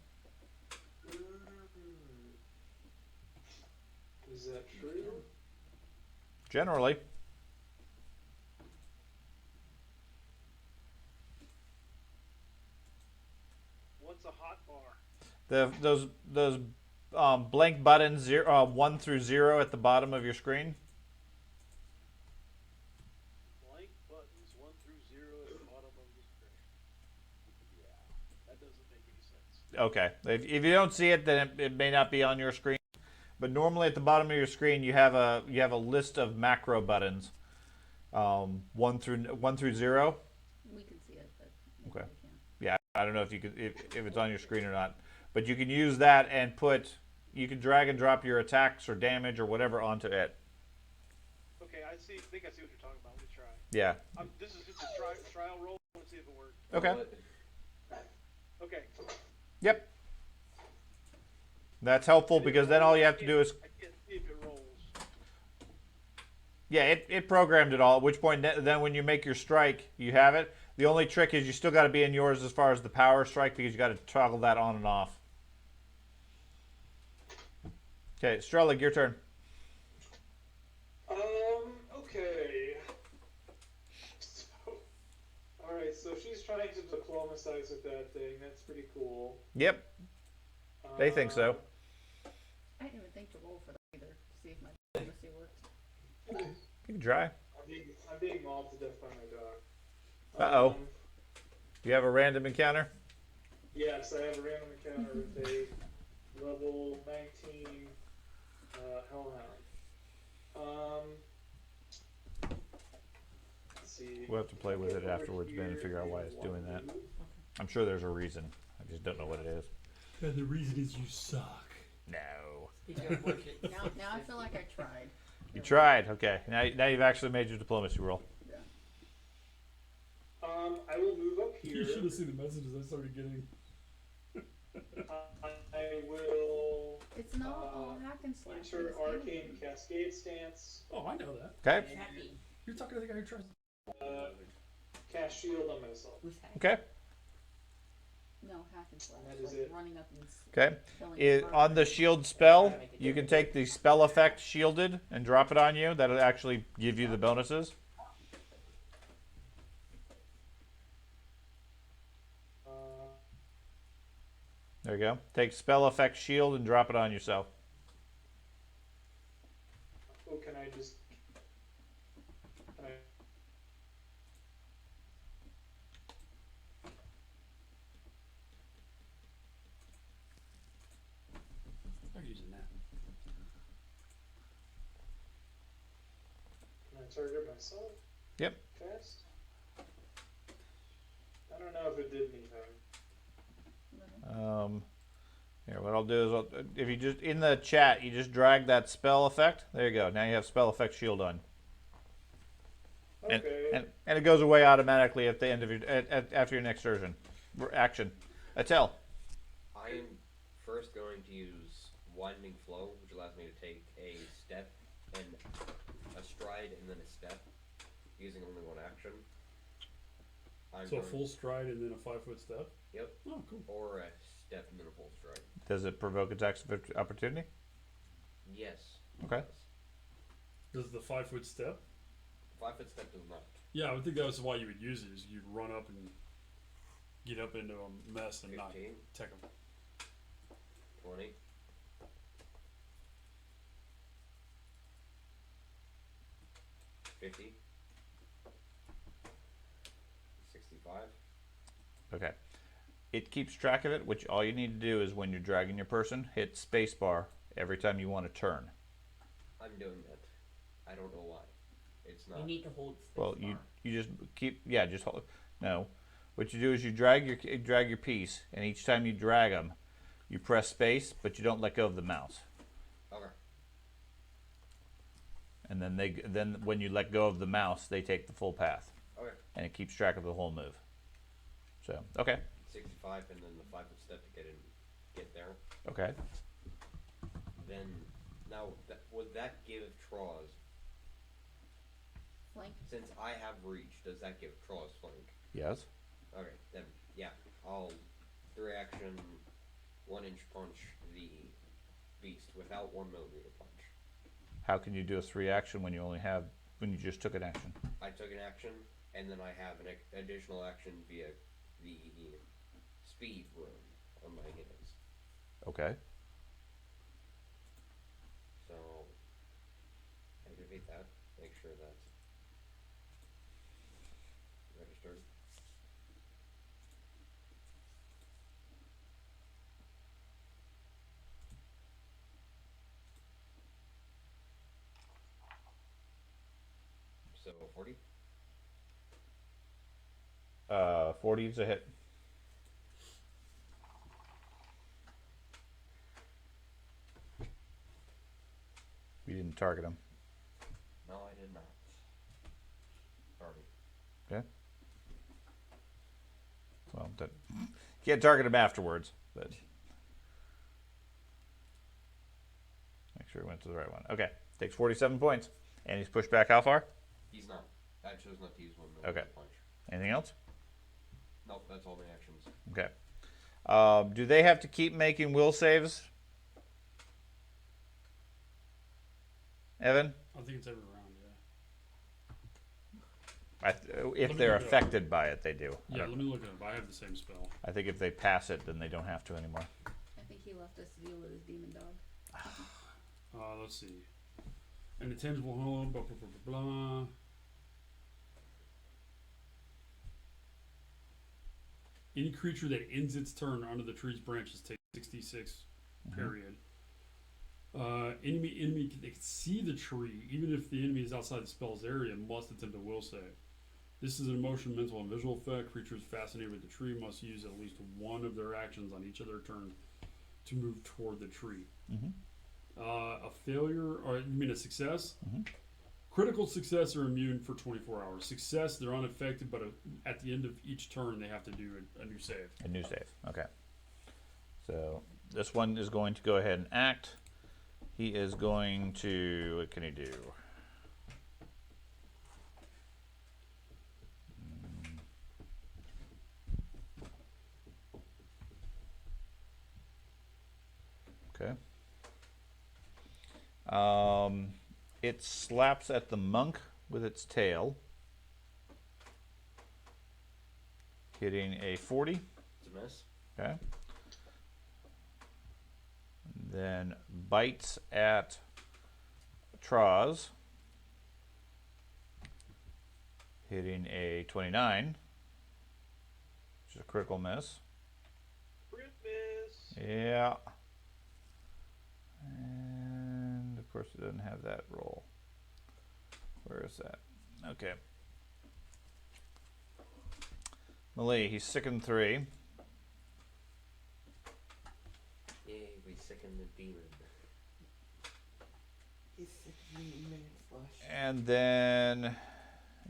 Is that true? Generally. What's a hot bar? Those blank buttons 1 through 0 at the bottom of your screen. Blank buttons 1 through 0 at the bottom of the screen. Yeah, that doesn't make any sense. Okay. If you don't see it, then it may not be on your screen. But normally at the bottom of your screen, you have a list of macro buttons, 1 through 0. We can see it, but Okay. we can't. Yeah, I don't know if you could if it's on your screen or not, but you can use that and you can drag and drop your attacks or damage or whatever onto it. Okay, I think I see what you're talking about. Let me try. Yeah. This is just a trial roll. Let's see if it works. Okay. Okay. Yep. That's helpful because then all you have to do is I can't see if it rolls. yeah, it programmed it all. At which point then when you make your strike, you have it. The only trick is you still got to be in yours as far as the power strike because you got to toggle that on and off. Okay, Strelig, your turn. Okay. So, alright, so she's trying to diplomatize with that thing. That's pretty cool. Yep, they think so. I didn't even think to roll for that either, to see if my diplomacy works. You can try. I'm being mauled to death by my dog. Uh-oh. Do you have a random encounter? Yes, I have a random encounter with a level 19 Hellhound. Let's see. We'll have to play with it afterwards, Ben, and figure out why it's doing that. I'm sure there's a reason. I just don't know what it is. And the reason is you suck. No. Speaking of which, Now I feel like I tried. You tried. Okay. Now you've actually made your diplomacy roll. Yeah. I will move up here. You should have seen the messages I started getting. I will It's not all hack and slash. enter Arcane Cascade Stance. Oh, I know that. Okay. who's happy? You're talking to the guy who tries. Cast Shield on myself. Who's happy? Okay. No, hack and slash. That is like it. running up and Okay. killing On the shield spell, you can take the spell effect shielded and drop it on you. That'll actually give you the bonuses. There you go. Take spell effect shield and drop it on yourself. Oh, can I just? Can I? I'm using that. Can I target myself? Yep. Cast? I don't know if it did anything. Here, what I'll do is, if you just in the chat, you just drag that spell effect. There you go. Now you have spell effect shield on, Okay. and it goes away automatically at the end of your after your next action. Attell. I am first going to use Winding Flow, which allows me to take a step and a stride and then a step, using only one action. So a full stride and then a 5-foot step? Yep. Oh, cool. Or a step and then a full stride. Does it provoke attacks of opportunity? Yes. Okay. Does the 5-foot step? 5-foot step does not. Yeah, I would think that's why you would use it, is you'd run up and get up into a mess and 15, not tech them. 20. 50. 65. Okay. It keeps track of it, which all you need to do is when you're dragging your person, hit spacebar every time you want to turn. I'm doing that. I don't know why. It's not. You need to hold space Well, bar. you just keep just hold. No, what you do is you drag your piece, and each time you drag them, you press space, but you don't let go of the mouse. Okay. And then when you let go of the mouse, they take the full path, Okay. and it keeps track of the whole move. So okay. 65 and then the 5-foot step to get there. Okay. Then now would that give Troz, Flank. since I have reach, does that give Troz flank? Yes. Okay, then yeah, I'll 3-action 1-inch punch the beast without 1mm punch. How can you do a 3-action when you just took an action? I took an action and then I have an additional action via the speed rune on my units. Okay. So activate that, make sure that's registered. So 40? 40 is a hit. You didn't target him. No, I did not. Sorry. Okay. Well, you can't target him afterwards, but make sure he went to the right one. Okay. Takes 47 points. And he's pushed back how far? He's not. I chose not to use 1mm Okay. punch. Anything else? Nope, that's all my actions. Okay. Do they have to keep making will saves? Evan? I think it's every round, yeah. If Let me they're look it up. affected by it, they do. Yeah, let me look it up. I have the same spell. I think if they pass it, then they don't have to anymore. I think he left us to deal with his demon dog. Let's see. An intangible home, blah, blah, blah, blah, blah. Any creature that ends its turn under the tree's branches takes 66, period. Enemy that can see the tree, even if the enemy is outside the spell's area, must attempt a will save. This is an emotion, mental, and visual effect. Creatures fascinated with the tree must use at least one of their actions on each of their turns to move toward the tree. A failure, or you mean a success? Critical success are immune for 24 hours. Success, they're unaffected, but at the end of each turn, they have to do a new save. A new save. Okay. So this one is going to go ahead and act. He is going to. What can he do? Okay. It slaps at the monk with its tail, hitting a 40. It's a miss. Okay. Then bites at Troz, hitting a 29, which is a critical miss. Crit miss. Yeah. And of course it doesn't have that roll. Where is that? Okay. Malee, he's sickened 3. Yay, we sicken the demon. He's 16 minutes flush. And then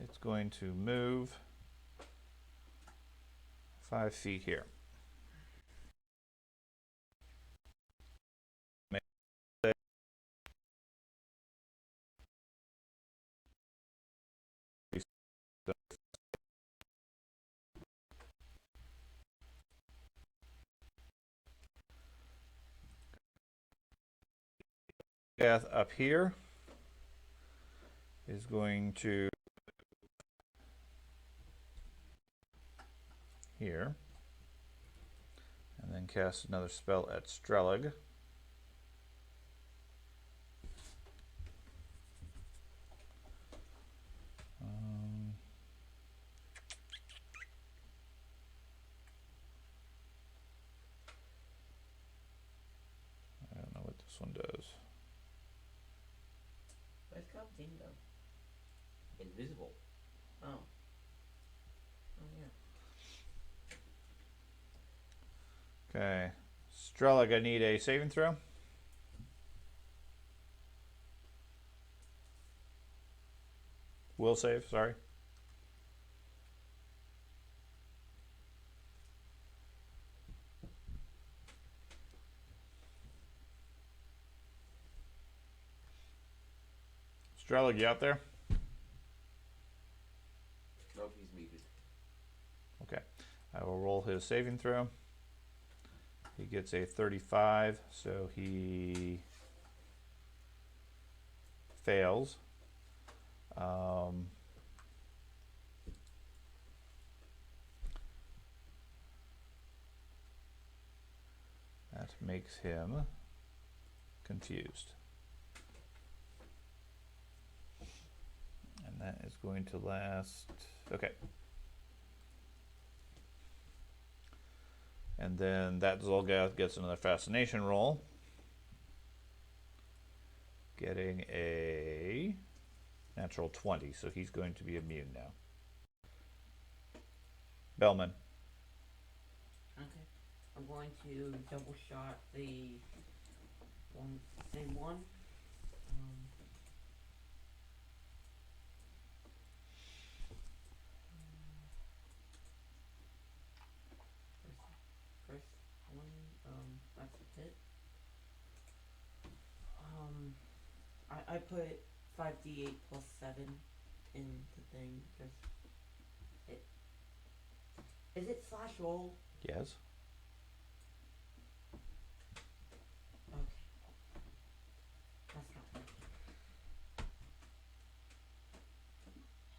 it's going to move 5 feet here. Path up here is going to here and then cast another spell at Strelag. I don't know what this one does. Where's Palpatine go? Invisible. Oh. Oh yeah. Okay. Strelag, I need a saving throw. Will save, sorry. Strelag, you out there? Nope, he's muted. Okay. I will roll his saving throw. He gets a 35, so he fails. That makes him confused. And that is going to last. Okay. And then that Zolgath gets another fascination roll. Getting a natural 20, so he's going to be immune now. Bellman. Okay. I'm going to double shot the same one. First one, that's a hit. I put 5d8 plus 7 in the thing because Is it /roll? Yes. Okay. That's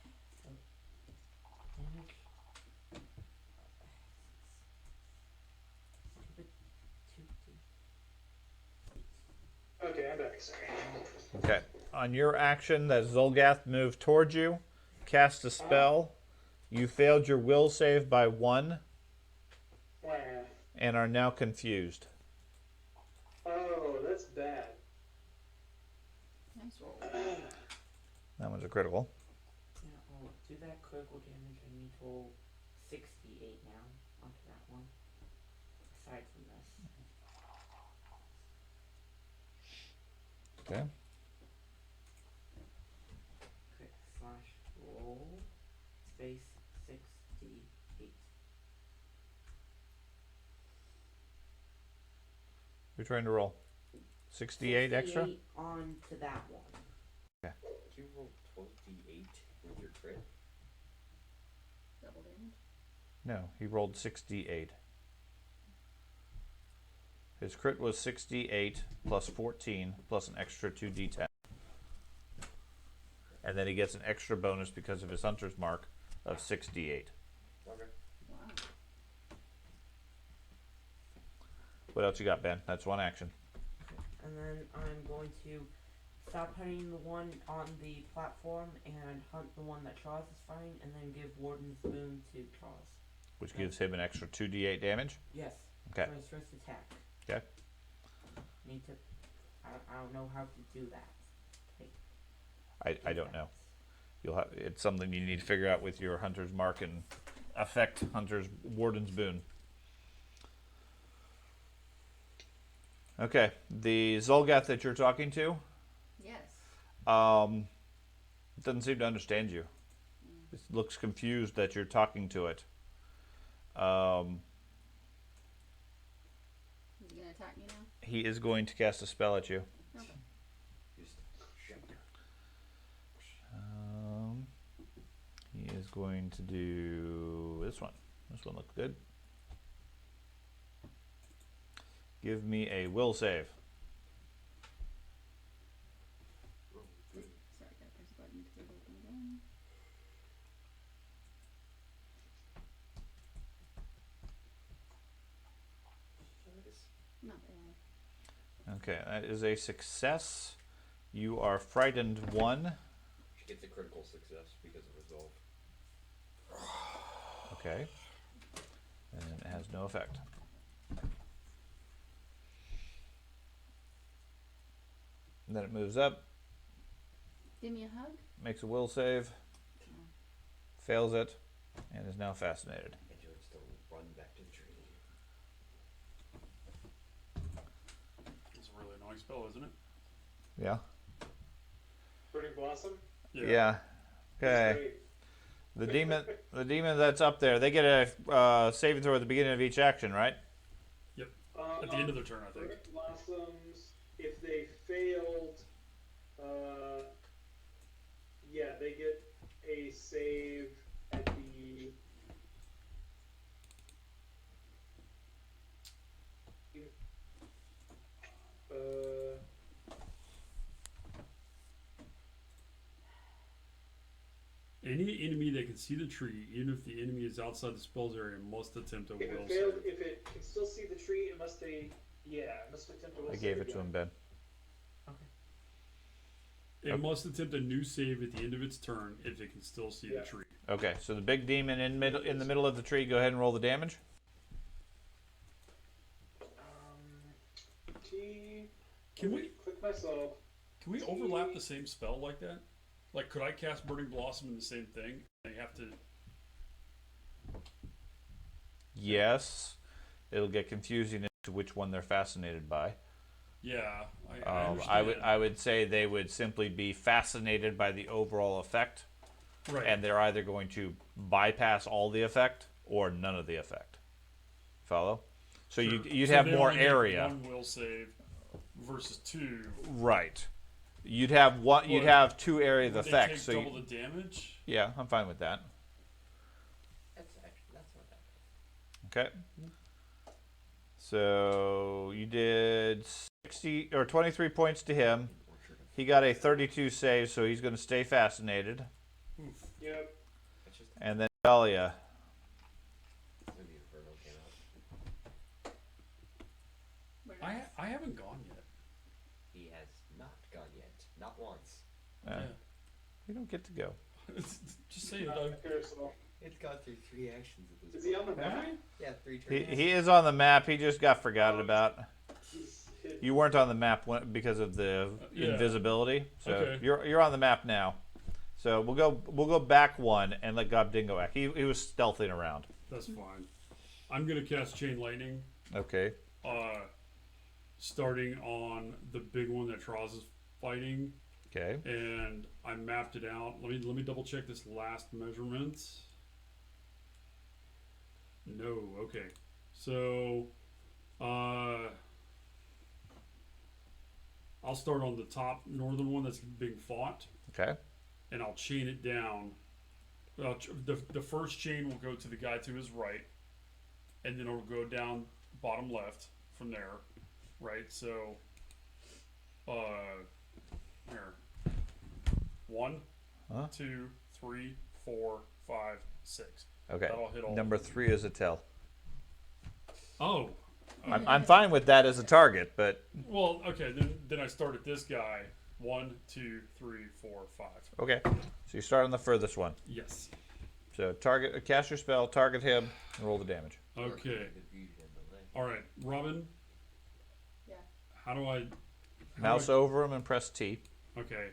not bad. So, damage. Stupid 2D. Okay, I'm back. Sorry. Okay. On your action, that Zolgath moved towards you, cast a spell. You failed your will save by 1 Wah. and are now confused. Oh, that's bad. Nice roll. That one's a critical. Yeah, I'll do that critical damage. I need to roll 68 now onto that one. Aside from this. Okay. Crit /roll space 68. You're trying to roll 68 extra? 68 onto that one. Did you roll 12d8 with your crit? Double damage. No, he rolled 68. His crit was 68 plus 14 plus an extra 2d10. And then he gets an extra bonus because of his hunter's mark of 68. Okay. Wow. What else you got, Ben? That's one action. And then I'm going to stop hunting the one on the platform and hunt the one that Charles is fighting, and then give Warden's Boon to Charles. Which gives him an extra 2d8 damage. Yes. Okay. For his first attack. Okay. Need to. I don't know how to do that. I don't know. You'll have it's something you need to figure out with your hunter's mark and affect hunter's warden's boon. Okay, the Zolgath that you're talking to Yes. doesn't seem to understand you. It looks confused that you're talking to it. Is he gonna attack me now? He is going to cast a spell at you. Okay. Just shoot. He is going to do this one. This one looks good. Give me a will save. Sorry, gotta press a button to open again. Not bad. Okay, that is a success. You are frightened 1. She gets a critical success because of resolve. Okay. And it has no effect. And then it moves up, Give me a hug. makes a will save, fails it, and is now fascinated. And you still run back to the tree. It's a really annoying spell, isn't it? Yeah? Burning Blossom? Yeah. Okay. That's The demon that's up there, they get a saving throw at the beginning of each action, right? Yep. great. At the end of their turn, I think. Burning Blossoms, if they failed, yeah, they get a save at the. Any enemy that can see the tree, even if the enemy is outside the spell's area, must attempt a If will it failed, save. if it can still see the tree, it must attempt a will I save gave it to again. him, Ben. It must attempt a new save at the end of its turn if it can still see Yeah. the tree. Okay, so the big demon in the middle of the tree, go ahead and roll the damage. T. Can we Click myself? can we overlap the same spell like that? Like, could I cast Burning Blossom in the same thing? They have to. Yes. It'll get confusing as to which one they're fascinated by. Yeah, I understand. I would say they would simply be fascinated by the overall effect, right. and they're either going to bypass all the effect or none of the effect. Follow? So Sure. you'd So have they more only make area. One will save versus two. Right. You'd have one. You'd Would- have 2 area of Would they effects. take So double the damage. yeah, I'm fine with that. That's not that Okay. So you did 60 or 23 points to him. He got a 32 save, so he's going to stay fascinated. Oof. Yep. That's just And then Dahlia. when the Inferno came out. What I haven't gone yet. He has not gone yet. Not once. Uh, You don't get to go. Just say it, Not Doug. the carousel. It's gone through 3 actions at this Is he on point. the map? Yeah, 3 He, turns. he is on the map. He just got forgotten about. He's hidden. You weren't on the map because of the Yeah. invisibility. So Okay. you're on the map now. So we'll go back one and let Gob Dingo act. He was stealthing around. That's fine. I'm gonna cast Chain Lightning. Okay. Starting on the big one that Troz is fighting, Okay. and I mapped it out. Let me double check this last measurement. No, okay. So, I'll start on the top northern one that's being fought, Okay. and I'll chain it down. The first chain will go to the guy to his right, and then it'll go down bottom left from there, right? So, here, 1, Huh? 2, 3, 4, 5, 6. Okay. That'll hit all. Number 3 is a tell. Oh, I'm fine with that as a target, but well, okay. Then I start at this guy. 1, 2, 3, 4, 5. okay. So you start on the furthest one. Yes. So cast your spell, target him, and roll the damage. Okay. Confusion in the leg. All right, Robin. Yeah. How do I? Mouse over him and press T. Okay,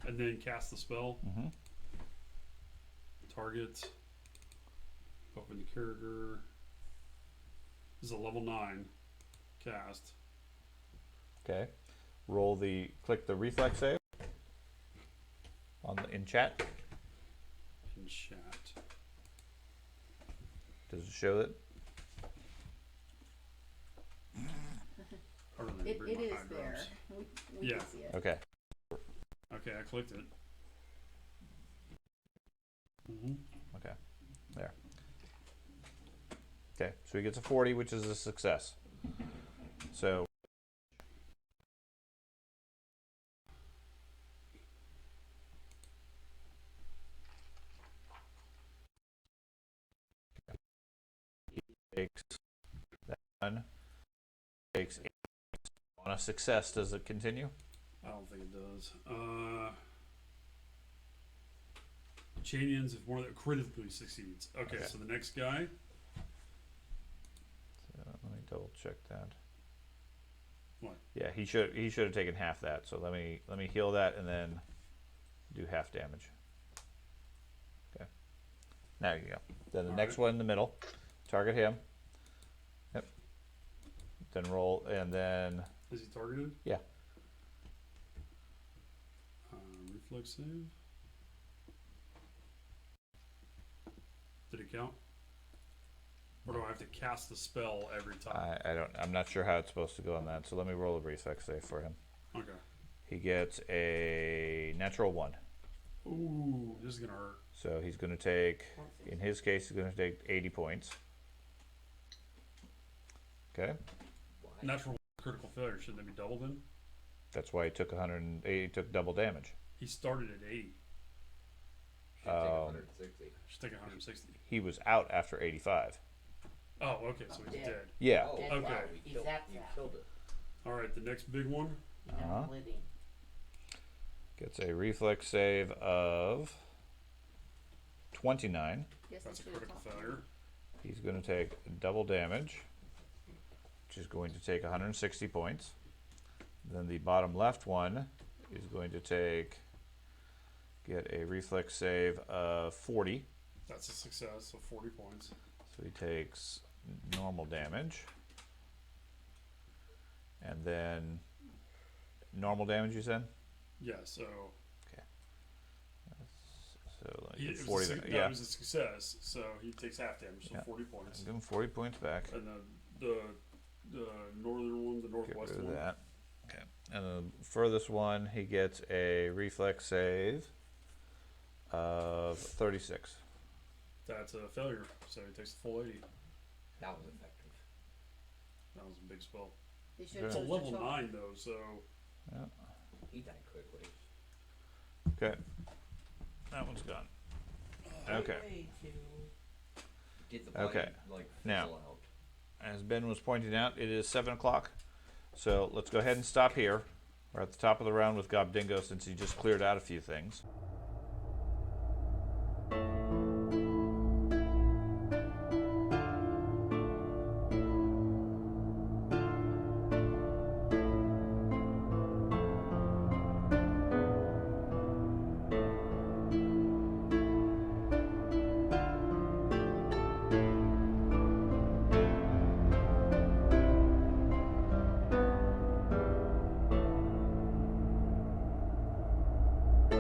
and then cast the spell. Mhm. Target. Open the character. This is a level 9 cast. Okay. Click the reflex save in chat. In chat. Does it show that? I really need to It bring my is high there. drums. We Yeah. can see it. Okay. Okay, I clicked it. Mm-hmm. Okay. There. Okay. So he gets a 40, which is a success. So he takes that one. Takes 8. On a success, does it continue? I don't think it does. Chain ends if one of them critically succeeds. Okay, Okay. so the next guy. So let me double check that. What? Yeah, he should have taken half that. So let me heal that and then do half damage. Okay. Now you go. Then the All next right. one in the middle. Target him. Yep. Then roll and then Is he targeted? yeah. Reflex save. Did it count? Or do I have to cast the spell every time? I'm not sure how it's supposed to go on that. So let me roll a reflex save for him. Okay. He gets a natural 1. Ooh, this is gonna hurt. So he's going to take, in his case, he's going to take 80 points. Okay. Why? Natural critical failure. Shouldn't that be doubled then? That's why he took 180. He took double damage. He started at 80. Should take 160. Should take 160. He was out after 85. Oh, okay, so he's Dead. dead. Yeah. Oh, Dead Okay. wow, He's you that killed fast. it. Alright, the next big one. Uh-huh. Living. Gets a reflex save of 29. Guess I That's a should've critical talked to failure. you. He's going to take double damage, which is going to take 160 points. Then the bottom left one is going to get a reflex save of 40. That's a success, so 40 points. So he takes normal damage. And then normal damage, you said? Yeah, so So like it was 40. that Yeah. was a success. So he takes half damage, so Yeah. 40 points. Give him 40 points back. And the northern one, the Get northwest rid of one. that. Okay. And the furthest one, he gets a reflex save of 36. That's a failure, so he takes the full 80. That was effective. That was a big spell. They should have It's a chosen level chalk. 9 though, so He died quickly. Okay. That one's gone. Okay. Way to Did the Okay. body, like, Now. fizzle out? As Ben was pointing out, it is 7 o'clock. So let's go ahead and stop here. We're at the top of the round with Gob Dingo since he just cleared out a few things.